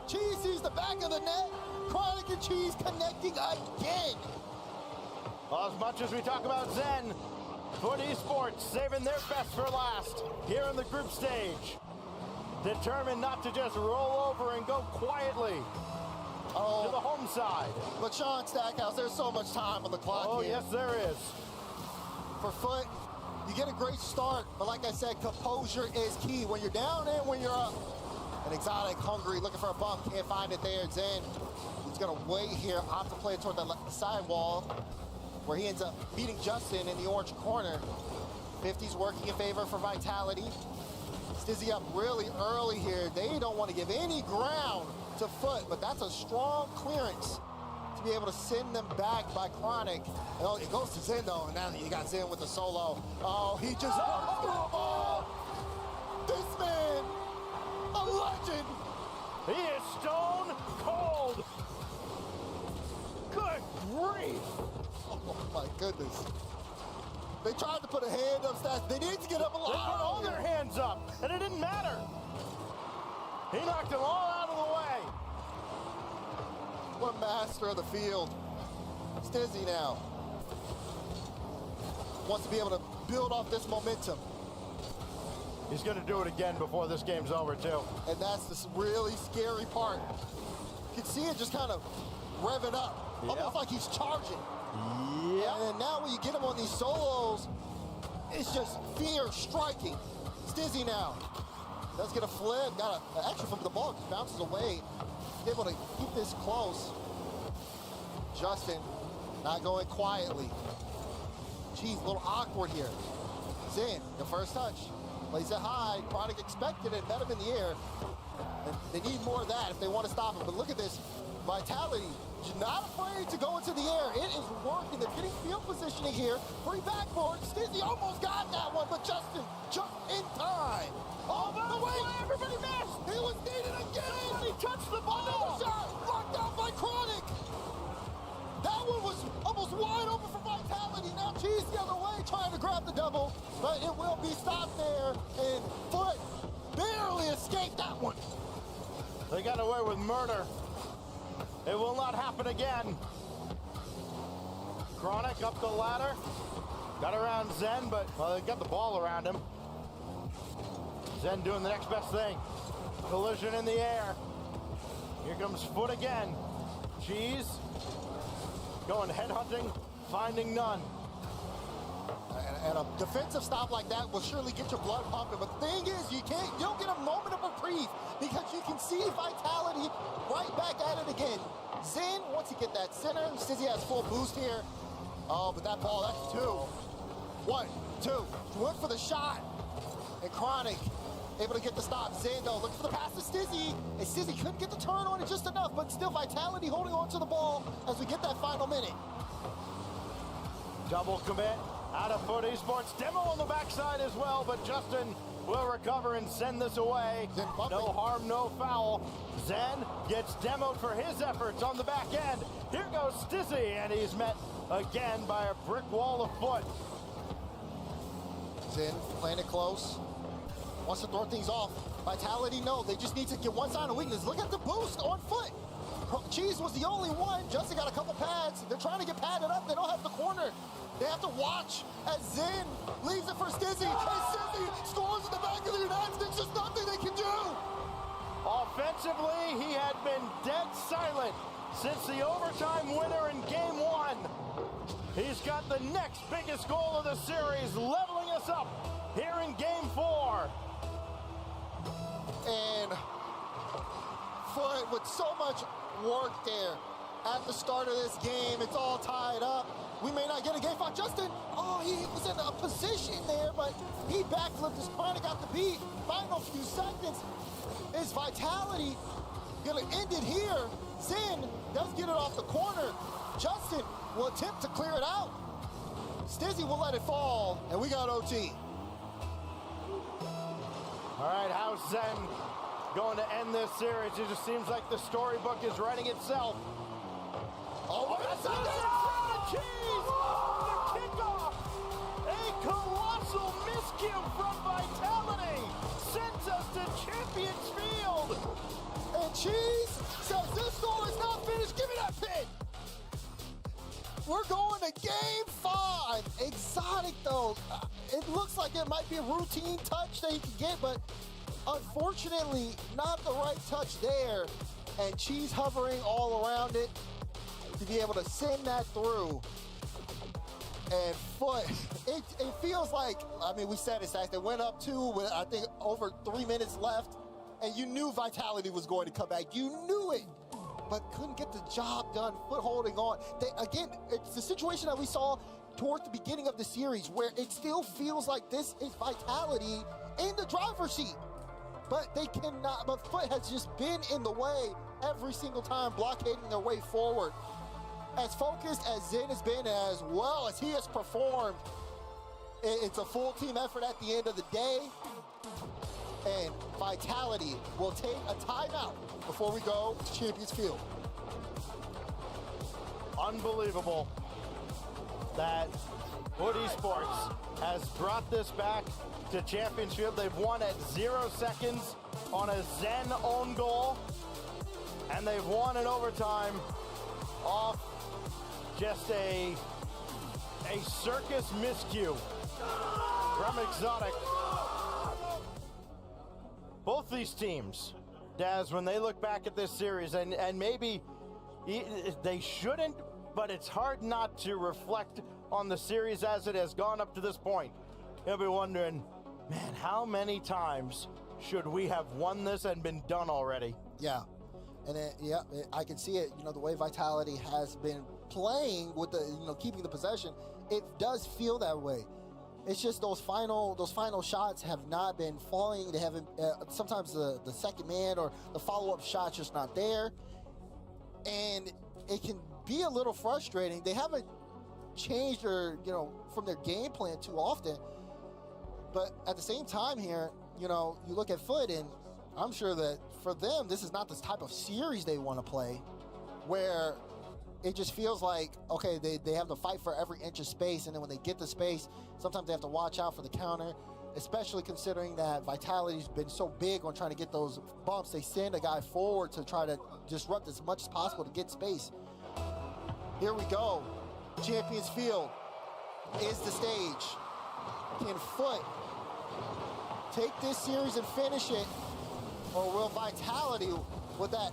Cheese sees the back of the net, Chronic and Cheese connecting again! Well, as much as we talk about Zen, Foot Esports saving their best for last here in the group stage. Determined not to just roll over and go quietly to the home side. But Sean Stackhouse, there's so much time on the clock Oh, here. yes, there is. For Foot, you get a great start, but like I said, composure is key. When you're down and when you're up. An Exotic, hungry, looking for a bump, can't find it there. Zen, he's gonna wait here, opt to play it toward the side wall, where he ends up beating Justin in the orange corner. 50's working in favor for Vitality. Stizzy up really early here. They don't want to give any ground to Foot, but that's a strong clearance to be able to send them back by Chronic. Oh, it goes to Zen though, and now you got Zen with the solo. Oh, he just walks through the ball. This man, a legend. He is stone cold. Good grief. Oh my goodness. They tried to put a hand up, Stats. They need to get up a lot. They put all their hands up, and it didn't matter. He knocked them all out of the way. What master of the field. Stizzy now wants to be able to build off this momentum. He's going to do it again before this game's over, too. And that's the really scary part. You can see it just kind of revving up, almost like he's charging. Yeah. And now when you get him on these solos, It's just fear striking. Stizzy now. Does get a flip. Got an extra from the ball. Just bounces away. He's able to keep this close. Justin not going quietly. Geez, a little awkward here. Zin, the first touch. Plays it high. Chronic expected it. Met him in the air. And they need more of that if they want to stop him. But look at this. Vitality. Not afraid to go into the air. It is working. They're getting field positioning here. Free backboard. Stizzy almost got that one, but Justin just in time. Oh, by the way, everybody missed. He was needed again. He touched the ball. Another shot. Blocked out by Chronic. That one was almost wide open for Vitality. Now Cheese the other way trying to grab the double, but it will be stopped there. And Foot barely escaped that one. They got away with murder. It will not happen again. Chronic up the ladder. Got around Zen, but well, they got the ball around him. Zen doing the next best thing. Collision in the air. Here comes Foot again. Cheese going head hunting, finding none. And a defensive stop like that will surely get your blood pumping. But the thing is, you don't get a moment of reprieve because you can see Vitality right back at it again. Zen, once you get that center, Stizzy has full boost here. Oh, but that ball, that's two. 1, 2, went for the shot. And Chronic able to get the stop. Zen, though, looking for the pass to Stizzy. And Stizzy couldn't get the turn on it just enough, but still Vitality holding on to the ball as we get that final minute. Double commit out of Foot Esports. Demo on the backside as well, but Justin will recover and send this away. No harm, no foul. Zen gets demoed for his efforts on the back end. Here goes Stizzy, and he's met again by a brick wall of Foot. Zen playing it close. Wants to throw things off. Vitality, no, they just need to get one sign of weakness. Look at the boost on Foot. Cheese was the only one. Justin got a couple pads. They're trying to get padded up. They don't have the corner. They have to watch as Zen leaves it for Stizzy. And Stizzy scores in the back of the net. There's just nothing they can do. Offensively, he had been dead silent since the overtime winner in Game 1. He's got the next biggest goal of the series, leveling us up here in Game 4. And Foot with so much work there at the start of this game. It's all tied up. We may not get a game 5. Justin, oh, he was in a position there, but he backflipped his Chronic got the beat. Final few seconds. Is Vitality gonna end it here? Zen does get it off the corner. Justin will attempt to clear it out. Stizzy will let it fall, and we got OT. All right, how's Zen going to end this series? It just seems like the storybook is writing itself. Oh, that's in front of Cheese! The kickoff! A colossal miscue from Vitality sends us to Champions Field! And Cheese says this score is not finished. Give me that pin! We're going to Game 5. Exotic, though. It looks like it might be a routine touch that he can get, but unfortunately, not the right touch there. And Cheese hovering all around it to be able to send that through. And Foot, it feels like, I mean, we said it, Sax, they went up 2 with, I think, over 3 minutes left, and you knew Vitality was going to come back. You knew it, but couldn't get the job done. Foot holding on. Again, it's the situation that we saw towards the beginning of the series where it still feels like this is Vitality in the driver's seat. But they cannot, but Foot has just been in the way every single time, blockading their way forward. As focused as Zen has been, as well as he has performed, it's a full team effort at the end of the day. And Vitality will take a timeout before we go to Champions Field. Unbelievable that Foot Esports has brought this back to Champions Field. They've won at 0 seconds on a Zen own goal, and they've won in overtime off just a circus miscue from Exotic. Both these teams, Daz, when they look back at this series, and maybe they shouldn't, but it's hard not to reflect on the series as it has gone up to this point. He'll be wondering, man, how many times should we have won this and been done already? Yeah. And then, I can see it. The way Vitality has been playing with the, keeping the possession, it does feel that way. It's just those final shots have not been falling. They haven't. Sometimes the second man or the follow-up shot's just not there, and it can be a little frustrating. They haven't changed their, from their game plan too often. But at the same time here, you look at Foot, and I'm sure that for them, this is not the type of series they want to play, where it just feels like, okay, they have to fight for every inch of space, and then when they get the space, sometimes they have to watch out for the counter, especially considering that Vitality's been so big on trying to get those bumps. They send a guy forward to try to disrupt as much as possible to get space. Here we go. Champions Field is the stage. Can Foot take this series and finish it, or will Vitality, with that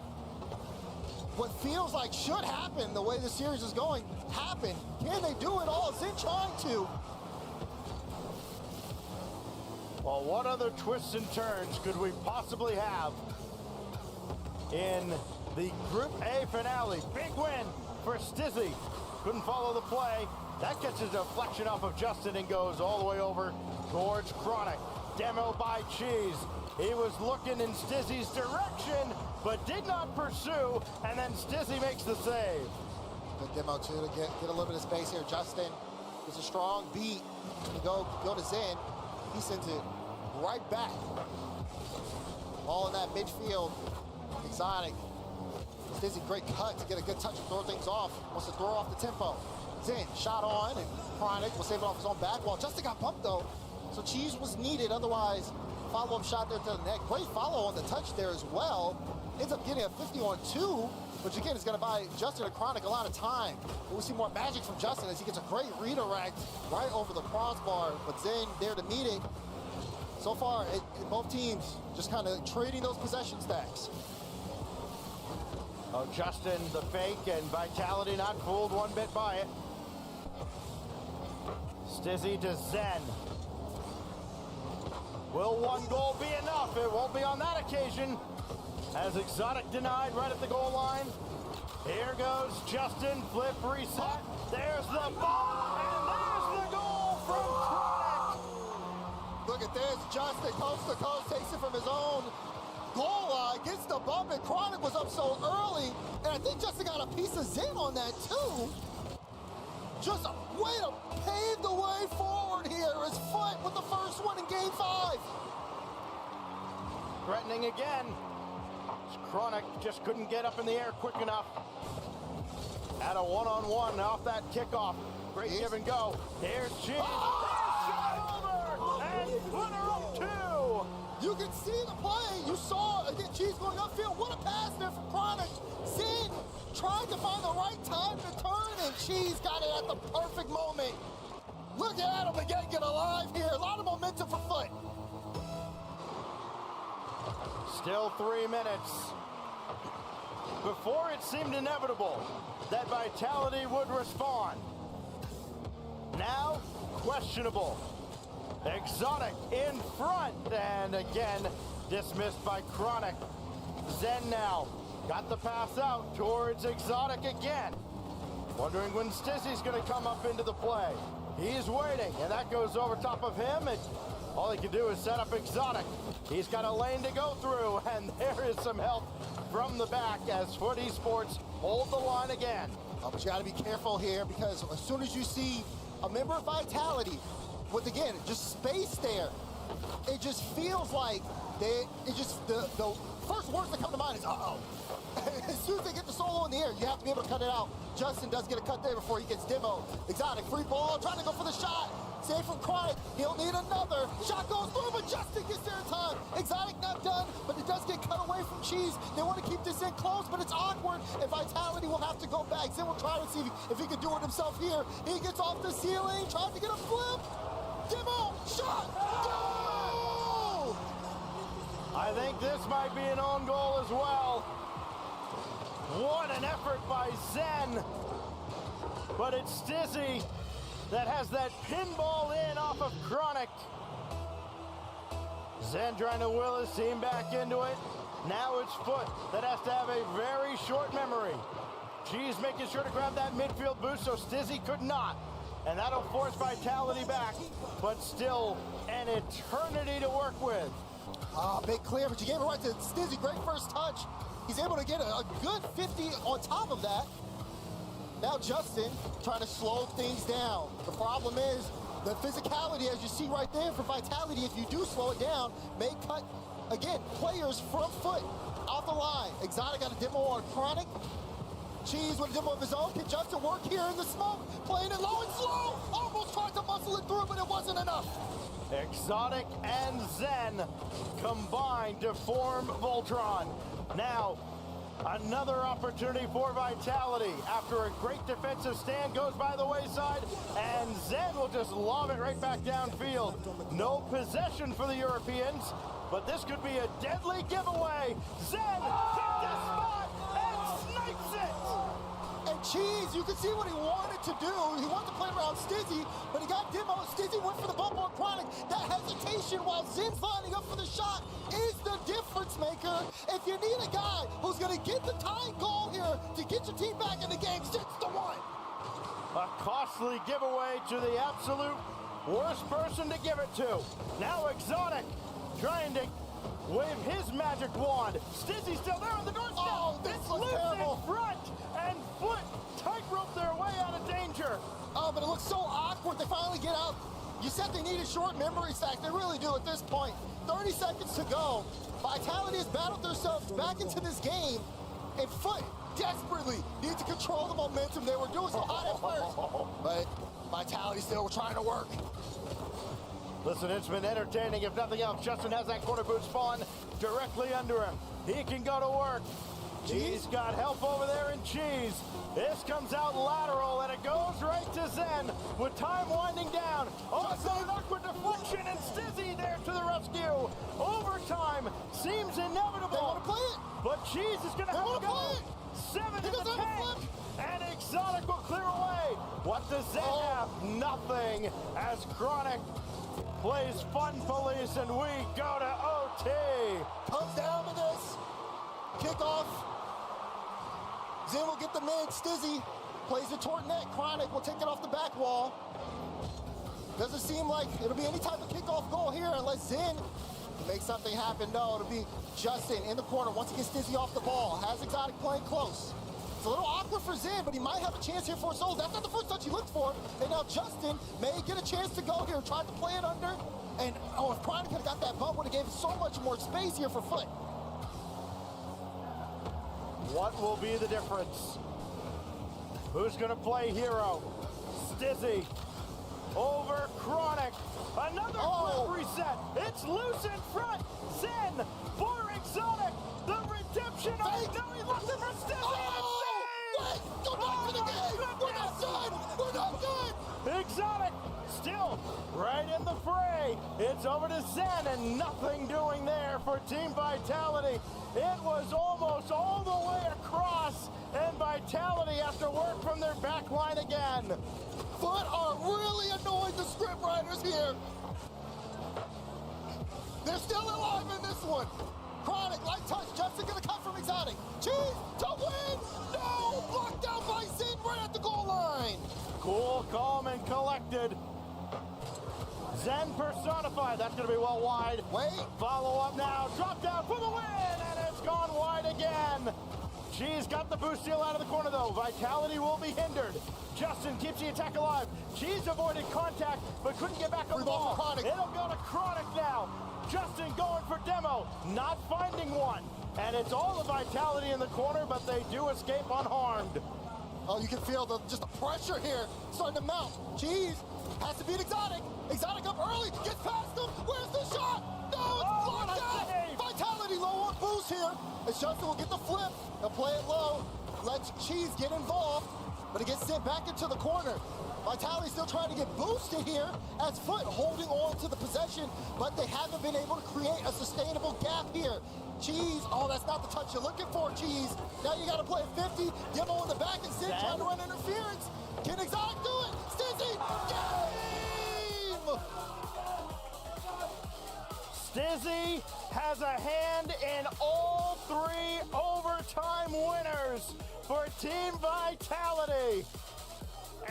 what feels like should happen, the way the series is going, happen? Can they do it all? Zen trying to. Well, what other twists and turns could we possibly have in the Group A finale? Big win for Stizzy. Couldn't follow the play. That gets his deflection off of Justin and goes all the way over towards Chronic. Demo by Cheese. He was looking in Stizzy's direction, but did not pursue, and then Stizzy makes the save. Good demo, too, to get a little bit of space here. Justin gets a strong beat to go to Zen. He sends it right back. All in that midfield. Exotic. Stizzy, great cut to get a good touch and throw things off. Wants to throw off the tempo. Zen, shot on, and Chronic will save it off his own back wall. Justin got bumped, though, so Cheese was needed. Otherwise, follow-up shot there to the neck. Great follow on the touch there as well. Ends up getting a 50-on-2, which again is going to buy Justin and Chronic a lot of time. We'll see more magic from Justin as he gets a great redirect right over the crossbar, but Zen there to meet it. So far, both teams just kind of trading those possession stacks. Oh, Justin the fake, and Vitality not fooled one bit by it. Stizzy to Zen. Will one goal be enough? It won't be on that occasion, as Exotic denied right at the goal line. Here goes Justin, flip, reset. There's the ball, and there's the goal from Chronic. Look at this, Justin coast to coast takes it from his own goal line, gets the bump, and Chronic was up so early, and I think Justin got a piece of Zen on that too. Just a way to pave the way forward here as Foot with the first one in Game 5. Threatening again. Chronic just couldn't get up in the air quick enough. At a one-on-one off that kickoff. Great give and go. Here's Cheese. There's shot over, and winner up two. You can see the play. You saw, again, Cheese going upfield. What a pass there from Chronic. Zen tried to find the right time to turn, and Cheese got it at the perfect moment. Look at him again, get alive here. A lot of momentum for Foot. Still 3 minutes. Before it seemed inevitable that Vitality would respond. Now, questionable. Exotic in front, and again, dismissed by Chronic. Zen now got the pass out towards Exotic again. Wondering when Stizzy's gonna come up into the play. He's waiting, and that goes over top of him, and all he can do is set up Exotic. He's got a lane to go through, and there is some help from the back as Foot Esports hold the line again. Oh, but you gotta be careful here, because as soon as you see a member of Vitality with, again, just space there, it just feels like the first words that come to mind is, uh-oh. As soon as they get the solo in the air, you have to be able to cut it out. Justin does get a cut there before he gets demoed. Exotic, free ball, trying to go for the shot. Save from Chronic, he'll need another. Shot goes through, but Justin gets there in time. Exotic not done, but it does get cut away from Cheese. They want to keep this in close, but it's awkward, and Vitality will have to go back. Zen will try to see if he can do it himself here. He gets off the ceiling, trying to get a flip. Demo, shot, goal! I think this might be an own goal as well. What an effort by Zen. But it's Stizzy that has that pinball in off of Chronic. Zen trying to will his team back into it. Now it's Foot that has to have a very short memory. Cheese making sure to grab that midfield boost so Stizzy could not. And that'll force Vitality back, but still an eternity to work with. Big clear, but you gave it right to Stizzy. Great first touch. He's able to get a good 50 on top of that. Now Justin trying to slow things down. The problem is the physicality, as you see right there for Vitality, if you do slow it down, may cut, again, players from Foot off the line. Exotic got a demo on Chronic. Cheese with a demo of his own. Can Justin work here in the smoke? Playing it low and slow. Almost tried to muscle it through, but it wasn't enough. Exotic and Zen combined to form Voltron. Now, another opportunity for Vitality. After a great defensive stand goes by the wayside, and Zen will just lob it right back downfield. No possession for the Europeans, but this could be a deadly giveaway. Zen hit the spot and snipes it! And Cheese, you can see what he wanted to do. He wanted to play around Stizzy, but he got demo. Stizzy went for the bump on Chronic. That hesitation while Zen's lining up for the shot is the difference maker. If you need a guy who's going to get the tying goal here to get your team back in the game, Zen's the one. A costly giveaway to the absolute worst person to give it to. Now Exotic trying to wave his magic wand. Stizzy's still there on the doorstep. Oh, this it's looks loose terrible. in front, and Foot tightrope their way out of danger. Oh, but it looks so awkward. They finally get out. You said they needed short memory stacks. They really do at this point. 30 seconds to go. Vitality has battled themselves back into this game, and Foot desperately need to control the momentum. They were doing so hot at first, but Vitality still trying to work. Listen, it's been entertaining, if nothing else. Justin has that corner boot spawn directly under him. He can go to work. He's got help over there in Cheese. This comes out lateral, and it goes right to Zen with time winding down. Also an awkward deflection, and Stizzy there to the rescue. Overtime seems inevitable. They want to play it. But Cheese is going to have to go. 7 in the tank, and Exotic will clear away. What does Zen have? Nothing, as Chronic plays fun police, and we go to OT. Comes down to this. Kickoff. Zen will get the mid. Stizzy plays it toward net. Chronic will take it off the back wall. Doesn't seem like it'll be any type of kickoff goal here unless Zen makes something happen. No, it'll be Justin in the corner. Once he gets Stizzy off the ball, has Exotic playing close. It's a little awkward for Zen, but he might have a chance here for a soul. That's not the first touch he looked for. And now Justin may get a chance to go here. Tried to play it under. And, oh, if Chronic had got that bump, would have gave so much more space here for Foot. What will be the difference? Who's going to play hero? Stizzy over Chronic. Another flip reset. It's loose in front. Zen for Exotic. The redemption of... No, he left it for Stizzy. Go back to the game. We're not done. We're not done. Exotic still right in the fray. It's over to Zen, and nothing doing there for Team Vitality. It was almost all the way across, and Vitality have to work from their back line again. Foot are really annoying the script writers here. They're still alive in this one. Chronic, light touch. Justin gonna come from Exotic. Cheese to win. No, blocked out by Zen right at the goal line. Cool, calm, and collected. Zen personified. That's going to be well wide. Wait. Follow up now. Drop down for the win, and it's gone wide again. Cheese got the boost steal out of the corner, though. Vitality will be hindered. Justin keeps the attack alive. Cheese avoided contact, but couldn't get back on the ball. It'll go to Chronic now. Justin going for demo, not finding one. And it's all the Vitality in the corner, but they do escape unharmed. Oh, you can feel just the pressure here starting to mount. Cheese has to beat Exotic. Exotic up early, gets past him. Where's the shot? No, it's blocked out. Vitality low on boost here. As Justin will get the flip. He'll play it low. Let Cheese get involved, but it gets sent back into the corner. Vitality still trying to get boosted here as Foot holding on to the possession, but they haven't been able to create a sustainable gap here. Cheese, oh, that's not the touch you're looking for, Cheese. Now you got to play 50, demo in the back, and Sid trying to run interference. Can Exotic do it? Stizzy, Stizzy has a hand in all 3 overtime winners for Team Vitality.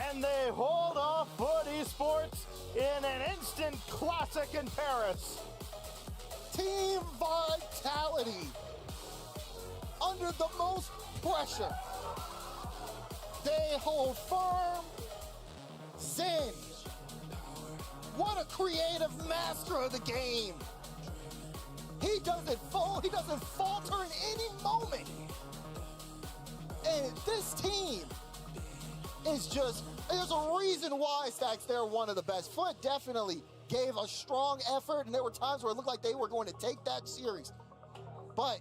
And they hold off Foot Esports in an instant classic in Paris. Team Vitality, under the most pressure, they hold firm. Zen, what a creative master of the game. He doesn't falter in any moment. And this team is just, there's a reason why, Stacks, they're one of the best. Foot definitely gave a strong effort, and there were times where it looked like they were going to take that series. But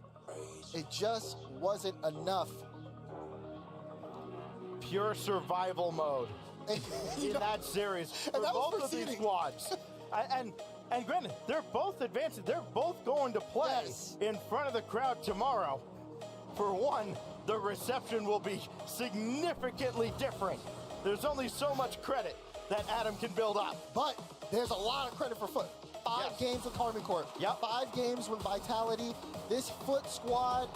it just wasn't enough. Pure survival mode in that series for both of these squads. And granted, they're both advancing. They're both going to play in front of the crowd tomorrow. For one, the reception will be significantly different. There's only so much credit that Adam can build up. But there's a lot of credit for Foot. 5 games with Karmine Corp. 5 games with Vitality. This Foot squad,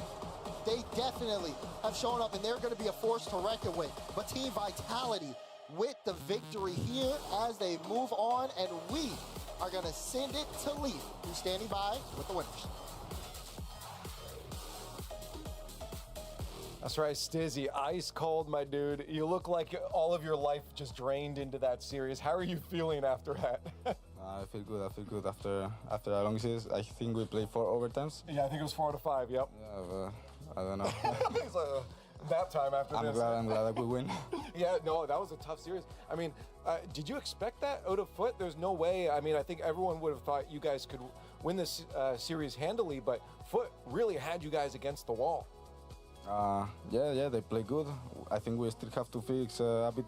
they definitely have shown up, and they're going to be a force to reckon with. But Team Vitality with the victory here as they move on, and we are going to send it to Leaf, who's standing by with the winners. That's right, Stizzy, ice cold, my dude. You look like all of your life just drained into that series. How are you feeling after that? I feel good. I feel good after a long series. I think we played 4 overtimes. Yeah, I think it was 4 out of 5. Yep. Yeah, I don't know. It's a nap time after I'm this. glad that we win. Yeah, no, that was a tough series. I mean, did you expect that out of Foot? There's no way. I mean, I think everyone would have thought you guys could win this series handily, but Foot really had you guys against the wall. Yeah, they play good. I think we still have to fix a bit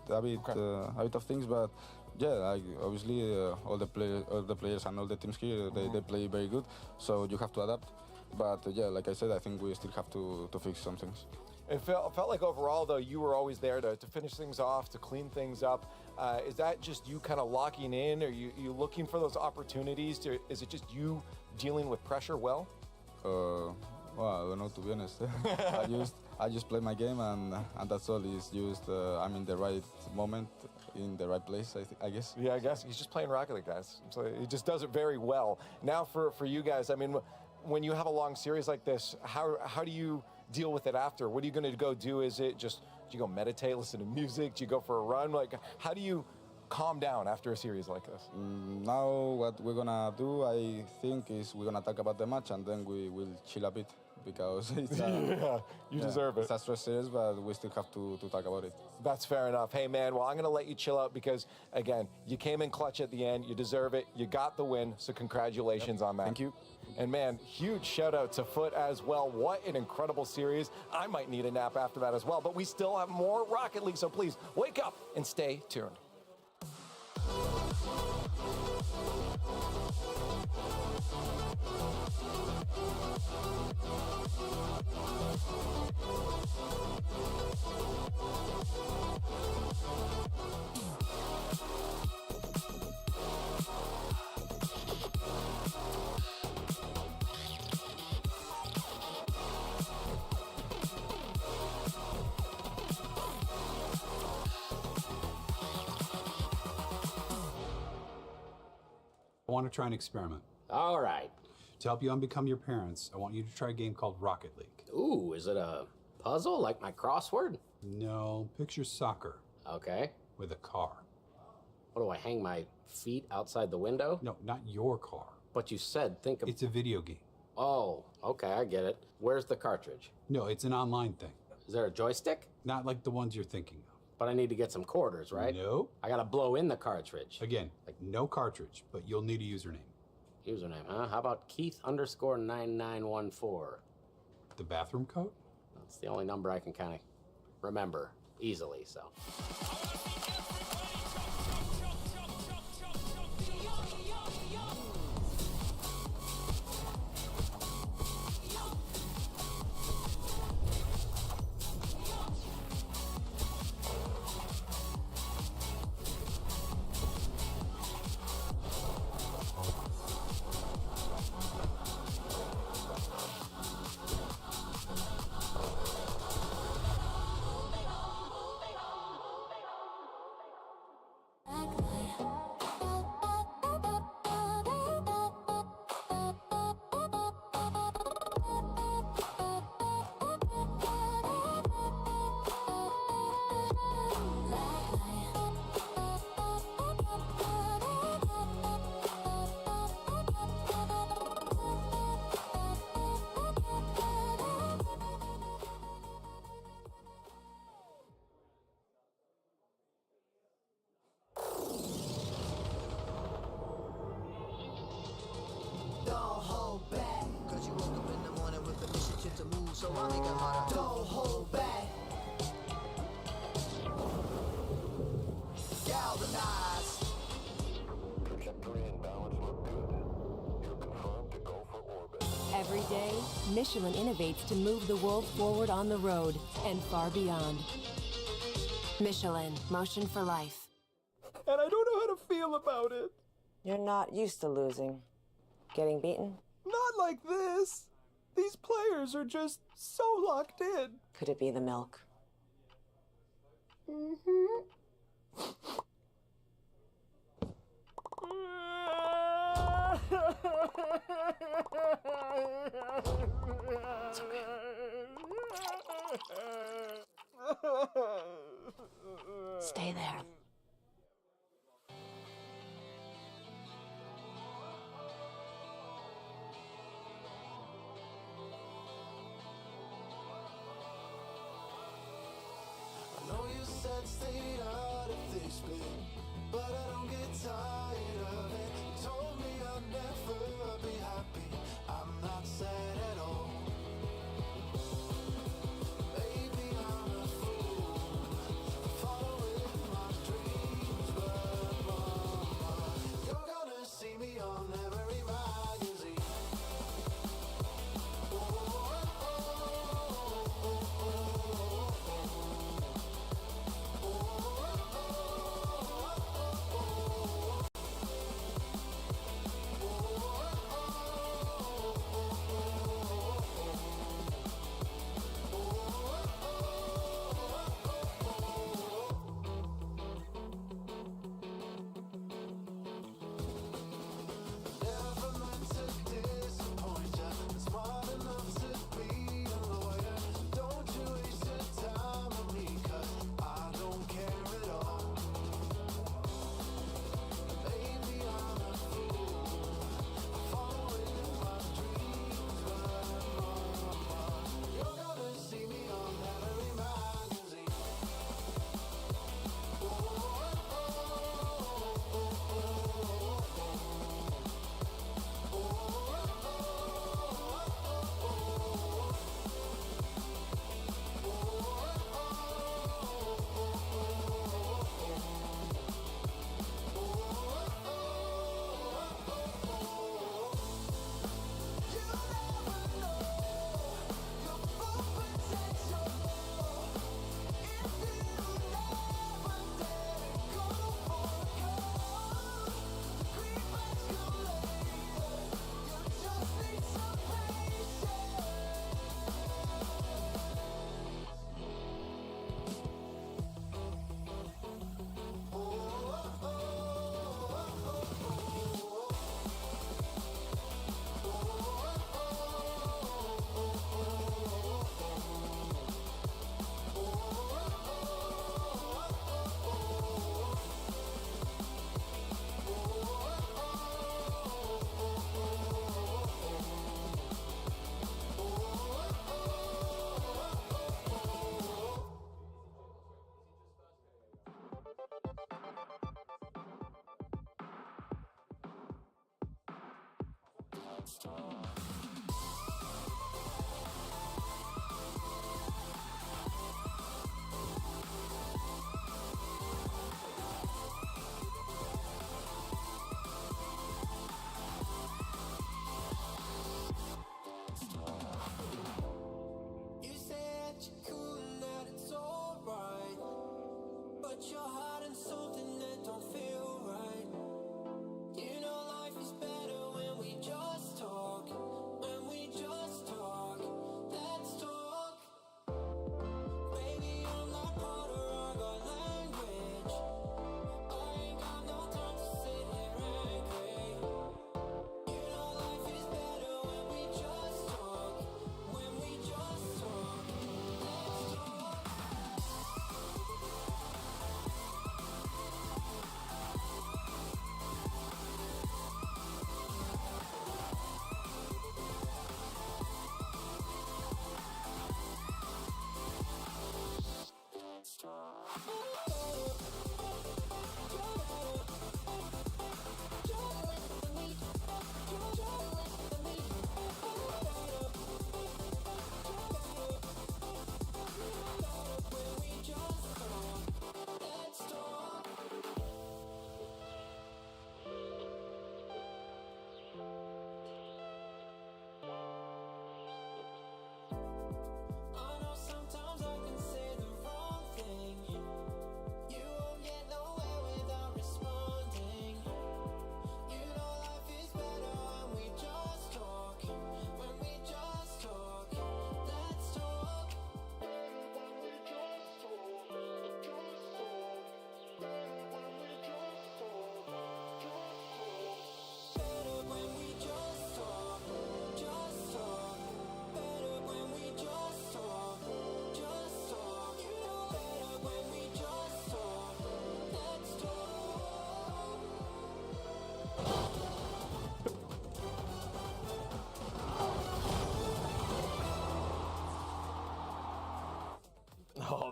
of things, but yeah, obviously all the players and all the teams here they play very good. So you have to adapt. But yeah, like I said, I think we still have to fix some things. It felt like overall, though, you were always there to finish things off, to clean things up. Is that just you kind of locking in? Are you looking for those opportunities? Is it just you dealing with pressure well? Well, I don't know, to be honest. I just play my game, and that's all. It's just I'm in the right moment, in the right place, I guess. Yeah, I guess. He's just playing Rocket League, guys. So he just does it very well. Now for you guys, I mean, when you have a long series like this, how do you deal with it after? What are you going to go do? Is it just, do you go meditate, listen to music? Do you go for a run? Like, how do you calm down after a series like this? Now what we're going to do, I think, is we're going to talk about the match, and then we will chill a bit, because it's you deserve it. It's a stress series, but we still have to talk about it. That's fair enough. Hey, man, well, I'm going to let you chill out because, again, you came in clutch at the end. You deserve it. You got the win, so congratulations on that. Thank you. And, man, huge shout-out to Foot as well. What an incredible series. I might need a nap after that as well, but we still have more Rocket League, so please wake up and stay tuned. I want to try an experiment. All right. To help you unbecome your parents, I want you to try a game called Rocket League. Ooh, is it a puzzle like my crossword? No, picture soccer. Okay. With a car. What do I hang my feet outside the window? No, not your car. But you said think of... It's a video game. Oh, okay, I get it. Where's the cartridge? No, it's an online thing. Is there a joystick? Not like the ones you're thinking of. But I need to get some quarters, right? No. I gotta blow in the cartridge. Again, like no cartridge, but you'll need a username. Username, huh? How about Keith_9914? The bathroom code? That's the only number I can kind of remember easily, so. Don't hold back. Galvanize. Trajectory and balance look good. You're confirmed to go for orbit. Every day, Michelin innovates to move the world forward on the road and far beyond. Michelin, motion for life. And I don't know how to feel about it. You're not used to losing. Getting beaten? Not like this. These players are just so locked in. Could it be the milk? Stay there. I know you said stay out of this bit, but I don't get tired of it. You told me I'll never be happy. I'm not sad at all. Maybe I'm a fool, following my dreams, but mama, you're gonna see me on every magazine. Never meant to disappoint ya. I'm smart enough to be a lawyer. Don't you waste your time on me, 'cause I don't care at all. Maybe I'm a fool, following my dreams, but mama, you're gonna see me on every magazine. You said you're cool and that it's alright, but you're hiding something that don't feel right. You know life is better when we just talk.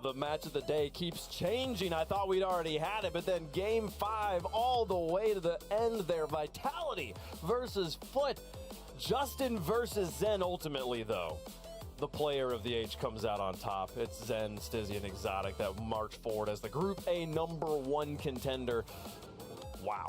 the match of the day keeps changing. I thought we'd already had it, but then Game 5 all the way to the end there. Vitality versus Foot. Justin versus Zen ultimately, though. The player of the age comes out on top. It's Zen, Stizzy, and Exotic that march forward as the Group A #1 contender. Wow.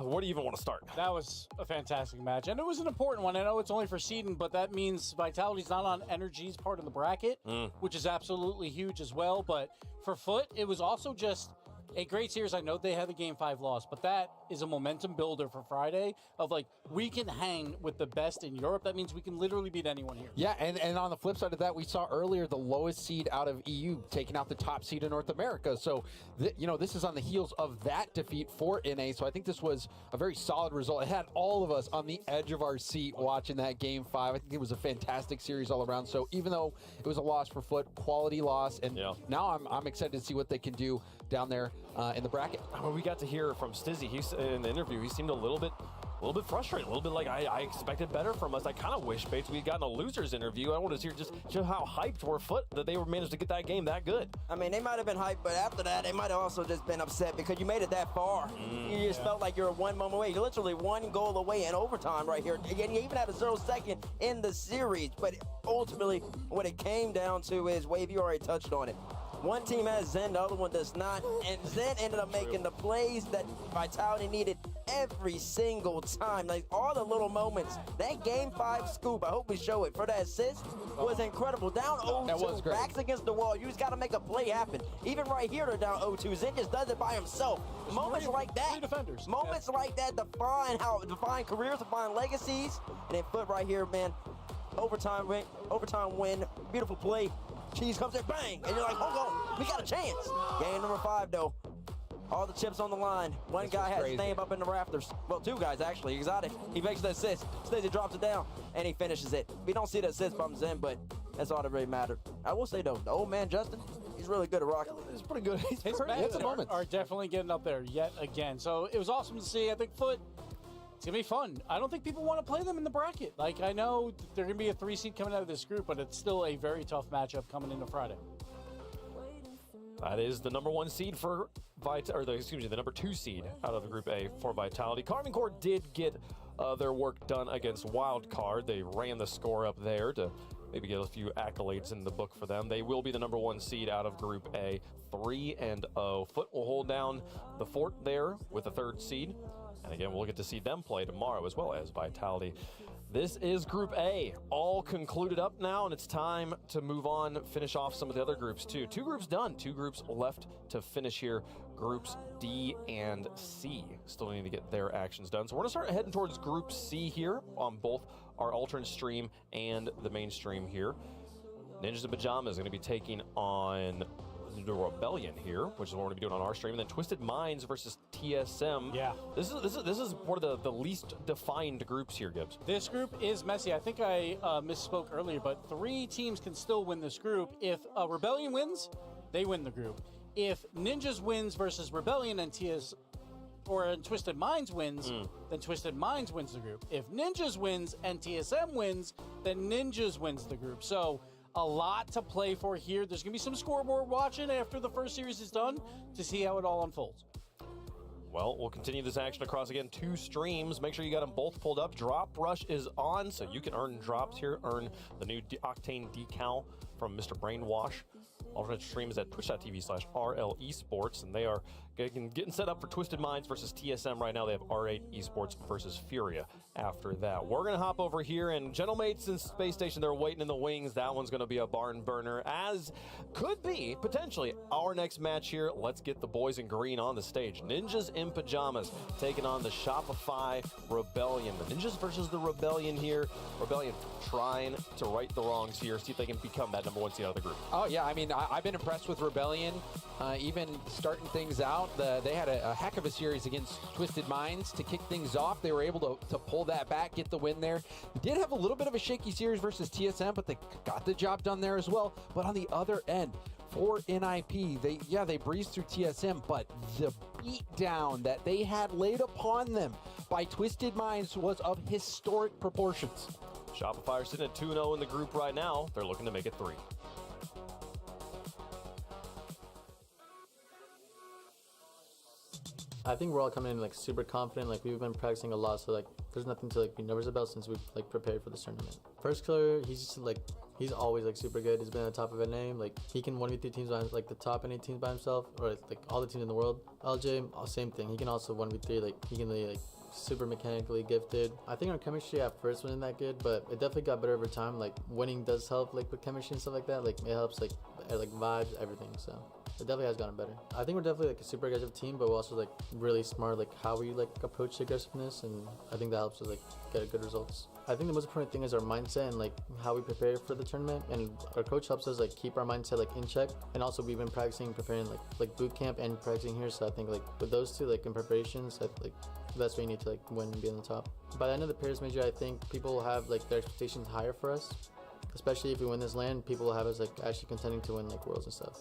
Where do you even want to start? That was a fantastic match, and it was an important one. I know it's only for seeding, but that means Vitality's not on Energy's part of the bracket, which is absolutely huge as well. But for Foot, it was also just a great series. I know they had the Game 5 loss, but that is a momentum builder for Friday of like, we can hang with the best in Europe. That means we can literally beat anyone here. Yeah, and on the flip side of that, we saw earlier the lowest seed out of EU taking out the top seed in North America. So, this is on the heels of that defeat for NA. So I think this was a very solid result. It had all of us on the edge of our seat watching that Game 5. I think it was a fantastic series all around. So even though it was a loss for Foot, quality loss, and now I'm excited to see what they can do down there in the bracket. Well, we got to hear from Stizzy. He's in the interview. He seemed a little bit frustrated, a little bit like I expected better from us. I kind of wish, Bates, we had gotten a loser's interview. I want to hear just how hyped were Foot that they were managed to get that game that good. I mean, they might have been hyped, but after that, they might have also just been upset because you made it that far. You just felt like you're one moment away. You're literally one goal away in overtime right here. Again, you even had a 0-second in the series, but ultimately, what it came down to is, Wave, you already touched on it. One team has Zen, the other one does not, and Zen ended up making the plays that Vitality needed every single time. Like, all the little moments. That Game 5 scoop, I hope we show it, for that assist was incredible. Down 0-2, backs against the wall. You just got to make a play happen. Even right here, they're down 0-2. Zen just does it by himself. Moments like that, like that define careers, define legacies. And then Foot right here, man, overtime win, beautiful play. Cheese comes in, bang, and you're like, hold on, we got a chance. Game number 5, though. All the chips on the line. One guy has his name up in the rafters. Well, two guys, actually. Exotic, he makes the assist. Stacey drops it down, and he finishes it. We don't see the assist from Zen, but that's all that really mattered. I will say, though, the old man, Justin, he's really good at Rocket League. He's pretty good. His stats are definitely getting up there yet again. So it was awesome to see. I think Foot, it's going to be fun. I don't think people want to play them in the bracket. Like, I know they're going to be a 3 seed coming out of this group, but it's still a very tough matchup coming into Friday. That is the #1 seed for the number 2 seed out of the Group A for Vitality. Carmine Corps did get their work done against Wildcard. They ran the score up there to maybe get a few accolades in the book for them. They will be the #1 seed out of Group A, 3-0. Foot will hold down the fort there with the 3rd seed. And again, we'll get to see them play tomorrow as well as Vitality. This is Group A, all concluded up now, and it's time to move on, finish off some of the other groups too. 2 groups done, 2 groups left to finish here. Groups D and C still need to get their actions done. So we're gonna start heading towards Group C here on both our alternate stream and the mainstream here. Ninjas in Pajamas is gonna be taking on the Rebellion here, which is what we're going to be doing on our stream, and then Twisted Minds versus TSM. Yeah, this is one of the least defined groups here, Gibbs. This group is messy. I think I misspoke earlier, but 3 teams can still win this group. If Rebellion wins, they win the group. If Ninjas wins versus Rebellion and Twisted Minds wins, then Twisted Minds wins the group. If Ninjas wins and TSM wins, then Ninjas wins the group. So a lot to play for here. There's going to be some scoreboard watching after the first series is done to see how it all unfolds. Well, we'll continue this action across, again, 2 streams. Make sure you got them both pulled up. Drop Rush is on, so you can earn drops here. Earn the new Octane decal from Mr. Brainwash. Alternate stream is at twitch.tv/RL Esports, and they are getting set up for Twisted Minds versus TSM right now. They have R8 Esports versus Furia after that. We're going to hop over here, and Gentlemates in Space Station, they're waiting in the wings. That one's going to be a barn burner, as could be, potentially, our next match here. Let's get the boys in green on the stage. Ninjas in Pajamas taking on the Shopify Rebellion. The Ninjas versus the Rebellion here. Rebellion trying to right the wrongs here, see if they can become that #1 seed out of the group. Oh, yeah, I mean, I've been impressed with Rebellion, even starting things out. They had a heck of a series against Twisted Minds to kick things off. They were able to pull that back, get the win there. Did have a little bit of a shaky series versus TSM, but they got the job done there as well. But on the other end, for NIP, they breezed through TSM, but the beatdown that they had laid upon them by Twisted Minds was of historic proportions. Shopify are sitting at 2-0 in the group right now. They're looking to make it 3. I think we're all coming in like super confident. Like we've been practicing a lot, so like there's nothing to like be nervous about since we've like prepared for this tournament. First killer, he's just like he's always like super good. He's been at the top of a name. Like he can 1v3 teams by like the top NA teams by himself, or like all the teams in the world. LJ, same thing. He can also 1v3. Like he can like super mechanically gifted. I think our chemistry at first wasn't that good, but it definitely got better over time. Like winning does help like with chemistry and stuff like that. Like it helps like vibes, everything. So it definitely has gotten better. I think we're definitely like a super aggressive team, but we're also like really smart like how we like approach aggressiveness, and I think that helps us like get good results. I think the most important thing is our mindset and like how we prepare for the tournament, and our coach helps us like keep our mindset like in check. And also we've been practicing, preparing like boot camp and practicing here. So I think like with those two like in preparations, I like that's what you need to like win and be on the top. By the end of the Paris major, I think people will have like their expectations higher for us, especially if we win this land. People will have us like actually contending to win like worlds and stuff.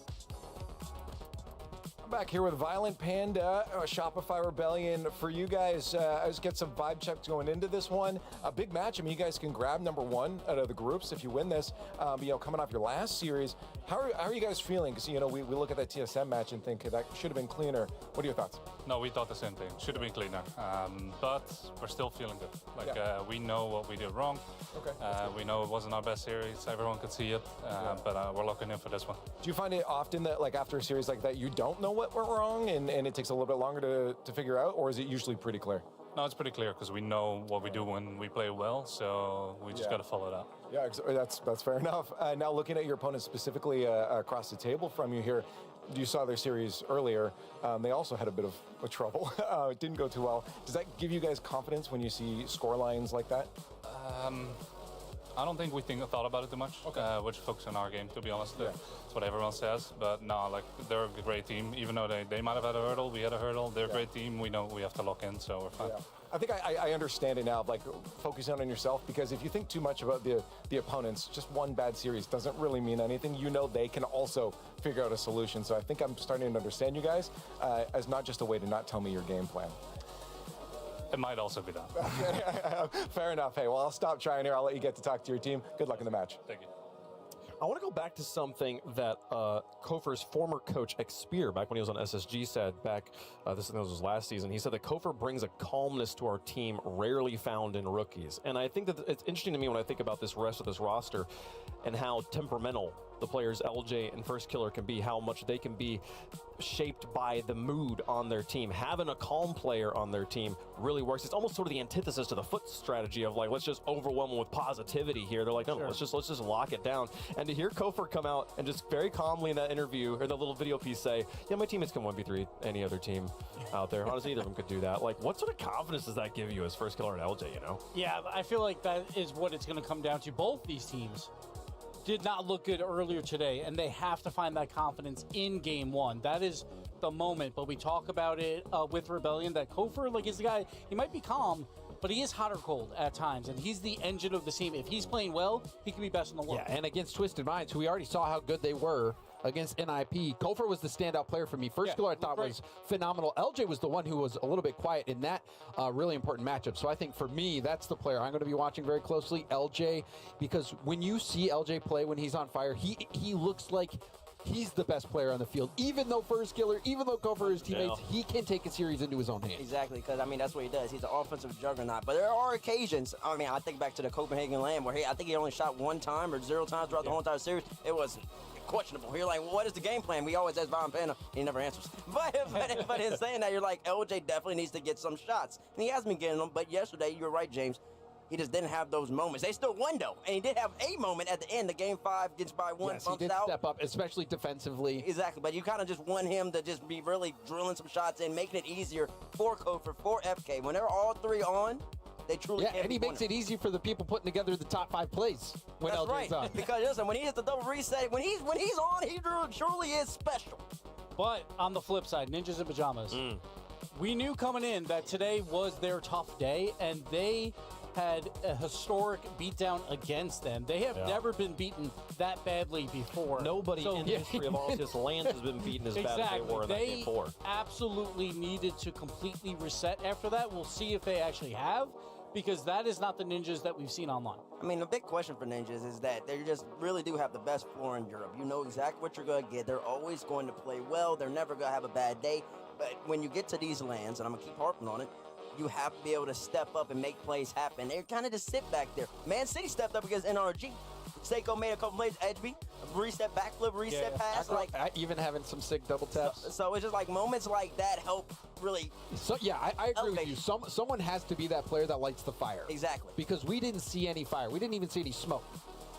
Back here with Violent Panda, Shopify Rebellion. For you guys, I just get some vibe checks going into this one. A big match. I mean, you guys can grab number one out of the groups if you win this. Coming off your last series, how are you guys feeling? Because we look at that TSM match and think that should have been cleaner. What are your thoughts? No, we thought the same thing. Should have been cleaner, but we're still feeling good. We know what we did wrong. Okay. We know it wasn't our best series. Everyone could see it, but we're looking in for this one. Do you find it often that like after a series like that, you don't know what went wrong and it takes a little bit longer to figure out, or is it usually pretty clear? No, it's pretty clear because we know what we do when we play well, so we just got to follow that. Yeah, that's fair enough. Now looking at your opponents specifically across the table from you here, you saw their series earlier. They also had a bit of trouble. It didn't go too well. Does that give you guys confidence when you see score lines like that? I don't think we thought about it too much. Okay. We're just focused on our game, to be honest. That's what everyone says. But no, like they're a great team. Even though they might have had a hurdle, we had a hurdle. They're a great team. We know we have to lock in, so we're fine. Yeah. I think I understand it now, like focusing on yourself, because if you think too much about the opponents, just one bad series doesn't really mean anything. You know they can also figure out a solution. So I think I'm starting to understand you guys as not just a way to not tell me your game plan. It might also be that. Fair enough. Hey, well, I'll stop trying here. I'll let you get to talk to your team. Good luck in the match. Thank you. I want to go back to something that Kofer's former coach, Expeer, back when he was on SSG, said back, this was his last season. He said that Kofer brings a calmness to our team rarely found in rookies. And I think that it's interesting to me when I think about this rest of this roster and how temperamental the players LJ and First Killer can be, how much they can be shaped by the mood on their team. Having a calm player on their team really works. It's almost sort of the antithesis to the Foot strategy of like, let's just overwhelm them with positivity here. They're like, no, let's just lock it down. And to hear Kofer come out and just very calmly in that interview or the little video piece say, yeah, my teammates can 1v3 any other team out there. Honestly, either of them could do that. Like, what sort of confidence does that give you as First Killer and LJ, you know? Yeah, I feel like that is what it's going to come down to. Both these teams did not look good earlier today, and they have to find that confidence in game one. That is the moment, but we talk about it with Rebellion, that Kofer, like, is the guy, he might be calm, but he is hot or cold at times, and he's the engine of the team. If he's playing well, he can be best in the world. Yeah, and against Twisted Minds, who we already saw how good they were against NIP, Kofer was the standout player for me. First Killer I thought was phenomenal. LJ was the one who was a little bit quiet in that really important matchup. So I think for me, that's the player I'm going to be watching very closely, LJ, because when you see LJ play when he's on fire, he looks like he's the best player on the field. Even though First Killer, even though Kofer his teammates, he can take a series into his own hands. Exactly, because, I mean, that's what he does. He's an offensive juggernaut. But there are occasions, I mean, I think back to the Copenhagen LAN where I think he only shot one time or 0 times throughout the whole entire series. It was questionable. You're like, well, what is the game plan? We always ask Violent Panda. He never answers. But in saying that, you're like, LJ definitely needs to get some shots. And he has been getting them. But yesterday, you're right, James. He just didn't have those moments. They still won, though. And he did have a moment at the end. The game 5 gets by one, yes, bumps he did out. Step up, especially defensively. Exactly. But you kind of just want him to just be really drilling some shots in, making it easier for Kofer, for FK. When they're all three on, they truly can't. And he makes it easy for the people putting together the top 5 plays when That's LJ's right. on. Because listen, when he hits the double reset, when he's on, he truly is special. But on the flip side, Ninjas in Pajamas, we knew coming in that today was their tough day, and they had a historic beatdown against them. They have never been beaten that badly before. Nobody in the history of all this land has been beaten as bad as they were in that game 4. Absolutely needed to completely reset after that. We'll see if they actually have. because that is not the Ninjas that we've seen online. I mean, the big question for Ninjas is that they just really do have the best floor in Europe. You know exactly what you're going to get. They're always going to play well. They're never going to have a bad day. But when you get to these lands, and I'm going to keep harping on it, you have to be able to step up and make plays happen. They kind of just sit back there. Man City stepped up against NRG. Seiko made a couple plays, Edgeby, reset backflip, reset pass. Like even having some sick double taps. So it's just like moments like that help really. So yeah, I agree with you. Someone has to be that player that lights the fire. Exactly. Because we didn't see any fire. We didn't even see any smoke.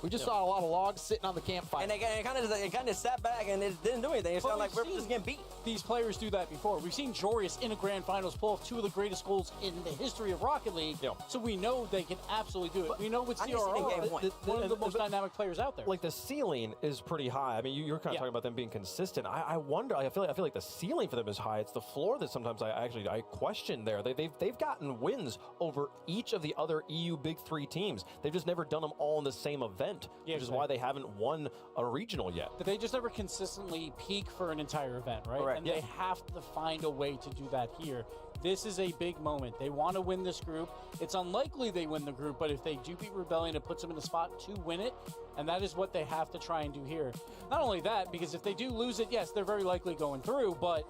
We just saw a lot of logs sitting on the campfire. And they kind of sat back and it didn't do anything. It sounded like we're just getting beat. These players do that before. We've seen Jorius in a grand finals pull off 2 of the greatest goals in the history of Rocket League. So we know they can absolutely do it. We know with CRR, one of the most dynamic players out there. Like the ceiling is pretty high. I mean, you're kind of talking about them being consistent. I wonder. I feel like the ceiling for them is high. It's the floor that sometimes I question there. They've gotten wins over each of the other EU Big 3 teams. They've just never done them all in the same event, which is why they haven't won a regional yet. But they just never consistently peak for an entire event, right? Correct. And they have to find a way to do that here. This is a big moment. They want to win this group. It's unlikely they win the group, but if they do beat Rebellion, it puts them in a spot to win it, and that is what they have to try and do here. Not only that, because if they do lose it, yes, they're very likely going through, but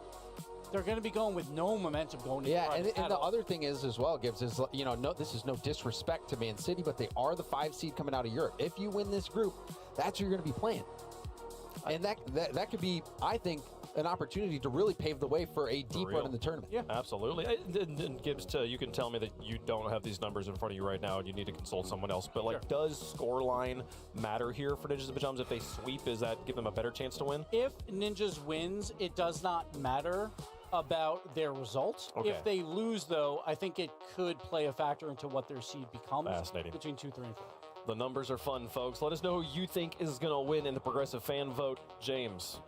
they're going to be going with no momentum going into and the other thing is as well, Gibbs, is this is no disrespect to Man City, but they are the 5 seed coming out of Europe. If you win this group, that's who you're going to be playing. And that could be, I think, an opportunity to really pave the way for a deep run in the tournament. Yeah, absolutely. And Gibbs, you can tell me that you don't have these numbers in front of you right now and you need to consult someone else. But does scoreline matter here for Ninjas and Pajamas? If they sweep, does that give them a better chance to win? If Ninjas wins, it does not matter about their results. Okay. If they lose, though, I think it could play a factor into what their seed becomes. Fascinating. Between 2, 3, and 4. The numbers are fun, folks. Let us know who you think is going to win in the progressive fan vote. James,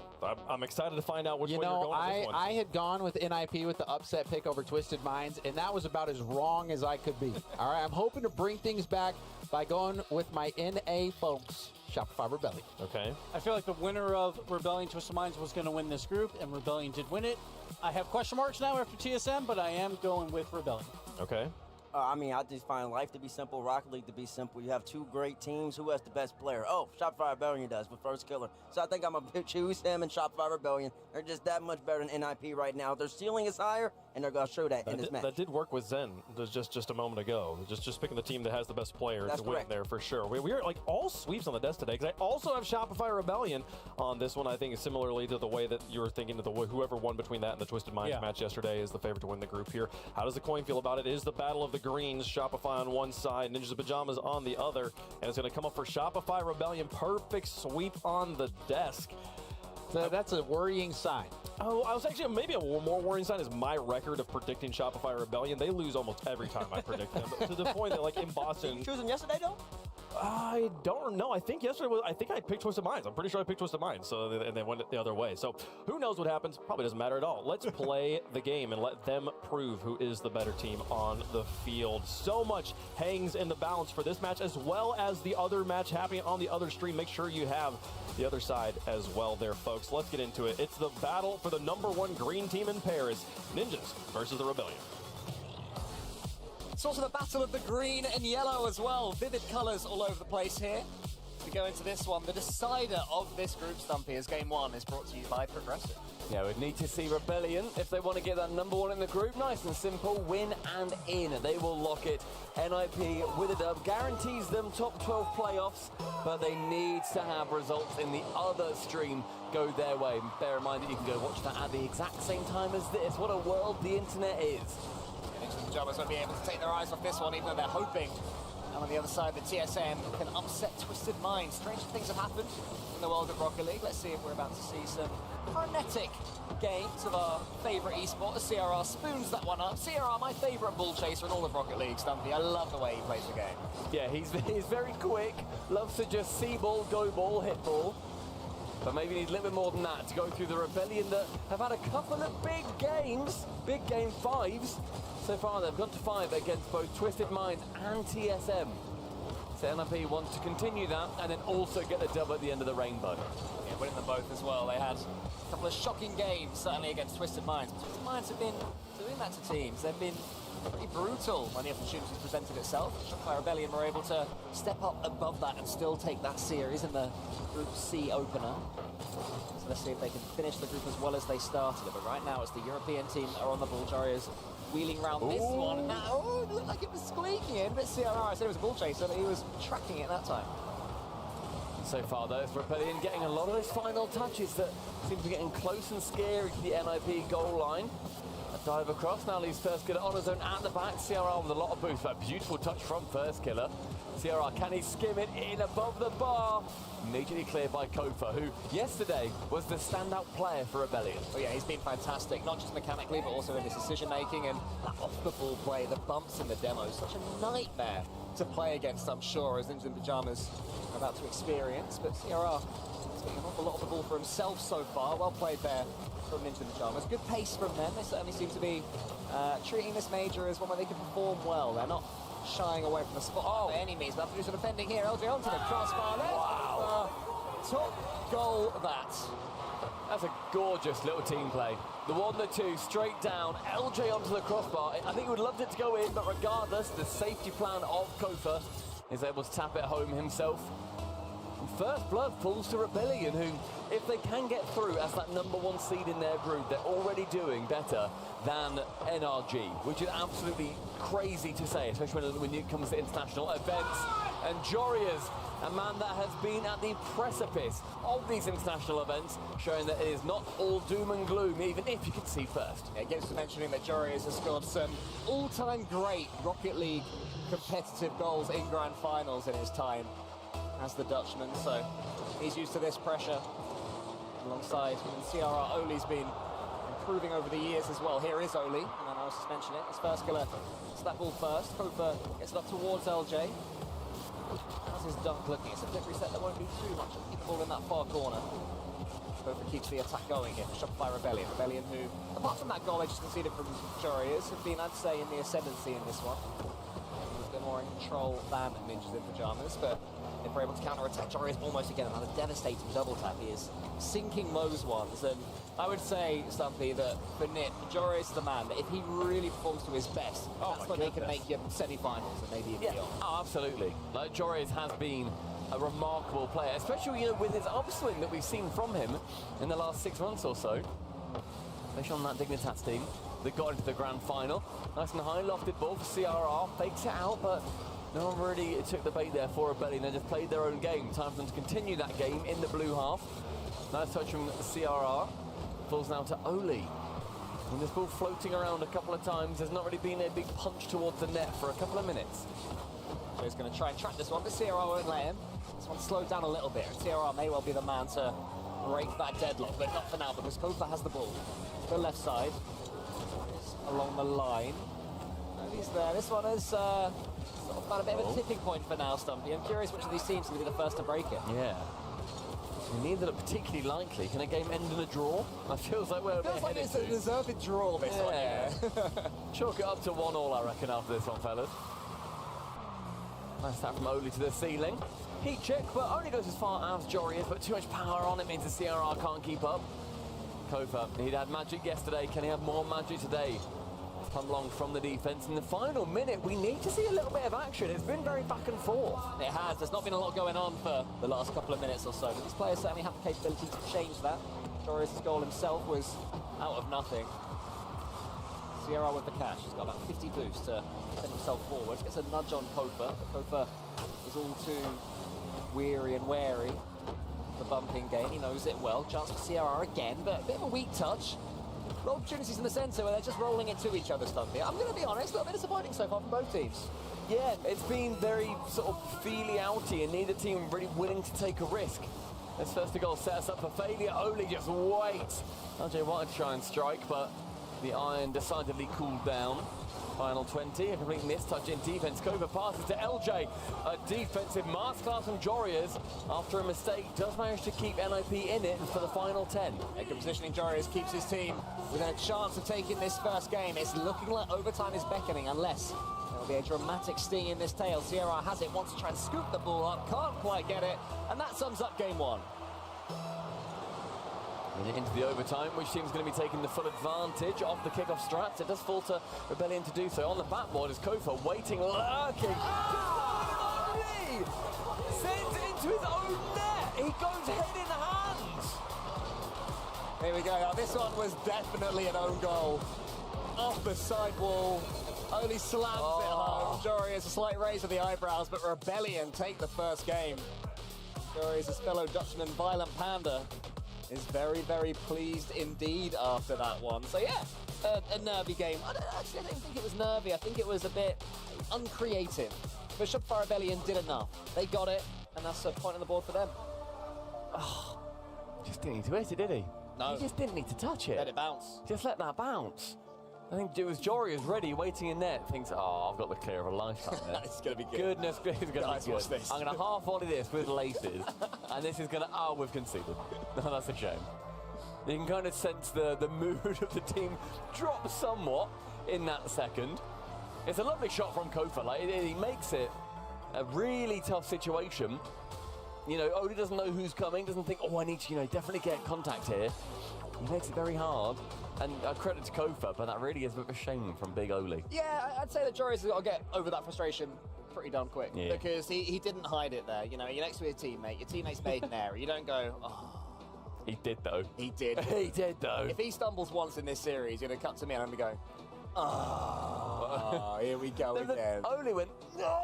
I'm excited to find out which way you're going with this one. I had gone with NIP with the upset pick over Twisted Minds, and that was about as wrong as I could be. All right, I'm hoping to bring things back by going with my NA folks, Shopify Rebellion. Okay. I feel like the winner of Rebellion Twisted Minds was going to win this group, and Rebellion did win it. I have question marks now after TSM, but I am going with Rebellion. Okay. I mean, I just find life to be simple, Rocket League to be simple. You have 2 great teams. Who has the best player? Oh, Shopify Rebellion does with First Killer. So I think I'm going to choose him and Shopify Rebellion. They're just that much better than NIP right now. Their ceiling is higher, and they're going to show that in this match. That did work with Zen just a moment ago. Just picking the team that has the best player to win there for sure. We are like all sweeps on the desk today because I also have Shopify Rebellion on this one. I think similarly to the way that you were thinking, whoever won between that and the Twisted Minds match yesterday is the favorite to win the group here. How does the coin feel about it? It is the battle of the greens. Shopify on one side, Ninjas and Pajamas on the other, and it's going to come up for Shopify Rebellion. Perfect sweep on the desk. So that's a worrying sign. Oh, I was actually, maybe a more worrying sign is my record of predicting Shopify Rebellion. They lose almost every time I predict them, to the point that, like, in Boston... Did you choose them yesterday, though? I don't know. I think yesterday I picked Twisted Minds. I'm pretty sure I picked Twisted Minds, and they went the other way. So who knows what happens? Probably doesn't matter at all. Let's play the game and let them prove who is the better team on the field. So much hangs in the balance for this match, as well as the other match happening on the other stream. Make sure you have the other side as well there, folks. Let's get into it. It's the battle for the #1 green team in Paris, Ninjas versus the Rebellion. It's also the battle of the green and yellow as well. Vivid colours all over the place here. We go into this one. The decider of this group, Stumpy, as Game 1 is brought to you by Progressive. Yeah, we'd need to see Rebellion if they want to get that #1 in the group. Nice and simple, win and in. They will lock it. NIP with a dub guarantees them top 12 playoffs, but they need to have results in the other stream go their way. Bear in mind that you can go watch that at the exact same time as this. What a world the internet is. The Pajamas won't be able to take their eyes off this one, even though they're hoping. And on the other side, the TSM can upset Twisted Minds. Stranger things have happened in the world of Rocket League. Let's see if we're about to see some frenetic games of our favourite esport. CRR spoons that one up. CRR, my favourite ball chaser in all of Rocket League, Stumpy. I love the way he plays the game. Yeah, he's very quick. Loves to just see ball, go ball, hit ball. But maybe need a little bit more than that to go through the Rebellion that have had a couple of big games, big game 5s. So far, they've gone to 5 against both Twisted Minds and TSM. So NIP want to continue that and then also get the dub at the end of the rainbow. Yeah, winning them both as well. They had a couple of shocking games, certainly against Twisted Minds. Twisted Minds have been doing that to teams. They've been pretty brutal when the opportunity presented itself. Shopify Rebellion were able to step up above that and still take that series in the Group C opener. So let's see if they can finish the group as well as they started it. But right now, it's the European team that are on the ball. Jaria's wheeling round this one. Now, it looked like it was squeaking in, but CRR, I said it was a ball chaser, but he was tracking it that time. So far, though, it's Rebellion getting a lot of those final touches that seem to be getting close and scary to the NIP goal line. A dive across, now leaves First Killer on his own at the back. CRR with a lot of boost, but a beautiful touch from First Killer. CRR, can he skim it in above the bar? Immediately cleared by Kofa, who yesterday was the standout player for Rebellion. Oh yeah, he's been fantastic, not just mechanically, but also in his decision-making and that off-the-ball play, the bumps in the demo. Such a nightmare to play against, I'm sure, as Ninjas in Pyjamas are about to experience. But CRR is getting an awful lot of the ball for himself so far. Well played there from Ninjas in Pyjamas. Good pace from them. They certainly seem to be treating this major as one where they can perform well. They're not shying away from the spot by any means. They'll have to do some defending here. LJ onto the crossbar. Wow. Top goal that. That's a gorgeous little team play. The 1, the 2, straight down. LJ onto the crossbar. I think he would love it to go in, but regardless, the safety plan of Kofa is able to tap it home himself. And first blood falls to Rebellion, who, if they can get through as that #1 seed in their group, they're already doing better than NRG, which is absolutely crazy to say, especially when it comes to international events. And Joria's a man that has been at the precipice of these international events, showing that it is not all doom and gloom, even if you can see first. Yeah, it gives to mentioning that Joria's has scored some all-time great Rocket League competitive goals in Grand Finals in his time as the Dutchman, so he's used to this pressure. Alongside him and CRR, Oli's been improving over the years as well. Here is Oli, and then I was just mentioning it. His First Killer, it's that ball first. Kofa gets it up towards LJ. How's his dunk looking? It's a quick reset that won't be too much. Keep the ball in that far corner. Kofa keeps the attack going here for Shopify Rebellion. Rebellion who, apart from that goal they just conceded from Joria's, have been, I'd say, in the ascendancy in this one. A bit more in control than Ninjas in Pyjamas, but if we're able to counter-attack, Joria's almost again another devastating double tap. He is sinking those ones, and I would say, Stumpy, that for Nip, Joria's the man, that if he really performs to his best, that's when they can make your semi-finals and maybe even beyond. Oh, absolutely. Like, Joria's has been a remarkable player, especially, you know, with his upswing that we've seen from him in the last 6 months or so. Especially on that Dignitas team that got into the grand final. Nice and high, lofted ball for CRR, fakes it out, but no one really took the bait there for Rebellion. They just played their own game. Time for them to continue that game in the blue half. Nice touch from CRR. Falls now to Oli. And this ball floating around a couple of times. There's not really been a big punch towards the net for a couple of minutes. So he's going to try and track this one, but CRR won't let him. This one slowed down a little bit. CRR may well be the man to break that deadlock, but not for now because Kofa has the ball. The left side. Along the line. And he's there. This one is sort of about a bit of a tipping point for now, Stumpy. I'm curious which of these teams will be the first to break it. Yeah. Neither look particularly likely. Can a game end in a draw? That feels like we're feels like it's a deserved draw, this one, yeah. Chalk it up to 1-1, I reckon, after this one, fellas. Nice tap from Oli to the ceiling. Heat check, but only goes as far as Joria's, but too much power on it means the CRR can't keep up. Kofa, he'd had magic yesterday. Can he have more magic today? Come along from the defense. In the final minute, we need to see a little bit of action. It's been very back and forth. It has. There's not been a lot going on for the last couple of minutes or so. But these players certainly have the capability to change that. Joria's goal himself was out of nothing. Sierra with the cash. He's got about 50 boost to send himself forward. Gets a nudge on Kofa. But Kofa is all too weary and wary. The bumping game. He knows it well. Chance for CRR again, but a bit of a weak touch. Opportunities in the centre where they're just rolling it to each other, Stumpy. I'm going to be honest, a little bit disappointing so far from both teams. Yeah, it's been very sort of feely-outy and neither team really willing to take a risk. This first goal set us up for failure. Oli just waits. LJ wanted to try and strike, but the iron decidedly cooled down. Final 20, a complete mistouch in defense. Kofa passes to LJ. A defensive masterclass from Joria's after a mistake does manage to keep NIP in it for the final 10. Good positioning. Joria's keeps his team within a chance of taking this first game. It's looking like overtime is beckoning unless there'll be a dramatic sting in this tail. Sierra has it, wants to try and scoop the ball up, can't quite get it, and that sums up game one. Minute into the overtime, which team's going to be taking the full advantage of the kickoff strats? It does fall to Rebellion to do so. On the backboard is Kofa waiting, lurking. Sends it into his own net. He goes head in hands. Here we go. Now, this one was definitely an own goal. Off the side wall. Only slams it home. Jory has a slight raise of the eyebrows, but Rebellion take the first game. Jory's fellow Dutchman, Violent Panda, is very, very pleased indeed after that one. So yeah, a nervy game. I don't think it was nervy. I think it was a bit uncreative. But Shopify Rebellion did enough. They got it, and that's a point on the board for them. Oh, just didn't need to hit it, did he? No. He just didn't need to touch it. Let it bounce. Just let that bounce. I think it was Jory is ready, waiting in net. Thinks, oh, I've got the clear of a lifetime there. It's going to be good. Goodness, it's going to Guys, be watch good. this. I'm going to half volley this with laces, and this is going to, oh, we've conceded. No, that's a shame. You can kind of sense the mood of the team drop somewhat in that second. It's a lovely shot from Kofa. Like, he makes it a really tough situation. You know, Oli doesn't know who's coming, doesn't think, oh, I need to, definitely get contact here. He makes it very hard. And credit to Kofa, but that really is a bit of a shame from Big Oli. Yeah, I'd say that Jory's got to get over that frustration pretty darn quick. Yeah. Because he didn't hide it there. You're next to your teammate. Your teammate's made an error. You don't go, oh. He did, though. He did. He did, though. If he stumbles once in this series, you're going to cut to me and I'm going to go, oh, here we go again. Oli went, no!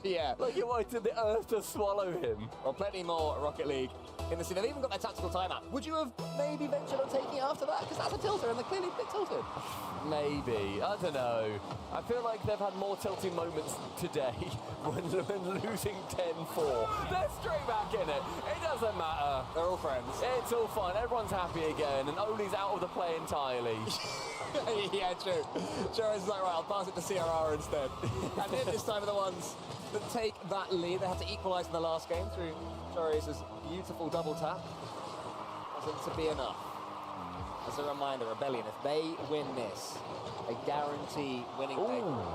Yeah. Like he wanted the earth to swallow him. Well, plenty more Rocket League in the scene. They've even got their tactical timeout. Would you have maybe ventured on taking it after that? Because that's a tilter, and they're clearly a bit tilted. Maybe. I don't know. I feel like they've had more tilting moments today when losing 10-4. They're straight back in it. It doesn't matter. They're all friends. It's all fine. Everyone's happy again, and Oli's out of the play entirely. Yeah, true. Jory's like, right, I'll pass it to CRR instead. And then this time are the ones that take that lead. They had to equalise in the last game through Jory's beautiful double tap. Wasn't to be enough. As a reminder, Rebellion, if they win this, they guarantee winning.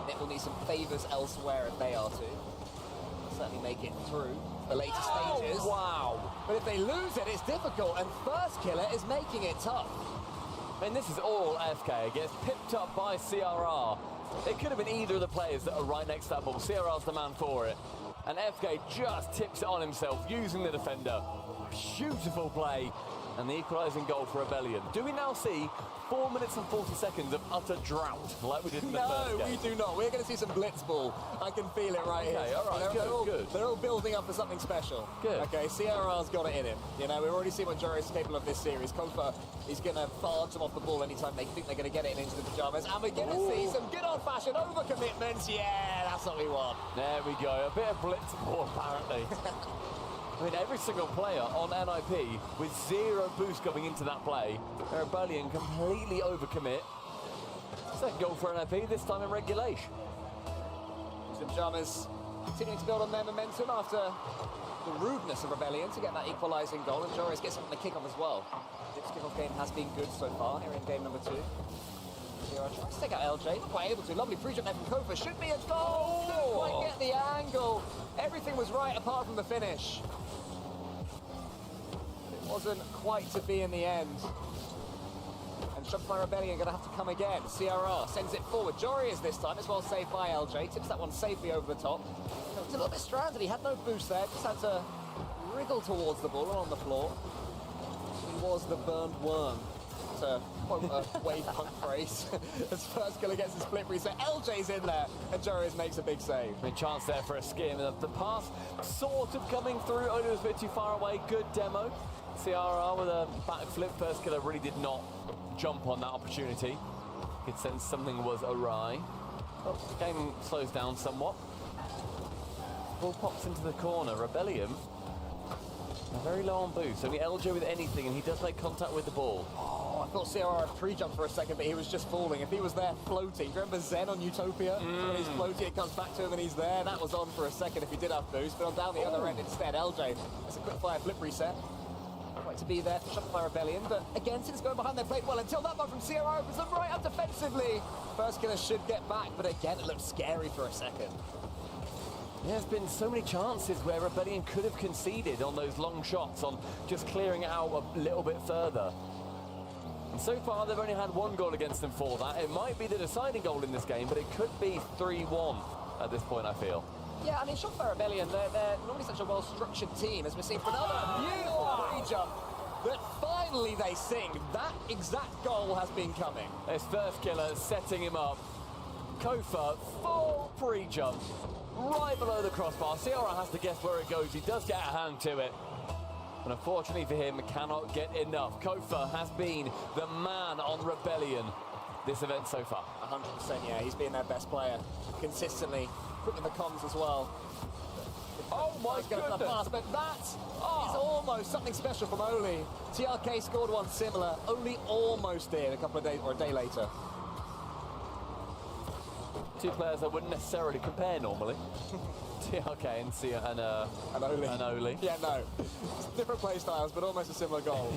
It will need some favours elsewhere if they are to. They'll certainly make it through the later stages. Wow. But if they lose it, it's difficult, and First Killer is making it tough. I mean, this is all FK. It gets picked up by CRR. It could have been either of the players that are right next to that ball. CRR's the man for it. And FK just tips it on himself, using the defender. Beautiful play. And the equalising goal for Rebellion. Do we now see 4 minutes and 40 seconds of utter drought like we did in the first game? No, we do not. We're going to see some blitzball. I can feel it right here. All right, good. They're all building up for something special. Good. Okay, CRR's got it in him. We've already seen what Jory is capable of this series. Kofa is going to barge them off the ball anytime they think they're going to get it into the pajamas. And we're going to see some good old-fashioned overcommitments. Yeah, that's what we want. There we go. A bit of blitzball, apparently. I mean, every single player on NIP with zero boost coming into that play. Rebellion completely overcommit. Second goal for NIP, this time in regulation. Some Jammers continuing to build on their momentum after the rudeness of Rebellion to get that equalising goal. And Joris gets something to kick off as well. This kickoff game has been good so far here in game number 2. Trying to take out LJ, not quite able to. Lovely free jump there from Kofa. Should be a goal. Couldn't quite get the angle. Everything was right apart from the finish. It wasn't quite to be in the end. And Shopify Rebellion are going to have to come again. CRR sends it forward. Jory is this time. It's well saved by LJ. Tips that one safely over the top. It's a little bit stranded. He had no boost there. Just had to wriggle towards the ball on the floor. He was the burned worm. To quote a wave punk phrase. As First Killer gets his split reset, LJ's in there, and Joris makes a big save. I mean, chance there for a skim. The pass sort of coming through. Only was a bit too far away. Good demo. CRR with a backflip. First Killer really did not jump on that opportunity. Could sense something was awry. Oh, game slows down somewhat. Ball pops into the corner. Rebellion. Very low on boost. Only LJ with anything, and he does make contact with the ball. Oh, I thought CRR had pre-jump for a second, but he was just falling. If he was there floating, do you remember Zen on Utopia? When he's floating, it comes back to him and he's there. That was on for a second if he did have boost, but on down the other end instead, LJ. It's a quick fire flip reset. Quite to be there for Shopify Rebellion, but again, since going behind their plate well until that one from CRR opens them right up defensively. First Killer should get back, but again, it looked scary for a second. There's been so many chances where Rebellion could have conceded on those long shots, on just clearing it out a little bit further. And so far, they've only had one goal against them for that. It might be the deciding goal in this game, but it could be 3-1 at this point, I feel. Yeah, I mean, Shopify Rebellion, they're normally such a well-structured team, as we've seen for another beautiful pre-jump. But finally they sing. That exact goal has been coming. His first killer setting him up. Kofa, full pre-jump, right below the crossbar. Ciara has to guess where it goes. He does get a hand to it. And unfortunately for him, cannot get enough. Kofa has been the man on Rebellion this event so far. 100%, yeah. He's been their best player consistently. Quick with the comms as well. Oh my goodness! But that is almost something special from Oli. TRK scored one similar. Oli almost did a couple of days or a day later. Two players I wouldn't necessarily compare normally. TRK and Oli. Yeah, no. It's different play styles, but almost a similar goal.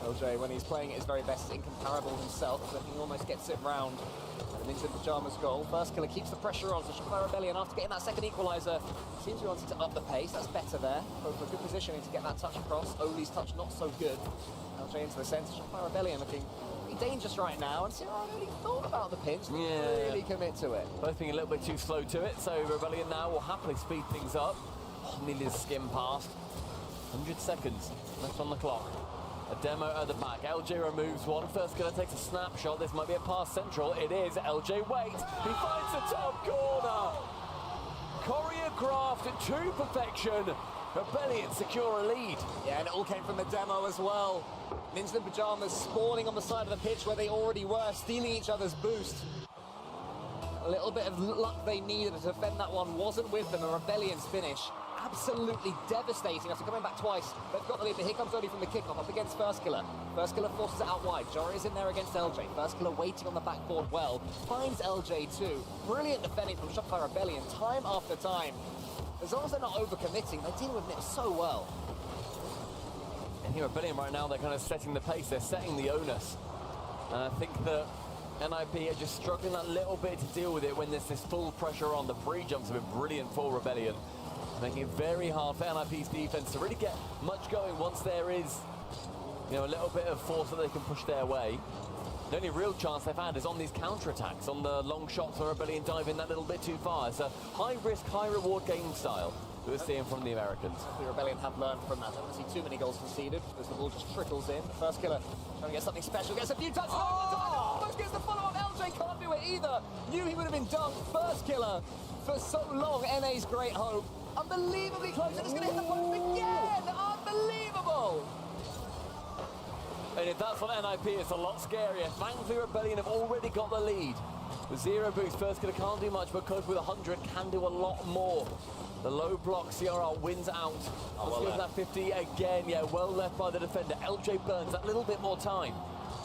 LJ, when he's playing at his very best, is incomparable himself, but he almost gets it round. And into Pyjama's goal. First killer keeps the pressure on, so Shopify Rebellion, after getting that second equaliser, seems to be wanting to up the pace. That's better there. Both for good positioning to get that touch across. Oli's touch not so good. LJ into the centre. Shopify Rebellion looking pretty dangerous right now, and Ciara really thought about the pinch. Really commit to it. Both being a little bit too slow to it, so Rebellion now will happily speed things up. Oh, nearly a skim past. 100 seconds left on the clock. A demo at the back. LJ removes one. First killer takes a snapshot. This might be a pass central. It is. LJ waits. He finds the top corner. Choreographed to perfection. Rebellion secure a lead. Yeah, and it all came from the demo as well. Ninja and Pyjamas spawning on the side of the pitch where they already were, stealing each other's boost. A little bit of luck they needed to defend that one wasn't with them. A Rebellion's finish. Absolutely devastating after coming back twice. They've got the lead, but here comes Oli from the kickoff up against First Killer. First Killer forces it out wide. Jory is in there against LJ. First Killer waiting on the backboard well. Finds LJ too. Brilliant defending from Shopify Rebellion time after time. As long as they're not overcommitting, they deal with it so well. And here Rebellion right now, they're kind of setting the pace. They're setting the onus. And I think that NIP are just struggling a little bit to deal with it when there's this full pressure on. The pre-jumps have been brilliant for Rebellion, making it very hard for NIP's defense to really get much going once there is, a little bit of force that they can push their way. The only real chance they've had is on these counter-attacks, on the long shots where Rebellion dive in that little bit too far. It's a high-risk, high-reward game style that we're seeing from the Americans. The Rebellion have learned from that. I don't see too many goals conceded as the ball just trickles in. The First Killer trying to get something special, gets a few touches. Almost gets the follow-up. LJ can't do it either. Knew he would have been done. First Killer for so long. NA's great hope. Unbelievably close, and it's going to hit the post again! Unbelievable! And if that's on NIP, it's a lot scarier. Thankfully, Rebellion have already got the lead. With 0 boost, First Killer can't do much, but Coach with 100 can do a lot more. The low block, Ciara wins out. Let's give that 50 again. Yeah, well left by the defender. LJ burns that little bit more time.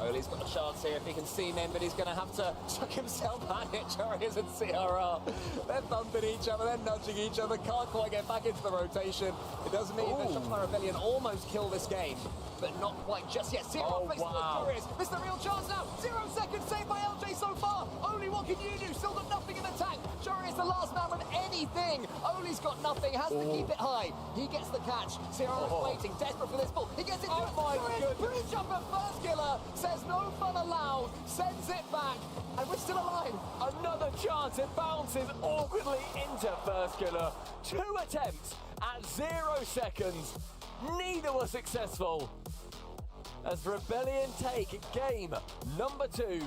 Oli's got a chance here if he can see men, but he's going to have to chuck himself at it. Joris and Ciara. They're thumping each other, they're nudging each other, can't quite get back into the rotation. It does mean that Shopify Rebellion almost kill this game, but not quite just yet. Ciara faces the Joris. This is the real chance now. 0 seconds saved by LJ so far. Oli, what can you do? Still got nothing in the tank. Joris, the last man with anything. Oli's got nothing, has to keep it high. He gets the catch. Ciara's waiting, desperate for this ball. He gets it. Oh my goodness. Bridge up at First Killer. Says no fun allowed, sends it back, and we're still alive. Another chance, it bounces awkwardly into First Killer. 2 attempts at 0 seconds. Neither were successful. As Rebellion take game number 2,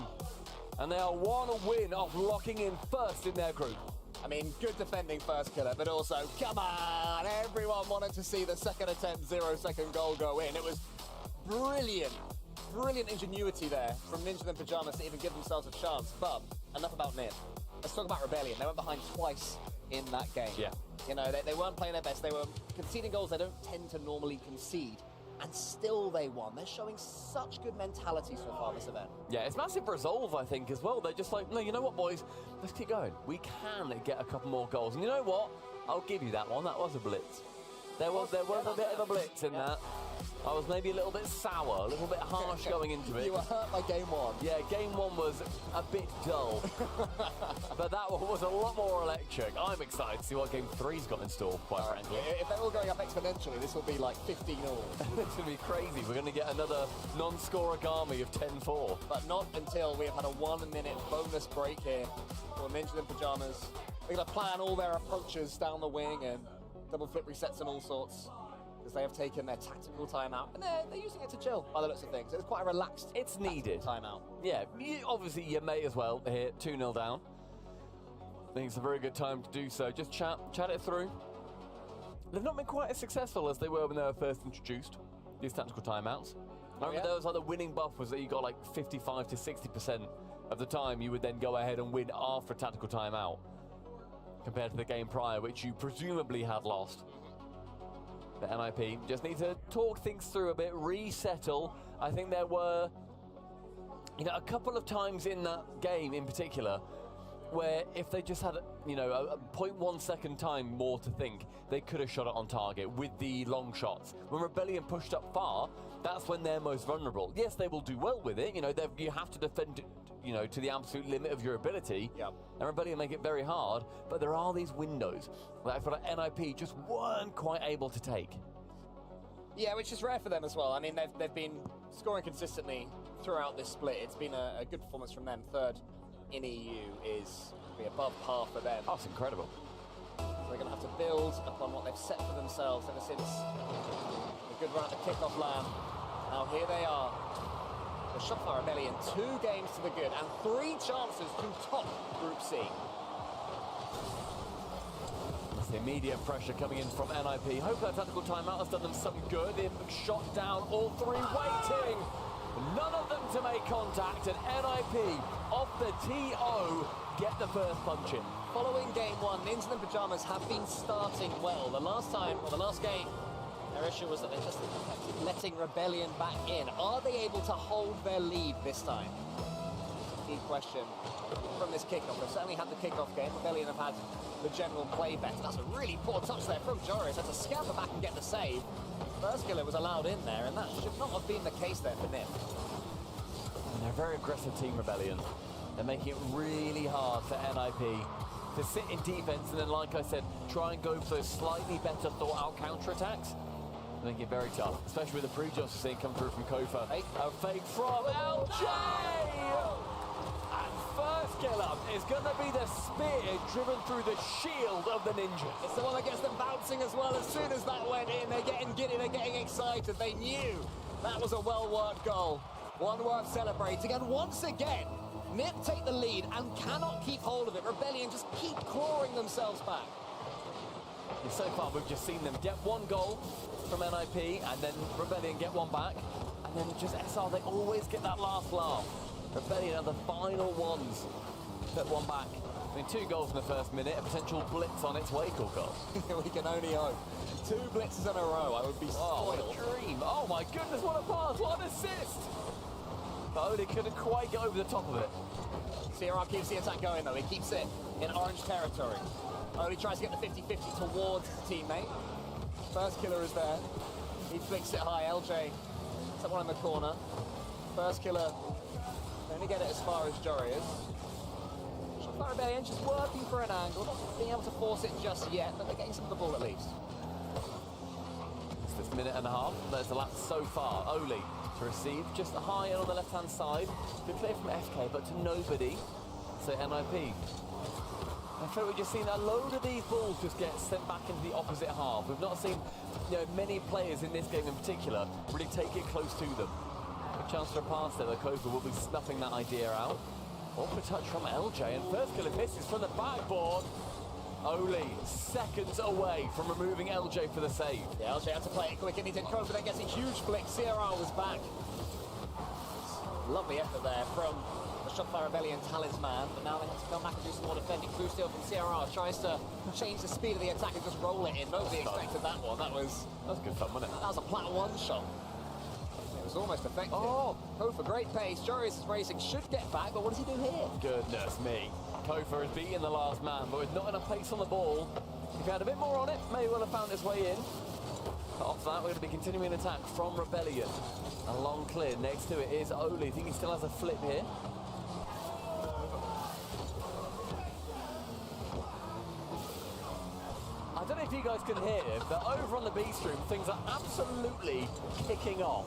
and they are 1 win off locking in first in their group. I mean, good defending First Killer, but also, come on, everyone wanted to see the second attempt 0-second goal go in. It was brilliant. Brilliant ingenuity there from Ninja and Pyjamas to even give themselves a chance. But enough about NIP. Let's talk about Rebellion. They went behind twice in that game. Yeah. They weren't playing their best. They were conceding goals they don't tend to normally concede. And still they won. They're showing such good mentality so far this event. Yeah, it's massive resolve, I think, as well. They're just like, no, you know what, boys? Let's keep going. We can get a couple more goals. And you know what? I'll give you that one. That was a blitz. There was a bit of a blitz in that. I was maybe a little bit sour, a little bit harsh going into it. You were hurt by game one. Yeah, game one was a bit dull. But that one was a lot more electric. I'm excited to see what game three's got in store, quite frankly. If they're all going up exponentially, this will be like 15 all. It's going to be crazy. We're going to get another non-score army of 10-4. But not until we have had a 1 minute bonus break here for Ninja in Pajamas. They're going to plan all their approaches down the wing and double flip resets and all sorts, because they have taken their tactical timeout and they're using it to chill by the looks of things. It's quite a relaxed timeout. Yeah, obviously you may as well here, 2-0 down. I think it's a very good time to do so. Just chat it through. They've not been quite as successful as they were when they were first introduced, these tactical timeouts. I remember there was like the winning buff was that you got like 55 to 60% of the time you would then go ahead and win after a tactical timeout, compared to the game prior, which you presumably had lost. The NIP just need to talk things through a bit, resettle. I think there were, a couple of times in that game in particular where if they just had, a 0.1 second time more to think, they could have shot it on target with the long shots. When Rebellion pushed up far, that's when they're most vulnerable. Yes, they will do well with it. You have to defend it, to the absolute limit of your ability. Yep. And Rebellion make it very hard, but there are these windows that I feel like NIP just weren't quite able to take. Yeah, which is rare for them as well. I mean, they've been scoring consistently throughout this split. It's been a good performance from them. Third in EU is above par for them. Oh, it's incredible. So they're going to have to build upon what they've set for themselves ever since a good run at the kickoff land. Now here they are. The Shopfire Rebellion, 2 games to the good and 3 chances to top Group C. That's the immediate pressure coming in from NIP. Hope that tactical timeout has done them some good. They've shot down all 3, waiting. None of them to make contact, and NIP off the TO get the first punch in. Following game 1, Ninja and Pajamas have been starting well. The last game, their issue was that they just kept letting Rebellion back in. Are they able to hold their lead this time? Key question from this kickoff. They've certainly had the kickoff game. Rebellion have had the general play better. That's a really poor touch there from Joris. Had to scamper back and get the save. First killer was allowed in there, and that should not have been the case there for NIP. And they're a very aggressive team, Rebellion. They're making it really hard for NIP to sit in defense and then, like I said, try and go for those slightly better thought-out counter-attacks. I think it's very tough, especially with the pre-justice thing coming through from Kofa. A fake from LJ! And first kill up is going to be the spear driven through the shield of the Ninja. It's the one that gets them bouncing as well. As soon as that went in, they're getting giddy, they're getting excited. They knew that was a well-worked goal. One worth celebrating. And once again, NIP take the lead and cannot keep hold of it. Rebellion just keep clawing themselves back. And so far, we've just seen them get one goal from NIP, and then Rebellion get one back, and then just SR, they always get that last laugh. Rebellion are the final ones to put one back. I mean, 2 goals in the first minute, a potential blitz on its way, Cool. We can only hope. 2 blitzes in a row, I would be spoiled. What a dream. Oh my goodness, what a pass, what an assist. But Oli couldn't quite get over the top of it. CRR keeps the attack going though, he keeps it in orange territory. Oli tries to get the 50-50 towards his teammate. First killer is there. He flicks it high. LJ, someone in the corner. First killer, only get it as far as Jory is. Shotfire Rebellion just working for an angle, not being able to force it just yet, but they're getting some of the ball at least. It's this minute and a half. There's the lap so far. Oli to receive just high on the left-hand side. Good play from FK, but to nobody. So NIP. I feel we've just seen a load of these balls just get sent back into the opposite half. We've not seen many players in this game in particular really take it close to them. A chance for a pass there, the Kofa will be snuffing that idea out. Awkward touch from LJ, and first killer misses from the backboard. Oli seconds away from removing LJ for the save. Yeah, LJ had to play it quick, and he did. Kofa then gets a huge flick. CRR was back. Lovely effort there from the Shotfire Rebellion talisman, but now they have to come back and do some more defending. Blue steal from CRR tries to change the speed of the attack and just roll it in. Nobody expected that one. That was good fun, wasn't it? That was a plat 1 shot. It was almost effective. Oh, Kofa, great pace. Joris is racing, should get back, but what does he do here? Goodness me. Kofa has beaten the last man, but with not enough pace on the ball. If he had a bit more on it, maybe would have found his way in. After that, we're going to be continuing attack from Rebellion. A long clear. Next to it is Oli. I think he still has a flip here. I don't know if you guys can hear, but over on the B stream, things are absolutely kicking off.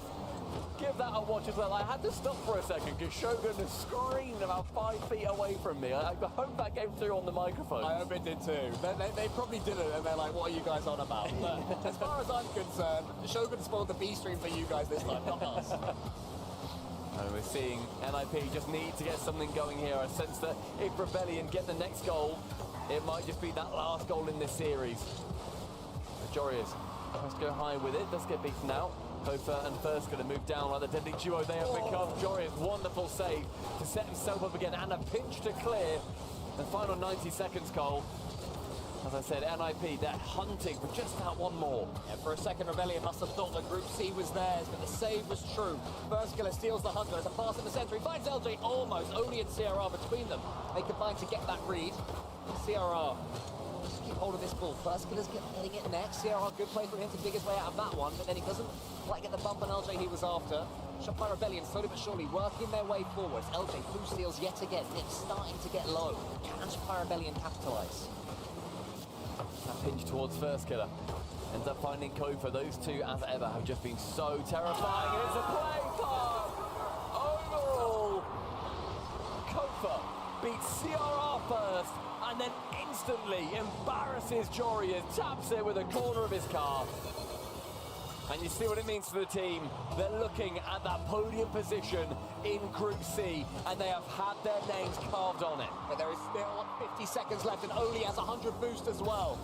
Give that a watch as well. I had to stop for a second because Shogun screamed about 5 feet away from me. I hope that came through on the microphone. I hope it did too. They probably didn't, and they're like, what are you guys on about? But as far as I'm concerned, Shogun spoiled the B stream for you guys this time, not us. And we're seeing NIP just need to get something going here. I sense that if Rebellion get the next goal, it might just be that last goal in this series. Jorius has to go high with it. Does get beaten out. Kofa and First going to move down like the deadly duo they have become. Jorius, wonderful save to set himself up again, and a pinch to clear. The final 90 seconds, Cole. As I said, NIP, they're hunting for just that one more. Yeah, for a second, Rebellion must have thought that Group C was theirs, but the save was true. First killer steals the 100 as a pass in the centre. He finds LJ almost, only in CRR between them. They combine to get that read. CRR just keep hold of this ball. First killer's getting it next. CRR, good play from him to dig his way out of that one, but then he doesn't quite get the bump on LJ he was after. Shot by Rebellion, slowly but surely working their way forwards. LJ blue steals yet again. It's starting to get low. Can Shot Rebellion capitalise? That pinch towards First Killer. Ends up finding Kofa. Those two, as ever, have just been so terrifying. And it's a play pass! Overall, Kofa beats CRR first and then instantly embarrasses Jorius, taps it with a corner of his car. And you see what it means for the team. They're looking at that podium position in Group C, and they have had their names carved on it. But there is still 50 seconds left, and Oli has 100 boost as well.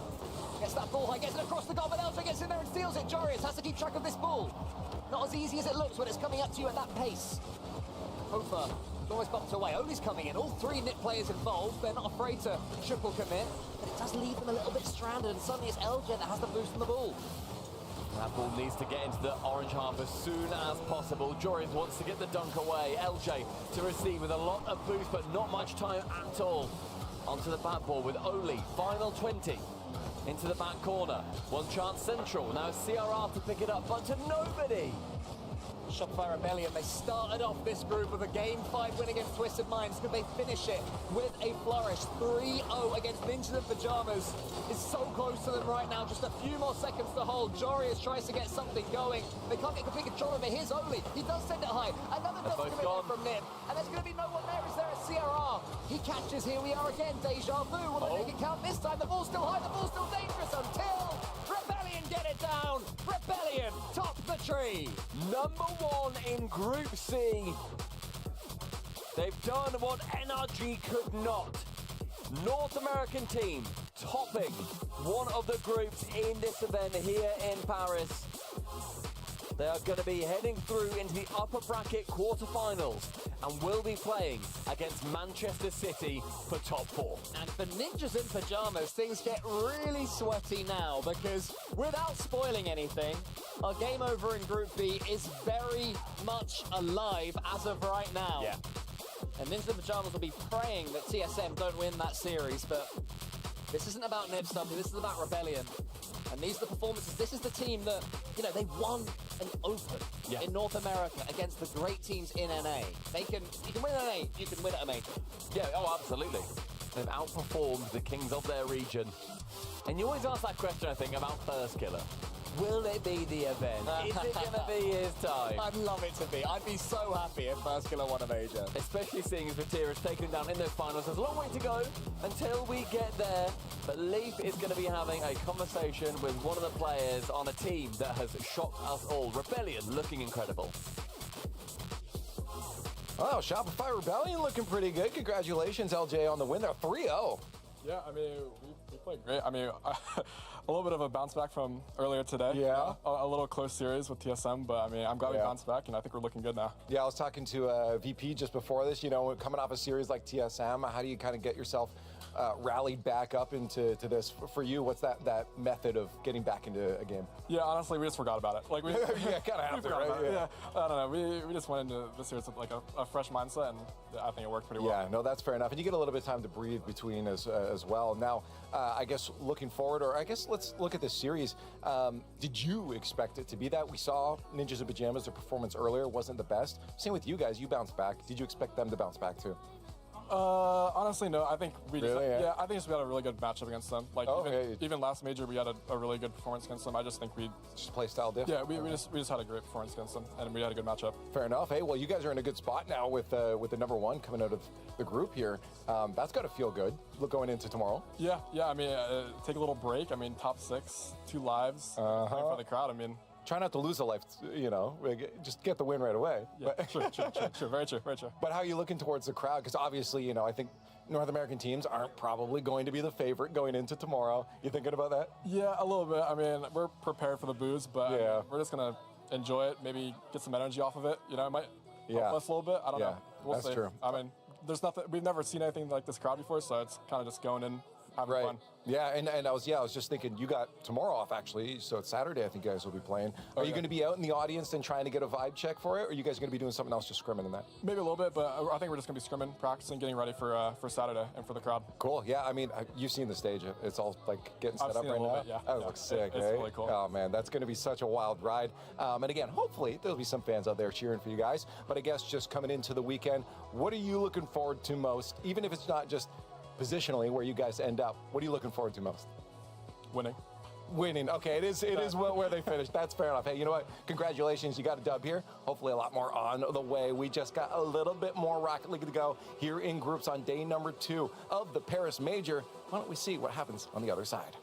Gets that ball high, gets it across the goal, but LJ gets in there and steals it. Jorius has to keep track of this ball. Not as easy as it looks when it's coming up to you at that pace. Kofa almost bumped away. Oli's coming in. All three NIP players involved. They're not afraid to triple commit, but it does leave them a little bit stranded, and suddenly it's LJ that has the boost on the ball. That ball needs to get into the orange half as soon as possible. Jorius wants to get the dunk away. LJ to receive with a lot of boost, but not much time at all. Onto the back ball with Oli. Final 20. Into the back corner. One chance central. Now CRR to pick it up, but to nobody. Shopify Rebellion, they started off this group with a Game 5 win against Twisted Minds. Could they finish it with a flourish? 3-0 against Ninjas in Pajamas. Is so close to them right now. Just a few more seconds to hold. Jorius tries to get something going. They can't get complete control of it. Here's Oli. He does send it high. Another double commit from NIP. And there's going to be no one there. Is there a CRR? He catches. Here we are again. Deja vu. Will they make it count this time? The ball's still high. The ball's still dangerous until Rebellion get it down. Rebellion top the tree. Number one in Group C. They've done what NRG could not. North American team topping one of the groups in this event here in Paris. They are going to be heading through into the upper bracket quarterfinals and will be playing against Manchester City for top 4. And for Ninjas in Pajamas, things get really sweaty now because without spoiling anything, our game over in Group B is very much alive as of right now. Yeah. And Ninjas in Pajamas will be praying that TSM don't win that series, but this isn't about Nib something, this is about Rebellion. And these are the performances. This is the team that, you know, they won an Open in North America against the great teams in NA. You can win NA, you can win at a major. Yeah, oh, absolutely. They've outperformed the kings of their region. And you always ask that question, I think, about First Killer. Will it be the event? Is it going to be his time? I'd love it to be. I'd be so happy if First Killer won a major. Especially seeing as Vatir has taken down in those finals. There's a long way to go until we get there. But Leaf is going to be having a conversation with one of the players on a team that has shocked us all. Rebellion looking incredible. Oh, Shopify Rebellion looking pretty good. Congratulations, LJ, on the win there. 3-0. Yeah, I mean, we played great. I mean, a little bit of a bounce back from earlier today. Yeah. A little close series with TSM, but I mean, I'm glad we bounced back, and I think we're looking good now. Yeah, I was talking to VP just before this. You know, coming off a series like TSM, how do you kind of get yourself rallied back up into this. For you, what's that method of getting back into a game? Yeah, honestly, we just forgot about it. Like we, yeah, kind of have to, right? Yeah. I don't know. We just went into this series with like a fresh mindset, and I think it worked pretty well. Yeah, no, that's fair enough. And you get a little bit of time to breathe between as well. Now, I guess looking forward, or I guess let's look at this series. Did you expect it to be that? We saw Ninjas in Pajamas, their performance earlier wasn't the best. Same with you guys, you bounced back. Did you expect them to bounce back too? Honestly, no. I think we just, Really, yeah? I think we had a really good matchup against them. Like even last major, we had a really good performance against them. I just think we just play style diff. Yeah, we just had a great performance against them, and we had a good matchup. Fair enough. Hey, well, you guys are in a good spot now with the #1 coming out of the group here. That's got to feel good. Going into tomorrow. Yeah. I mean, take a little break. I mean, top 6, 2 lives playing for the crowd. I mean. Try not to lose a life, just get the win right away. Yeah, sure, very true. But how are you looking towards the crowd? Because obviously, I think North American teams aren't probably going to be the favorite going into tomorrow. You thinking about that? Yeah, a little bit. I mean, we're prepared for the booze, but we're just going to enjoy it, maybe get some energy off of it. It might help us a little bit. I don't know. We'll see. True. I mean, there's nothing, we've never seen anything like this crowd before, so it's kind of just going in, having fun. Yeah, and I was just thinking, you got tomorrow off actually, so it's Saturday. I think you guys will be playing. Are you going to be out in the audience and trying to get a vibe check for it, or are you guys going to be doing something else, just scrimming in that? Maybe a little bit, but I think we're just going to be scrimming, practicing, getting ready for Saturday and for the crowd. Cool. Yeah, I mean, you've seen the stage. It's all like getting set up right now. Bit, yeah. That looks sick. It's really cool. Oh man, that's going to be such a wild ride. And again, hopefully there'll be some fans out there cheering for you guys. But I guess just coming into the weekend, what are you looking forward to most? Even if it's not just positionally where you guys end up, what are you looking forward to most? Winning. Okay, it is where they finished. That's fair enough. Hey, you know what? Congratulations, you got a dub here. Hopefully a lot more on the way. We just got a little bit more Rocket League to go here in groups on day #2 of the Paris Major. Why don't we see what happens on the other side?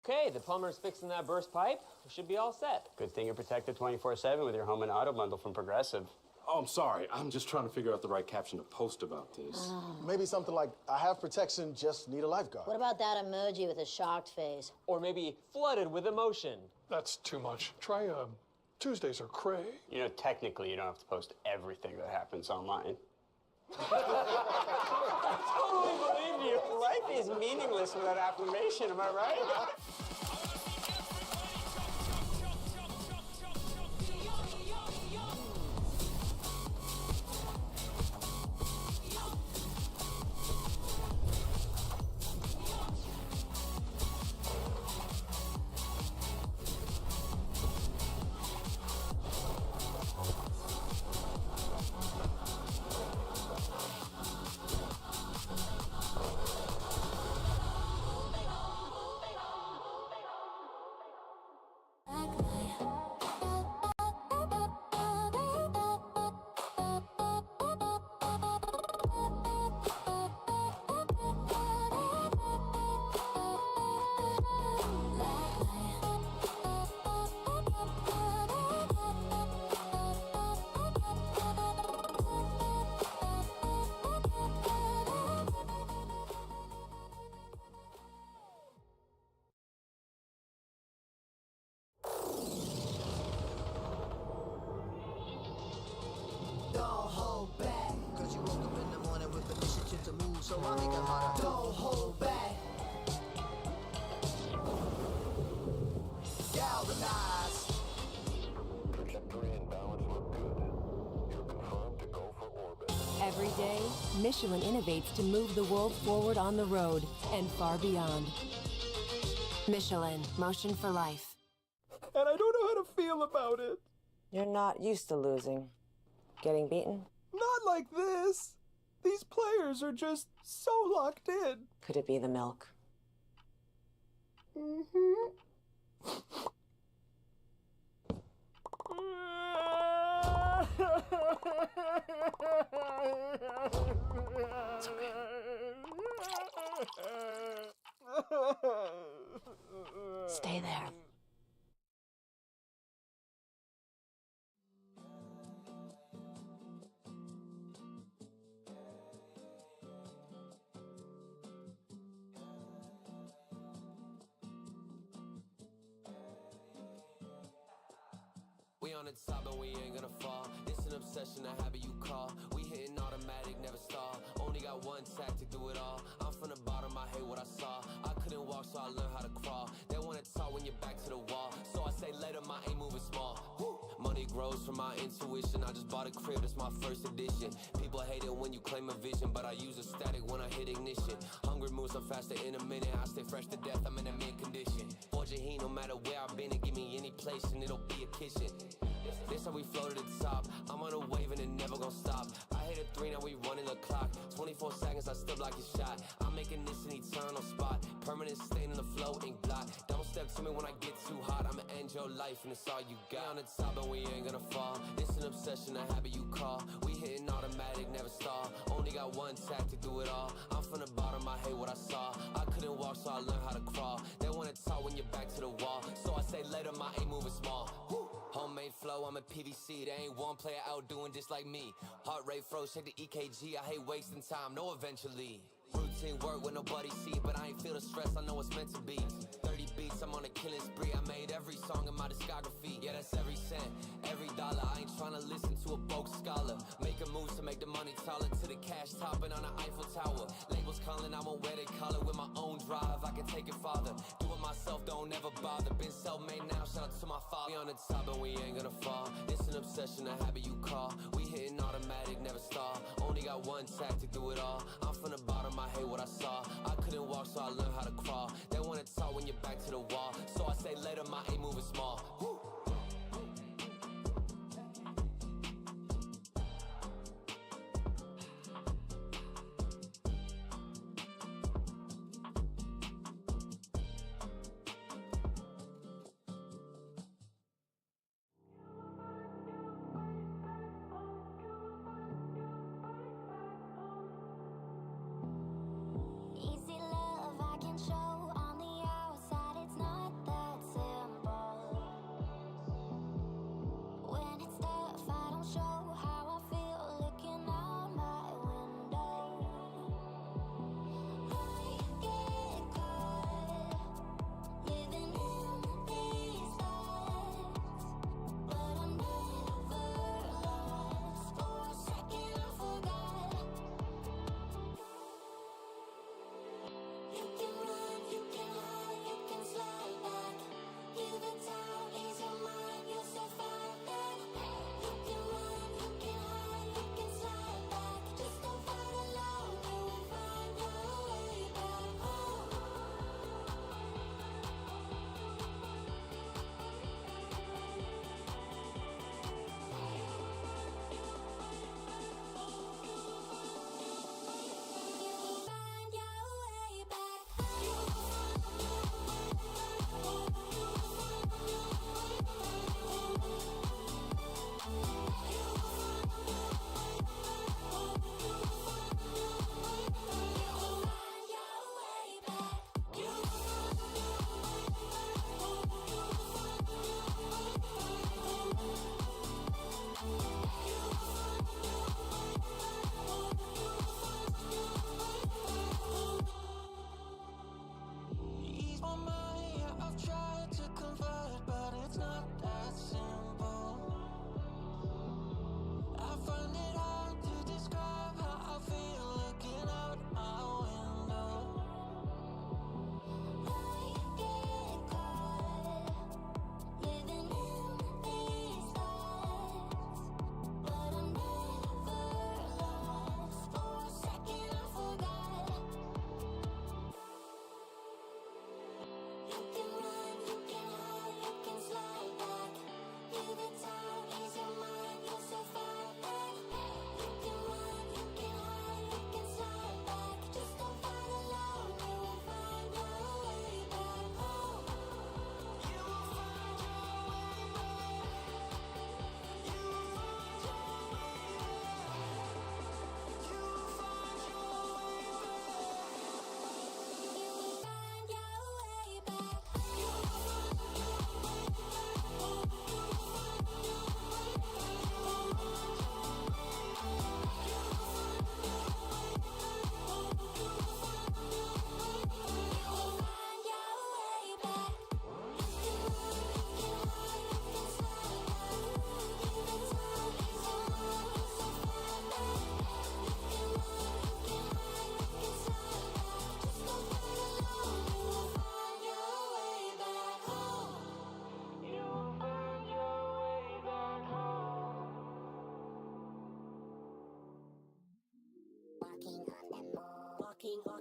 Okay, the plumber's fixing that burst pipe. We should be all set. Good thing you're protected 24/7 with your home and auto bundle from Progressive. Oh, I'm sorry. I'm just trying to figure out the right caption to post about this. Maybe something like, I have protection, just need a lifeguard. What about that emoji with a shocked face? Or maybe flooded with emotion. That's too much. Try Tuesdays are cray. You know, technically, you don't have to post everything that happens online. I totally believe you. Life is meaningless without affirmation, am I right? So I make it harder. Don't hold back. Galvanize. Trajectory and balance look good. You're confirmed to go for orbit. Every day, Michelin innovates to move the world forward on the road and far beyond. Michelin, motion for life. And I don't know how to feel about it. You're not used to losing. Getting beaten? Not like this. These players are just so locked in. Could it be the milk? It's okay. Stay there. We on the top and we ain't gonna fall. It's an obsession, a habit you call. We hitting automatic, never stall. Only got one tactic, do it all. I'm from the bottom, I hate what I saw. I couldn't walk, so I learned how to crawl. They wanna talk when you're back to the wall. So I say later, my aim moving small. Woo. Money grows from my intuition. I just bought a crib, it's my first edition. People hate it when you claim a vision, but I use a static when I hit ignition. Hungry moves, I'm faster in a minute. I stay fresh to death, I'm in a mint condition. Forge a heat, no matter where I've been, and give me any place, and it'll be a kitchen. This how we flow to the top. I'm on a wave and it never gon' stop. I hit a 3, now we running the clock. 24 seconds, I still block your shot. I'm making this an eternal spot. Permanent stain in the flow, ink blot. Don't step to me when I get too hot. I'ma end your life and it's all you got. On the top and we ain't gonna fall. It's an obsession, a habit you call. We hitting automatic, never stall. Only got one tactic, do it all. I'm from the bottom, I hate what I saw. I couldn't walk, so I learned how to crawl. They wanna talk when you're back to the wall. So I say later, my aim moving small. Woo. Homemade flow, I'm a PVC. There ain't one player out doing just like me. Heart rate froze, check the EKG. I hate wasting time, no eventually. Routine work when nobody see, but I ain't feel the stress, I know it's meant to be. 30 beats, I'm on a killing spree. I made every song in my discography. Yeah, that's every cent, every dollar. I ain't tryna listen to a broke scholar. Making moves to make the money taller. To the cash topping on the Eiffel Tower. Labels calling, I won't wear they collar. With my own drive, I can take it farther. Do it myself, don't ever bother. Been self-made now, shout out to my father. We on the top and we ain't gonna fall. It's an obsession, a habit you call. We hitting automatic, never stall. Only got one tactic, do it all. I'm from the bottom, I hate what I saw. I couldn't walk, so I learned how to crawl. They wanna talk when you're back to the wall. So I say later, my aim moving small. Woo. Easy love I can show on the outside, it's not that simple.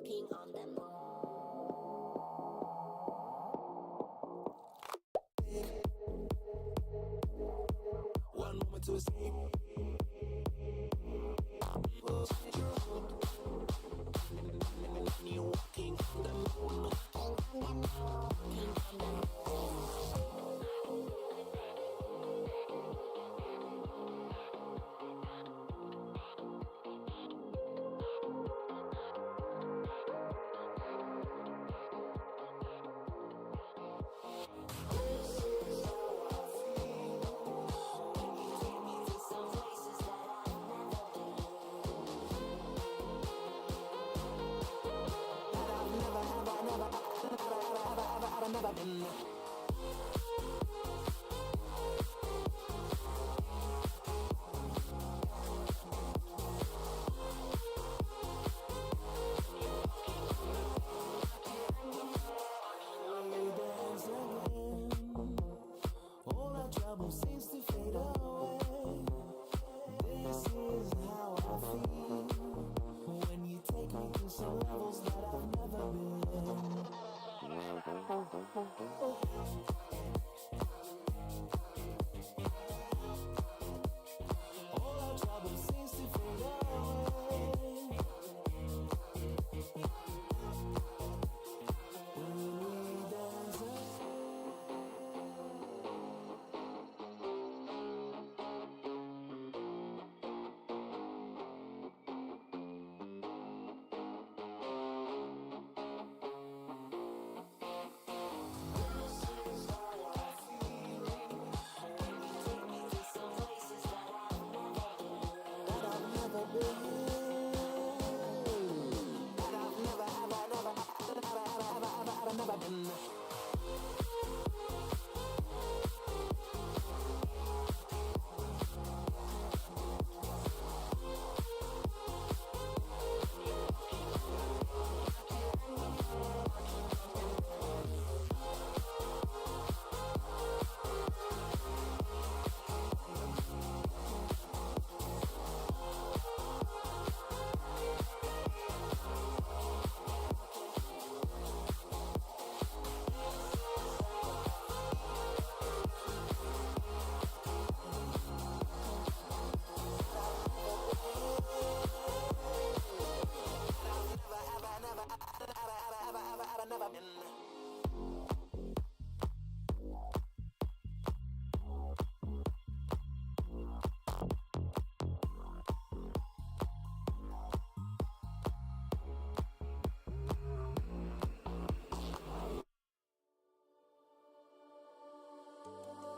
walking on the moon. One moment to escape. You're walking on the moon. All our trouble seems to fade away. This is how I feel when you take me to some levels that I've never been. All our trouble seems to fade away. When we dance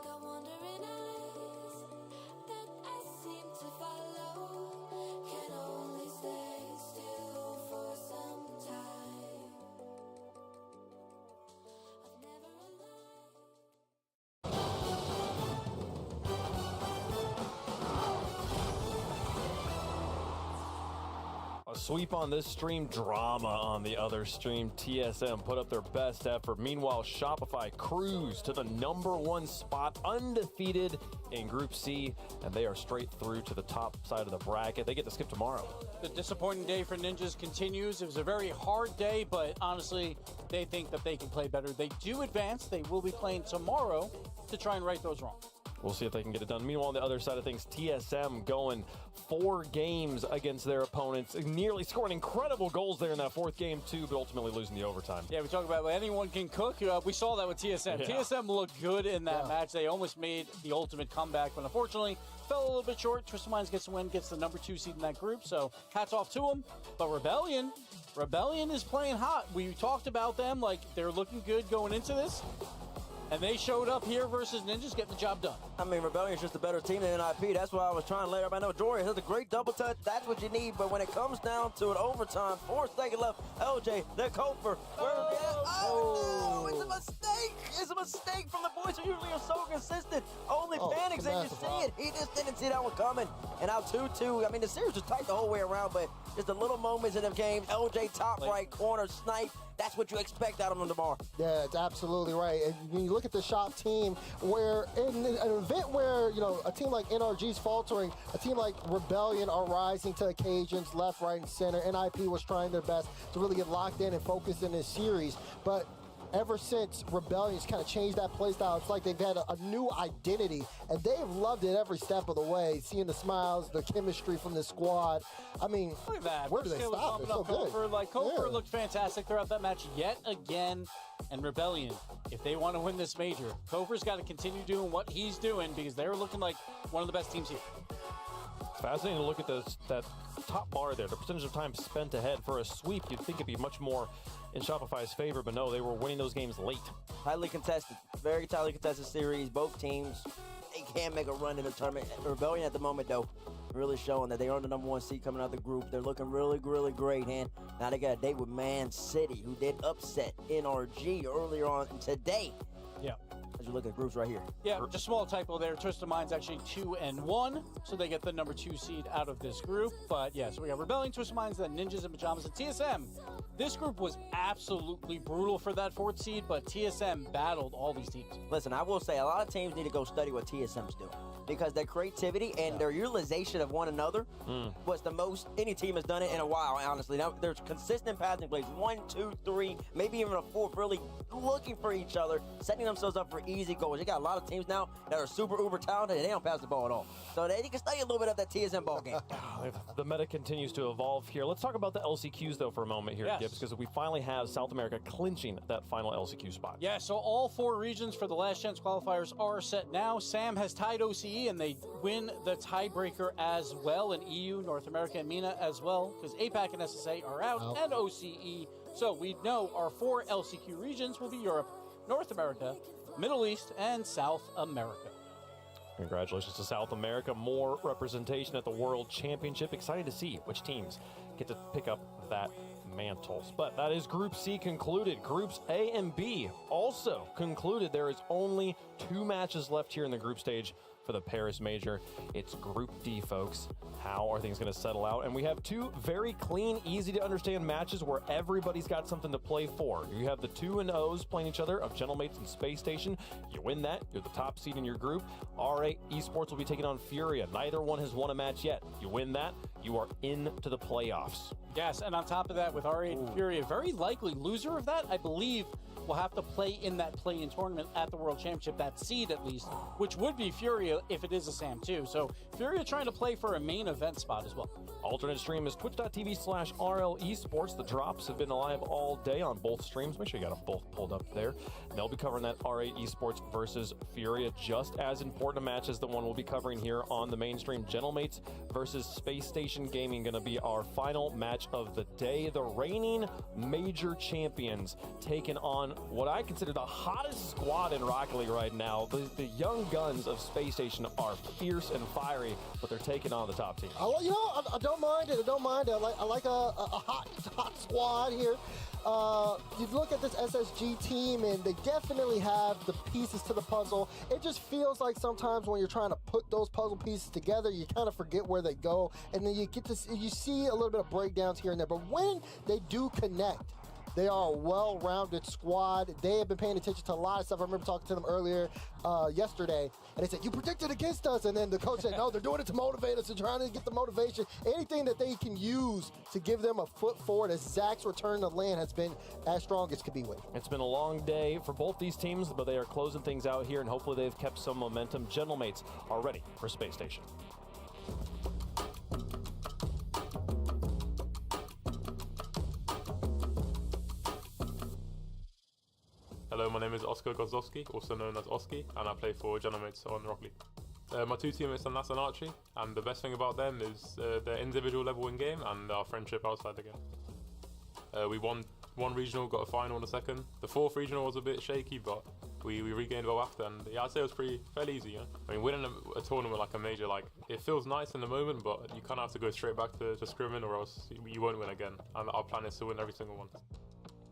Got wandering eyes that I seem to follow. Can only stay still for some time. I've never A sweep on this stream, drama on the other stream. TSM put up their best effort. Meanwhile, Shopify cruised to the #1 spot, undefeated in Group C, and they are straight through to the top side of the bracket. They get to skip tomorrow. The disappointing day for Ninjas continues. It was a very hard day, but honestly, they think that they can play better. They do advance. They will be playing tomorrow to try and right those wrongs. We'll see if they can get it done. Meanwhile, on the other side of things, TSM going 4 games against their opponents, nearly scoring incredible goals there in that 4th game too, but ultimately losing the overtime. Yeah, we talk about anyone can cook. We saw that with TSM. Yeah. TSM looked good in that match. They almost made the ultimate comeback, but unfortunately fell a little bit short. Twisted Minds gets the win, gets the #2 seed in that group, so hats off to them. But Rebellion is playing hot. We talked about them like they're looking good going into this. And they showed up here versus Ninjas, getting the job done. I mean, Rebellion's just a better team than NIP. That's why I was trying to let everybody know. Jory has a great double touch. That's what you need. But when it comes down to an overtime, 4 seconds left. LJ, the Kofer. No, it's a mistake. It's a mistake from the boys who usually are so consistent. Only panics and you see it. He just didn't see that one coming. And now 2-2. I mean, the series was tight the whole way around, but just the little moments in the game. LJ top right corner snipe. That's what you expect out of them tomorrow. Yeah, it's absolutely right. And when you look at the Shop team, where in an event where, you know, a team like NRG's faltering, a team like Rebellion are rising to occasions left, right, and center. NIP was trying their best to really get locked in and focused in this series. But ever since Rebellion's kind of changed that play style, it's like they've had a new identity, and they've loved it every step of the way. Seeing the smiles, the chemistry from the squad. I mean, look at that. Where do they stop? It's so good. Kofor looked fantastic throughout that match yet again. And Rebellion, if they want to win this major, Kofor's got to continue doing what he's doing because they're looking like one of the best teams here. It's fascinating to look at that top bar there, the percentage of time spent ahead. For a sweep, you'd think it'd be much more in Shopify's favor, but no, they were winning those games late. Highly contested, very tightly contested series. Both teams, they can make a run in the tournament. Rebellion at the moment, though, really showing that they are the #1 seed coming out of the group. They're looking really, really great, and now they got a date with Man City, who did upset NRG earlier on today. Yeah. As you look at groups right here. Yeah, just a small typo there. Twisted Mind's actually 2-1, so they get the #2 seed out of this group. But yeah, so we got Rebellion, Twisted Minds, then Ninjas and Pajamas, and TSM. This group was absolutely brutal for that 4th seed, but TSM battled all these teams. Listen, I will say a lot of teams need to go study what TSM's doing because their creativity and their utilization of one another was the most any team has done it in a while, honestly. Now, there's consistent passing plays, 1, 2, 3, maybe even a 4th, really looking for each other, setting themselves up for easy goals. You got a lot of teams now that are super uber talented and they don't pass the ball at all. So they can study a little bit of that TSM ball game. The meta continues to evolve here. Let's talk about the LCQs, though, for a moment here, Gibbs, because we finally have South America clinching that final LCQ spot. Yeah, so all 4 regions for the last chance qualifiers are set now. Sam has tied OCE, and they win the tiebreaker as well in EU, North America, and MENA as well, because APAC and SSA are out, and OCE. So we know our 4 LCQ regions will be Europe, North America, Middle East, and South America. Congratulations to South America. More representation at the World Championship. Excited to see which teams get to pick up that mantles. But that is Group C concluded. Groups A and B also concluded. There is only 2 matches left here in the group stage for the Paris Major. It's Group D, folks. How are things going to settle out? And we have 2 very clean, easy to understand matches where everybody's got something to play for. You have the 2 and O's playing each other of Gentlemates and Space Station. You win that, you're the top seed in your group. R8 Esports will be taking on Furia. Neither one has won a match yet. You win that, you are into the playoffs. Yes, and on top of that, with R8 and Furia, very likely loser of that, I believe, will have to play in that play-in tournament at the World Championship, that seed at least, which would be Furia if it is a SAM too. So Furia trying to play for a main event spot as well. Alternate stream is twitch.tv/RL Esports. The drops have been live all day on both streams. Make sure you got them both pulled up there. They'll be covering that R8 Esports versus Furia, just as important a match as the one we'll be covering here on the mainstream. Gentlemates versus Space Station Gaming going to be our final match of the day. The reigning major champions taking on what I consider the hottest squad in Rocket League right now. The young guns of Space Station are fierce and fiery, but they're taking on the top team. I don't mind it. I don't mind it. I like a hot squad here. You look at this SSG team, and they definitely have the pieces to the puzzle. It just feels like sometimes when you're trying to put those puzzle pieces together, you kind of forget where they go, and then you see a little bit of breakdowns here and there. But when they do connect, they are a well-rounded squad. They have been paying attention to a lot of stuff. I remember talking to them earlier yesterday, and they said, "You predicted against us." And then the coach said, "No, they're doing it to motivate us and trying to get the motivation." Anything that they can use to give them a foot forward as Zach's return to land has been as strong as could be with. It's been a long day for both these teams, but they are closing things out here, and hopefully they've kept some momentum. Gentlemates are ready for Space Station. Hello, my name is Oscar Gozowski, also known as Oski, and I play for Gentlemates on Rocket League. My 2 teammates are Nas and Archie, and the best thing about them is their individual level in game and our friendship outside the game. We won 1 regional, got a final in the 2nd. The 4th regional was a bit shaky, but we regained well after, and yeah, I'd say it was fairly easy. You know? I mean, winning a tournament like a major, like, it feels nice in the moment, but you kind of have to go straight back to scrimming, or else you won't win again. And our plan is to win every single one.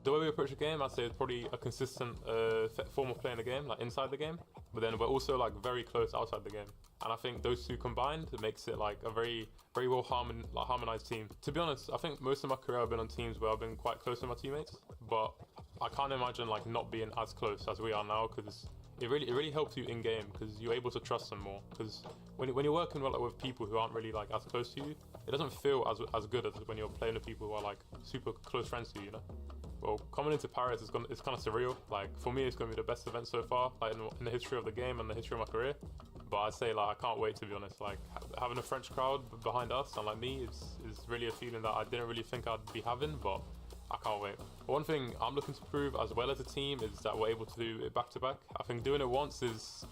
The way we approach the game, I'd say it's probably a consistent form of playing the game, like inside the game, but then we're also like very close outside the game. And I think those two combined makes it like a very, very well harmonized team. To be honest, I think most of my career I've been on teams where I've been quite close with my teammates, but I can't imagine like not being as close as we are now, because it really helps you in game, because you're able to trust them more. Because when you're working with people who aren't really like as close to you, it doesn't feel as good as when you're playing with people who are like super close friends to you, you know? Well, coming into Paris it's kind of surreal. Like for me, it's going to be the best event so far, like in the history of the game and the history of my career. But I'd say like I can't wait, to be honest. Like having a French crowd behind us and like me is really a feeling that I didn't really think I'd be having, but I can't wait. One thing I'm looking to prove as well as a team is that we're able to do it back to back. I think doing it once is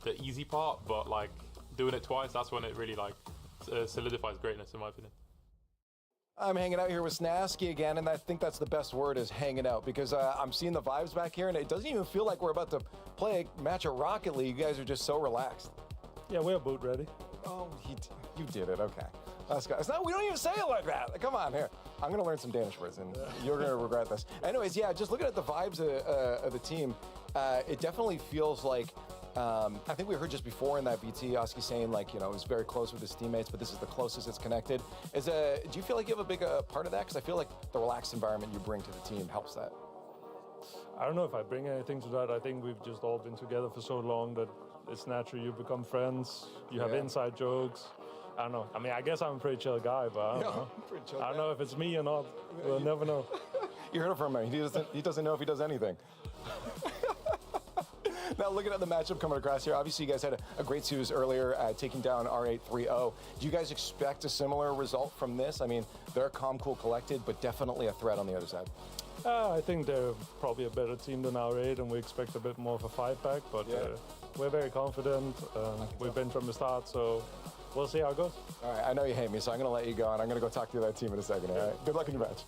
the easy part, but like doing it twice, that's when it really like solidifies greatness, in my opinion. I'm hanging out here with Snasky again, and I think that's the best word, is hanging out, because I'm seeing the vibes back here, and it doesn't even feel like we're about to play a match of Rocket League. You guys are just so relaxed. Yeah, we're boot ready. Oh, you did it. Okay. We don't even say it like that. Come on, here. I'm going to learn some Danish words, and you're going to regret this. Anyways, yeah, just looking at the vibes of the team, it definitely feels like, I think we heard just before in that BT, Oski saying, like, you know, he's very close with his teammates, but this is the closest it's connected. Do you feel like you have a big part of that? Because I feel like the relaxed environment you bring to the team helps that. I don't know if I bring anything to that. I think we've just all been together for so long that it's natural. You become friends. You have inside jokes. I don't know. I mean, I guess I'm a pretty chill guy, but I don't know. I don't know if it's me or not. We'll never know. You heard it from me. He doesn't know if he does anything. Now, looking at the matchup coming across here, obviously you guys had a great series earlier, taking down R8 3-0. Do you guys expect a similar result from this? I mean, they're calm, cool, collected, but definitely a threat on the other side. I think they're probably a better team than R8, and we expect a bit more of a fight back, but we're very confident. We've been from the start, so we'll see how it goes. All right, I know you hate me, so I'm going to let you go, and I'm going to go talk to that team in a second, all right? Good luck in your match.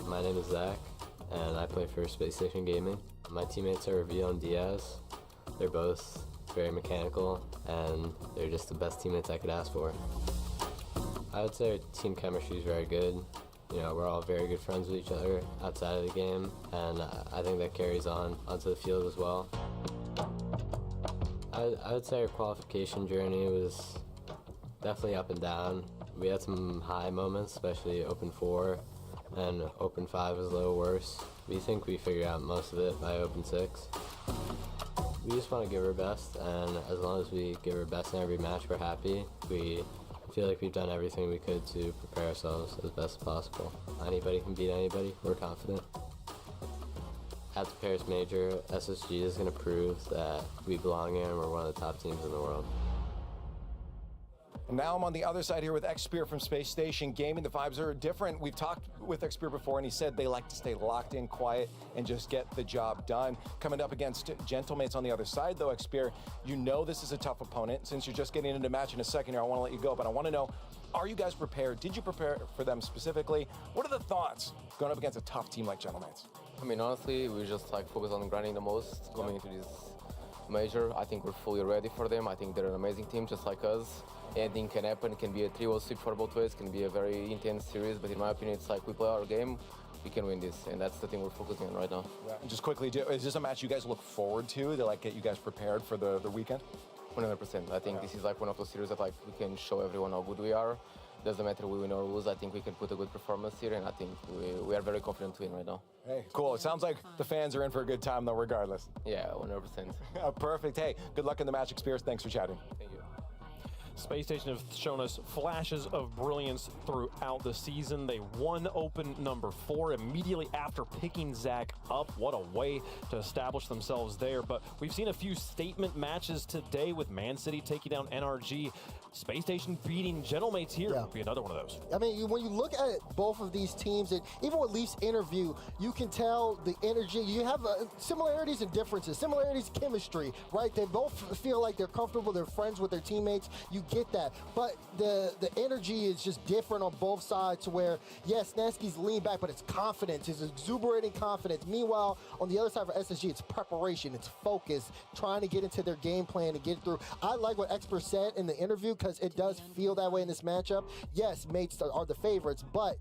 My name is Zach, and I play for Space Station Gaming. My teammates are Vio and Diaz. They're both very mechanical, and they're just the best teammates I could ask for. I would say our team chemistry is very good. You know, we're all very good friends with each other outside of the game, and I think that carries on onto the field as well. I would say our qualification journey was definitely up and down. We had some high moments, especially Open 4, and Open 5 was a little worse. We think we figured out most of it by Open 6. We just want to give our best, and as long as we give our best in every match, we're happy. We feel like we've done everything we could to prepare ourselves as best as possible. Anybody can beat anybody, we're confident. At the Paris Major, SSG is going to prove that we belong here and we're one of the top teams in the world. And now I'm on the other side here with Xpear from Space Station Gaming. The vibes are different. We've talked with Xpear before, and he said they like to stay locked in, quiet, and just get the job done. Coming up against Gentlemates on the other side, though, Xpear, you know this is a tough opponent. Since you're just getting into match in a second here, I want to let you go, but I want to know, are you guys prepared? Did you prepare for them specifically? What are the thoughts going up against a tough team like Gentlemates? I mean, honestly, we just focus on grinding the most coming into this major. I think we're fully ready for them. I think they're an amazing team, just like us. Anything can happen. It can be a 3-0 sweep for both ways. It can be a very intense series. But in my opinion, it's like we play our game, we can win this, and that's the thing we're focusing on right now. Yeah. And just quickly, is this a match you guys look forward to get you guys prepared for the weekend? 100%. I think this is one of those series that we can show everyone how good we are. Doesn't matter we win or lose. I think we can put a good performance here, and I think we are very confident to win right now. Hey, cool. It sounds like the fans are in for a good time, though, regardless. Yeah, 100%. Perfect. Hey, good luck in the match, Xpear. Thanks for chatting. Thank you. Space Station have shown us flashes of brilliance throughout the season. They won Open number 4 immediately after picking Zach up. What a way to establish themselves there. But we've seen a few statement matches today with Man City taking down NRG. Space Station beating Gentlemates here would be another one of those. I mean, when you look at both of these teams, and even with Leaf's interview, you can tell the energy. You have similarities and differences, similarities, chemistry, right? They both feel like they're comfortable, they're friends with their teammates. You get that. But the energy is just different on both sides, to where, yes, Nasky's lean back, but it's confidence, it's exuberating confidence. Meanwhile, on the other side for SSG, it's preparation, it's focus, trying to get into their game plan and get through. I like what Xpear said in the interview, because it does feel that way in this matchup. Yes, mates are the favorites, but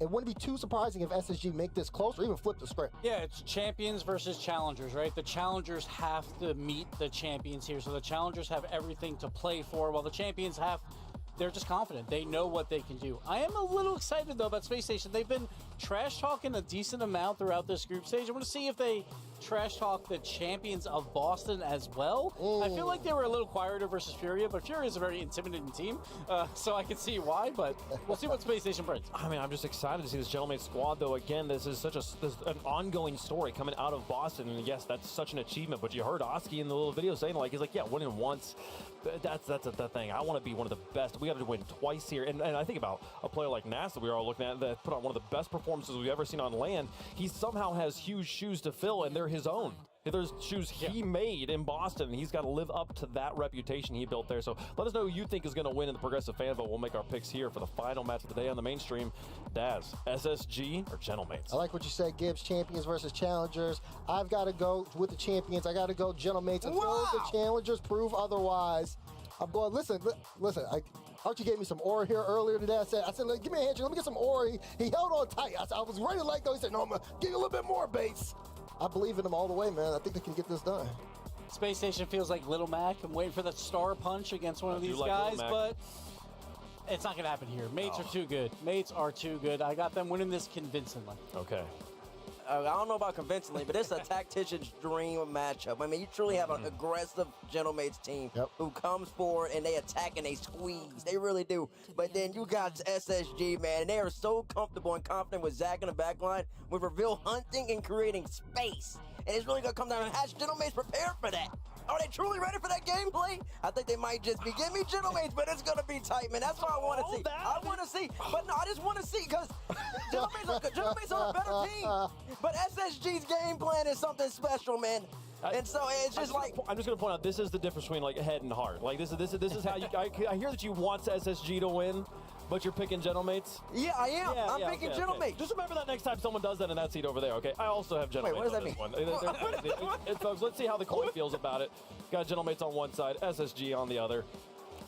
it wouldn't be too surprising if SSG make this close or even flip the script. Yeah, it's champions versus challengers, right? The challengers have to meet the champions here, so the challengers have everything to play for, while the champions they're just confident. They know what they can do. I am a little excited, though, about Space Station. They've been trash-talking a decent amount throughout this group stage. I want to see if they trash-talk the champions of Boston as well. I feel like they were a little quieter versus Furia, but Furia is a very intimidating team, so I can see why, but we'll see what Space Station brings. I mean, I'm just excited to see this Gentleman squad, though. Again, this is an ongoing story coming out of Boston, and yes, that's such an achievement, but you heard Oski in the little video saying, like, he's like, yeah, winning once, that's the thing. I want to be one of the best. We got to win twice here, and I think about a player like Nas that we were all looking at that put on one of the best performances we've ever seen on land. He somehow has huge shoes to fill, and they're his own. There's shoes he made in Boston, and he's got to live up to that reputation he built there. So let us know who you think is going to win in the Progressive Fan Vote. We'll make our picks here for the final match of the day on the mainstream. Daz, SSG or Gentlemates? I like what you said, Gibbs. Champions versus challengers. I've got to go with the champions. I got to go Gentlemates until the challengers prove otherwise. I'm going, listen, Archie gave me some aura here earlier today. I said, give me a handshake. Let me get some aura. He held on tight. I was ready to let go. He said, no, I'm going to give you a little bit more base. I believe in them all the way, man. I think they can get this done. Space Station feels like Little Mac. I'm waiting for that star punch against one of these guys, but it's not going to happen here. Mates are too good. Mates are too good. I got them winning this convincingly. Okay. I don't know about convincingly, but it's a tactician's dream matchup. I mean, you truly have an aggressive Gentlemates team who comes forward and they attack and they squeeze. They really do. But then you got SSG, man, and they are so comfortable and confident with Zach in the backline with Reveal hunting and creating space. And it's really going to come down to has Gentlemates prepared for that. Are they truly ready for that gameplay? I think they might just be. Give me Gentlemates, but it's going to be tight, man. That's what I want to see. I want to see. But no, I just want to see because Gentlemates are a better team. But SSG's game plan is something special, man. And so it's just like I'm just going to point out this is the difference between like head and heart. Like this is how you. I hear that you want SSG to win. But you're picking Gentlemates? Yeah, I am. I'm picking Gentlemates. Okay. Just remember that next time someone does that in that seat over there, okay? I also have Gentlemates. Wait, what does that mean? Folks, let's see how the coin feels about it. Got Gentlemates on one side, SSG on the other.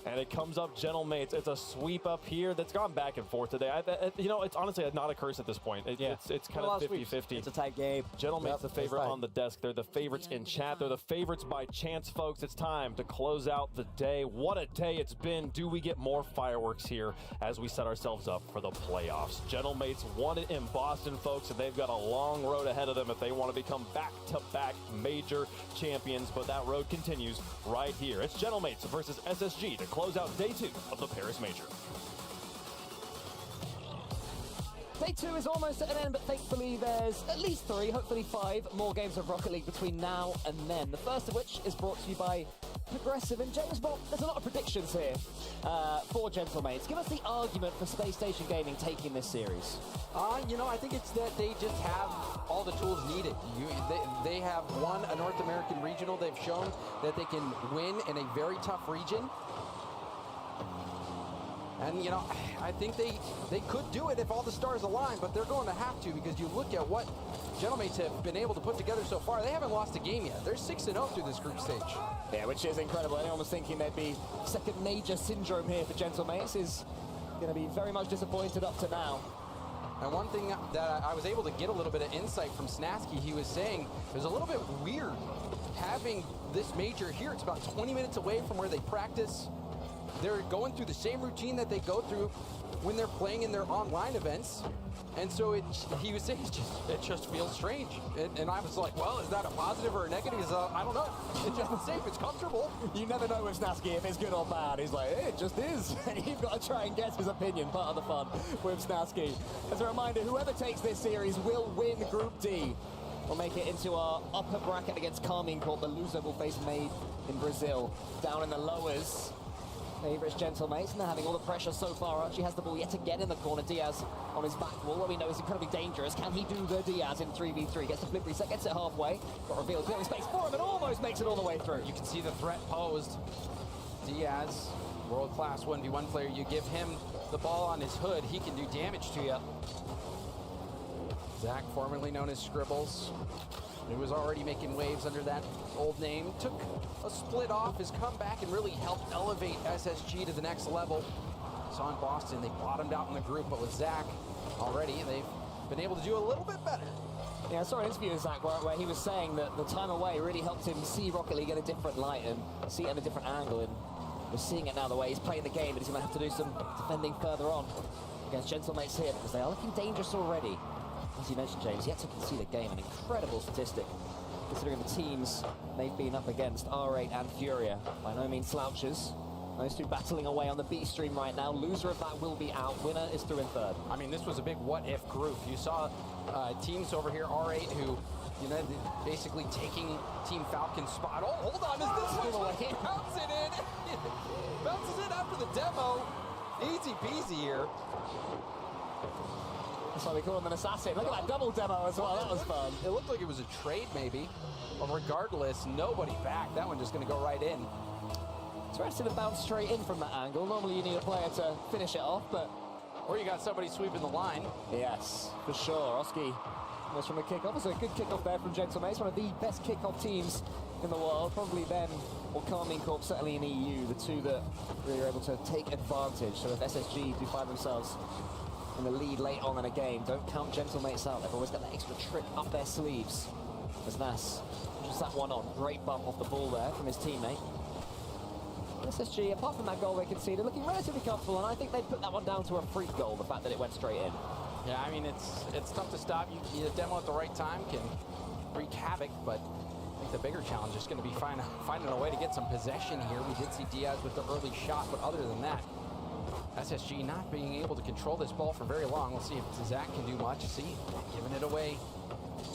And it comes up Gentlemates. It's a sweep up here that's gone back and forth today. It's honestly not a curse at this point. It's kind of 50-50. It's a tight game. Gentlemates the favorite on the desk. They're the favorites in chat. They're the favorites by chance, folks. It's time to close out the day. What a day it's been. Do we get more fireworks here as we set ourselves up for the playoffs? Gentlemates won it in Boston, folks, and they've got a long road ahead of them if they want to become back-to-back major champions. But that road continues right here. It's Gentlemates versus SSG to close out day 2 of the Paris Major. Day 2 is almost at an end, but thankfully there's at least 3, hopefully 5 more games of Rocket League between now and then. The first of which is brought to you by Progressive. And James Bond, there's a lot of predictions here for Gentlemates. Give us the argument for Space Station Gaming taking this series. I think it's that they just have all the tools needed. They have won a North American regional. They've shown that they can win in a very tough region. And, I think they could do it if all the stars align, but they're going to have to because you look at what Gentlemates have been able to put together so far. They haven't lost a game yet. They're 6-0 through this group stage. Yeah, which is incredible. Anyone was thinking there'd be second major syndrome here for Gentlemates is going to be very much disappointed up to now. And one thing that I was able to get a little bit of insight from Snasky, he was saying it was a little bit weird having this major here. It's about 20 minutes away from where they practice. They're going through the same routine that they go through when they're playing in their online events. And so he was saying it just feels strange. And I was like, well, is that a positive or a negative? He's I don't know. It's just the same. It's comfortable. You never know with Snasky if it's good or bad. He's like, hey, it just is. And you've got to try and guess his opinion. Part of the fun with Snasky. As a reminder, whoever takes this series will win Group D. We'll make it into our upper bracket against Carmine Corp. The loser will face Made in Brazil. Down in the lowers, favorites Gentlemates, and they're having all the pressure so far. Archie has the ball yet again in the corner. Diaz on his back wall, what we know is incredibly dangerous. Can he do the Diaz in 3v3? Gets the flip reset, gets it halfway. Got revealed, clearing space for him, and almost makes it all the way through. You can see the threat posed. Diaz, world-class 1v1 player. You give him the ball on his hood, he can do damage to you. Zach, formerly known as Scribbles, who was already making waves under that old name, took a split off, has come back and really helped elevate SSG to the next level. saw in Boston, they bottomed out in the group, but with Zach already, they've been able to do a little bit better. Yeah, I saw an interview with Zach where he was saying that the time away really helped him see Rocket League in a different light and see it in a different angle. And we're seeing it now the way he's playing the game, but he's going to have to do some defending further on against Gentlemates here because they are looking dangerous already. As you mentioned, James, yet to concede a game, an incredible statistic considering the teams they've been up against, R8 and Furia. By no means slouches. Those two battling away on the B stream right now. Loser of that will be out. Winner is through in third. I mean, this was a big what-if group. You saw teams over here, R8, who, you know, basically taking Team Falcon's spot. Oh, hold on, is this one? He bounces it in. Bounces it after the demo. Easy peasy here. That's why we call him an assassin. Look at that double demo as well. That was fun. It looked like it was a trade, maybe. But regardless, nobody back. That one just going to go right in. Interesting to bounce straight in from that angle. Normally you need a player to finish it off, but... Or you got somebody sweeping the line. Yes, for sure. Oski was from the kickoff. It was a good kickoff there from Gentlemates. One of the best kickoff teams in the world. Probably them or Carmine Corp, certainly in EU. The two that really are able to take advantage. So if SSG do find themselves in the lead late on in a game, don't count Gentlemates out. They've always got that extra trick up their sleeves. As Nas just that one on. Great bump off the ball there from his teammate. SSG, apart from that goal they conceded, looking relatively comfortable, and I think they put that one down to a freak goal, the fact that it went straight in. Yeah, I mean, it's tough to stop. You demo at the right time can wreak havoc, but I think the bigger challenge is going to be finding a way to get some possession here. We did see Diaz with the early shot, but other than that, SSG not being able to control this ball for very long. We'll see if Zach can do much. See, giving it away.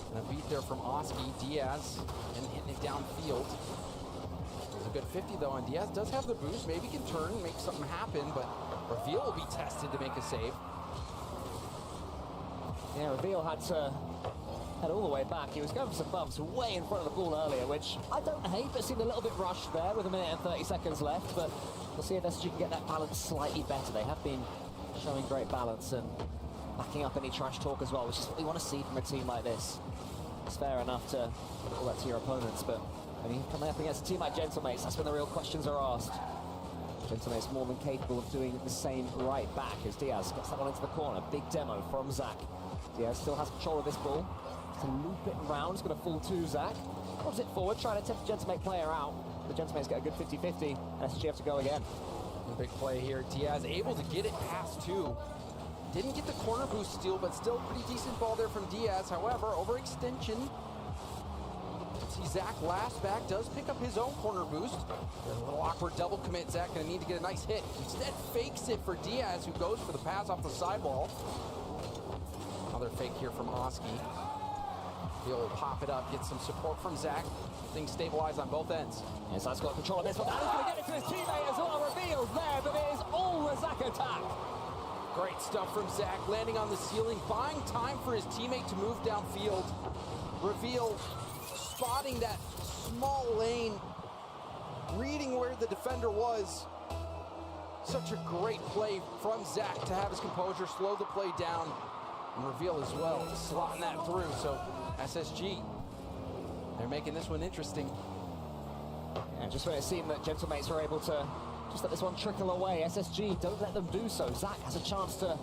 And a beat there from Oski. Diaz, and hitting it downfield. A good 50 though, and Diaz does have the boost. Maybe can turn, make something happen, but Reveal will be tested to make a save. Yeah, Reveal had to head all the way back. He was going for some bumps way in front of the ball earlier, which I don't hate, but seemed a little bit rushed there with a minute and 30 seconds left. But we'll see if SSG can get that balance slightly better. They have been showing great balance and backing up any trash talk as well, which is what we want to see from a team like this. It's fair enough to all that to your opponents, but when you come up against a team like Gentlemates, that's when the real questions are asked. Gentlemates more than capable of doing the same right back as Diaz gets that one into the corner. Big demo from Zach. Diaz still has control of this ball. To loop it round, it's going to fall to Zach. Drops it forward, trying to tempt the Gentlemate player out. The Gentlemates get a good 50-50, and SSG have to go again. A big play here. Diaz able to get it past two. Didn't get the corner boost steal, but still pretty decent ball there from Diaz. However, overextension. See Zach last back, does pick up his own corner boost. A little awkward double commit. Zach gonna need to get a nice hit. Instead fakes it for Diaz, who goes for the pass off the sidewall. Another fake here from Oski. He'll pop it up, get some support from Zach. Things stabilize on both ends. Yes, Zach's got control of this one. And he's gonna get it to his teammate as well. Reveals there, but it is all the Zach attack. Great stuff from Zach, landing on the ceiling, buying time for his teammate to move downfield. Reveal spotting that small lane, reading where the defender was. Such a great play from Zach to have his composure, slow the play down, and Reveal as well, slotting that through. So SSG, they're making this one interesting. Yeah, just when it seemed that Gentlemates were able to just let this one trickle away, SSG, don't let them do so. Zach has a chance to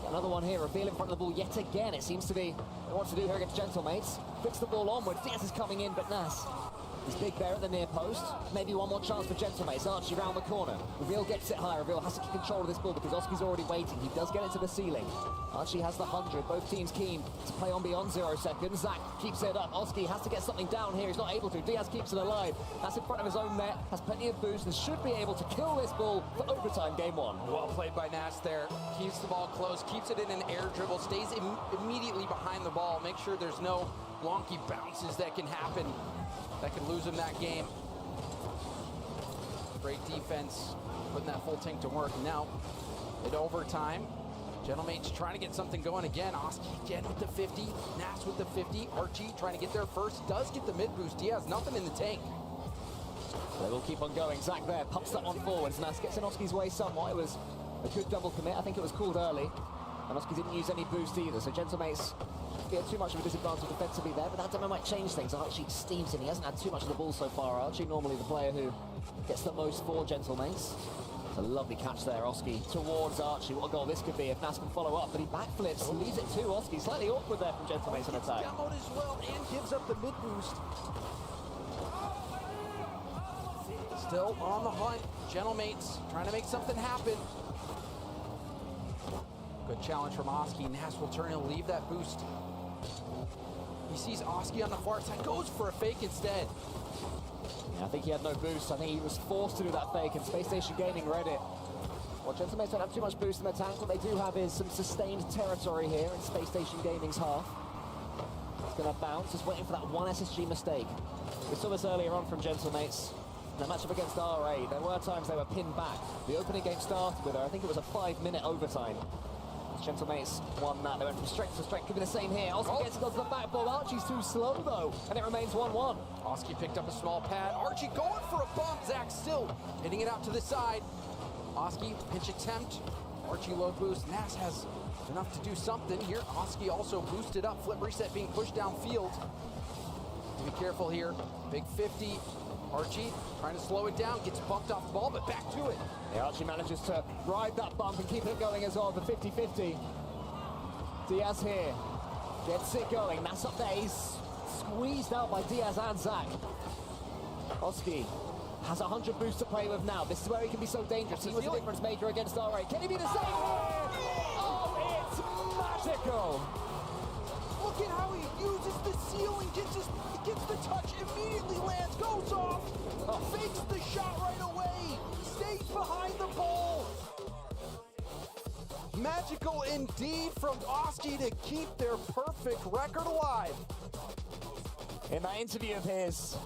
get another one here. Reveal in front of the ball yet again. It seems to be what he wants to do here against Gentlemates. Flicks the ball onwards. Diaz is coming in, but Nas is big there at the near post. Maybe one more chance for Gentlemates. Archie round the corner. Reveal gets it high. Reveal has to keep control of this ball because Oski's already waiting. He does get it to the ceiling. Archie has the 100. Both teams keen to play on beyond 0 seconds. Zach keeps it up. Oski has to get something down here. He's not able to. Diaz keeps it alive. That's in front of his own net. Has plenty of boost and should be able to kill this ball for overtime game one. Well played by Nas there. Keeps the ball close. Keeps it in an air dribble. Stays immediately behind the ball. Make sure there's no wonky bounces that can happen that can lose him that game. Great defense, putting that full tank to work. And now, in overtime, Gentlemates trying to get something going again. Oski again with the 50, Nas with the 50. Archie trying to get there first, does get the mid boost. Diaz, nothing in the tank. They will keep on going. Zach there pumps that one forwards. Nas gets in Oski's way somewhat. It was a good double commit. I think it was called early. And Oski didn't use any boost either, so Gentlemates get too much of a disadvantage defensively there, but that demo might change things. Archie steams in. He hasn't had too much of the ball so far. Archie normally the player who gets the most for Gentlemates. A lovely catch there, Oski towards Archie. What a goal this could be if Nas can follow up, but he backflips, leaves it to Oski. Slightly awkward there from Gentlemates on attack. Demoed as well and gives up the mid boost. Still on the hunt. Gentlemates trying to make something happen. Good challenge from Oski. Nas will turn and leave that boost. He sees Oski on the far side, goes for a fake instead. Yeah, I think he had no boost. I think he was forced to do that fake, and Space Station Gaming read it. Well, Gentlemates don't have too much boost in the tank. What they do have is some sustained territory here in Space Station Gaming's half. It's going to bounce, just waiting for that one SSG mistake. We saw this earlier on from Gentlemates. In the matchup against RA, there were times they were pinned back. The opening game started with, I think it was a 5-minute overtime. Gentlemates won that. They went from strength to strength. Could be the same here. Oski gets it onto the backboard. Archie's too slow, though, and it remains 1-1. Oski picked up a small pad. Archie going for a bump. Zach still hitting it out to the side. Oski, pinch attempt. Archie low boost. Nas has enough to do something here. Oski also boosted up. Flip reset being pushed downfield. Be careful here. Big 50. Archie trying to slow it down, gets bumped off the ball, but back to it. Yeah, Archie manages to ride that bump and keep it going as well, the 50-50. Diaz here, gets it going. That's up there, he's squeezed out by Diaz and Zach. Oski has 100 boosts to play with now. This is where he can be so dangerous. He was a difference maker against RA. Can he be the same here? Oh, it's magical. Look at how he uses the ceiling, gets the touch, immediately lands, goes off, fakes the shot right away, stays behind the ball. Magical indeed from Oski to keep their perfect record alive. In that interview of his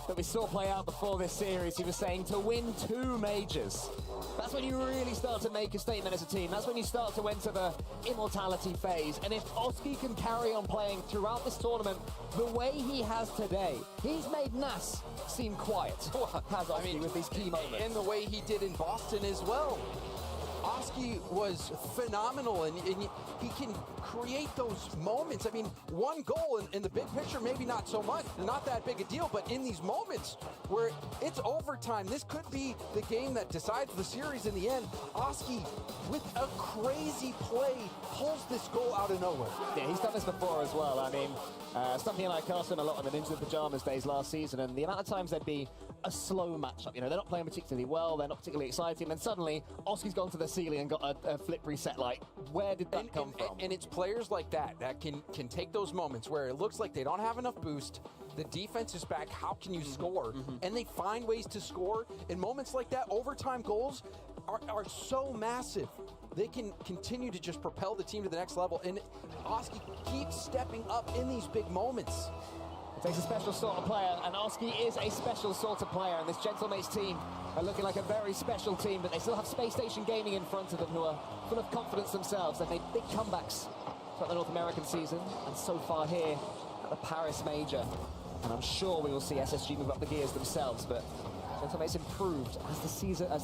that we saw play out before this series, he was saying to win 2 majors. That's when you really start to make a statement as a team. That's when you start to enter the immortality phase. And if Oski can carry on playing throughout this tournament the way he has today, he's made Nas seem quiet. Has Oski with these key moments. And the way he did in Boston as well. Oski was phenomenal, and he can create those moments. I mean, one goal in the big picture, maybe not so much, not that big a deal, but in these moments where it's overtime, this could be the game that decides the series in the end. Oski, with a crazy play, pulls this goal out of nowhere. Yeah, he's done this before as well. I mean, something like I cast him a lot in the Ninja Pajamas days last season, and the amount of times there'd be a slow matchup. You know, they're not playing particularly well, they're not particularly exciting, and suddenly Oski's gone to the ceiling and got a flip reset. Like, where did that come from? And it's players like that can take those moments where it looks like they don't have enough boost, the defense is back, how can you score? And they find ways to score. In moments like that, overtime goals are so massive. They can continue to just propel the team to the next level, and Oski keeps stepping up in these big moments. It takes a special sort of player, and Oski is a special sort of player, and this Gentlemates team are looking like a very special team, but they still have Space Station Gaming in front of them, who are full of confidence themselves. They've made big comebacks throughout the North American season, and so far here at the Paris Major. And I'm sure we will see SSG move up the gears themselves, but Gentlemates improved as the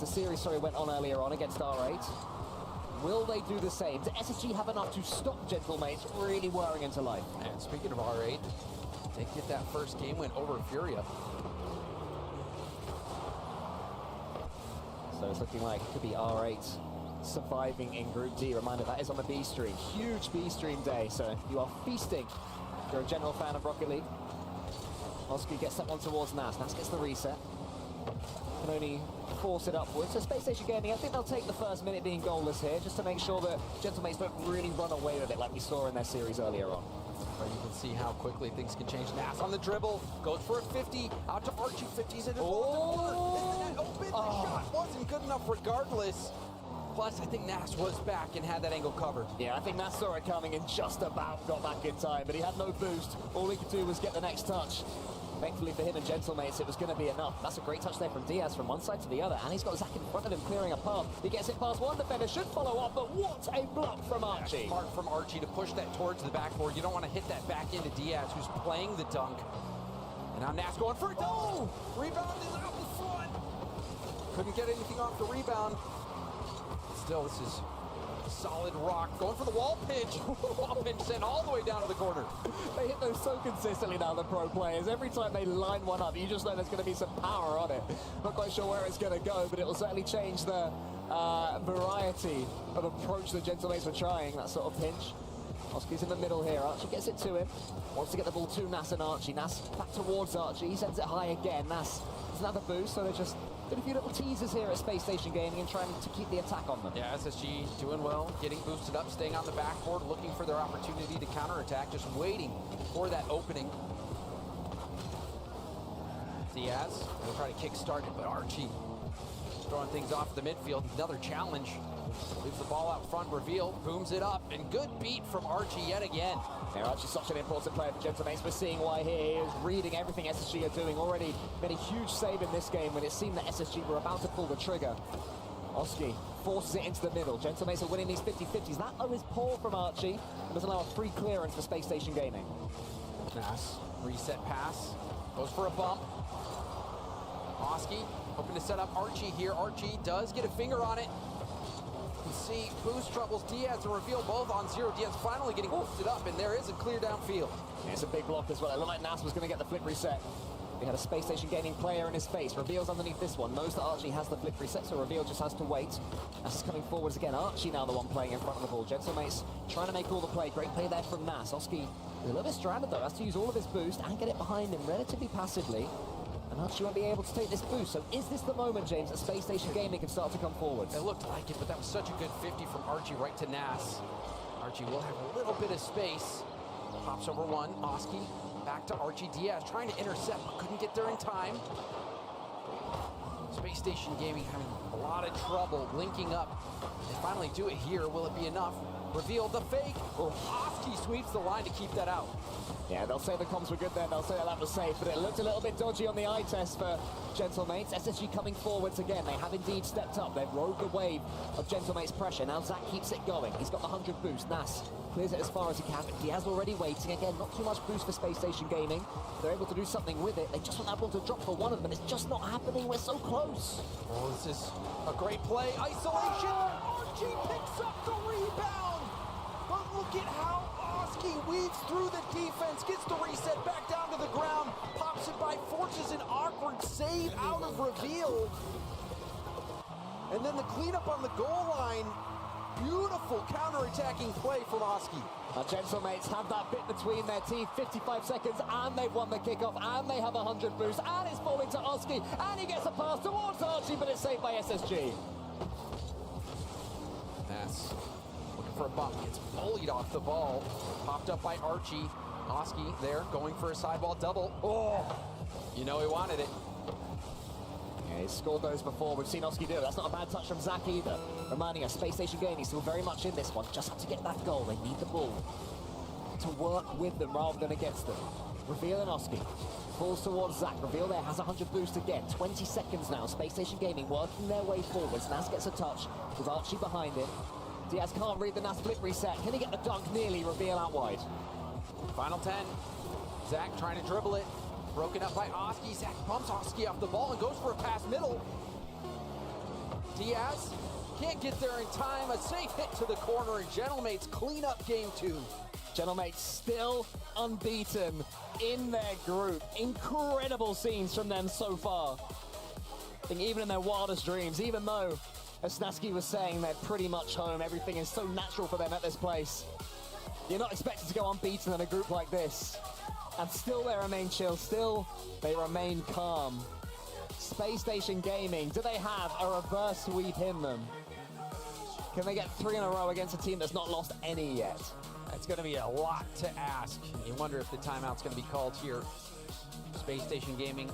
series went on earlier on against R8. Will they do the same? Does SSG have enough to stop Gentlemates really whirring into life? And speaking of R8, they get that first game win over Furia. So it's looking like it could be R8 surviving in Group D. Reminder, that is on the B stream. Huge B stream day, so you are feasting. If you're a general fan of Rocket League. Oski gets that one towards Nas. Nas gets the reset. Can only force it upwards. So Space Station Gaming, I think they'll take the first minute being goalless here, just to make sure that Gentlemates don't really run away with it like we saw in their series earlier on. You can see how quickly things can change. Nas on the dribble, goes for a 50, out to Archie, 50's in the corner. The shot wasn't good enough regardless. Plus, I think Nas was back and had that angle covered. Yeah, I think Nas saw it coming and just about got back in time, but he had no boost. All he could do was get the next touch. Thankfully for him and Gentlemates, it was going to be enough. That's a great touch there from Diaz from one side to the other, and he's got Zach in front of him clearing a path. He gets it past one defender, should follow up, but what a block from Archie. Smart from Archie to push that towards the backboard. You don't want to hit that back into Diaz, who's playing the dunk. And now Nas going for it. Oh! Rebound is out in front. Couldn't get anything off the rebound. Still, this is solid rock. Going for the wall pitch. Wall pitch sent all the way down to the corner. They hit those so consistently now, the pro players. Every time they line one up, you just know there's going to be some power on it. Not quite sure where it's going to go, but it will certainly change the variety of approach the Gentlemates were trying, that sort of pinch. Oski's in the middle here. Archie gets it to him. Wants to get the ball to Nas and Archie. Nas back towards Archie. He sends it high again. Nas doesn't have the boost, so they're just doing a few little teasers here at Space Station Gaming and trying to keep the attack on them. Yeah, SSG doing well, getting boosted up, staying on the backboard, looking for their opportunity to counterattack, just waiting for that opening. Diaz will try to kickstart it, but Archie throwing things off the midfield. Another challenge. Leaves the ball out front, reveal, booms it up, and good beat from Archie yet again. Yeah, Archie's such an important player for Gentlemates. We're seeing why here. He is reading everything SSG are doing. Already made a huge save in this game when it seemed that SSG were about to pull the trigger. Oski forces it into the middle. Gentlemates are winning these 50-50s. That though is poor from Archie and doesn't allow a free clearance for Space Station Gaming. Pass, reset pass, goes for a bump. Oski hoping to set up Archie here. Archie does get a finger on it. You see boost troubles Diaz and reveal both on zero. Diaz finally getting boosted up, and there is a clear downfield. Yeah, it's a big block as well. It looked like Nas was going to get the flip reset. He had a Space Station Gaming player in his face. Reveal's underneath this one. Knows that Archie has the flip reset, so Reveal just has to wait. Nas is coming forwards again. Archie now the one playing in front of the ball. Gentlemates trying to make all the play. Great play there from Nas. Oski is a little bit stranded though. Has to use all of his boost and get it behind him relatively passively. And Archie won't be able to take this boost. So is this the moment, James, that Space Station Gaming can start to come forwards? It looked like it, but that was such a good 50 from Archie right to Nas. Archie will have a little bit of space. Pops over one. Oski back to Archie. Diaz trying to intercept, but couldn't get there in time. Space Station Gaming having a lot of trouble linking up. They finally do it here. Will it be enough? Reveal the fake. Oski sweeps the line to keep that out. Yeah, they'll say the comms were good there. They'll say that was safe, but it looked a little bit dodgy on the eye test for Gentlemates. SSG coming forwards again. They have indeed stepped up. They've rode the wave of Gentlemates' pressure. Now Zach keeps it going. He's got the 100 boost. Nas clears it as far as he can, but he has already waiting. Again, not too much boost for Space Station Gaming. They're able to do something with it. They just want that ball to drop for one of them, and it's just not happening. We're so close. Oh, this is a great play. Isolation. Archie picks up the rebound. But look at how Oski weaves through the defense, gets the reset back down to the ground, pops it by, forces an awkward save out of Reveal. And then the cleanup on the goal line. Beautiful counter-attacking play from Oski. Gentlemates have that bit between their teeth, 55 seconds, and they've won the kickoff, and they have 100 boost, and it's falling to Oski, and he gets a pass towards Archie, but it's saved by SSG. Nas looking for a bump, gets bullied off the ball, popped up by Archie. Oski there, going for a sidewall double. Oh, you know he wanted it. Yeah, he's scored those before. We've seen Oski do it. That's not a bad touch from Zach either. Reminding us, Space Station Gaming still very much in this one. Just have to get that goal. They need the ball to work with them rather than against them. Reveal and Oski. Falls towards Zach. Reveal there has 100 boost again. 20 seconds now. Space Station Gaming working their way forwards. Nas gets a touch with Archie behind him. Diaz can't read the Nas flip reset. Can he get the dunk nearly? Reveal out wide. Final 10. Zach trying to dribble it. Broken up by Oski. Zach bumps Oski off the ball and goes for a pass middle. Diaz can't get there in time. A safe hit to the corner, and Gentlemates clean up game 2. Gentlemates still unbeaten in their group. Incredible scenes from them so far. I think even in their wildest dreams, even though, as Snasky was saying, they're pretty much home, everything is so natural for them at this place. You're not expected to go unbeaten in a group like this. And still they remain chill, still they remain calm. Space Station Gaming, do they have a reverse sweep in them? Can they get 3 in a row against a team that's not lost any yet? It's going to be a lot to ask. You wonder if the timeout's going to be called here. Space Station Gaming,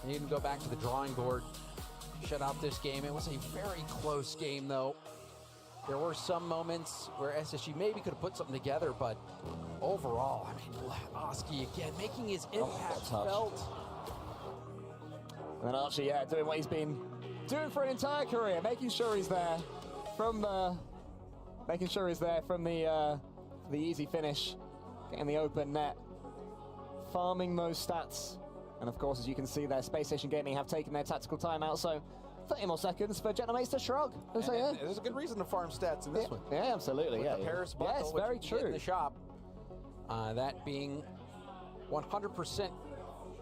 you can go back to the drawing board, shut out this game. It was a very close game, though. There were some moments where SSG maybe could have put something together, but overall, I mean, Oski again making his impact felt. And then Archie, yeah, doing what he's been doing for an entire career, making sure he's there from the easy finish, getting the open net, farming those stats. And of course, as you can see there, Space Station Gaming have taken their tactical timeout, so 30 more seconds for Gentlemates to shrug. And there's a good reason to farm stats in this one. Yeah, absolutely. With the Paris bundle, yes, very which you can get true. in the shop. That being 100%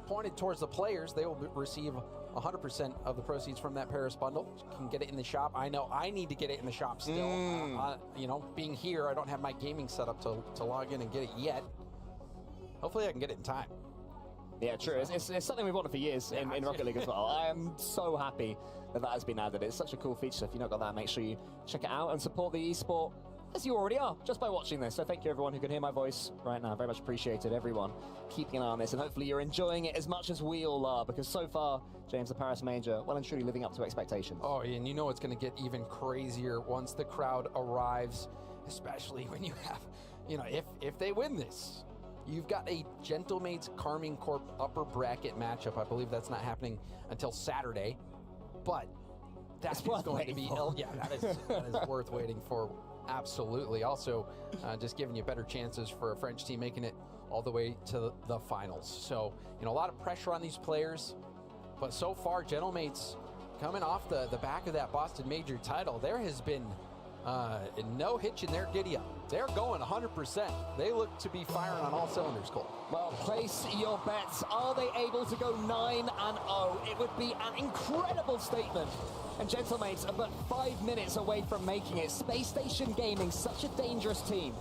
pointed towards the players, they will receive 100% of the proceeds from that Paris bundle. You can get it in the shop. I know I need to get it in the shop still. You know, being here, I don't have my gaming set up to log in and get it yet. Hopefully I can get it in time. Yeah, true. It's something we've wanted for years in Rocket League as well. I am so happy that has been added. It's such a cool feature. If you've not got that, make sure you check it out and support the esport as you already are, just by watching this. So thank you, everyone who can hear my voice right now. Very much appreciated, everyone keeping an eye on this. And hopefully you're enjoying it as much as we all are, because so far, James, the Paris Major, well and truly living up to expectations. Oh, and you know it's going to get even crazier once the crowd arrives, especially when you have, you know, if they win this. You've got a Gentlemates Carmine Corp upper bracket matchup. I believe that's not happening until Saturday, but that is going to be that is worth waiting for. Absolutely. Also, just giving you better chances for a French team making it all the way to the finals. So, you know, a lot of pressure on these players, but so far, Gentlemates coming off the back of that Boston Major title, there has been no hitch in their giddy-up. They're going 100%. They look to be firing on all cylinders, Cole. Well, place your bets. Are they able to go 9-0? It would be an incredible statement. And Gentlemates are but 5 minutes away from making it. Space Station Gaming, such a dangerous team.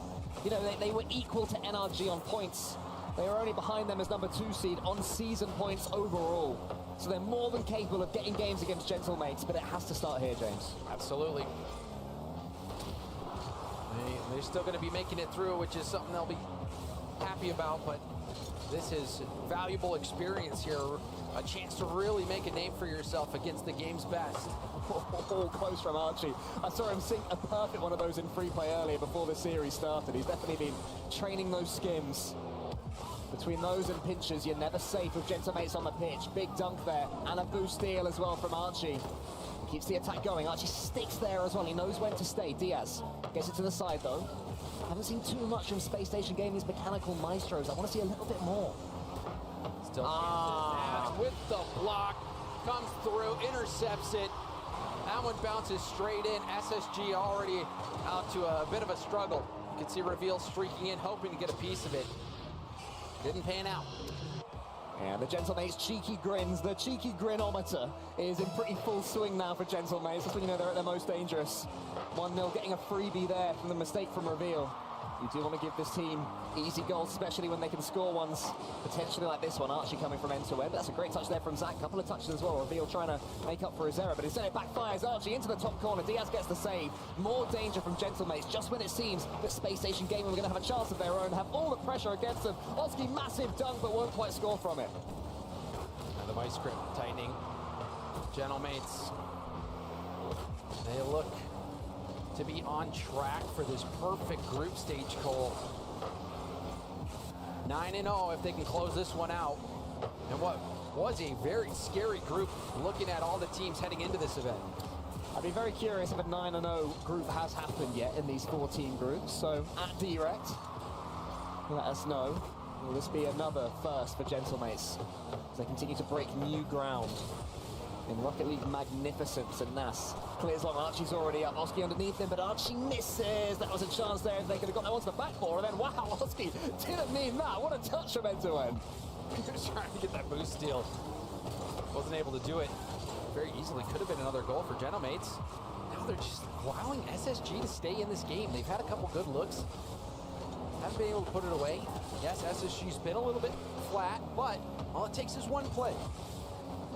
You know, they were equal to NRG on points. They were only behind them as number 2 seed on season points overall. So they're more than capable of getting games against Gentlemates, but it has to start here, James. Absolutely. They're still going to be making it through, which is something they'll be happy about, but this is valuable experience here. A chance to really make a name for yourself against the game's best. Oh, close from Archie. I saw him sink a perfect one of those in free play earlier before the series started. He's definitely been training those skims. Between those and pinches, you're never safe with Gentlemates on the pitch. Big dunk there, and a boost steal as well from Archie. Keeps the attack going. Archie sticks there as well. He knows when to stay. Diaz gets it to the side, though. Haven't seen too much from Space Station Gaming's mechanical maestros. I want to see a little bit more. Still with the block, comes through, intercepts it. That one bounces straight in. SSG already out to a bit of a struggle. You can see Reveal streaking in, hoping to get a piece of it. Didn't pan out. And the Gentlemates cheeky grins, the cheeky grinometer is in pretty full swing now for Gentlemates. That's when you know they're at their most dangerous. 1-0 getting a freebie there from the mistake from Reveal. You do want to give this team easy goals, especially when they can score ones, potentially like this one. Archie coming from end to end. That's a great touch there from Zach. Couple of touches as well. Reveal trying to make up for his error, but instead it backfires. Archie into the top corner. Diaz gets the save. More danger from Gentlemates just when it seems that Space Station Gaming are going to have a chance of their own, have all the pressure against them. Oski, massive dunk, but won't quite score from it. And the vice grip tightening. Gentlemates, they look to be on track for this perfect group stage, Cole. 9-0 if they can close this one out. And what was a very scary group looking at all the teams heading into this event. I'd be very curious if a 9-0 group has happened yet in these 14 groups. So at direct, let us know. Will this be another first for Gentlemates as they continue to break new ground in Rocket League magnificence? And Nas clears long. Archie's already up. Oski underneath him, but Archie misses. That was a chance there if they could have got that onto the backboard. And then, wow, Oski didn't mean that. What a touch from end to end. He was trying to get that boost steal. Wasn't able to do it. Very easily could have been another goal for Gentlemates. Now they're just allowing SSG to stay in this game. They've had a couple good looks. Haven't been able to put it away. Yes, SSG's been a little bit flat, but all it takes is one play.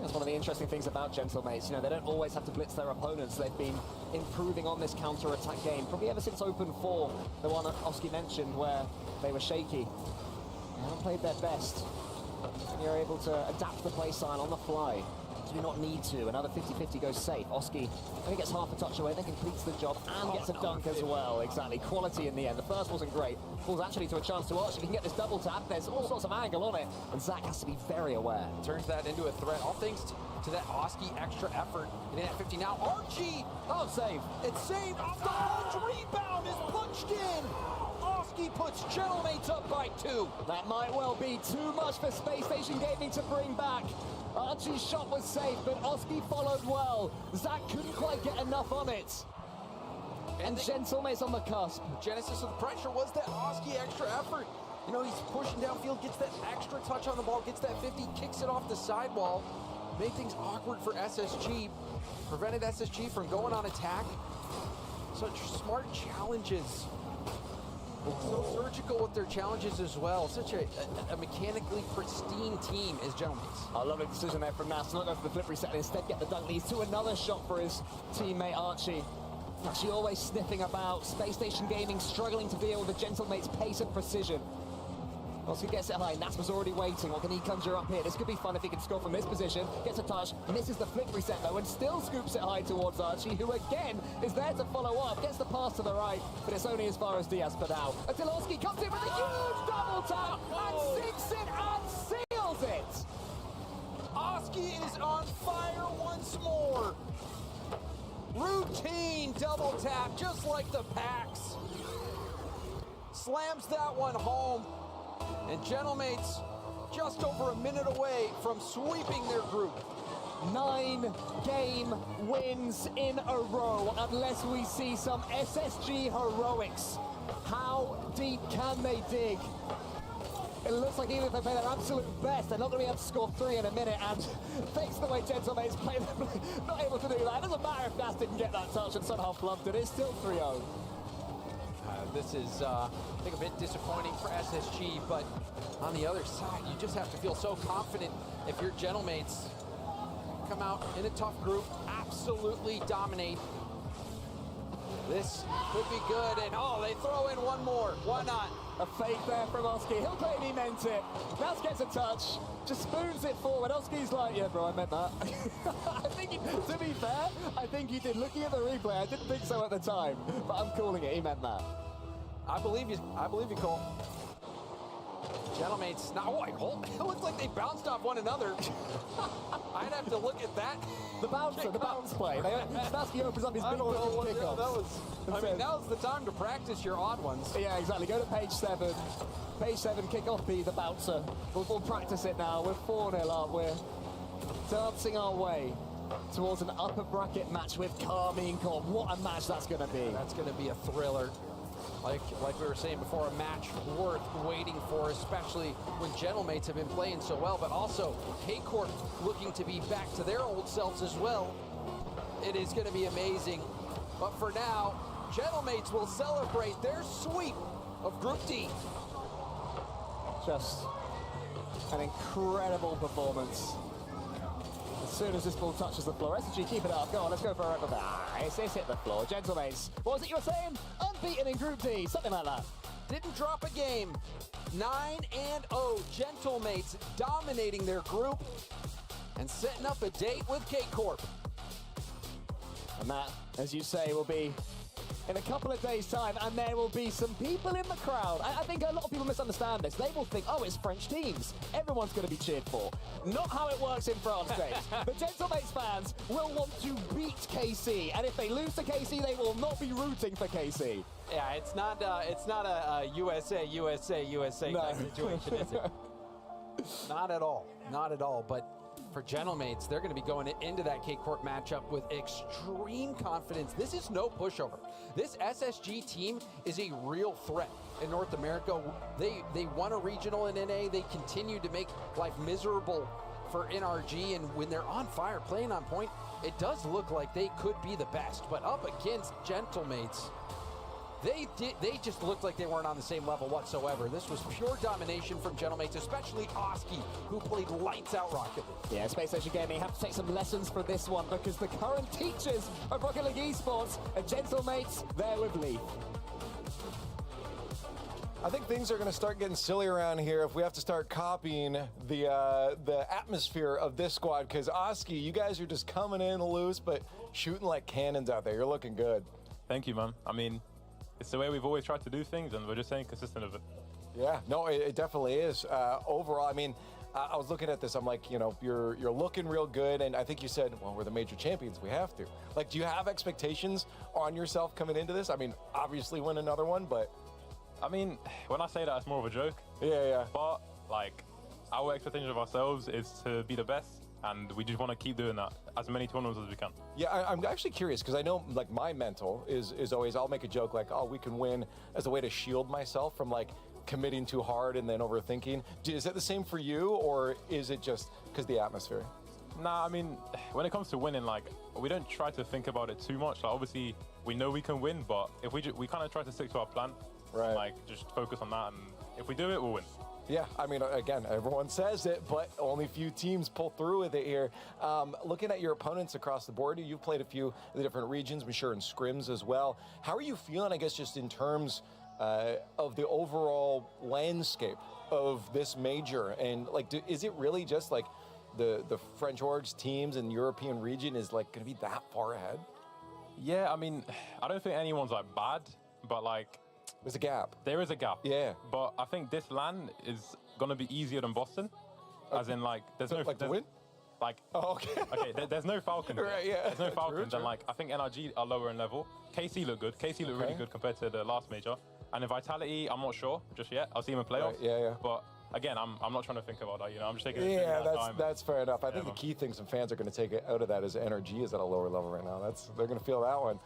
That's one of the interesting things about Gentlemates. You know, they don't always have to blitz their opponents. They've been improving on this counter-attack game, probably ever since Open 4, the one that Oski mentioned, where they were shaky. They haven't played their best. And you're able to adapt the play style on the fly. Do not need to. Another 50-50 goes safe. Oski only gets half a touch away, then completes the job and gets a dunk as well. Exactly. Quality in the end. The first wasn't great. Falls actually to a chance to Archie. He can get this double tap. There's all sorts of angle on it, and Zach has to be very aware. Turns that into a threat. All thanks to that Oski extra effort. Getting that 50 now. Archie! Oh, save. It's saved. Off the large rebound is punched in. Oski puts Gentlemates up by 2. That might well be too much for Space Station Gaming to bring back. Archie's shot was safe, but Oski followed well. Zach couldn't quite get enough on it. And Gentlemates on the cusp. Genesis of the pressure was that Oski extra effort. You know, he's pushing downfield, gets that extra touch on the ball, gets that 50, kicks it off the sidewall. made things awkward for SSG, prevented SSG from going on attack. Such smart challenges. So surgical with their challenges as well. Such a mechanically pristine team is Gentlemates. A lovely decision there from Nas to not go for the flip reset and instead get the dunk. Leads to another shot for his teammate Archie. Archie always sniffing about. Space Station Gaming struggling to deal with the Gentlemates' pace and precision. Oski gets it high. Nas was already waiting. What can he conjure up here? This could be fun if he can score from this position. Gets a touch, misses the flick reset though, and still scoops it high towards Archie, who again is there to follow up. Gets the pass to the right, but it's only as far as Diaz for now. Until Oski comes in with a huge double tap and sinks it and seals it. Oski is on fire once more. Routine double tap, just like the packs. Slams that one home. And Gentlemates just over a minute away from sweeping their group. 9 game wins in a row, unless we see some SSG heroics. How deep can they dig? It looks like even if they play their absolute best, they're not going to be able to score 3 in a minute, and thanks to the way Gentlemates play, not able to do that. It doesn't matter if Nas didn't get that touch and somehow flubbed it. It's still 3-0. This is, I think, a bit disappointing for SSG, but on the other side, you just have to feel so confident if your Gentlemates come out in a tough group, absolutely dominate. This could be good, and oh, they throw in one more. Why not? A fake there from Oski. He'll claim he meant it. Nas gets a touch, just spoons it forward. Oski's like, yeah, bro, I meant that. I think, to be fair, I think he did. Looking at the replay, I didn't think so at the time, but I'm calling it. He meant that. I believe you, Cole. Gentlemates, now wait, it looks like they bounced off one another. I'd have to look at that. The bounce play. Snaski opens up his big book of kickoffs. That was the time to practice your odd ones. Yeah, exactly. Go to page 7. Page 7, kickoff B, the bouncer. We'll practice it now. We're 4-0 up. We're dancing our way towards an upper bracket match with Carmine Corp. What a match that's going to be. That's going to be a thriller. Like we were saying before, a match worth waiting for, especially when Gentlemates have been playing so well, but also K-Corp looking to be back to their old selves as well. It is going to be amazing. But for now, Gentlemates will celebrate their sweep of Group D. Just an incredible performance. As soon as this ball touches the floor, SSG, keep it up. Go on, let's go for a record. It's hit the floor. Gentlemates, what was it you were saying? Unbeaten in Group D, something like that. Didn't drop a game. 9-0, Gentlemates dominating their group and setting up a date with K-Corp. And that, as you say, will be in a couple of days' time, and there will be some people in the crowd. I think a lot of people misunderstand this. They will think, oh, it's French teams. Everyone's going to be cheered for. Not how it works in France, Dave. The Gentlemates fans will want to beat KC, and if they lose to KC, they will not be rooting for KC. Yeah, it's not a USA No. kind of situation, is it? Not at all. Not at all. But for Gentlemates, they're going to be going into that K-Corp matchup with extreme confidence. This is no pushover. This SSG team is a real threat in North America. They won a regional in NA. They continue to make life miserable for NRG, and when they're on fire, playing on point, it does look like they could be the best. But up against Gentlemates, they just looked like they weren't on the same level whatsoever. This was pure domination from Gentlemates, especially Oski, who played lights out Rocket League. Yeah, Space Station Gaming have to take some lessons from this one, because the current teachers of Rocket League esports are Gentlemates there with Leaf. I think things are going to start getting silly around here if we have to start copying the atmosphere of this squad, because Oski, you guys are just coming in loose, but shooting like cannons out there. You're looking good. Thank you, man. I mean, it's the way we've always tried to do things, and we're just staying consistent of it. Yeah, no, it definitely is. Overall, I mean, I was looking at this. I'm like, you know, you're looking real good, and I think you said, well, we're the major champions. We have to. Like, do you have expectations on yourself coming into this? I mean, obviously win another one, but I mean, when I say that, it's more of a joke. Yeah. But like, our expectation of ourselves is to be the best, and we just want to keep doing that as many tournaments as we can. Yeah, I'm actually curious, because I know, like, my mental is always, I'll make a joke like, oh, we can win, as a way to shield myself from, like, committing too hard and then overthinking. Is that the same for you, or is it just because the atmosphere? Nah, I mean, when it comes to winning, like, we don't try to think about it too much. Like, obviously, we know we can win, but if we kind of try to stick to our plan, right? Like, just focus on that, and if we do it, we'll win. Yeah, I mean, again, everyone says it, but only few teams pull through with it here. Looking at your opponents across the board, you've played a few of the different regions, I'm sure in scrims as well. How are you feeling, I guess, just in terms of the overall landscape of this major? And, like, is it really just, like, the French orgs teams and European region is, like, going to be that far ahead? Yeah, I mean, I don't think anyone's, like, bad, but, like, there's a gap. There is a gap. Yeah. But I think this LAN is going to be easier than Boston. As in, like, there's no... Like, to win? Like... Oh, okay. Okay, there's no Falcons. Right, yeah. There's no Falcons. True. And, like, I think NRG are lower in level. KC look good. KC look really good compared to the last major. And in Vitality, I'm not sure just yet. I'll see them in playoffs. Right, yeah. But... Again, I'm not trying to think about that, you know. I'm just taking it time. That's fair enough. I think the key thing some fans are going to take out of that is NRG is at a lower level right now. They're going to feel that one.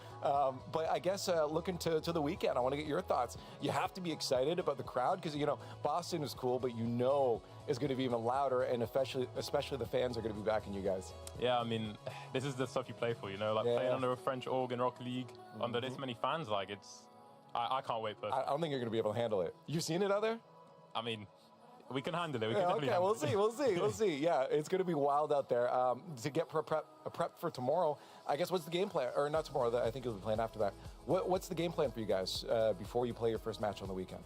But I guess looking to the weekend, I want to get your thoughts. You have to be excited about the crowd because, you know, Boston is cool, but you know it's going to be even louder, and especially the fans are going to be backing you guys. Yeah, I mean, this is the stuff you play for, you know, like playing under a French org in Rocket League, under this many fans, like I can't wait personally. I don't think you're going to be able to handle it. You seen it out there? I mean, we can handle it. We can definitely okay, handle it. we'll see. Yeah, it's going to be wild out there. To get prep for tomorrow, I guess what's the game plan? Or not tomorrow, I think you'll be playing after that. What's the game plan for you guys before you play your first match on the weekend?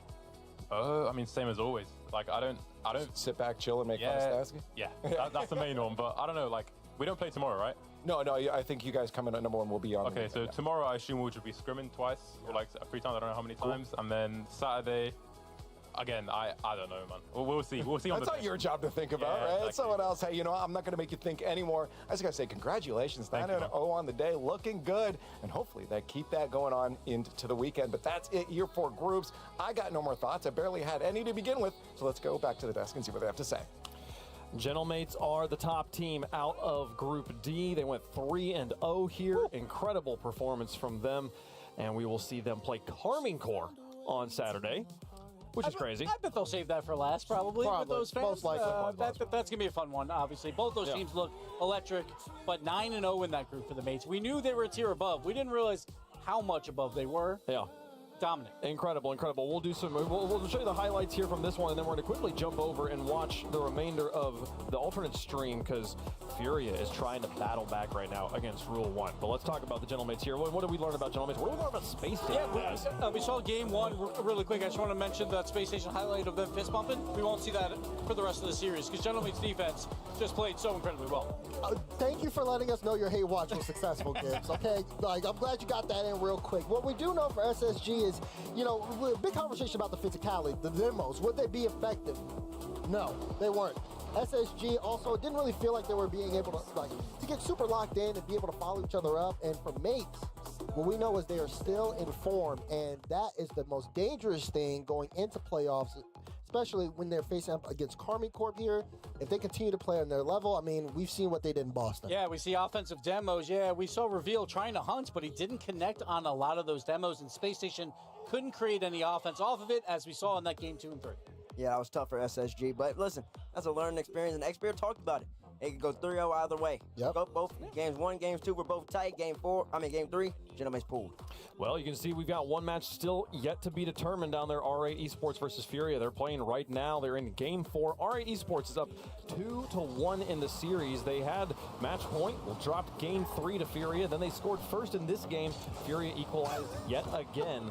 I mean, same as always. Like, I don't sit back, chill, and make fun of Stasky? Yeah, that's the main one. But I don't know, like, we don't play tomorrow, right? No, I think you guys come in at number one. We'll be on. Okay, so tomorrow I assume we'll just be scrimming twice, or like 3 times, I don't know how many times. And then Saturday, again, I don't know, man. We'll see. We'll see on That's the not your job to think about, right? Exactly. It's someone else. Hey, you know, I'm not going to make you think anymore. I just got to say congratulations. 9-0 on the day. Looking good. And hopefully they keep that going on into the weekend. But that's it here for groups. I got no more thoughts. I barely had any to begin with. So let's go back to the desk and see what they have to say. Gentlemates are the top team out of Group D. They went 3-0 here. Woo. Incredible performance from them. And we will see them play Carmine Corps on Saturday, which is crazy. I bet they'll save that for last, probably, with those fans. Most likely. That's going to be a fun one, obviously. Both those teams look electric, but 9-0 in that group for the Mates. We knew they were a tier above. We didn't realize how much above they were. Yeah. Dominant. Incredible. We'll do some. We'll show you the highlights here from this one, and then we're going to quickly jump over and watch the remainder of the alternate stream because Furia is trying to battle back right now against Rule 1. But let's talk about the Gentlemates here. What did we learn about Gentlemates? What did we learn about Space Station? Yeah, we saw game 1 really quick. I just want to mention that Space Station highlight of them fist bumping. We won't see that for the rest of the series because Gentlemates defense just played so incredibly well. Thank you for letting us know your Hey Watch was successful, Gibbs. Okay, like I'm glad you got that in real quick. What we do know for SSG is, you know, big conversation about the physicality, the demos. Would they be effective? No, they weren't. SSG also didn't really feel like they were being able to get super locked in and be able to follow each other up. And for Mates, what we know is they are still in form, and that is the most dangerous thing going into playoffs, especially when they're facing up against Carmine Corp here. If they continue to play on their level, I mean, we've seen what they did in Boston. Yeah, we see offensive demos. Yeah, we saw Reveal trying to hunt, but he didn't connect on a lot of those demos, and Space Station couldn't create any offense off of it, as we saw in that game 2 and 3. Yeah, that was tough for SSG, but listen, that's a learning experience, and Xperia talked about it. It could go 3-0 either way. Yep. Both games 1, games 2 were both tight. Game 3, Gentlemates pulled. Well, you can see we've got one match still yet to be determined down there. R8 Esports versus Furia. They're playing right now. They're in game 4. R8 Esports is up 2-1 in the series. They had match point. Will drop game 3 to Furia. Then they scored first in this game. Furia equalized yet again.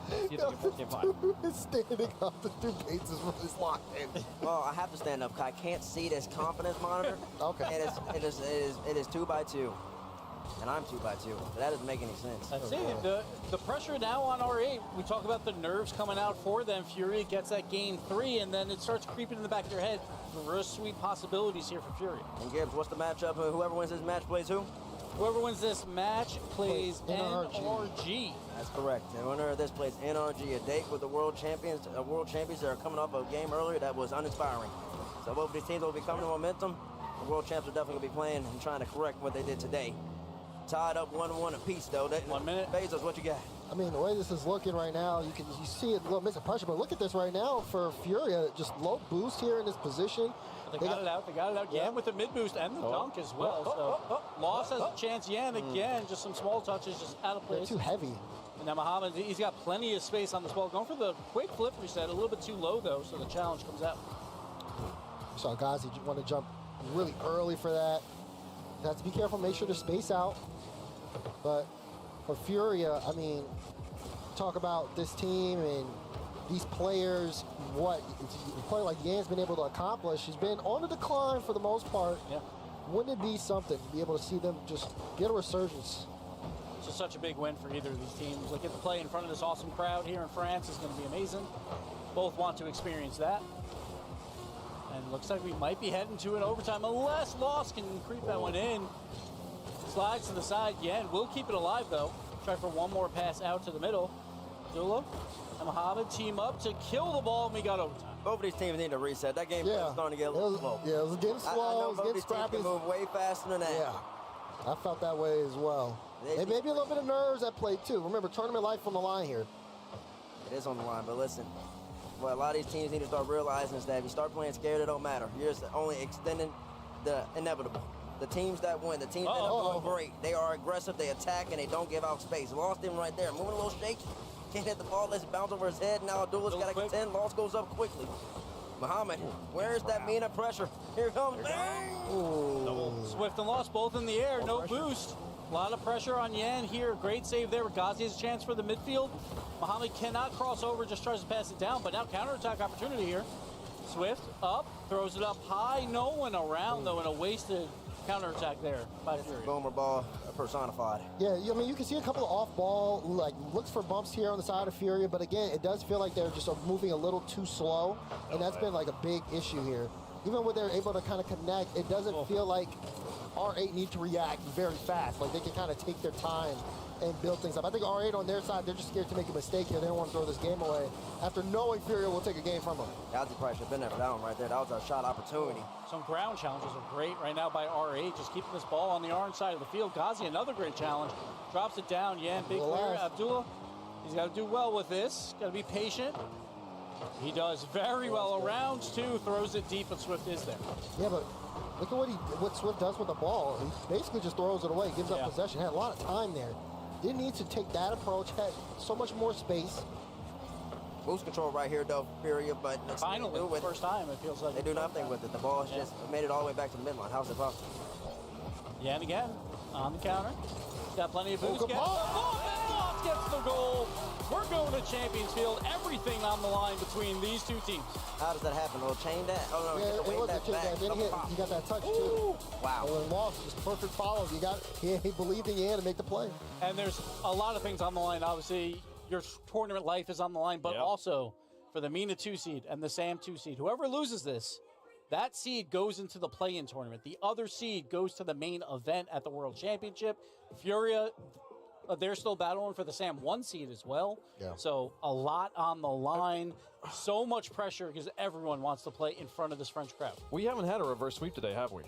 See if they can put game 5. Is standing up. The 2 Mates is really locked in. Well, I have to stand up because I can't see this confidence monitor. Okay. It is 2x2. And I'm 2x2. So that doesn't make any sense. That's it. The pressure now on R8, we talk about the nerves coming out for them. Furia gets that game 3, and then it starts creeping in the back of your head. Real sweet possibilities here for Furia. And Gibbs, what's the matchup? Whoever wins this match plays who? Whoever wins this match plays NRG. That's correct. The winner of this plays NRG, a date with the world champions that are coming off a game earlier that was uninspiring. So both of these teams will be coming to momentum. The world champs are definitely going to be playing and trying to correct what they did today. Tied up 1-1 apiece, though. 1 minute. Bezos, what you got? I mean, the way this is looking right now, you see it a little missing pressure, but look at this right now for Furia. Just low boost here in this position. They got it out. They got it out. Yan with the mid boost and the dunk as well. So Loss has a chance. Yan again, just some small touches, just out of place. They're too heavy. And now Muhammad, he's got plenty of space on this ball. Going for the quick flip reset, a little bit too low though, so the challenge comes out. So Ghazi want to jump really early for that. You have to be careful, make sure to space out. But for Furia, I mean, talk about this team and these players, what a player like Yan's been able to accomplish. He's been on the decline for the most part. Yeah. Wouldn't it be something to be able to see them just get a resurgence? It's just such a big win for either of these teams. Like, get to play in front of this awesome crowd here in France is going to be amazing. Both want to experience that. And it looks like we might be heading to an overtime unless Loss can creep that one in. Slides to the side. Yan will keep it alive though. Try for one more pass out to the middle. Zula and Muhammad team up to kill the ball, and we got overtime. Both of these teams need to reset. That game was starting to get a little slow. Yeah, it was getting slow. I know It was both getting these teams scrappy. can move way faster than that. Yeah, I felt that way as well. And maybe a little bit of nerves at play too. Remember, tournament life on the line here. It is on the line, but listen, what a lot of these teams need to start realizing is that if you start playing scared, it don't matter. You're just only extending the inevitable. The teams that win, the teams that are doing great, they are aggressive, they attack, and they don't give out space. Lost him right there, moving a little shaky. Can't hit the ball, lets it bounce over his head. Now Abdullah's got to contend. Loss goes up quickly. Muhammad, where's that Mina pressure? Here comes bang! Swift and Loss both in the air, no boost. A lot of pressure on Yan here. Great save there. Ghazi has a chance for the midfield. Muhammad cannot cross over, just tries to pass it down, but now counterattack opportunity here. Swift up, throws it up high. No one around though, and a wasted counterattack there by Fury. Boomer ball personified. Yeah, I mean, you can see a couple of off-ball, like, looks for bumps here on the side of Furia, but again, it does feel like they're just moving a little too slow, and that's been, like, a big issue here. Even when they're able to kind of connect, it doesn't feel like R8 need to react very fast. Like, they can kind of take their time and build things up. I think R8 on their side, they're just scared to make a mistake here. They don't want to throw this game away after knowing Furia will take a game from them. Ghazi probably should have been there for that one right there. That was a shot opportunity. Some ground challenges are great right now by R8, just keeping this ball on the orange side of the field. Ghazi, another great challenge. Drops it down. Yan, big clear. Abdullah, he's got to do well with this. Got to be patient. He does very well around two, throws it deep, but Swift is there. Yeah, but look at what Swift does with the ball. He basically just throws it away, gives up possession. Had a lot of time there. Didn't need to take that approach. Had so much more space. Boost control right here, though, Furia, but finally, first time it feels like they do nothing with it. The ball just made it all the way back to the midline. How's it possible? Yeah, and again on the counter. He's got plenty of boost. Gets the goal. We're going to Champions Field. Everything on the line between these two teams. How does that happen? A little chain that? Oh no, yeah, it was a chain that. Then he got that touch too. Wow. And Loss, just perfect follow. He believed in Yan to make the play. And there's a lot of things on the line. Obviously, your tournament life is on the line, but also for the Mina 2 seed and the Sam 2 seed. Whoever loses this, that seed goes into the play-in tournament. The other seed goes to the main event at the World Championship. Furia, they're still battling for the Sam 1 seed as well. Yeah. So a lot on the line. So much pressure because everyone wants to play in front of this French crowd. We haven't had a reverse sweep today, have we?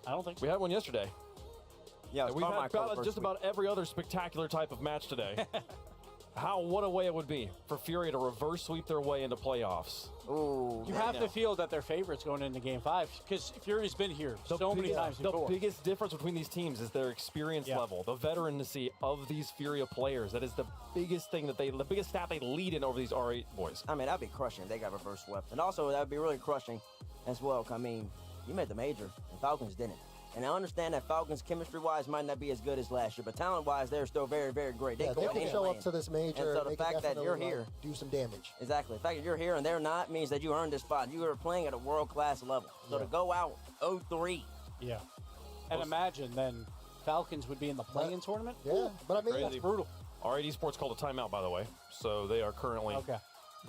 I don't think so. We had one yesterday. Yeah, we've had just about every other spectacular type of match today. What a way it would be for Furia to reverse sweep their way into playoffs. Ooh, you have to feel that they're favorites going into Game 5 because Fury's been here so many times before. The biggest difference between these teams is their experience level, the veterancy of these Furia players. That is the biggest thing the biggest stat they lead in over these R8 boys. I mean, that'd be crushing if they got reverse swept. And also, that'd be really crushing as well. I mean, you made the major and Falcons didn't. And I understand that Falcons, chemistry-wise, might not be as good as last year, but talent-wise, they're still very, very great. They can show up to this major. And so the fact that you're here, do some damage. Exactly. The fact that you're here and they're not means that you earned this spot. You are playing at a world-class level. So to go out 0-3. Yeah. And imagine then Falcons would be in the play-in tournament. Yeah, but I mean, that's brutal. R8 Esports called a timeout, by the way. So they are currently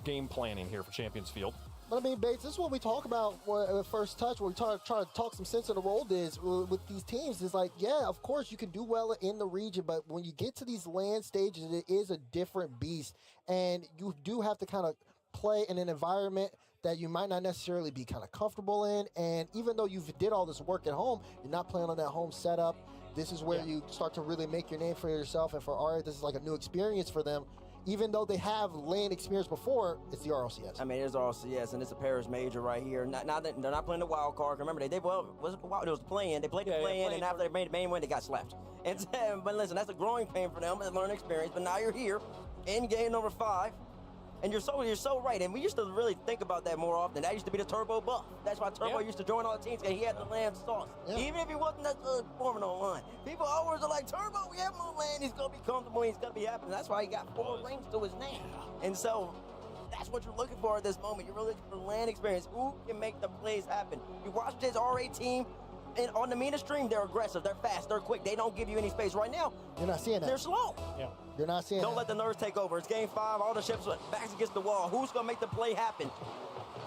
game planning here for Champions Field. But I mean, Bates, this is what we talk about at First Touch, when we try to talk some sense of the role is with these teams. It's like, yeah, of course you can do well in the region, but when you get to these land stages, it is a different beast. And you do have to kind of play in an environment that you might not necessarily be kind of comfortable in. And even though you did all this work at home, you're not playing on that home setup. This is where you start to really make your name for yourself. And for R8, this is like a new experience for them. even though they have lane experience before, it's the RLCS. I mean, it's RLCS, and it's a Paris major right here. Now they're not playing the wild card. Remember, it was the play-in. They played the play-in, and after they made the main win, they got slapped. And but listen, that's a growing pain for them and learning experience. But now you're here in game number 5. And you're so right, and we used to really think about that more often. That used to be the Turbo buff. That's why Turbo used to join all the teams, and he had the land sauce. Even if he wasn't that good performing online. People always are like, Turbo, we have more land, he's going to be comfortable, he's going to be happy. That's why he got 4 rings to his name. And so, that's what you're looking for at this moment. You're really looking for land experience. Who can make the plays happen? You watch this RA team, and on the MENA stream, they're aggressive, they're fast, they're quick. They don't give you any space right now. You're not seeing that. They're slow. Yeah. You're not seeing Don't that. let the nerves take over. It's game 5. All the ships backs against the wall. Who's going to make the play happen?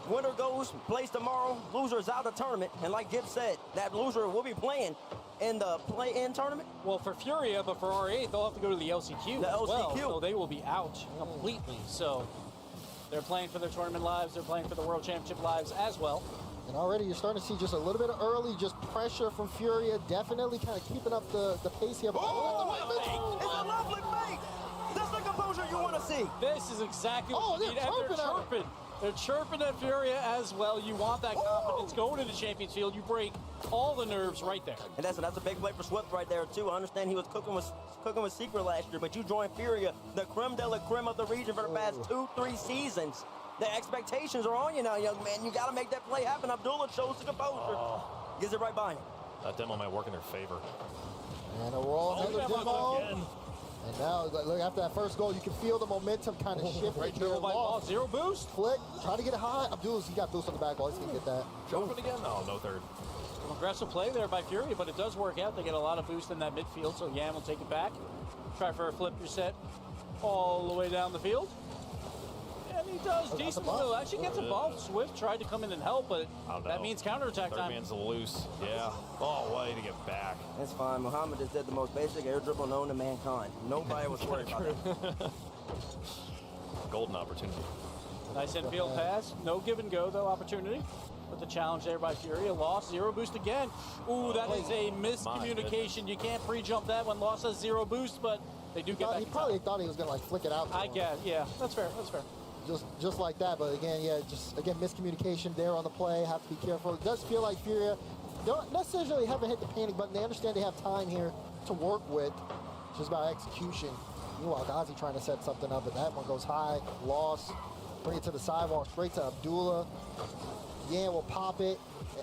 Winner goes, plays tomorrow. Loser is out of the tournament. And like Gibbs said, that loser will be playing in the play-in tournament. Well, for Furia, but for R8, they'll have to go to the LCQ The as well. LCQ. So they will be out completely. So they're playing for their tournament lives. They're playing for the World Championship lives as well. And already you're starting to see just a little bit of early just pressure from Furia, definitely kind of keeping up the pace here. It's a lovely fake. That's the composure you want to see. This is exactly what you need. And they're chirping. They're chirping at Furia as well. You want that confidence going into Champions Field. You break all the nerves right there. And that's a big play for Swift right there, too. I understand he was cooking with Secret last year, but you joined Furia, the creme de la creme of the region for the past 2-3 seasons. The expectations are on you now, young man. You got to make that play happen. Abdullah shows the composure. Gets it right by him. That demo might work in their favor. And a roll, another demo. And now, look, after that first goal, you can feel the momentum kind of shift right here. Zero boost. Flick, try to get it high. Abdullah, he got boost on the back wall. He's going to get that. Jump it again? No, no third. Aggressive play there by Furia, but it does work out. They get a lot of boost in that midfield, so Yam will take it back. Try for a flip reset all the way down the field. And he does decent. Still actually gets above. Swift tried to come in and help, but that means counterattack time. Third man's loose. Yeah. Oh, way to get back. That's fine. Muhammad just did the most basic air dribble known to mankind. Nobody was worried about it. Golden opportunity. Nice infield pass. No give and go, though, opportunity. But the challenge there by Furia. Lost, zero boost again. Ooh, that is a miscommunication. You can't pre-jump that one. Lost has zero boost, but they do get back. He probably thought he was going to, like, flick it out. I guess, yeah. That's fair, that's fair. Just like that, but again, miscommunication there on the play. Have to be careful. It does feel like Furia don't necessarily haven't hit the panic button. They understand they have time here to work with. It's just about execution. Meanwhile, Ghazi trying to set something up, but that one goes high, lost. Bring it to the sidewalk, straight to Abdullah. Yan will pop it,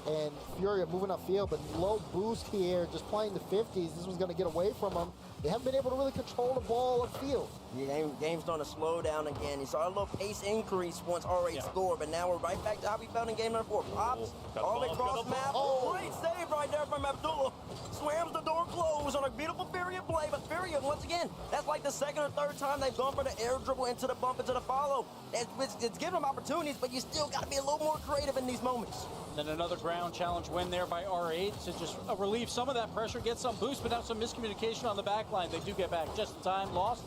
and Furia moving upfield, but low boost here, just playing the 50s. This was going to get away from them. They haven't been able to really control the ball upfield. Yeah, game's starting to slow down again. You saw a little pace increase once already scored, but now we're right back to how we felt in game number 4. Pops, all the way across the map. Great save right there from Abdullah. Slams the door closed on a beautiful Furia play, but Furia, once again, that's like the second or third time they've gone for the air dribble into the bump, into the follow. It's giving them opportunities, but you still got to be a little more creative in these moments. Then another ground challenge win there by R8 to just relieve some of that pressure, get some boost, but now some miscommunication on the back line. They do get back just in time. Lost.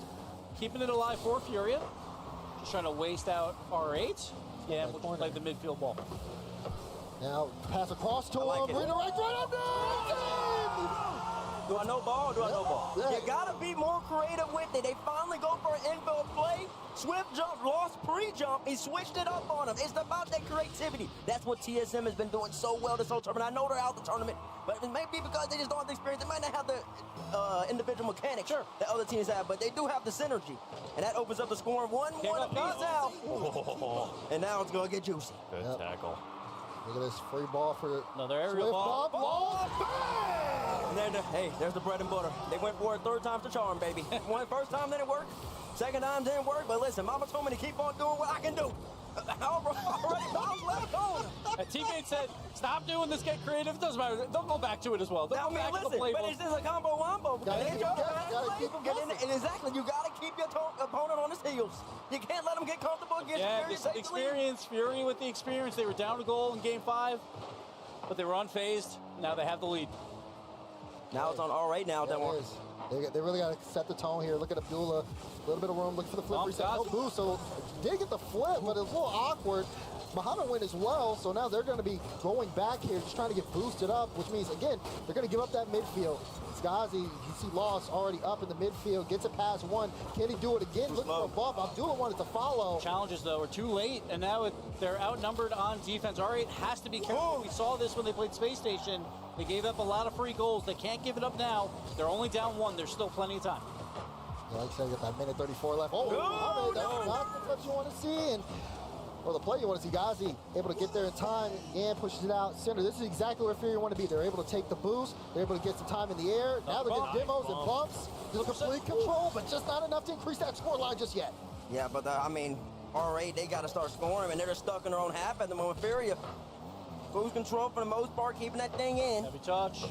Keeping it alive for Furia. Just trying to waste out R8. Yeah, we'll play the midfield ball. Now, pass across to him. Right up there. Do I know ball or do I know ball? Yeah. You got to be more creative with it. They finally go for an infield play. Swift jump, lost pre-jump. He switched it up on him. It's about that creativity. That's what TSM has been doing so well this whole tournament. I know they're out the tournament, but it may be because they just don't have the experience. They might not have the individual mechanics that other teams have, but they do have the synergy. And that opens up the scoring 1-1 apiece out. And now it's going to get juicy. Good tackle. Look at this free ball for another aerial Swift ball. And hey, there's the bread and butter. They went for it third time's the charm, baby. First time didn't work, second time didn't work, but listen, Mama told me to keep on doing what I can do. Already bounce left on. A teammate said, stop doing this, get creative. It doesn't matter. They'll go back to it as well. They'll go back to the playbook. But it's just a combo wombo. Exactly. You got to keep your opponent on his heels. You can't let them get comfortable against you. This experience, Fury with the experience. They were down a goal in game 5, but they were unfazed. Now they have the lead. Now it's on R8 now. They really got to set the tone here. Look at Abdullah. A little bit of room. Look for the flip reset. No boost. So did get the flip, but it was a little awkward. Muhammad win as well, so now they're going to be going back here, just trying to get boosted up, which means, again, they're going to give up that midfield. Skazi, you see Lost already up in the midfield, gets it past one. Can he do it again? Looking for a bump. Abdullah wanted to follow. Challenges, though, are too late, and now they're outnumbered on defense. R8 has to be careful. We saw this when they played Space Station. They gave up a lot of free goals. They can't give it up now. They're only down one. There's still plenty of time. Yeah, like I said, got that minute 34 left. Oh, Muhammad, that's not what you want to see. And or the play you want to see, Ghazi able to get there in time and pushes it out center. This is exactly where Fury want to be. They're able to take the boost. They're able to get some time in the air. Now they're getting demos and bumps. Just complete control, but just not enough to increase that score line just yet. Yeah, but I mean, R8, they got to start scoring, and they're just stuck in their own half at the moment. Fury, boost control for the most part, keeping that thing in. Heavy touch.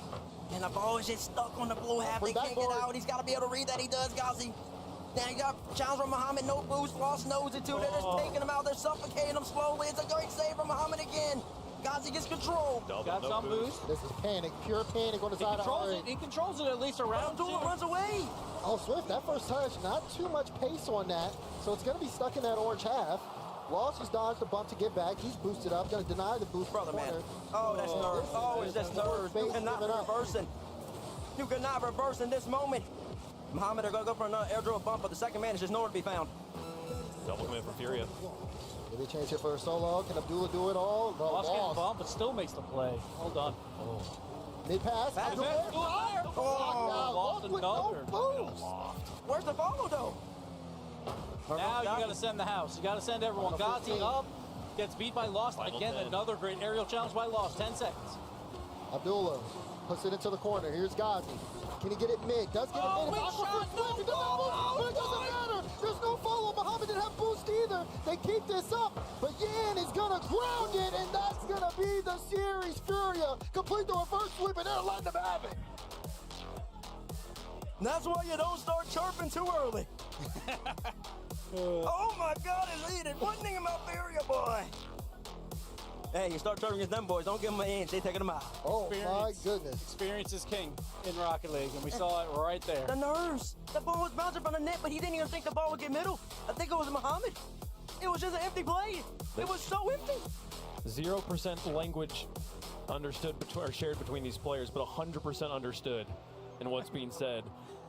And the ball is just stuck on the blue half. They can't get out. He's got to be able to read that. He does, Ghazi. Now you got challenge from Muhammad, no boost, Lost knows it too. They're just taking him out, they're suffocating him slowly. It's a great save from Muhammad again. Ghazi gets control. Got some boost. This is panic, pure panic on the side of R8. He controls it at least around. Abdullah runs away. Oh, Swift, that first touch, not too much pace on that, so it's going to be stuck in that orange half. Lost has dodged the bump to get back. He's boosted up, going to deny the boost. Brother, man. Oh, that's nerves. Oh, it's just nerves. You cannot reverse it. You cannot reverse in this moment. Muhammad are going to go for another airdrop bump, but the second man is just nowhere to be found. Double commit from Furia. Maybe a chance here for a solo. Can Abdullah do it all? No, Lost gets bump, but still makes the play. Well done. Mid pass. Lost another. Where's the follow, though? Now you got to send the house. You got to send everyone. Ghazi up. Gets beat by Lost. Again, another great aerial challenge by Lost. 10 seconds. Abdullah puts it into the corner. Here's Ghazi. Can he get it mid? Does get it mid. But it doesn't matter. There's no follow. Muhammad didn't have boost either. They keep this up, but Yan is gonna ground it, and that's gonna be the series. Furia complete the reverse sweep, and they're letting them have it. That's why you don't start chirping too early. Oh my God, it's heated. One thing about Furia, boy. Hey, you start chirping against them boys. Don't give them an inch. They taking them out. Oh my goodness. Experience is king in Rocket League, and we saw it right there. The nerves. The ball was bouncing from the net, but he didn't even think the ball would get middle. I think it was Muhammad. It was just an empty play. It was so empty. 0% language understood or shared between these players, but 100% understood in what's being said.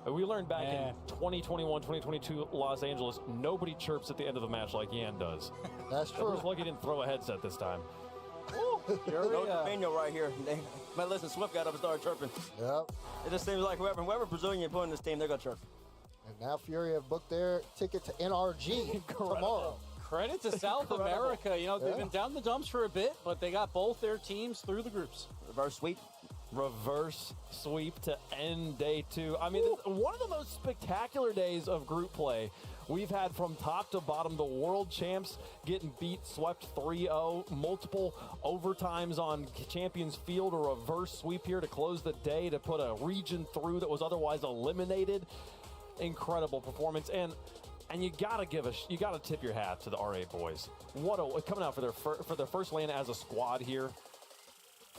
We learned back in 2021, 2022 Los Angeles, nobody chirps at the end of a match like Yan does. That's true. I was lucky he didn't throw a headset this time. No Domino right here. But listen, Swift got up and started chirping. Yep. It just seems like whoever Brazilian you put in this team, they're going to chirp. And now Fury have booked their ticket to NRG tomorrow. Credit to South America. You know, they've been down the dumps for a bit, but they got both their teams through the groups. Reverse sweep. Reverse sweep to end day 2. I mean, one of the most spectacular days of group play we've had from top to bottom. The world champs getting beat, swept 3-0, multiple overtimes on Champions Field, a reverse sweep here to close the day to put a region through that was otherwise eliminated. Incredible performance, and you gotta tip your hat to the R8 boys. Coming out for their first LAN as a squad here.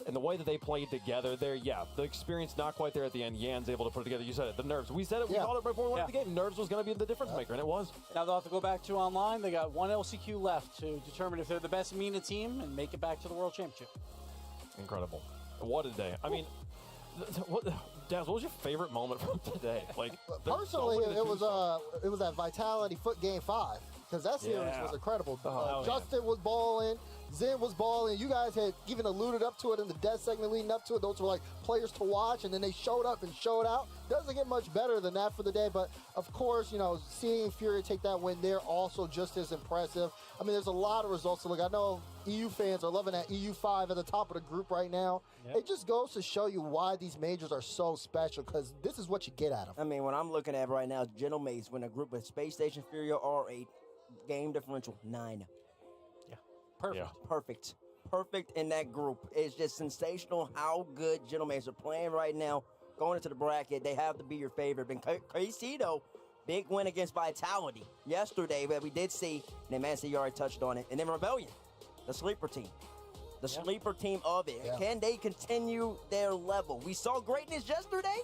And the way that they played together there, the experience not quite there at the end. Yan's able to put it together. You said it, the nerves. We said it, we called it before we went to the game. Nerves was going to be the difference maker, and it was. Now they'll have to go back to online. They got one LCQ left to determine if they're the best MENA team and make it back to the World Championship. Incredible. What a day. I mean, Daz, what was your favorite moment from today? Like, personally, it was that Vitality Foot Game 5. Because that series was incredible. Justin was balling. Zen was balling. You guys had even alluded up to it in the death segment leading up to it. Those were like players to watch, and then they showed up and showed out. Doesn't get much better than that for the day, but of course, you know, seeing Fury take that win there also just as impressive. I mean, there's a lot of results to look. I know EU fans are loving that EU5 at the top of the group right now. Yep. It just goes to show you why these majors are so special, because this is what you get out of them. I mean, what I'm looking at right now, Gentleman's win a group with Space Station, Fury, R8, game differential 9. Perfect. Yeah. Perfect in that group. It's just sensational how good Gentlemen's are playing right now. Going into the bracket, they have to be your favorite. And KC, though, big win against Vitality yesterday that we did see. And then Man City already touched on it. And then Rebellion, the sleeper team. The sleeper team of it. Yeah. Can they continue their level? We saw greatness yesterday,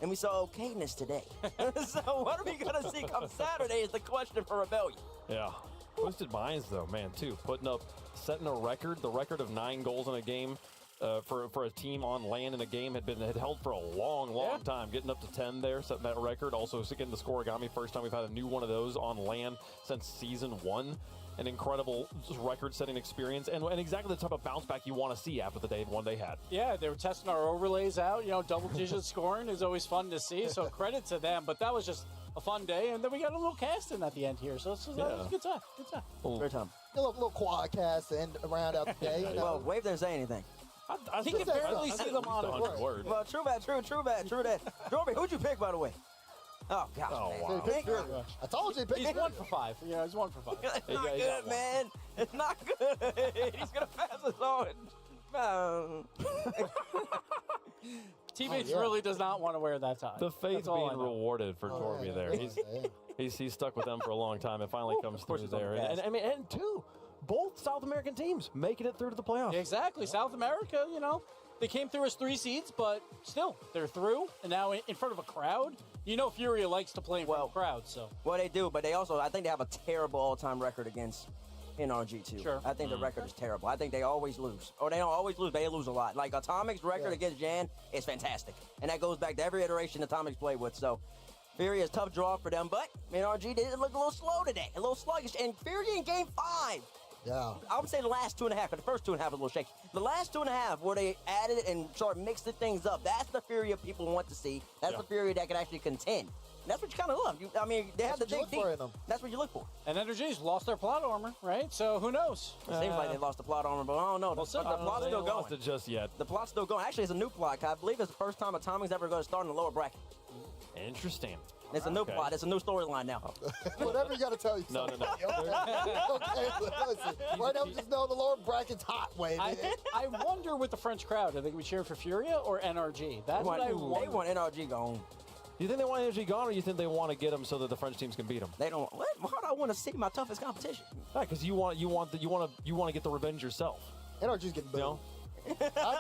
and we saw okayness today. So what are we going to see come Saturday is the question for Rebellion. Yeah. Twisted Minds, though, man, too. Setting a record, the record of 9 goals in a game for a team on land in a game had held for a long time. Getting up to 10 there, setting that record. Also, getting the scoregami, first time we've had a new one of those on land since season 1. An incredible record-setting experience, and exactly the type of bounce back you want to see after the one they had. Yeah, they were testing our overlays out. You know, double-digit scoring is always fun to see, so credit to them. But that was just a fun day, and then we got a little cast in at the end here, so that was a good time. Good time. Great time. A little quad cast to end around out the day. Well, Wave didn't say anything. He can barely see them on it. Well, true that. Jorby, who'd you pick, by the way? Oh, gosh, man. Wow. I told you. He's 1 for 5. Yeah, he's 1 for 5. It's not good, man. It's not good. He's going to pass us on. Teammates really does not want to wear that tie. The faith being rewarded for Torby there. He's stuck with them for a long time. It finally comes through there. And two, both South American teams making it through to the playoffs. Exactly. South America, you know, they came through as 3 seeds, but still, they're through. And now in front of a crowd. You know Furia likes to play in front of crowds, so. Well, they do, but they also, I think they have a terrible all-time record against NRG, too. Sure. I think the record is terrible. I think they always lose. Or they don't always lose, they lose a lot. Like, Atomic's record against Jan is fantastic. And that goes back to every iteration Atomic's played with, so. Furia is a tough draw for them, but NRG did look a little slow today, a little sluggish. And Furia in Game 5. Yeah. I would say the last 2.5, but the first 2.5 was a little shaky. The last 2.5, where they added and started mixing things up, that's the Furia people want to see. That's the Furia that can actually contend. And that's what you kind of love. They have the dig deep. That's what you look for. And Energy's lost their plot armor, right? So who knows? It seems like they lost the plot armor, but I don't know. The plot's still going. Lost it just yet. The plot's still going. Actually, it's a new plot. I believe it's the first time Atomic's ever going to start in the lower bracket. Interesting. It's a new plot. It's a new storyline now. Whatever you got to tell you. No. Okay, listen. Right now, we just know the lower bracket's hot, Wave. I wonder with the French crowd, are they going to be cheering for Furia or NRG? That's what I wonder. They want NRG gone. You think they want NRG gone, or you think they want to get them so that the French teams can beat them? They don't. What? Why do I want to see my toughest competition? Right, because you want to get the revenge yourself. NRG's getting booed. You know? I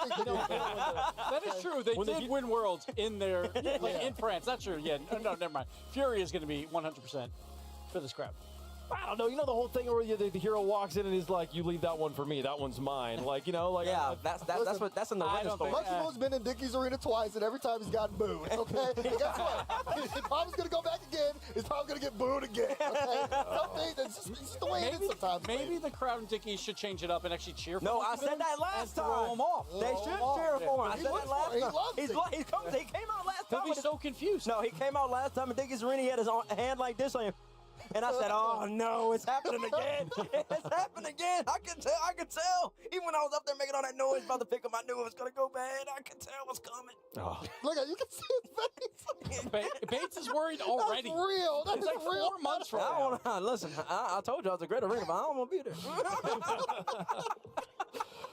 think that is true. They did win Worlds in their in France. That's true. Yeah. No, never mind. Fury is going to be 100% for this crowd. I don't know. You know the whole thing where the hero walks in and is like, "You leave that one for me. That one's mine." Like, you know, like that's in the winter story. Luxembourg's been in Dickey's Arena twice, and every time he's gotten booed. Okay, and guess what? He's probably gonna go back again. He's probably gonna get booed again. Okay, it's just the way it is sometimes. Maybe the crowd in Dickey's should change it up and actually cheer for him. No, I said that last time. Throw him off. They should cheer for him. I said that last time. He came out last time. He'll be so confused. No, he came out last time in Dickey's Arena. He had his hand like this on him. And I said, oh, no, it's happening again. It's happening again. I could tell. Even when I was up there making all that noise about to pick him, I knew it was going to go bad. I could tell what's coming. Oh. Look at you can see his face. Bates is worried already. That's real. That's it's like real. 4 months from now. Listen, I told you I was a great arena, but I don't want to be there.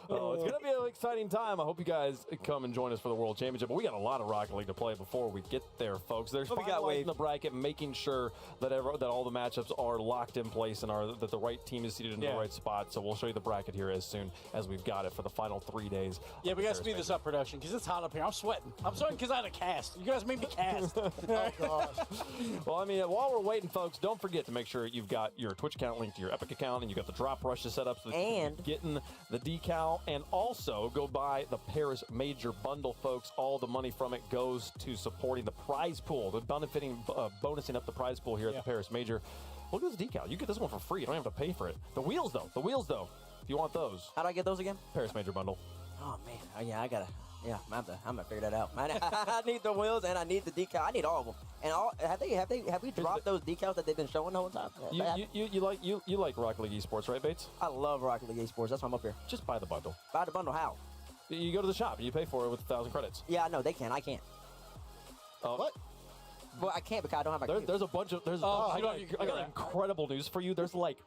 Oh, it's going to be an exciting time. I hope you guys come and join us for the World Championship. But we got a lot of Rocket League to play before we get there, folks. There's finalizing the bracket, making sure that all the matchups are locked in place and that the right team is seated in the right spot. So we'll show you the bracket here as soon as we've got it for the final 3 days. Yeah, we got to speed this up, production, because it's hot up here. I'm sweating. I'm sweating because I had a cast. You guys made me cast. Oh, gosh. Well, I mean, while we're waiting, folks, don't forget to make sure you've got your Twitch account linked to your Epic account and you've got the drop rushes set up so that you're getting the decal. And also go buy the Paris Major bundle, folks. All the money from it goes to supporting the prize pool. They're benefiting, bonusing up the prize pool here at the Paris Major. Look at this decal. You get this one for free. You don't have to pay for it. The wheels, though. If you want those. How do I get those again? Paris Major bundle. Oh, man. Yeah, I got to. Yeah, I'm gonna figure that out. I need the wheels and I need the decal. I need all of them. And have we dropped those decals that they've been showing the whole time? You like Rocket League Esports, right, Bates? I love Rocket League Esports. That's why I'm up here. Just buy the bundle. Buy the bundle how? You go to the shop and you pay for it with 1,000 credits. Yeah, I know they can. I can't. What? Well, I can't because I don't have my. There's a bunch of. I got incredible news for you. There's like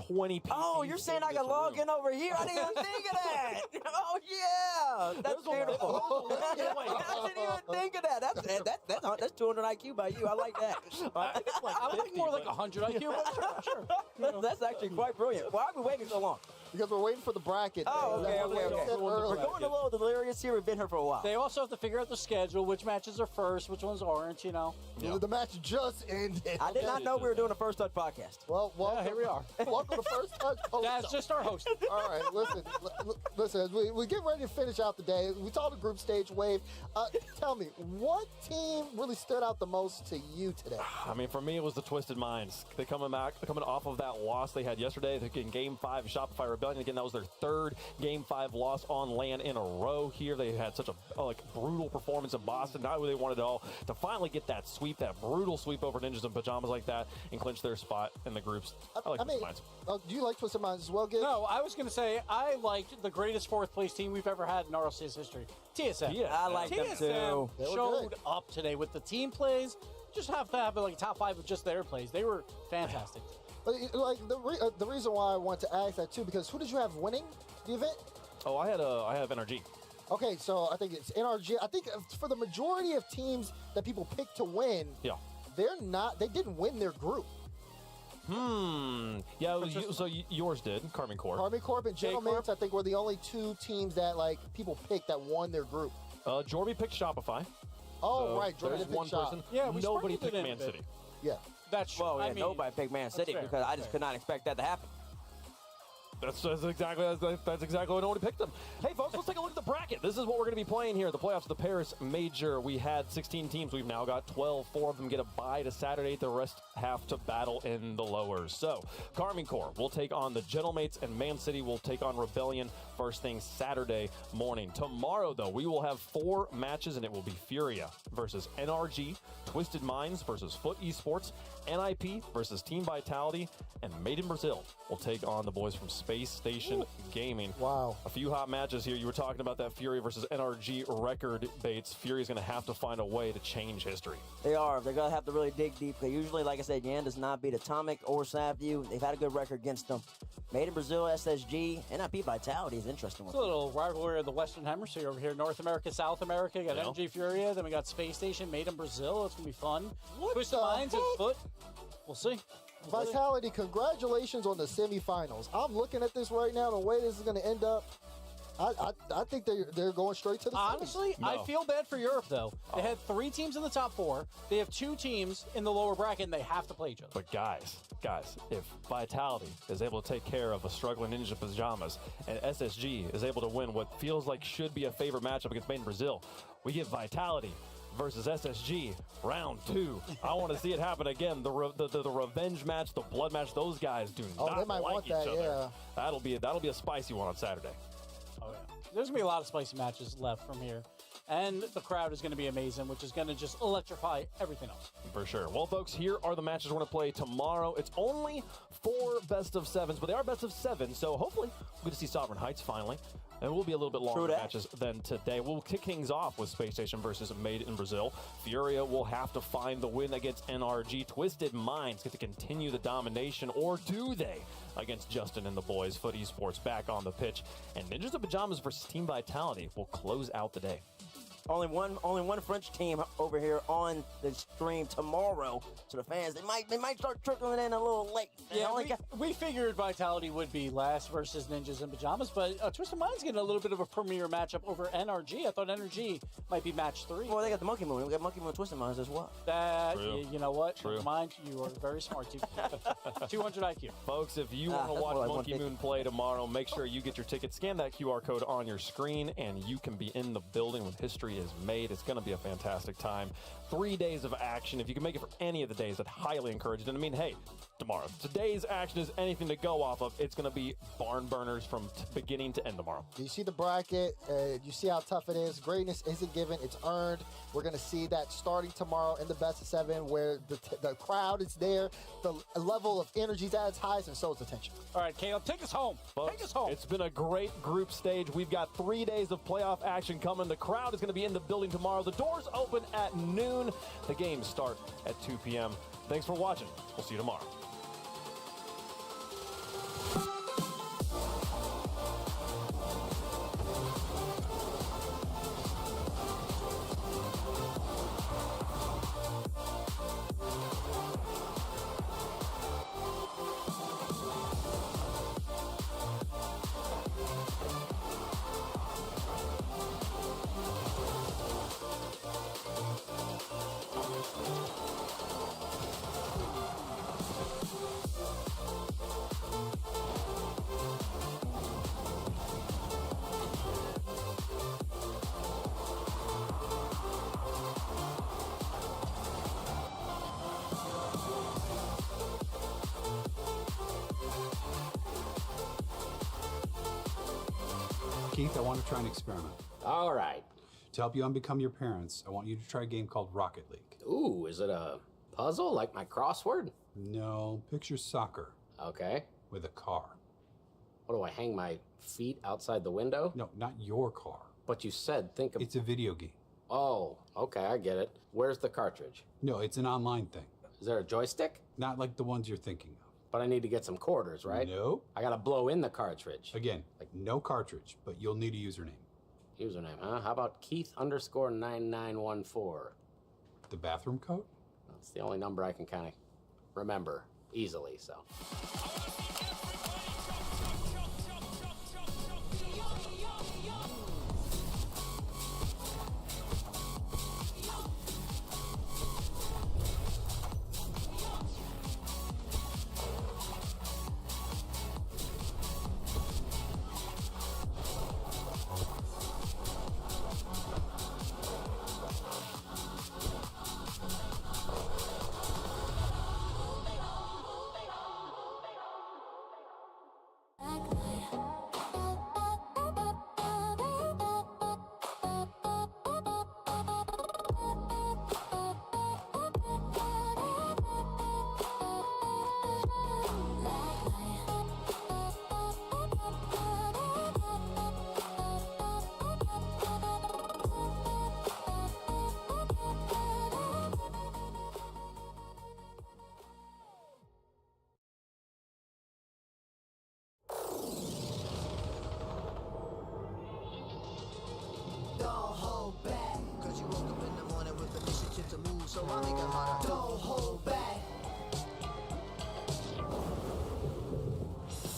20 PCs. Oh, you're saying I can log in over here? I didn't even think of that. Oh, yeah. That's beautiful. I didn't even think of that. That's 200 IQ by you. I like that. I like more like 100 IQ, but sure. That's actually quite brilliant. Why have we waiting so long? because we're waiting for the bracket. Oh, okay, That's what okay, we okay. said We're earlier. going a little delirious here. We've been here for a while. They also have to figure out the schedule, which matches are first, which ones aren't, you know. The match just ended. I did not know we were doing a First Touch podcast. Well, welcome. here we are. Welcome to First Touch Post. That's just our host. All right, listen. As we get ready to finish out the day, we saw the group stage wave. Tell me, what team really stood out the most to you today? I mean, for me, it was the Twisted Minds. They coming off of that loss they had yesterday. They're getting Game 5 Shopify Rebellion. Again, that was their third Game 5 loss on land in a row here. They had such a brutal performance in Boston. Not who they wanted at all. To finally get that sweep, that brutal sweep over Ninjas in Pajamas like that, and clinch their spot in the groups. I like Twisted Minds. Do you like Twisted Minds as well, Gibbs? No, I was going to say I liked the greatest fourth place team we've ever had in RLCS history. TSM. Yeah, I like them too. TSM showed up today with the team plays. Just have to have like a top 5 of just their plays. They were fantastic. But like the reason why I want to ask that too, because who did you have winning the event? Oh, I have NRG. Okay, so I think it's NRG. I think for the majority of teams that people pick to win, they didn't win their group. Yeah, yours did, Carmine Corp. Carmine Corp and Gentlemen, I think, were the only two teams that like people picked that won their group. Jorby picked Shopify. Oh, So right, Jordan there's picked one Shop. person. Yeah, we Nobody sprinkled picked it in Man a bit. City. Yeah. That's true. Well, yeah, I mean, nobody picked Man City fair, because I that's just could not expect that to happen. That's exactly what nobody picked them. Hey, folks, let's take a look at the bracket. This is what we're going to be playing here. The playoffs of the Paris Major. We had 16 teams. We've now got 12. 4 of them get a bye to Saturday. The rest have to battle in the lowers. So, Carmine Corps will take on the Gentlemates, and Man City will take on Rebellion first thing Saturday morning. Tomorrow, though, we will have 4 matches, and it will be Furia versus NRG, Twisted Minds versus Foot Esports, NIP versus Team Vitality, and Made in Brazil will take on the boys from Space Station Gaming. Wow. A few hot matches here. You were talking about that Fury versus NRG record, Bates. Fury's going to have to find a way to change history. They are. They're going to have to really dig deep. They usually, like I said, Yan does not beat Atomic or Snapview. They've had a good record against them. Made in Brazil, SSG, NIP Vitality is interesting. It's a little rivalry of the Western Hemisphere over here. North America, South America. You got NRG Furia. Then we got Space Station, Made in Brazil. It's going to be fun. Twisted Minds and Foot. We'll see. Vitality, congratulations on the semifinals. I'm looking at this right now. The way this is going to end up, I think they're going straight to the semis. Honestly, I feel bad for Europe, though. They had 3 teams in the top 4. They have 2 teams in the lower bracket, and they have to play each other. But guys, if Vitality is able to take care of a struggling Ninja Pajamas, and SSG is able to win what feels like should be a favorite matchup against Made in Brazil, we get Vitality versus SSG round 2. I want to see it happen again. The revenge match, the blood match. Those guys do not they might like want each that, other. yeah. That'll be a spicy one on Saturday. Oh, yeah. There's going to be a lot of spicy matches left from here. And the crowd is going to be amazing, which is going to just electrify everything else. For sure. Well, folks, here are the matches we're going to play tomorrow. It's only 4 best of 7s, but they are best of 7, so hopefully we're going to see Sovereign Heights finally. And it will be a little bit longer matches than today. We'll kick things off with Space Station versus Made in Brazil. Furia will have to find the win against NRG. Twisted Minds get to continue the domination, or do they? Against Justin and the boys. Foot Esports back on the pitch. And Ninjas in Pajamas versus Team Vitality will close out the day. Only one French team over here on the stream tomorrow. So the fans, they might start trickling in a little late. Yeah, we figured Vitality would be last versus Ninjas in Pajamas, but Twisted Mind's getting a little bit of a premier matchup over NRG. I thought NRG might be match 3. Well, they got the Monkey Moon. We got Monkey Moon Twisted Minds as well. You know what? Never mind. You are very smart. 200 IQ. Folks, if you want to watch Monkey Moon play tomorrow, make sure you get your ticket. Scan that QR code on your screen, and you can be in the building when history is made. It's going to be a fantastic time. 3 days of action. If you can make it for any of the days, I'd highly encourage it. And I mean, hey, tomorrow, today's action is anything to go off of. It's going to be barn burners from beginning to end tomorrow. You see the bracket. You see how tough it is. Greatness isn't given. It's earned. We're going to see that starting tomorrow in the best of 7, where the crowd is there. The level of energy is at its highest, and so is the tension. All right, Caleb, take us home. Folks, take us home. It's been a great group stage. We've got 3 days of playoff action coming. The crowd is going to be in the building tomorrow. The doors open at noon. The games start at 2 p.m. Thanks for watching. We'll see you tomorrow. Keith, I want to try an experiment. All right. To help you unbecome your parents, I want you to try a game called Rocket League. Ooh, is it a puzzle like my crossword? No, picture soccer. Okay. With a car. What do I hang my feet outside the window? No, not your car. But you said think of... It's a video game. Oh, okay, I get it. Where's the cartridge? No, it's an online thing. Is there a joystick? Not like the ones you're thinking of. But I need to get some quarters, right? Nope. I gotta blow in the cartridge. Again, like no cartridge, but you'll need a username. Username, huh? How about Keith_9914? The bathroom code? That's the only number I can kind of remember easily, so. Don't hold back, cause you woke up in the morning with initiative to move, so I think I'm harder. Don't hold back.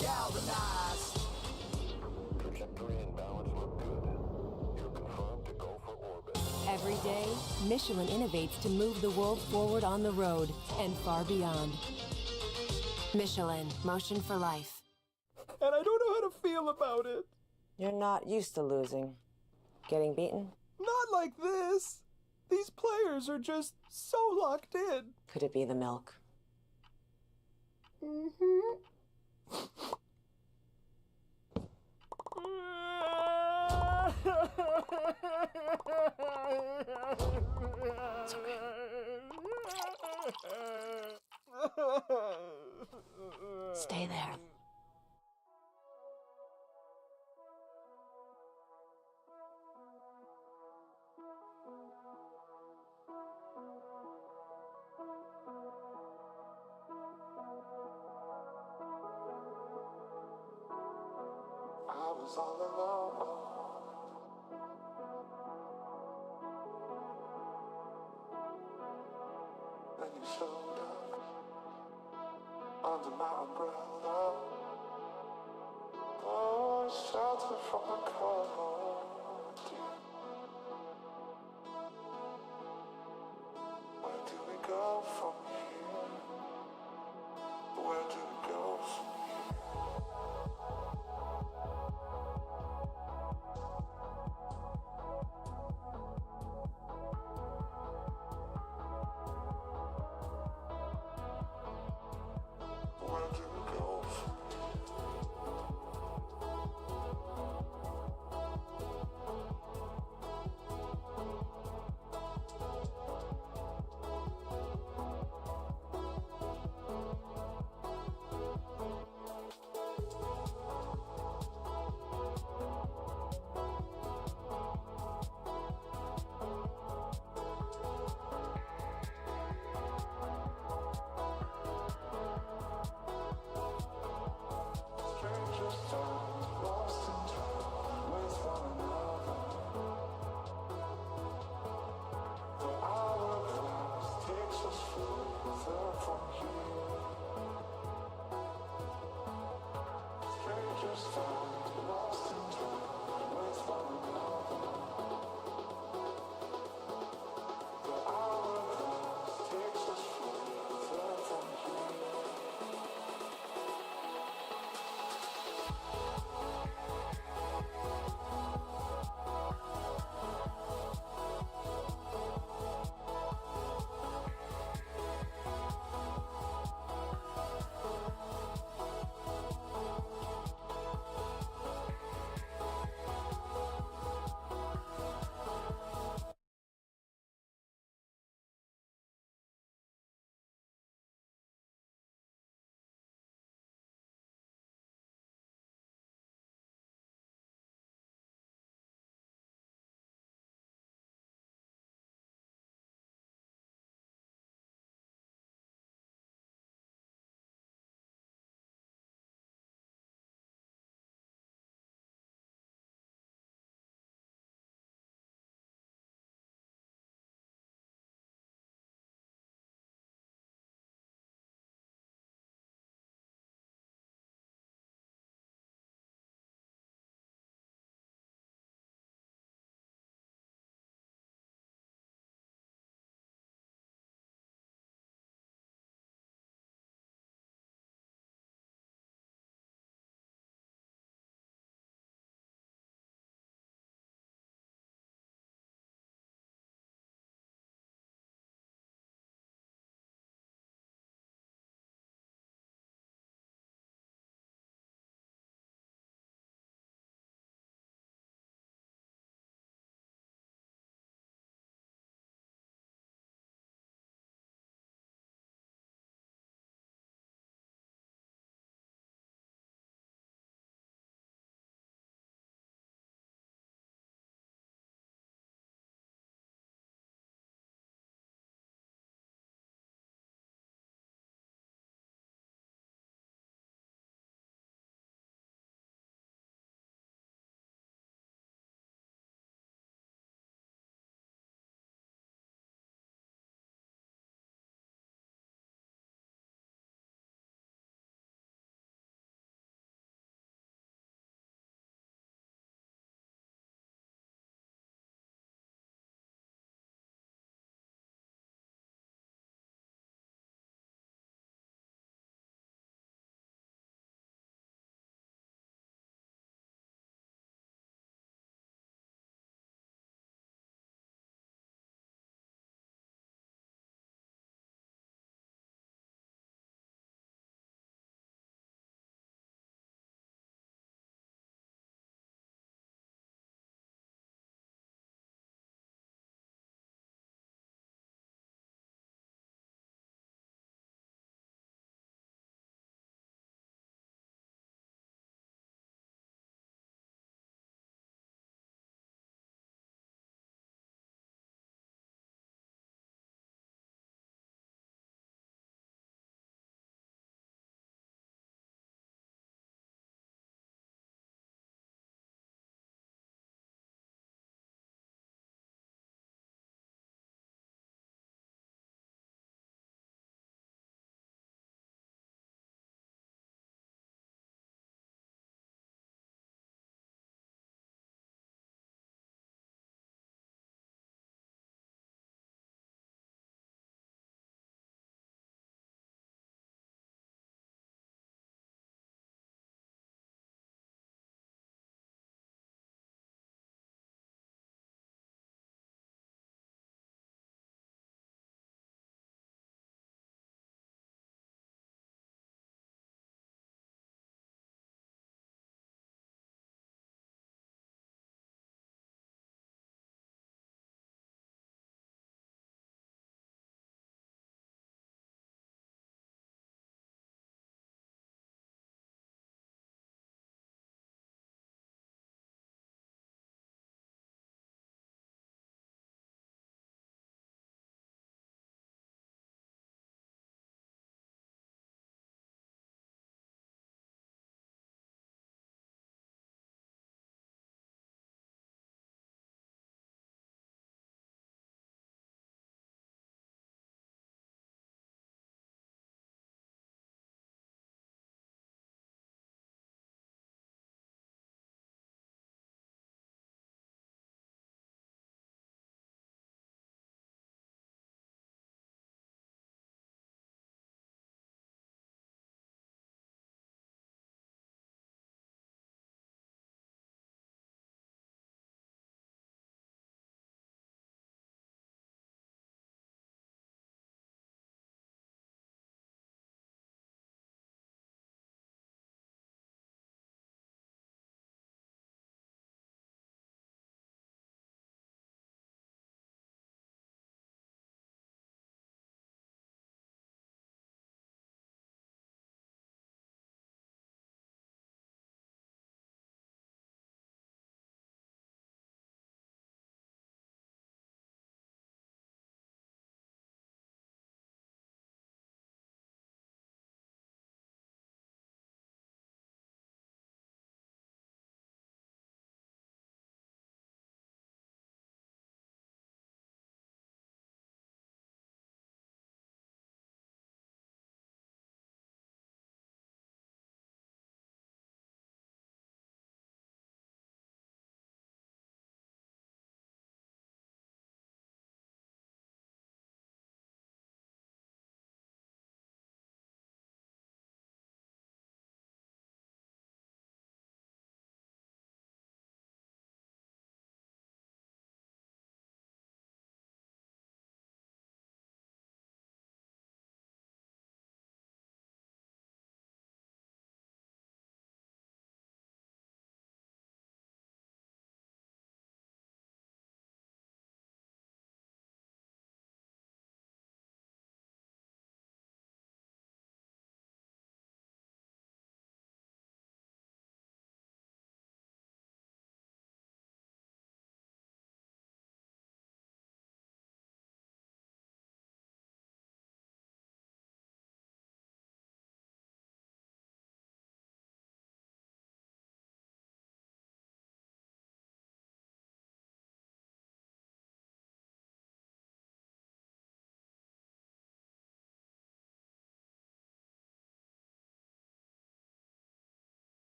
Galvanized. Trajectory and balance look good. You're confirmed to go for orbit. Every day, Michelin innovates to move the world forward on the road and far beyond. Michelin, motion for life. And I don't know how to feel about it. You're not used to losing. Getting beaten? Not like this. These players are just so locked in. Could it be the milk? It's okay. Stay there. I was all alone. Then you showed up under my umbrella. Oh, shelter from the cold.